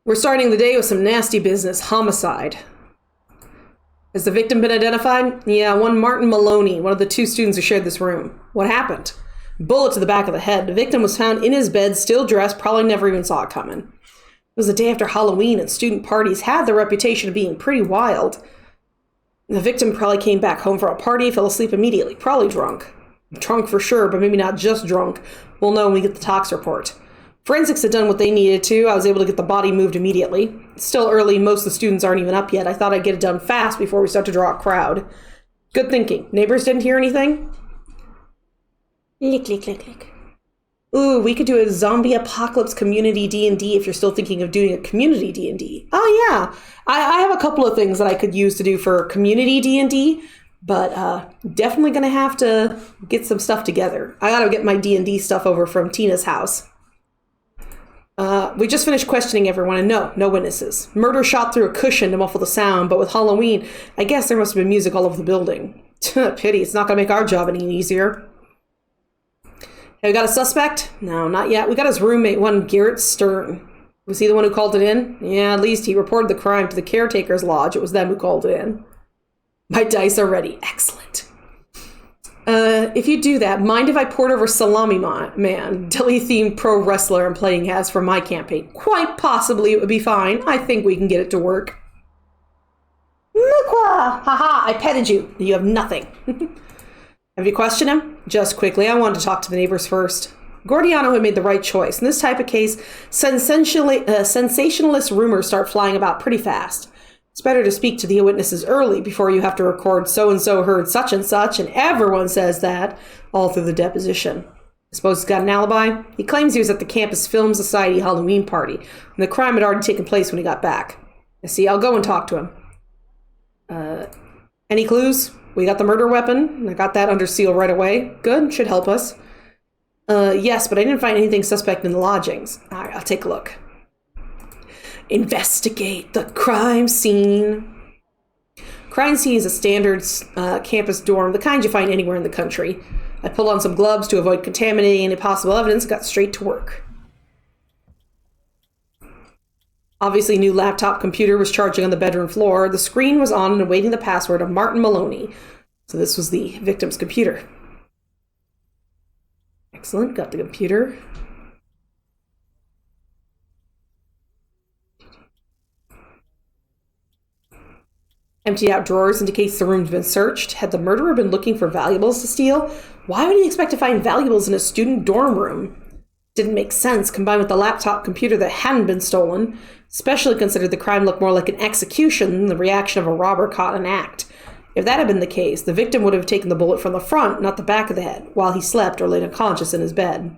We're starting the day with some nasty business. Homicide. Has the victim been identified? Yeah, one Martin Maloney, one of the two students who shared this room. What happened? Bullet to the back of the head. The victim was found in his bed, still dressed, probably never even saw it coming. It was the day after Halloween, and student parties had the reputation of being pretty wild. The victim probably came back home from a party, fell asleep immediately, probably drunk. Drunk for sure, but maybe not just drunk. We'll know when we get the tox report. Forensics had done what they needed to. I was able to get the body moved immediately. It's still early, most of the students aren't even up yet. I thought I'd get it done fast before we start to draw a crowd. Good thinking. Neighbors didn't hear anything? Lick, lick, lick, lick. Ooh, we could do a zombie apocalypse community D&D if you're still thinking of doing a community D&D. Oh, yeah. I have a couple of things that I could use to do for community D&D, but definitely going to have to get some stuff together. I got to get my D&D stuff over from Tina's house. We just finished questioning everyone, and no witnesses. Murder shot through a cushion to muffle the sound, but with Halloween, I guess there must have been music all over the building. Pity, it's not going to make our job any easier. Have we got a suspect? No, not yet. We got his roommate, one Garrett Stern. Was he the one who called it in? Yeah, at least he reported the crime to the caretaker's lodge. It was them who called it in. My dice are ready. Excellent. If you do that, mind if I port over Salami Man, Delhi-themed pro wrestler I'm playing as for my campaign? Quite possibly it would be fine. I think we can get it to work. Mukwa! Haha, I petted you. You have nothing. Have you questioned him? Just quickly, I wanted to talk to the neighbors first. Gordiano had made the right choice. In this type of case, sensationalist rumors start flying about pretty fast. It's better to speak to the witnesses early before you have to record so-and-so heard such and such, and everyone says that, all through the deposition. I suppose he's got an alibi? He claims he was at the campus film society Halloween party, and the crime had already taken place when he got back. I see, I'll go and talk to him. Any clues? We got the murder weapon. I got that under seal right away. Good, should help us. Yes, but I didn't find anything suspect in the lodgings. All right, I'll take a look. Investigate the crime scene. Crime scene is a standard campus dorm, the kind you find anywhere in the country. I pulled on some gloves to avoid contaminating any possible evidence and got straight to work. Obviously, new laptop computer was charging on the bedroom floor. The screen was on and awaiting the password of Martin Maloney. So this was the victim's computer. Excellent, got the computer. Emptied out drawers indicates the room's been searched. Had the murderer been looking for valuables to steal? Why would he expect to find valuables in a student dorm room? Didn't make sense, combined with the laptop computer that hadn't been stolen. Especially considered the crime looked more like an execution than the reaction of a robber caught in act. If that had been the case, the victim would have taken the bullet from the front, not the back of the head, while he slept or laid unconscious in his bed.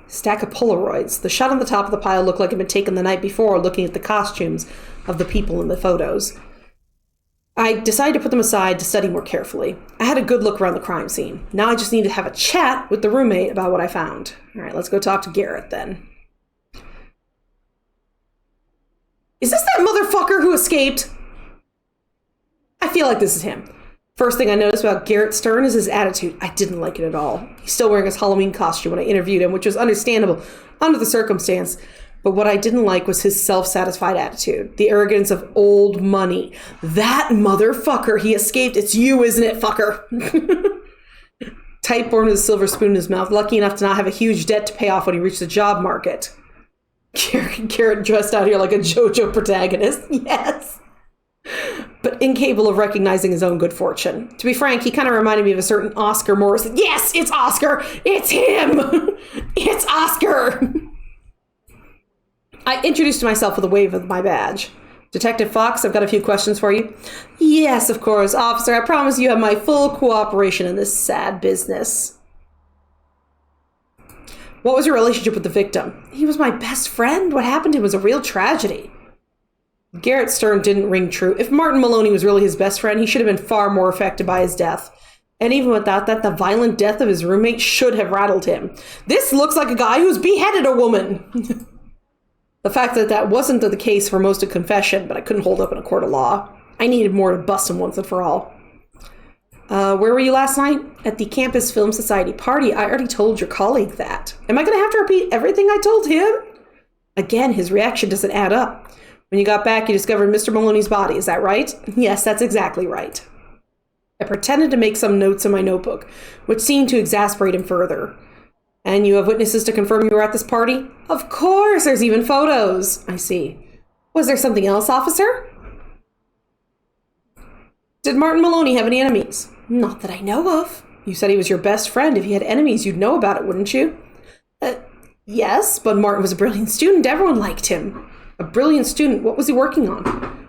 Stack of Polaroids. The shot on the top of the pile looked like it had been taken the night before, looking at the costumes of the people in the photos. I decided to put them aside to study more carefully. I had a good look around the crime scene. Now I just need to have a chat with the roommate about what I found. All right, let's go talk to Garrett then. Is this that motherfucker who escaped? I feel like this is him. First thing I noticed about Garrett Stern is his attitude. I didn't like it at all. He's still wearing his Halloween costume when I interviewed him, which was understandable under the circumstance. But what I didn't like was his self-satisfied attitude. The arrogance of old money. That motherfucker, he escaped. It's you, isn't it, fucker? Tight born with a silver spoon in his mouth. Lucky enough to not have a huge debt to pay off when he reached the job market. Garrett dressed out here like a JoJo protagonist. Yes. But incapable of recognizing his own good fortune. To be frank, he kind of reminded me of a certain Oscar Morrison. Yes, it's Oscar! It's him! It's Oscar! I introduced myself with a wave of my badge. Detective Fox, I've got a few questions for you. Yes, of course, officer. I promise you have my full cooperation in this sad business. What was your relationship with the victim? He was my best friend. What happened to him was a real tragedy. Garrett Stern didn't ring true. If Martin Maloney was really his best friend, he should have been far more affected by his death. And even without that, the violent death of his roommate should have rattled him. This looks like a guy who's beheaded a woman. The fact that that wasn't the case for most of confession, but I couldn't hold up in a court of law. I needed more to bust him once and for all. Where were you last night? At the Campus Film Society party. I already told your colleague that. Am I going to have to repeat everything I told him? Again, his reaction doesn't add up. When you got back, you discovered Mr. Maloney's body. Is that right? Yes, that's exactly right. I pretended to make some notes in my notebook, which seemed to exasperate him further. And you have witnesses to confirm you were at this party? Of course, there's even photos. I see. Was there something else, officer? Did Martin Maloney have any enemies? Not that I know of. You said he was your best friend. If he had enemies, you'd know about it, wouldn't you? Yes, but Martin was a brilliant student. Everyone liked him. A brilliant student. What was he working on?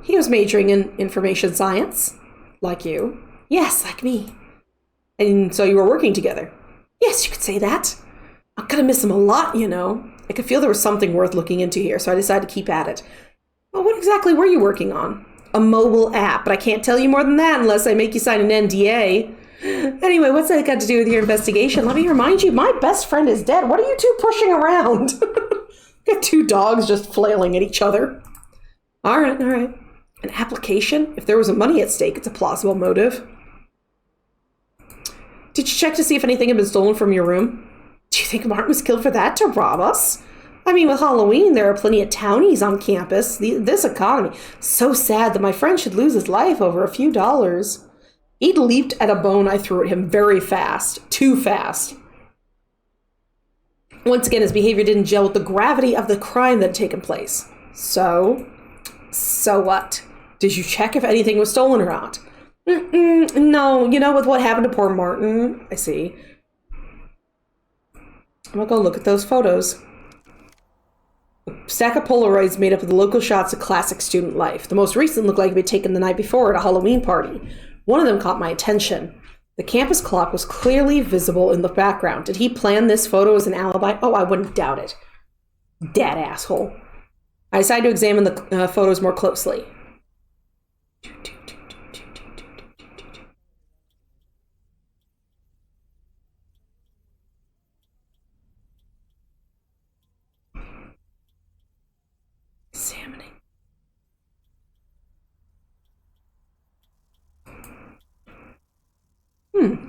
He was majoring in information science. Like you? Yes, like me. And so you were working together? Yes, you could say that. I'm gonna miss him a lot, you know. I could feel there was something worth looking into here, so I decided to keep at it. Well, what exactly were you working on? A mobile app, but I can't tell you more than that unless I make you sign an NDA. Anyway, what's that got to do with your investigation? Let me remind you, my best friend is dead. What are you two pushing around? Got two dogs just flailing at each other. All right. An application? If there was money at stake, it's a plausible motive. Did you check to see if anything had been stolen from your room? Do you think Martin was killed for that, to rob us? I mean, with Halloween, there are plenty of townies on campus. This economy. So sad that my friend should lose his life over a few dollars. He'd leaped at a bone I threw at him very fast. Too fast. Once again, his behavior didn't gel with the gravity of the crime that had taken place. So what? Did you check if anything was stolen or not? No, you know, with what happened to poor Martin. I see. I'm gonna go look at those photos. A stack of Polaroids made up of the local shots of classic student life. The most recent looked like it had been taken the night before at a Halloween party. One of them caught my attention. The campus clock was clearly visible in the background. Did he plan this photo as an alibi? Oh, I wouldn't doubt it. Dead asshole. I decided to examine the photos more closely. Examining.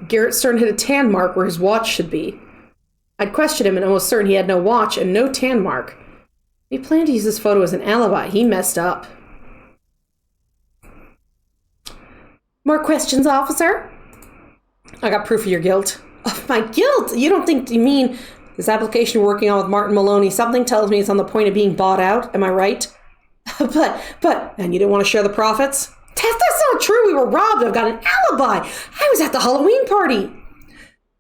Garrett Stern hit a tan mark where his watch should be. I'd questioned him and almost certain he had no watch and no tan mark. He planned to use this photo as an alibi. He messed up. More questions, officer? I got proof of your guilt. Of my guilt? You don't think you mean this application we're working on with Martin Maloney? Something tells me it's on the point of being bought out. Am I right? but, and you didn't want to share the profits? That's not true. We were robbed. I've got an alibi. I was at the Halloween party.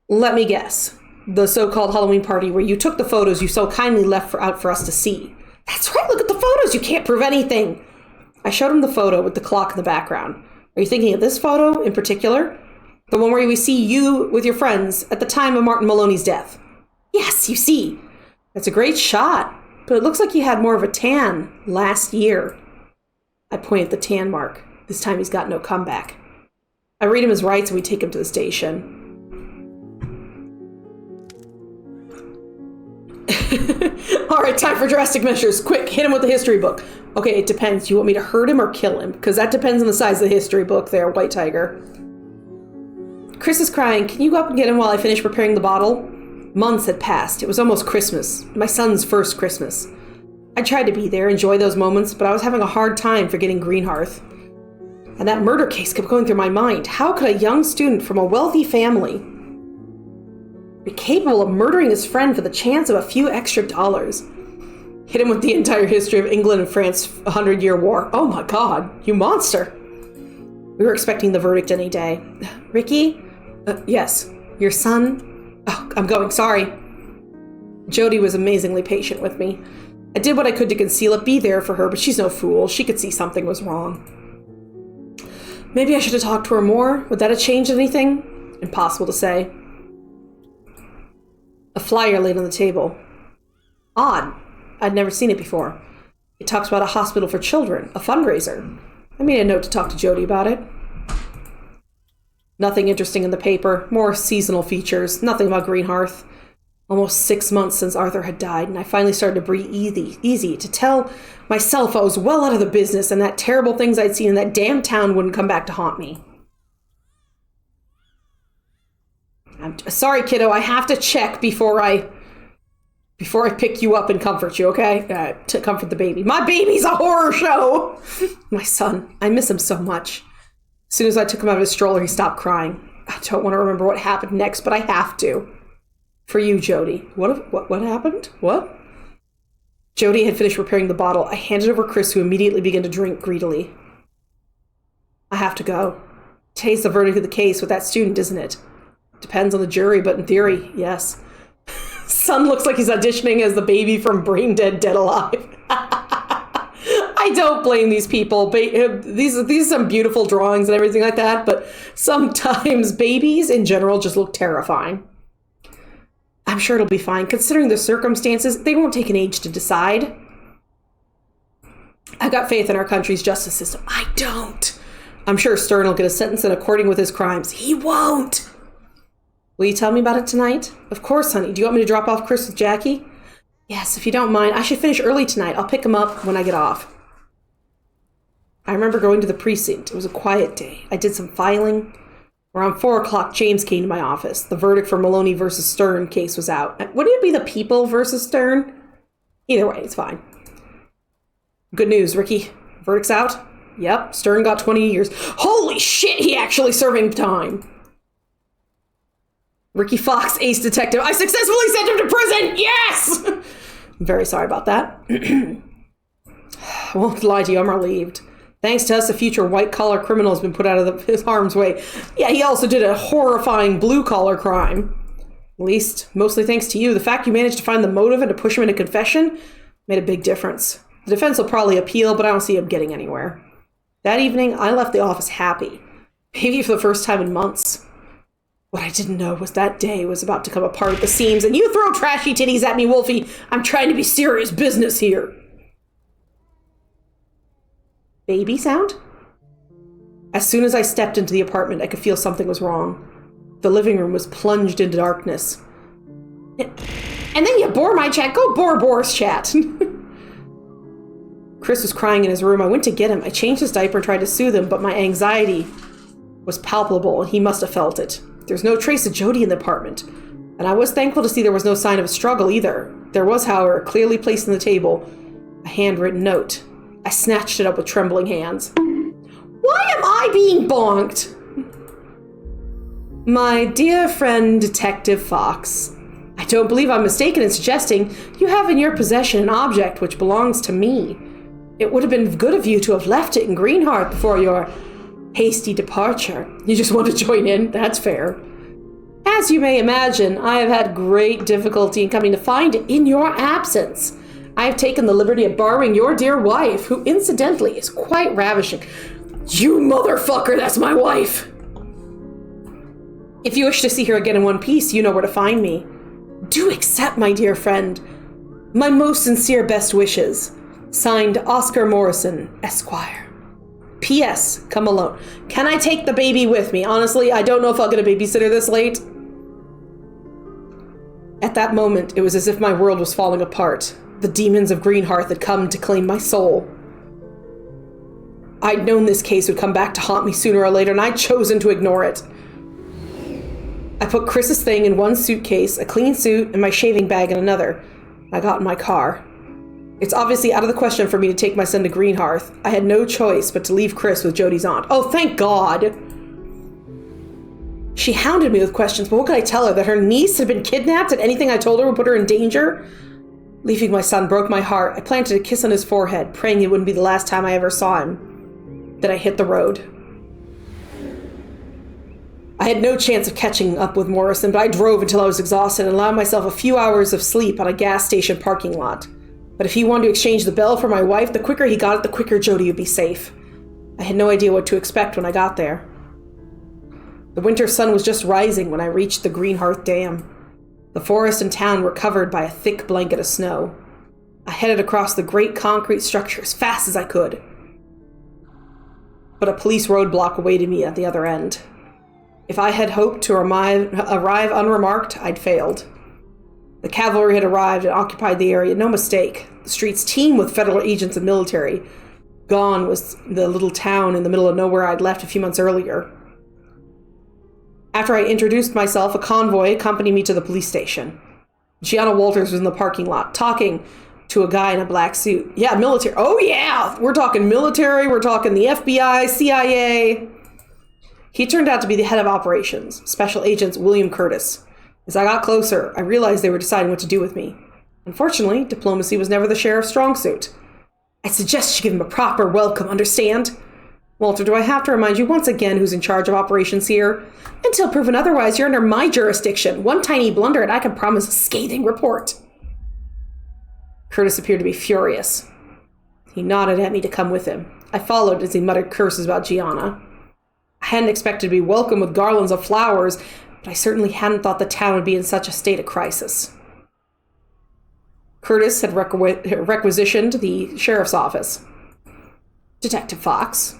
Let me guess. The so-called Halloween party where you took the photos you so kindly left out for us to see. That's right. Look at the photos. You can't prove anything. I showed him the photo with the clock in the background. Are you thinking of this photo in particular? The one where we see you with your friends at the time of Martin Maloney's death. Yes, you see. That's a great shot. But it looks like you had more of a tan last year. I point at the tan mark. This time he's got no comeback. I read him his rights and we take him to the station. All right, time for drastic measures. Quick, hit him with the history book. Okay, it depends. You want me to hurt him or kill him? Because that depends on the size of the history book there, White Tiger. Chris is crying. Can you go up and get him while I finish preparing the bottle? Months had passed. It was almost Christmas. My son's first Christmas. I tried to be there, enjoy those moments, but I was having a hard time forgetting Greenhearth. And that murder case kept going through my mind. How could a young student from a wealthy family be capable of murdering his friend for the chance of a few extra dollars? Hit him with the entire history of England and France 100-year war. Oh my God, you monster. We were expecting the verdict any day. Ricky? Yes. Your son? Oh, I'm going, sorry. Jody was amazingly patient with me. I did what I could to conceal it, be there for her, but she's no fool. She could see something was wrong. Maybe I should have talked to her more. Would that have changed anything? Impossible to say. A flyer laid on the table. Odd. I'd never seen it before. It talks about a hospital for children, a fundraiser. I made a note to talk to Jody about it. Nothing interesting in the paper. More seasonal features. Nothing about Greenhearth. Almost 6 months since Arthur had died, and I finally started to breathe easy to tell myself I was well out of the business and that terrible things I'd seen in that damn town wouldn't come back to haunt me. I'm sorry, kiddo. I have to check before I pick you up and comfort you, okay? To comfort the baby. My baby's a horror show! My son. I miss him so much. As soon as I took him out of his stroller, he stopped crying. I don't want to remember what happened next, but I have to. For you, Jody. What happened? What? Jody had finished preparing the bottle. I handed over Chris, who immediately began to drink greedily. I have to go. Today's the verdict of the case with that student, isn't it? Depends on the jury, but in theory, yes. Son looks like he's auditioning as the baby from Brain Dead, Dead Alive. I don't blame these people. These are some beautiful drawings and everything like that, but sometimes babies in general just look terrifying. I'm sure it'll be fine. Considering the circumstances, they won't take an age to decide. I've got faith in our country's justice system. I don't. I'm sure Stern will get a sentence in according with his crimes. He won't. Will you tell me about it tonight? Of course, honey. Do you want me to drop off Chris with Jackie? Yes, if you don't mind. I should finish early tonight. I'll pick him up when I get off. I remember going to the precinct. It was a quiet day. I did some filing. Around 4 o'clock, James came to my office. The verdict for Maloney versus Stern case was out. Wouldn't it be the people versus Stern? Either way, it's fine. Good news, Ricky. Verdict's out? Yep, Stern got 20 years. Holy shit, he actually serving time. Ricky Fox, ace detective. I successfully sent him to prison! Yes! I'm very sorry about that. I won't lie to you, I'm relieved. Thanks to us, a future white-collar criminal has been put out of his harm's way. Yeah, he also did a horrifying blue-collar crime. At least, mostly thanks to you. The fact you managed to find the motive and to push him into confession made a big difference. The defense will probably appeal, but I don't see him getting anywhere. That evening, I left the office happy. Maybe for the first time in months. What I didn't know was that day was about to come apart at the seams, and you throw trashy titties at me, Wolfie. I'm trying to be serious business here. Baby sound? As soon as I stepped into the apartment, I could feel something was wrong. The living room was plunged into darkness. And then you bore my chat. Go bore Boris chat. Chris was crying in his room. I went to get him. I changed his diaper and tried to soothe him, but my anxiety was palpable, and he must have felt it. There's no trace of Jody in the apartment, and I was thankful to see there was no sign of a struggle either. There was, however, clearly placed on the table, a handwritten note. I snatched it up with trembling hands. Why am I being bonked? My dear friend, Detective Fox, I don't believe I'm mistaken in suggesting you have in your possession an object which belongs to me. It would have been good of you to have left it in Greenhearth before your hasty departure. You just want to join in? That's fair. As you may imagine, I have had great difficulty in coming to find it in your absence. I have taken the liberty of borrowing your dear wife, who incidentally is quite ravishing. You motherfucker, that's my wife! If you wish to see her again in one piece, you know where to find me. Do accept, my dear friend, my most sincere best wishes. Signed, Oscar Morrison, Esquire. P.S. Come alone. Can I take the baby with me? Honestly, I don't know if I'll get a babysitter this late. At that moment, it was as if my world was falling apart. The demons of Greenhearth had come to claim my soul. I'd known this case would come back to haunt me sooner or later, and I'd chosen to ignore it. I put Chris's thing in one suitcase, a clean suit, and my shaving bag in another. I got in my car. It's obviously out of the question for me to take my son to Greenhearth. I had no choice but to leave Chris with Jody's aunt. Oh, thank God! She hounded me with questions, but what could I tell her? That her niece had been kidnapped and anything I told her would put her in danger? Leaving my son broke my heart. I planted a kiss on his forehead, praying it wouldn't be the last time I ever saw him. Then I hit the road. I had no chance of catching up with Morrison, but I drove until I was exhausted and allowed myself a few hours of sleep on a gas station parking lot. But if he wanted to exchange the bell for my wife, the quicker he got it, the quicker Jody would be safe. I had no idea what to expect when I got there. The winter sun was just rising when I reached the Greenhearth Dam. The forest and town were covered by a thick blanket of snow. I headed across the great concrete structure as fast as I could. But a police roadblock awaited me at the other end. If I had hoped to arrive unremarked, I'd failed. The cavalry had arrived and occupied the area, no mistake. The streets teemed with federal agents and military. Gone was the little town in the middle of nowhere I'd left a few months earlier. After I introduced myself, a convoy accompanied me to the police station. Gianna Walters was in the parking lot, talking to a guy in a black suit. Yeah, military. Oh, yeah! We're talking military, we're talking the FBI, CIA. He turned out to be the head of operations, Special Agent William Curtis. As I got closer, I realized they were deciding what to do with me. Unfortunately, diplomacy was never the sheriff's strong suit. I suggest you give him a proper welcome, understand? Walter, do I have to remind you once again who's in charge of operations here? Until proven otherwise, you're under my jurisdiction. One tiny blunder and I can promise a scathing report. Curtis appeared to be furious. He nodded at me to come with him. I followed as he muttered curses about Gianna. I hadn't expected to be welcomed with garlands of flowers, but I certainly hadn't thought the town would be in such a state of crisis. Curtis had requisitioned the sheriff's office. Detective Fox,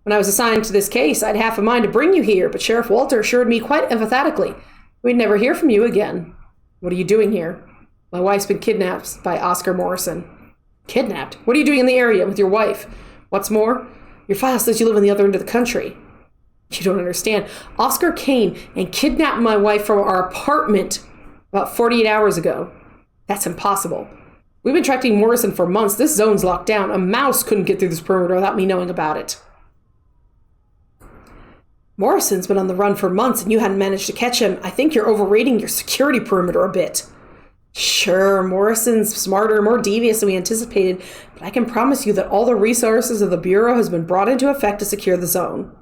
when I was assigned to this case, I'd half a mind to bring you here, but Sheriff Walter assured me quite emphatically we'd never hear from you again. What are you doing here? My wife's been kidnapped by Oscar Morrison. Kidnapped? What are you doing in the area with your wife? What's more, your file says you live on the other end of the country. You don't understand. Oscar came and kidnapped my wife from our apartment about 48 hours ago. That's impossible. We've been tracking Morrison for months. This zone's locked down. A mouse couldn't get through this perimeter without me knowing about it. Morrison's been on the run for months and you hadn't managed to catch him. I think you're overrating your security perimeter a bit. Sure, Morrison's smarter, more devious than we anticipated, but I can promise you that all the resources of the Bureau has been brought into effect to secure the zone.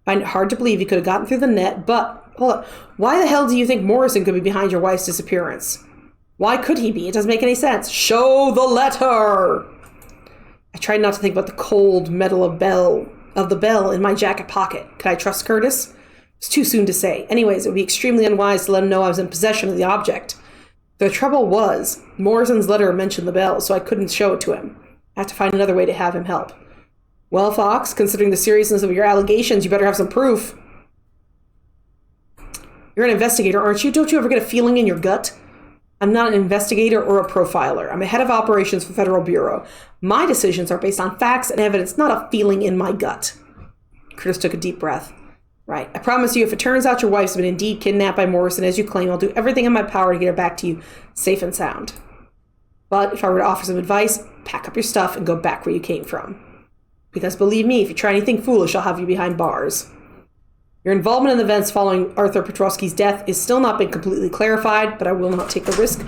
I find it hard to believe he could have gotten through the net, but hold on. Why the hell do you think Morrison could be behind your wife's disappearance? Why could he be? It doesn't make any sense. Show the letter! I tried not to think about the cold metal of the bell in my jacket pocket. Could I trust Curtis? It's too soon to say. Anyways, it would be extremely unwise to let him know I was in possession of the object. The trouble was, Morrison's letter mentioned the bell, so I couldn't show it to him. I had to find another way to have him help. Well, Fox, considering the seriousness of your allegations, you better have some proof. You're an investigator, aren't you? Don't you ever get a feeling in your gut? I'm not an investigator or a profiler. I'm a head of operations for Federal Bureau. My decisions are based on facts and evidence, not a feeling in my gut. Curtis took a deep breath. Right. I promise you, if it turns out your wife's been indeed kidnapped by Morrison, as you claim, I'll do everything in my power to get her back to you safe and sound. But if I were to offer some advice, pack up your stuff and go back where you came from. Because believe me, if you try anything foolish, I'll have you behind bars. Your involvement in the events following Arthur Petrovsky's death is still not been completely clarified, but I will not take the risk.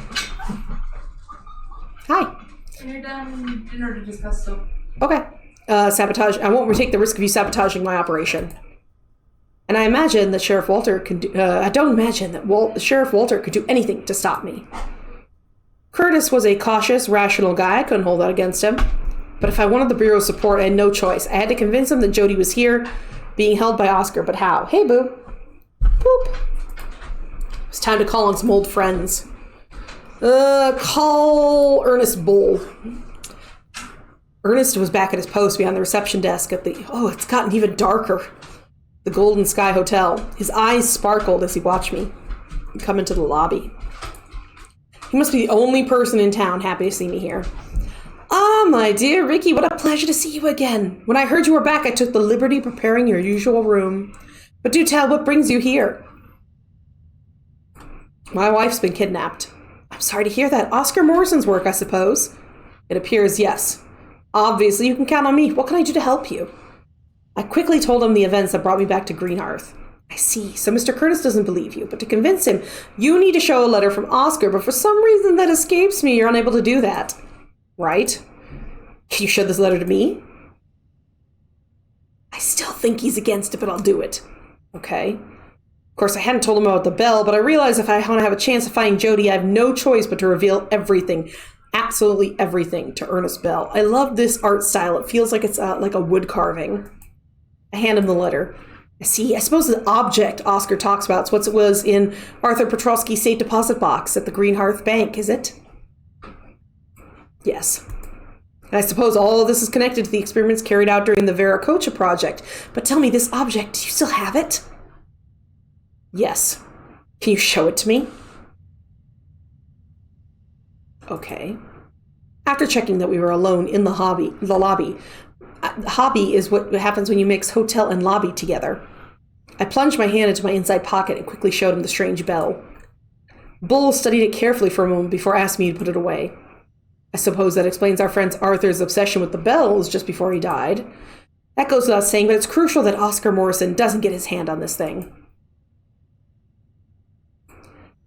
Hi. When you're done dinner to discuss stuff. Okay. Sabotage. I won't take the risk of you sabotaging my operation. And I imagine that Sheriff Walter can do... I don't imagine that Sheriff Walter could do anything to stop me. Curtis was a cautious, rational guy. I couldn't hold that against him. But if I wanted the Bureau's support, I had no choice. I had to convince him that Jody was here, being held by Oscar. But how? Hey, boo. Boop. It's time to call on some old friends. Call Ernest Bull. Ernest was back at his post behind the reception desk at the... Oh, it's gotten even darker. The Golden Sky Hotel. His eyes sparkled as he watched me come into the lobby. He must be the only person in town happy to see me here. Ah, my dear Ricky, what a pleasure to see you again. When I heard you were back, I took the liberty of preparing your usual room. But do tell, what brings you here? My wife's been kidnapped. I'm sorry to hear that. Oscar Morrison's work, I suppose. It appears, yes. Obviously, you can count on me. What can I do to help you? I quickly told him the events that brought me back to Greenhearth. I see. So Mr. Curtis doesn't believe you, but to convince him, you need to show a letter from Oscar, but for some reason that escapes me, you're unable to do that. Right? Can you show this letter to me? I still think he's against it, but I'll do it. Okay. Of course, I hadn't told him about the bell, but I realized if I want to have a chance of finding Jody, I have no choice but to reveal everything, absolutely everything, to Ernest Bell. I love this art style. It feels like it's like a wood carving. I hand him the letter. I suppose the object Oscar talks about is what it was in Arthur Petrovsky's safe deposit box at the Greenhearth Bank, is it? Yes. And I suppose all of this is connected to the experiments carried out during the Viracocha project. But tell me, this object, do you still have it? Yes. Can you show it to me? Okay. After checking that we were alone in the lobby, hobby is what happens when you mix hotel and lobby together. I plunged my hand into my inside pocket and quickly showed him the strange bell. Bull studied it carefully for a moment before asking me to put it away. I suppose that explains our friend Arthur's obsession with the bells just before he died. That goes without saying, but it's crucial that Oscar Morrison doesn't get his hand on this thing.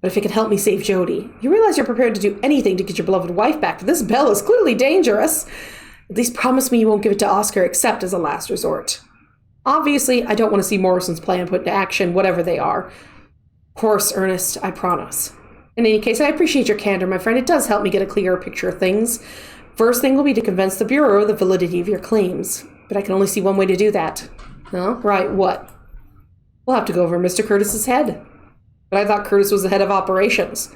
But if it can help me save Jody, you realize you're prepared to do anything to get your beloved wife back, but this bell is clearly dangerous. At least promise me you won't give it to Oscar except as a last resort. Obviously, I don't want to see Morrison's plan put into action, whatever they are. Of course, Ernest, I promise. In any case, I appreciate your candor, my friend. It does help me get a clearer picture of things. First thing will be to convince the Bureau of the validity of your claims. But I can only see one way to do that. Oh, right, what? We'll have to go over Mr. Curtis's head. But I thought Curtis was the head of operations.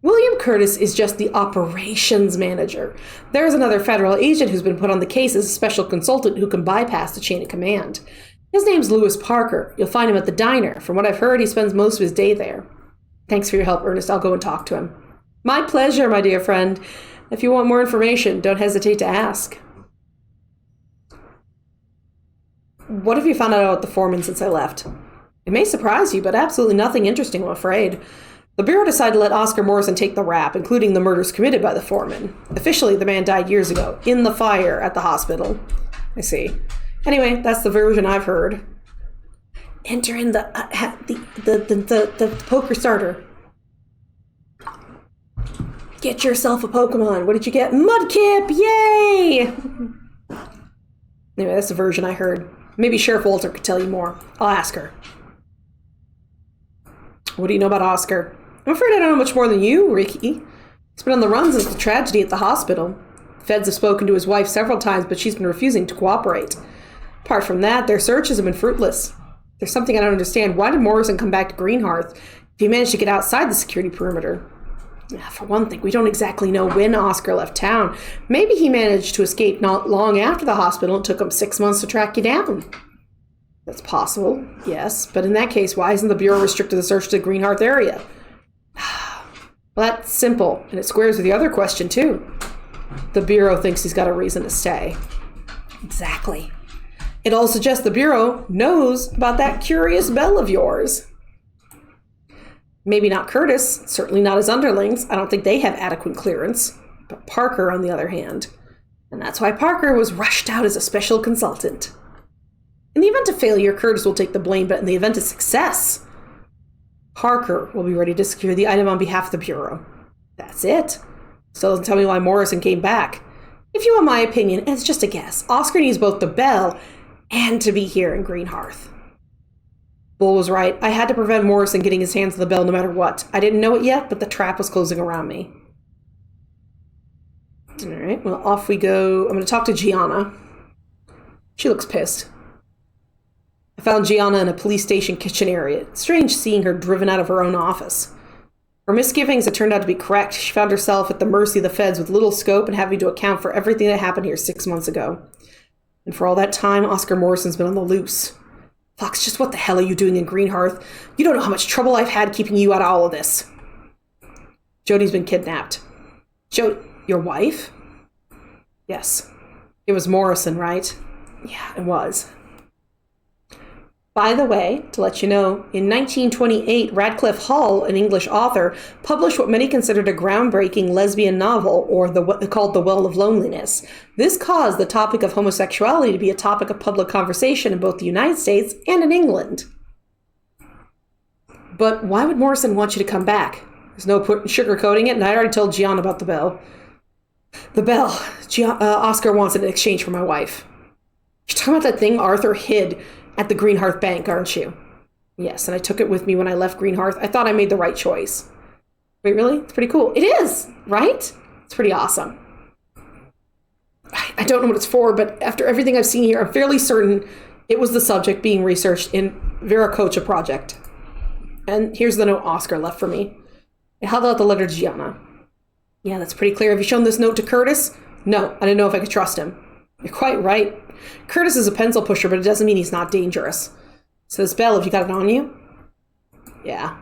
William Curtis is just the operations manager. There's another federal agent who's been put on the case as a special consultant who can bypass the chain of command. His name's Lewis Parker. You'll find him at the diner. From what I've heard, he spends most of his day there. Thanks for your help, Ernest. I'll go and talk to him. My pleasure, my dear friend. If you want more information, don't hesitate to ask. What have you found out about the foreman since I left? It may surprise you, but absolutely nothing interesting, I'm afraid. The Bureau decided to let Oscar Morrison take the rap, including the murders committed by the foreman. Officially, the man died years ago, in the fire at the hospital. I see. Anyway, that's the version I've heard. Enter in the poker starter. Get yourself a Pokemon. What did you get? Mudkip! Yay! Anyway, that's the version I heard. Maybe Sheriff Walter could tell you more. I'll ask her. What do you know about Oscar? I'm afraid I don't know much more than you, Ricky. He's been on the run since the tragedy at the hospital. The feds have spoken to his wife several times, but she's been refusing to cooperate. Apart from that, their searches have been fruitless. There's something I don't understand. Why did Morrison come back to Greenhearth if he managed to get outside the security perimeter? For one thing, we don't exactly know when Oscar left town. Maybe he managed to escape not long after the hospital. It took him 6 months to track you down. That's possible, yes. But in that case, why isn't the Bureau restricted the search to the Greenhearth area? Well, that's simple, and it squares with the other question, too. The Bureau thinks he's got a reason to stay. Exactly. It all suggests the Bureau knows about that curious bell of yours. Maybe not Curtis, certainly not his underlings. I don't think they have adequate clearance. But Parker, on the other hand. And that's why Parker was rushed out as a special consultant. In the event of failure, Curtis will take the blame, but in the event of success, Parker will be ready to secure the item on behalf of the Bureau. That's it. Still doesn't tell me why Morrison came back. If you want my opinion, and it's just a guess, Oscar needs both the bell and to be here in Greenhearth. Bull was right. I had to prevent Morrison getting his hands on the bell no matter what. I didn't know it yet, but the trap was closing around me. All right, well, off we go. I'm going to talk to Gianna. She looks pissed. I found Gianna in a police station kitchen area. It's strange seeing her driven out of her own office. Her misgivings had turned out to be correct. She found herself at the mercy of the feds with little scope and having to account for everything that happened here 6 months ago. And for all that time, Oscar Morrison's been on the loose. Fox, just what the hell are you doing in Greenhearth? You don't know how much trouble I've had keeping you out of all of this. Jody's been kidnapped. Your wife? Yes. It was Morrison, right? Yeah, it was. By the way, to let you know, in 1928, Radcliffe Hall, an English author, published what many considered a groundbreaking lesbian novel, called The Well of Loneliness. This caused the topic of homosexuality to be a topic of public conversation in both the United States and in England. But why would Morrison want you to come back? There's no point in sugarcoating it, and I already told Gian about the bell. The bell. Oscar wants it in exchange for my wife. You're talking about that thing Arthur hid at the Greenhearth Bank, aren't you? Yes, and I took it with me when I left Greenhearth. I thought I made the right choice. Wait, really? It's pretty cool. It is, right? It's pretty awesome. I don't know what it's for, but after everything I've seen here, I'm fairly certain it was the subject being researched in Viracocha project. And here's the note Oscar left for me. I held out the letter to Gianna. Yeah, that's pretty clear. Have you shown this note to Curtis? No, I didn't know if I could trust him. You're quite right. Curtis is a pencil pusher, but it doesn't mean he's not dangerous. So this bell, have you got it on you? Yeah.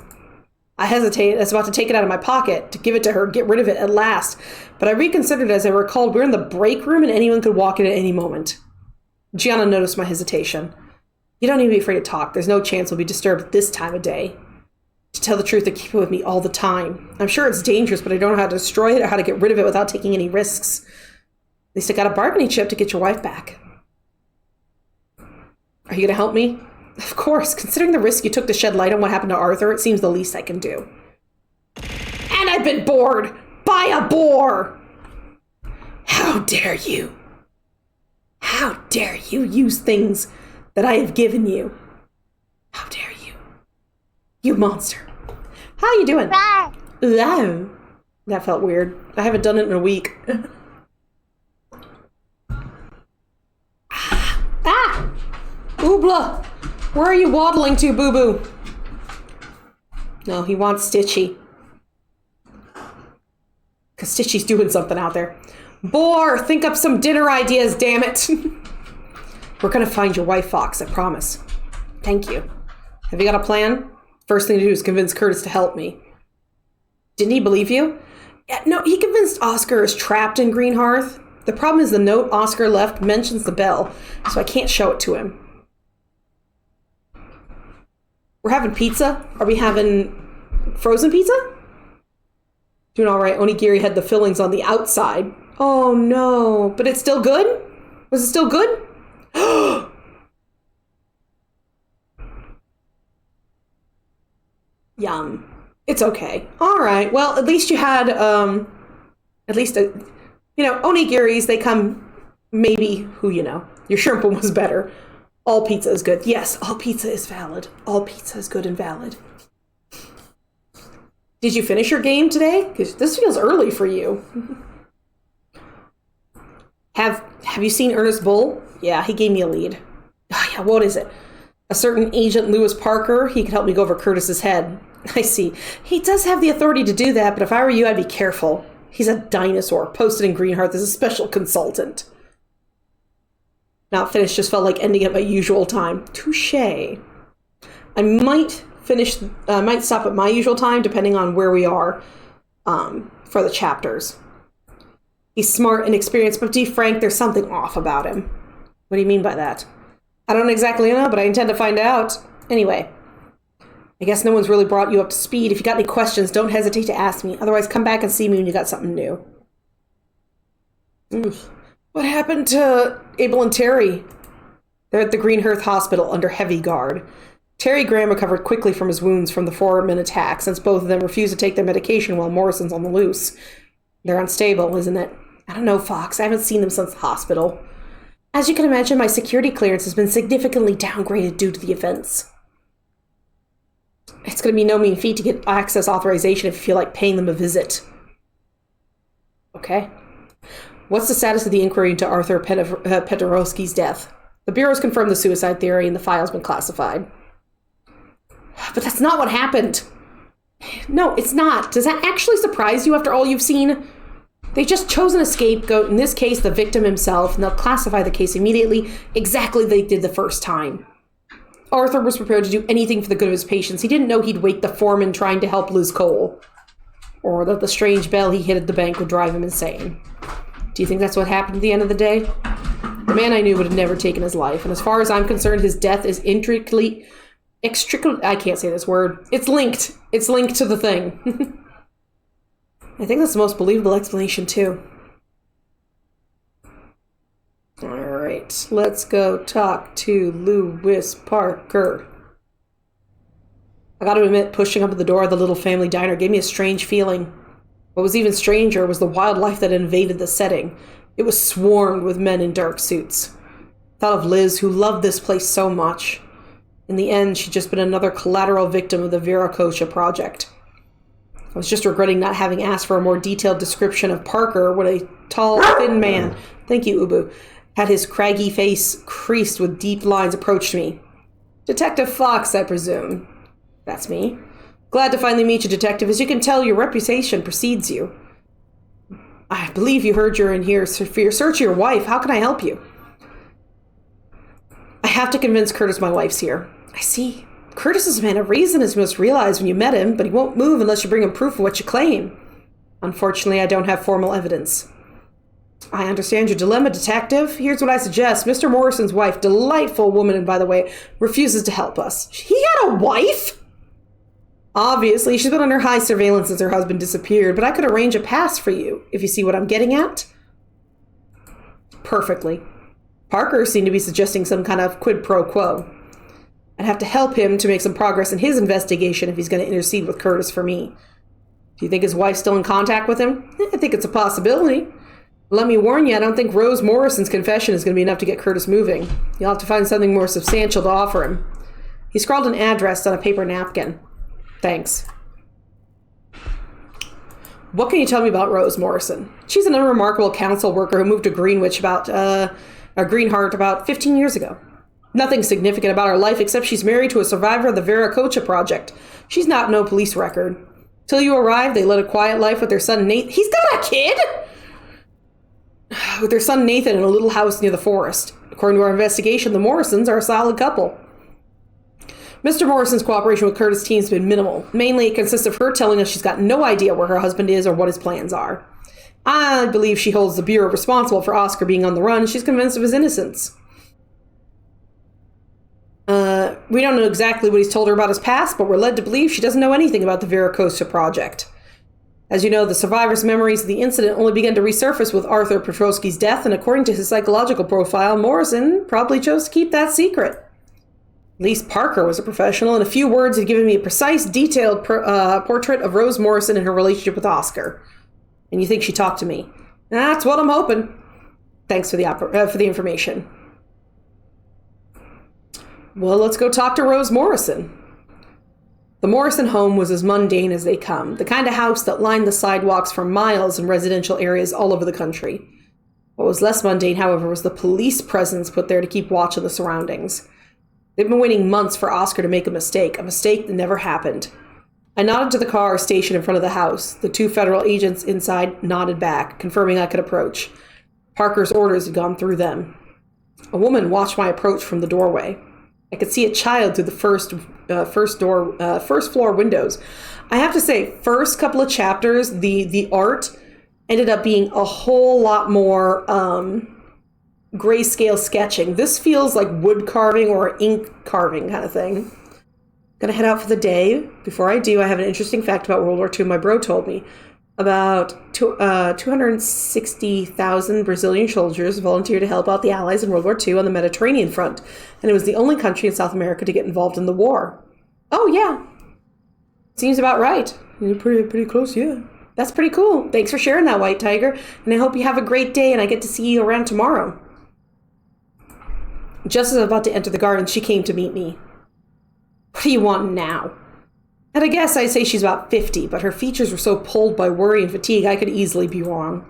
I hesitated. I was about to take it out of my pocket to give it to her, get rid of it at last. But I reconsidered as I recalled we're in the break room and anyone could walk in at any moment. Gianna noticed my hesitation. You don't need to be afraid to talk. There's no chance we'll be disturbed at this time of day. To tell the truth, I keep it with me all the time. I'm sure it's dangerous, but I don't know how to destroy it or how to get rid of it without taking any risks. At least I got a bargaining chip to get your wife back. Are you going to help me? Of course. Considering the risk you took to shed light on what happened to Arthur, it seems the least I can do. And I've been bored by a boar! How dare you? How dare you use things that I have given you? How dare you? You monster. How you doing? Hello. That felt weird. I haven't done it in a week. Ah! Oobla! Where are you waddling to, boo-boo? No, he wants Stitchy. Because Stitchy's doing something out there. Boar, think up some dinner ideas, damn it. We're going to find your wife, Fox, I promise. Thank you. Have you got a plan? First thing to do is convince Curtis to help me. Didn't he believe you? Yeah, no, he convinced Oscar is trapped in Greenhearth. The problem is the note Oscar left mentions the bell, so I can't show it to him. We're having pizza? Are we having frozen pizza? Doing all right. Onigiri had the fillings on the outside. Oh, no. But it's still good? Was it still good? Yum. It's okay. All right. Well, at least you had, onigiris, they come, maybe, your shrimp one was better. All pizza is good. Yes, all pizza is valid. All pizza is good and valid. Did you finish your game today? Because this feels early for you. Have you seen Ernest Bull? Yeah, he gave me a lead. Oh, yeah, what is it? A certain Agent Lewis Parker. He could help me go over Curtis's head. I see. He does have the authority to do that, but if I were you, I'd be careful. He's a dinosaur, posted in Greenhearth as a special consultant. Not finished, just felt like ending at my usual time. Touché. I might stop at my usual time, depending on where we are for the chapters. He's smart and experienced, but to be frank, there's something off about him. What do you mean by that? I don't exactly know, but I intend to find out. Anyway, I guess no one's really brought you up to speed. If you got any questions, don't hesitate to ask me. Otherwise, come back and see me when you got something new. What happened to Abel and Terry? They're at the Greenhearth Hospital under heavy guard. Terry Graham recovered quickly from his wounds from the Foreman attack, since both of them refused to take their medication while Morrison's on the loose. They're unstable, isn't it? I don't know, Fox. I haven't seen them since the hospital. As you can imagine, my security clearance has been significantly downgraded due to the events. It's going to be no mean feat to get access authorization if you feel like paying them a visit. Okay. What's the status of the inquiry into Arthur Petorowski's death? The Bureau's confirmed the suicide theory and the file's been classified. But that's not what happened. No, it's not. Does that actually surprise you after all you've seen? They just chosen a scapegoat, in this case the victim himself, and they'll classify the case immediately, exactly like they did the first time. Arthur was prepared to do anything for the good of his patients. He didn't know he'd wake the foreman trying to help Liz Cole. Or that the strange bell he hit at the bank would drive him insane. Do you think that's what happened at the end of the day? The man I knew would have never taken his life, and as far as I'm concerned, his death is intricately, I can't say this word. It's linked. It's linked to the thing. I think that's the most believable explanation, too. Alright, let's go talk to Lewis Parker. I gotta admit, pushing up at the door of the little family diner gave me a strange feeling. What was even stranger was the wildlife that invaded the setting. It was swarmed with men in dark suits. Thought of Liz, who loved this place so much. In the end, she'd just been another collateral victim of the Viracocha project. I was just regretting not having asked for a more detailed description of Parker when a tall, thin man, thank you, Ubu, had his craggy face creased with deep lines approached me. Detective Fox, I presume. That's me. Glad to finally meet you, Detective. As you can tell, your reputation precedes you. I believe you heard you're in here for your search of your wife. How can I help you? I have to convince Curtis my wife's here. I see. Curtis is a man of reason, as you must realize when you met him, but he won't move unless you bring him proof of what you claim. Unfortunately, I don't have formal evidence. I understand your dilemma, Detective. Here's what I suggest. Mr. Morrison's wife, delightful woman, and by the way, refuses to help us. He had a wife? Obviously, she's been under high surveillance since her husband disappeared, but I could arrange a pass for you, if you see what I'm getting at. Perfectly. Parker seemed to be suggesting some kind of quid pro quo. I'd have to help him to make some progress in his investigation if he's going to intercede with Curtis for me. Do you think his wife's still in contact with him? I think it's a possibility. Let me warn you, I don't think Rose Morrison's confession is going to be enough to get Curtis moving. You'll have to find something more substantial to offer him. He scrawled an address on a paper napkin. Thanks. What can you tell me about Rose Morrison? She's an unremarkable council worker who moved to Greenheart about 15 years ago. Nothing significant about her life except she's married to a survivor of the Viracocha project. She's not no police record. Till you arrived, they led a quiet life with their son Nathan. He's got a kid? With their son Nathan in a little house near the forest. According to our investigation, the Morrisons are a solid couple. Mr. Morrison's cooperation with Curtis' team has been minimal. Mainly, it consists of her telling us she's got no idea where her husband is or what his plans are. I believe she holds the Bureau responsible for Oscar being on the run. She's convinced of his innocence. We don't know exactly what he's told her about his past, but we're led to believe she doesn't know anything about the Viracocha project. As you know, the survivor's memories of the incident only began to resurface with Arthur Petrowski's death, and according to his psychological profile, Morrison probably chose to keep that secret. At least Parker was a professional. In a few words, had given me a precise, detailed portrait of Rose Morrison and her relationship with Oscar. And you think she talked to me? That's what I'm hoping. Thanks for the information. Well, let's go talk to Rose Morrison. The Morrison home was as mundane as they come, the kind of house that lined the sidewalks for miles in residential areas all over the country. What was less mundane, however, was the police presence put there to keep watch of the surroundings. They've been waiting months for Oscar to make a mistake that never happened. I nodded to the car stationed in front of the house. The two federal agents inside nodded back, confirming I could approach. Parker's orders had gone through them. A woman watched my approach from the doorway. I could see a child through the first floor windows. I have to say, first couple of chapters, the art ended up being a whole lot more grayscale sketching. This feels like wood carving or ink carving kind of thing. Gonna head out for the day. Before I do, I have an interesting fact about World War II my bro told me. About 260,000 Brazilian soldiers volunteered to help out the Allies in World War II on the Mediterranean front, and it was the only country in South America to get involved in the war. Oh, yeah. Seems about right. Pretty close, yeah. That's pretty cool. Thanks for sharing that, White Tiger, and I hope you have a great day and I get to see you around tomorrow. Just as I was about to enter the garden, she came to meet me. What do you want now? At a guess, I'd say she's about 50, but her features were so pulled by worry and fatigue, I could easily be wrong.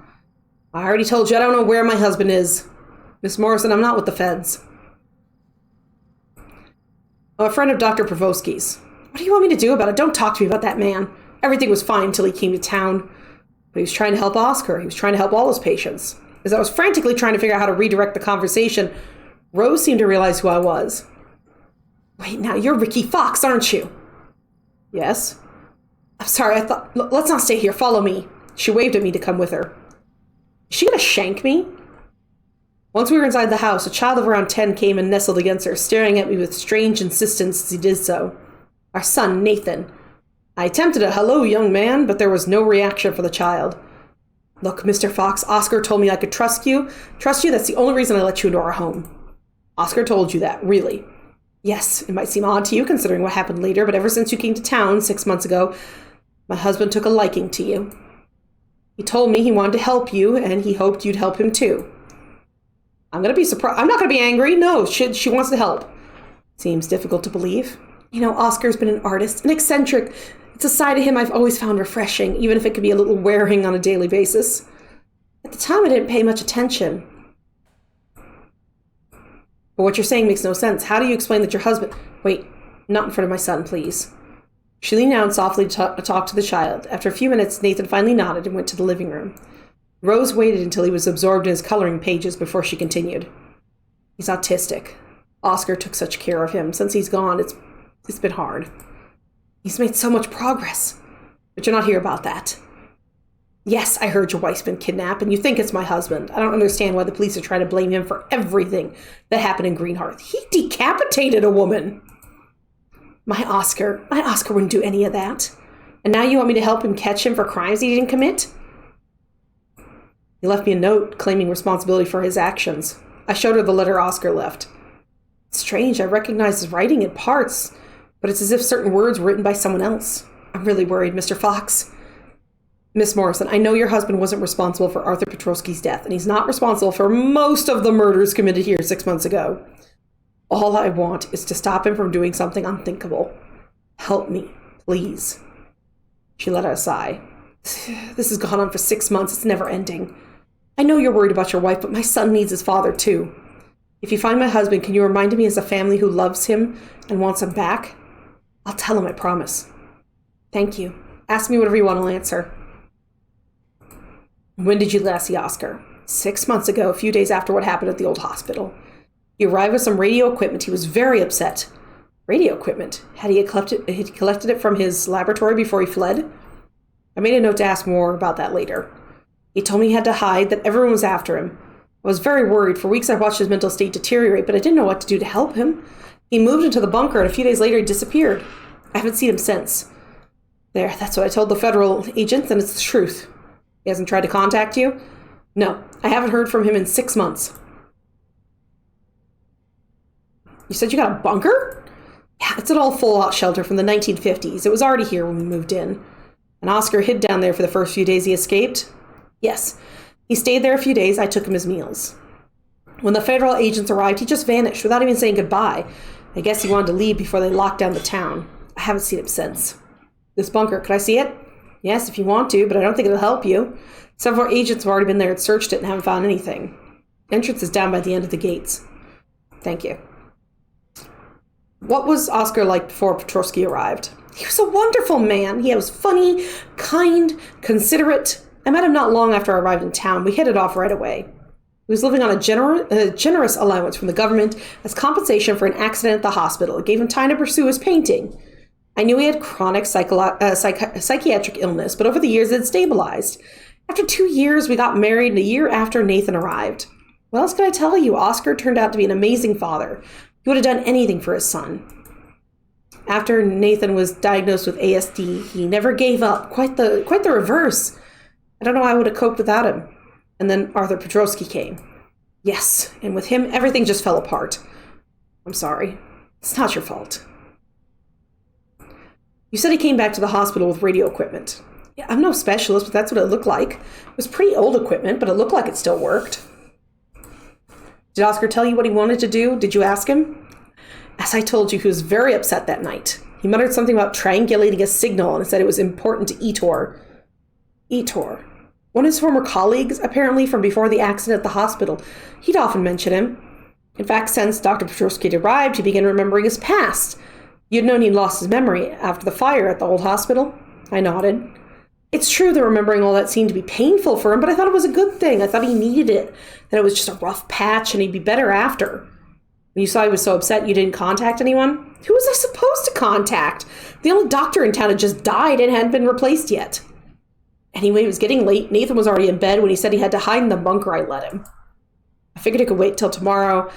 I already told you I don't know where my husband is. Miss Morrison, I'm not with the feds. I'm a friend of Dr. Provosky's. What do you want me to do about it? Don't talk to me about that man. Everything was fine until he came to town. But he was trying to help Oscar. He was trying to help all his patients. As I was frantically trying to figure out how to redirect the conversation, Rose seemed to realize who I was. Wait, now you're Ricky Fox, aren't you? Yes. I'm sorry, I thought... Let's not stay here. Follow me. She waved at me to come with her. Is she gonna shank me? Once we were inside the house, a child of around 10 came and nestled against her, staring at me with strange insistence as he did so. Our son, Nathan. I attempted a hello, young man, but there was no reaction for the child. Look, Mr. Fox, Oscar told me I could trust you. Trust you, that's the only reason I let you into our home. Oscar told you that, really? Yes, it might seem odd to you considering what happened later, but ever since you came to town 6 months ago, my husband took a liking to you. He told me he wanted to help you, and he hoped you'd help him too. I'm going to be surprised. I'm not going to be angry. No, she wants to help. Seems difficult to believe. You know, Oscar's been an artist, an eccentric. It's a side of him I've always found refreshing, even if it could be a little wearing on a daily basis. At the time, I didn't pay much attention. But what you're saying makes no sense. How do you explain that your husband... Wait, not in front of my son, please. She leaned down softly to talk to the child. After a few minutes, Nathan finally nodded and went to the living room. Rose waited until he was absorbed in his coloring pages before she continued. He's autistic. Oscar took such care of him. Since he's gone, it's been hard. He's made so much progress. But you're not here about that. Yes, I heard your wife's been kidnapped, and you think it's my husband. I don't understand why the police are trying to blame him for everything that happened in Greenhearth. He decapitated a woman. My Oscar wouldn't do any of that. And now you want me to help him catch him for crimes he didn't commit? He left me a note claiming responsibility for his actions. I showed her the letter Oscar left. It's strange, I recognize his writing in parts, but it's as if certain words were written by someone else. I'm really worried, Mr. Fox. Miss Morrison, I know your husband wasn't responsible for Arthur Petrovsky's death, and he's not responsible for most of the murders committed here 6 months ago. All I want is to stop him from doing something unthinkable. Help me, please. She let out a sigh. This has gone on for 6 months. It's never ending. I know you're worried about your wife, but my son needs his father, too. If you find my husband, can you remind him he has a family who loves him and wants him back? I'll tell him, I promise. Thank you. Ask me whatever you want, I'll answer. When did you last see Oscar? 6 months ago, a few days after what happened at the old hospital. He arrived with some radio equipment. He was very upset. Radio equipment? Had he collected it from his laboratory before he fled? I made a note to ask more about that later. He told me he had to hide, that everyone was after him. I was very worried. For weeks I watched his mental state deteriorate, but I didn't know what to do to help him. He moved into the bunker, and a few days later he disappeared. I haven't seen him since. There, that's what I told the federal agents, and it's the truth. He hasn't tried to contact you? No, I haven't heard from him in 6 months. You said you got a bunker? Yeah, it's an old full-out shelter from the 1950s. It was already here when we moved in. And Oscar hid down there for the first few days he escaped? Yes. He stayed there a few days. I took him his meals. When the federal agents arrived, he just vanished without even saying goodbye. I guess he wanted to leave before they locked down the town. I haven't seen him since. This bunker, could I see it? Yes, if you want to, but I don't think it'll help you. Several agents have already been there and searched it and haven't found anything. Entrance is down by the end of the gates. Thank you. What was Oscar like before Petrovsky arrived? He was a wonderful man. He was funny, kind, considerate. I met him not long after I arrived in town. We hit it off right away. He was living on a generous allowance from the government as compensation for an accident at the hospital. It gave him time to pursue his painting. I knew he had chronic psychiatric illness, but over the years it had stabilized. After 2 years, we got married, and a year after Nathan arrived. What else can I tell you? Oscar turned out to be an amazing father. He would have done anything for his son. After Nathan was diagnosed with ASD, he never gave up. Quite the reverse. I don't know how I would have coped without him. And then Arthur Petrovsky came. Yes, and with him, everything just fell apart. I'm sorry. It's not your fault. You said he came back to the hospital with radio equipment. Yeah, I'm no specialist, but that's what it looked like. It was pretty old equipment, but it looked like it still worked. Did Oscar tell you what he wanted to do? Did you ask him? As I told you, he was very upset that night. He muttered something about triangulating a signal and said it was important to Etor. Etor. One of his former colleagues, apparently from before the accident at the hospital. He'd often mention him. In fact, since Dr. Petrovsky had arrived, he began remembering his past. You'd known he'd lost his memory after the fire at the old hospital? I nodded. It's true that remembering all that seemed to be painful for him, but I thought it was a good thing. I thought he needed it, that it was just a rough patch and he'd be better after. When you saw he was so upset you didn't contact anyone? Who was I supposed to contact? The only doctor in town had just died and hadn't been replaced yet. Anyway, it was getting late. Nathan was already in bed when he said he had to hide in the bunker I let him. I figured it could wait till tomorrow.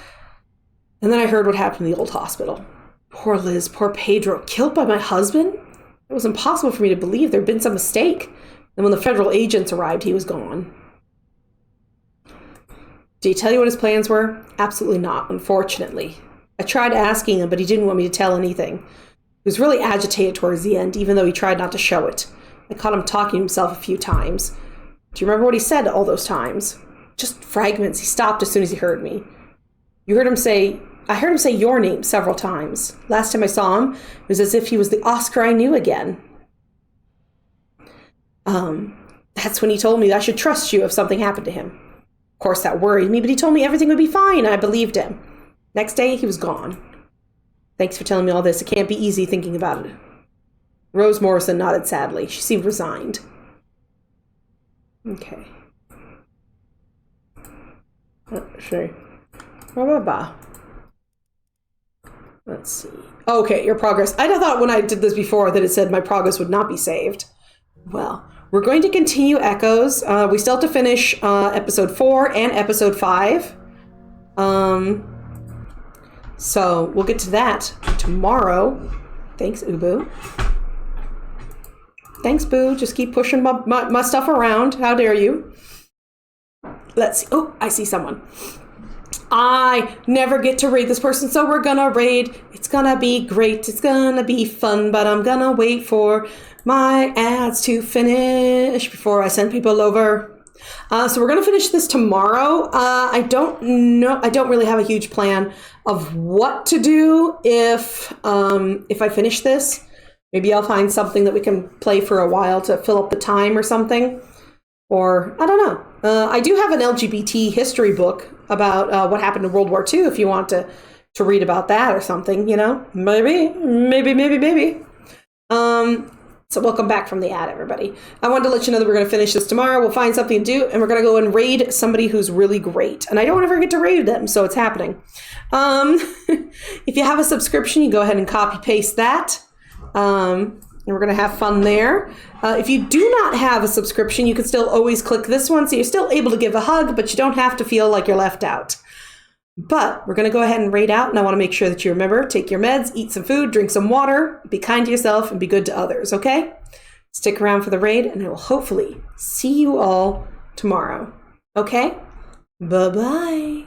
And then I heard what happened in the old hospital. Poor Liz, poor Pedro, killed by my husband? It was impossible for me to believe there'd been some mistake. And when the federal agents arrived, he was gone. Did he tell you what his plans were? Absolutely not, unfortunately. I tried asking him, but he didn't want me to tell anything. He was really agitated towards the end, even though he tried not to show it. I caught him talking to himself a few times. Do you remember what he said all those times? Just fragments. He stopped as soon as he heard me. I heard him say your name several times. Last time I saw him, it was as if he was the Oscar I knew again. That's when he told me that I should trust you if something happened to him. Of course, that worried me, but he told me everything would be fine, and I believed him. Next day, he was gone. Thanks for telling me all this. It can't be easy thinking about it. Rose Morrison nodded sadly. She seemed resigned. Okay. Let's see. Let's see. Okay, your progress. I thought when I did this before that it said my progress would not be saved. Well, we're going to continue Echoes. We still have to finish episode 4 and episode 5. So we'll get to that tomorrow. Thanks, Ubu. Thanks, Boo. Just keep pushing my stuff around. How dare you? Let's see. Oh, I see someone. I never get to raid this person, so we're gonna raid. It's gonna be great. It's gonna be fun, but I'm gonna wait for my ads to finish before I send people over. So we're gonna finish this tomorrow. I don't know. I don't really have a huge plan of what to do if I finish this. Maybe I'll find something that we can play for a while to fill up the time or something. Or, I don't know. I do have an LGBT history book about what happened in World War II if you want to read about that or something, you know? Maybe. So welcome back from the ad, everybody. I wanted to let you know that we're going to finish this tomorrow. We'll find something to do, and we're going to go and raid somebody who's really great. And I don't ever get to raid them, so it's happening. If you have a subscription, you go ahead and copy-paste that. And we're going to have fun there. If you do not have a subscription, you can still always click this one. So you're still able to give a hug, but you don't have to feel like you're left out. But we're going to go ahead and raid out. And I want to make sure that you remember, take your meds, eat some food, drink some water, be kind to yourself, and be good to others, okay? Stick around for the raid, and I will hopefully see you all tomorrow. Okay? Bye-bye.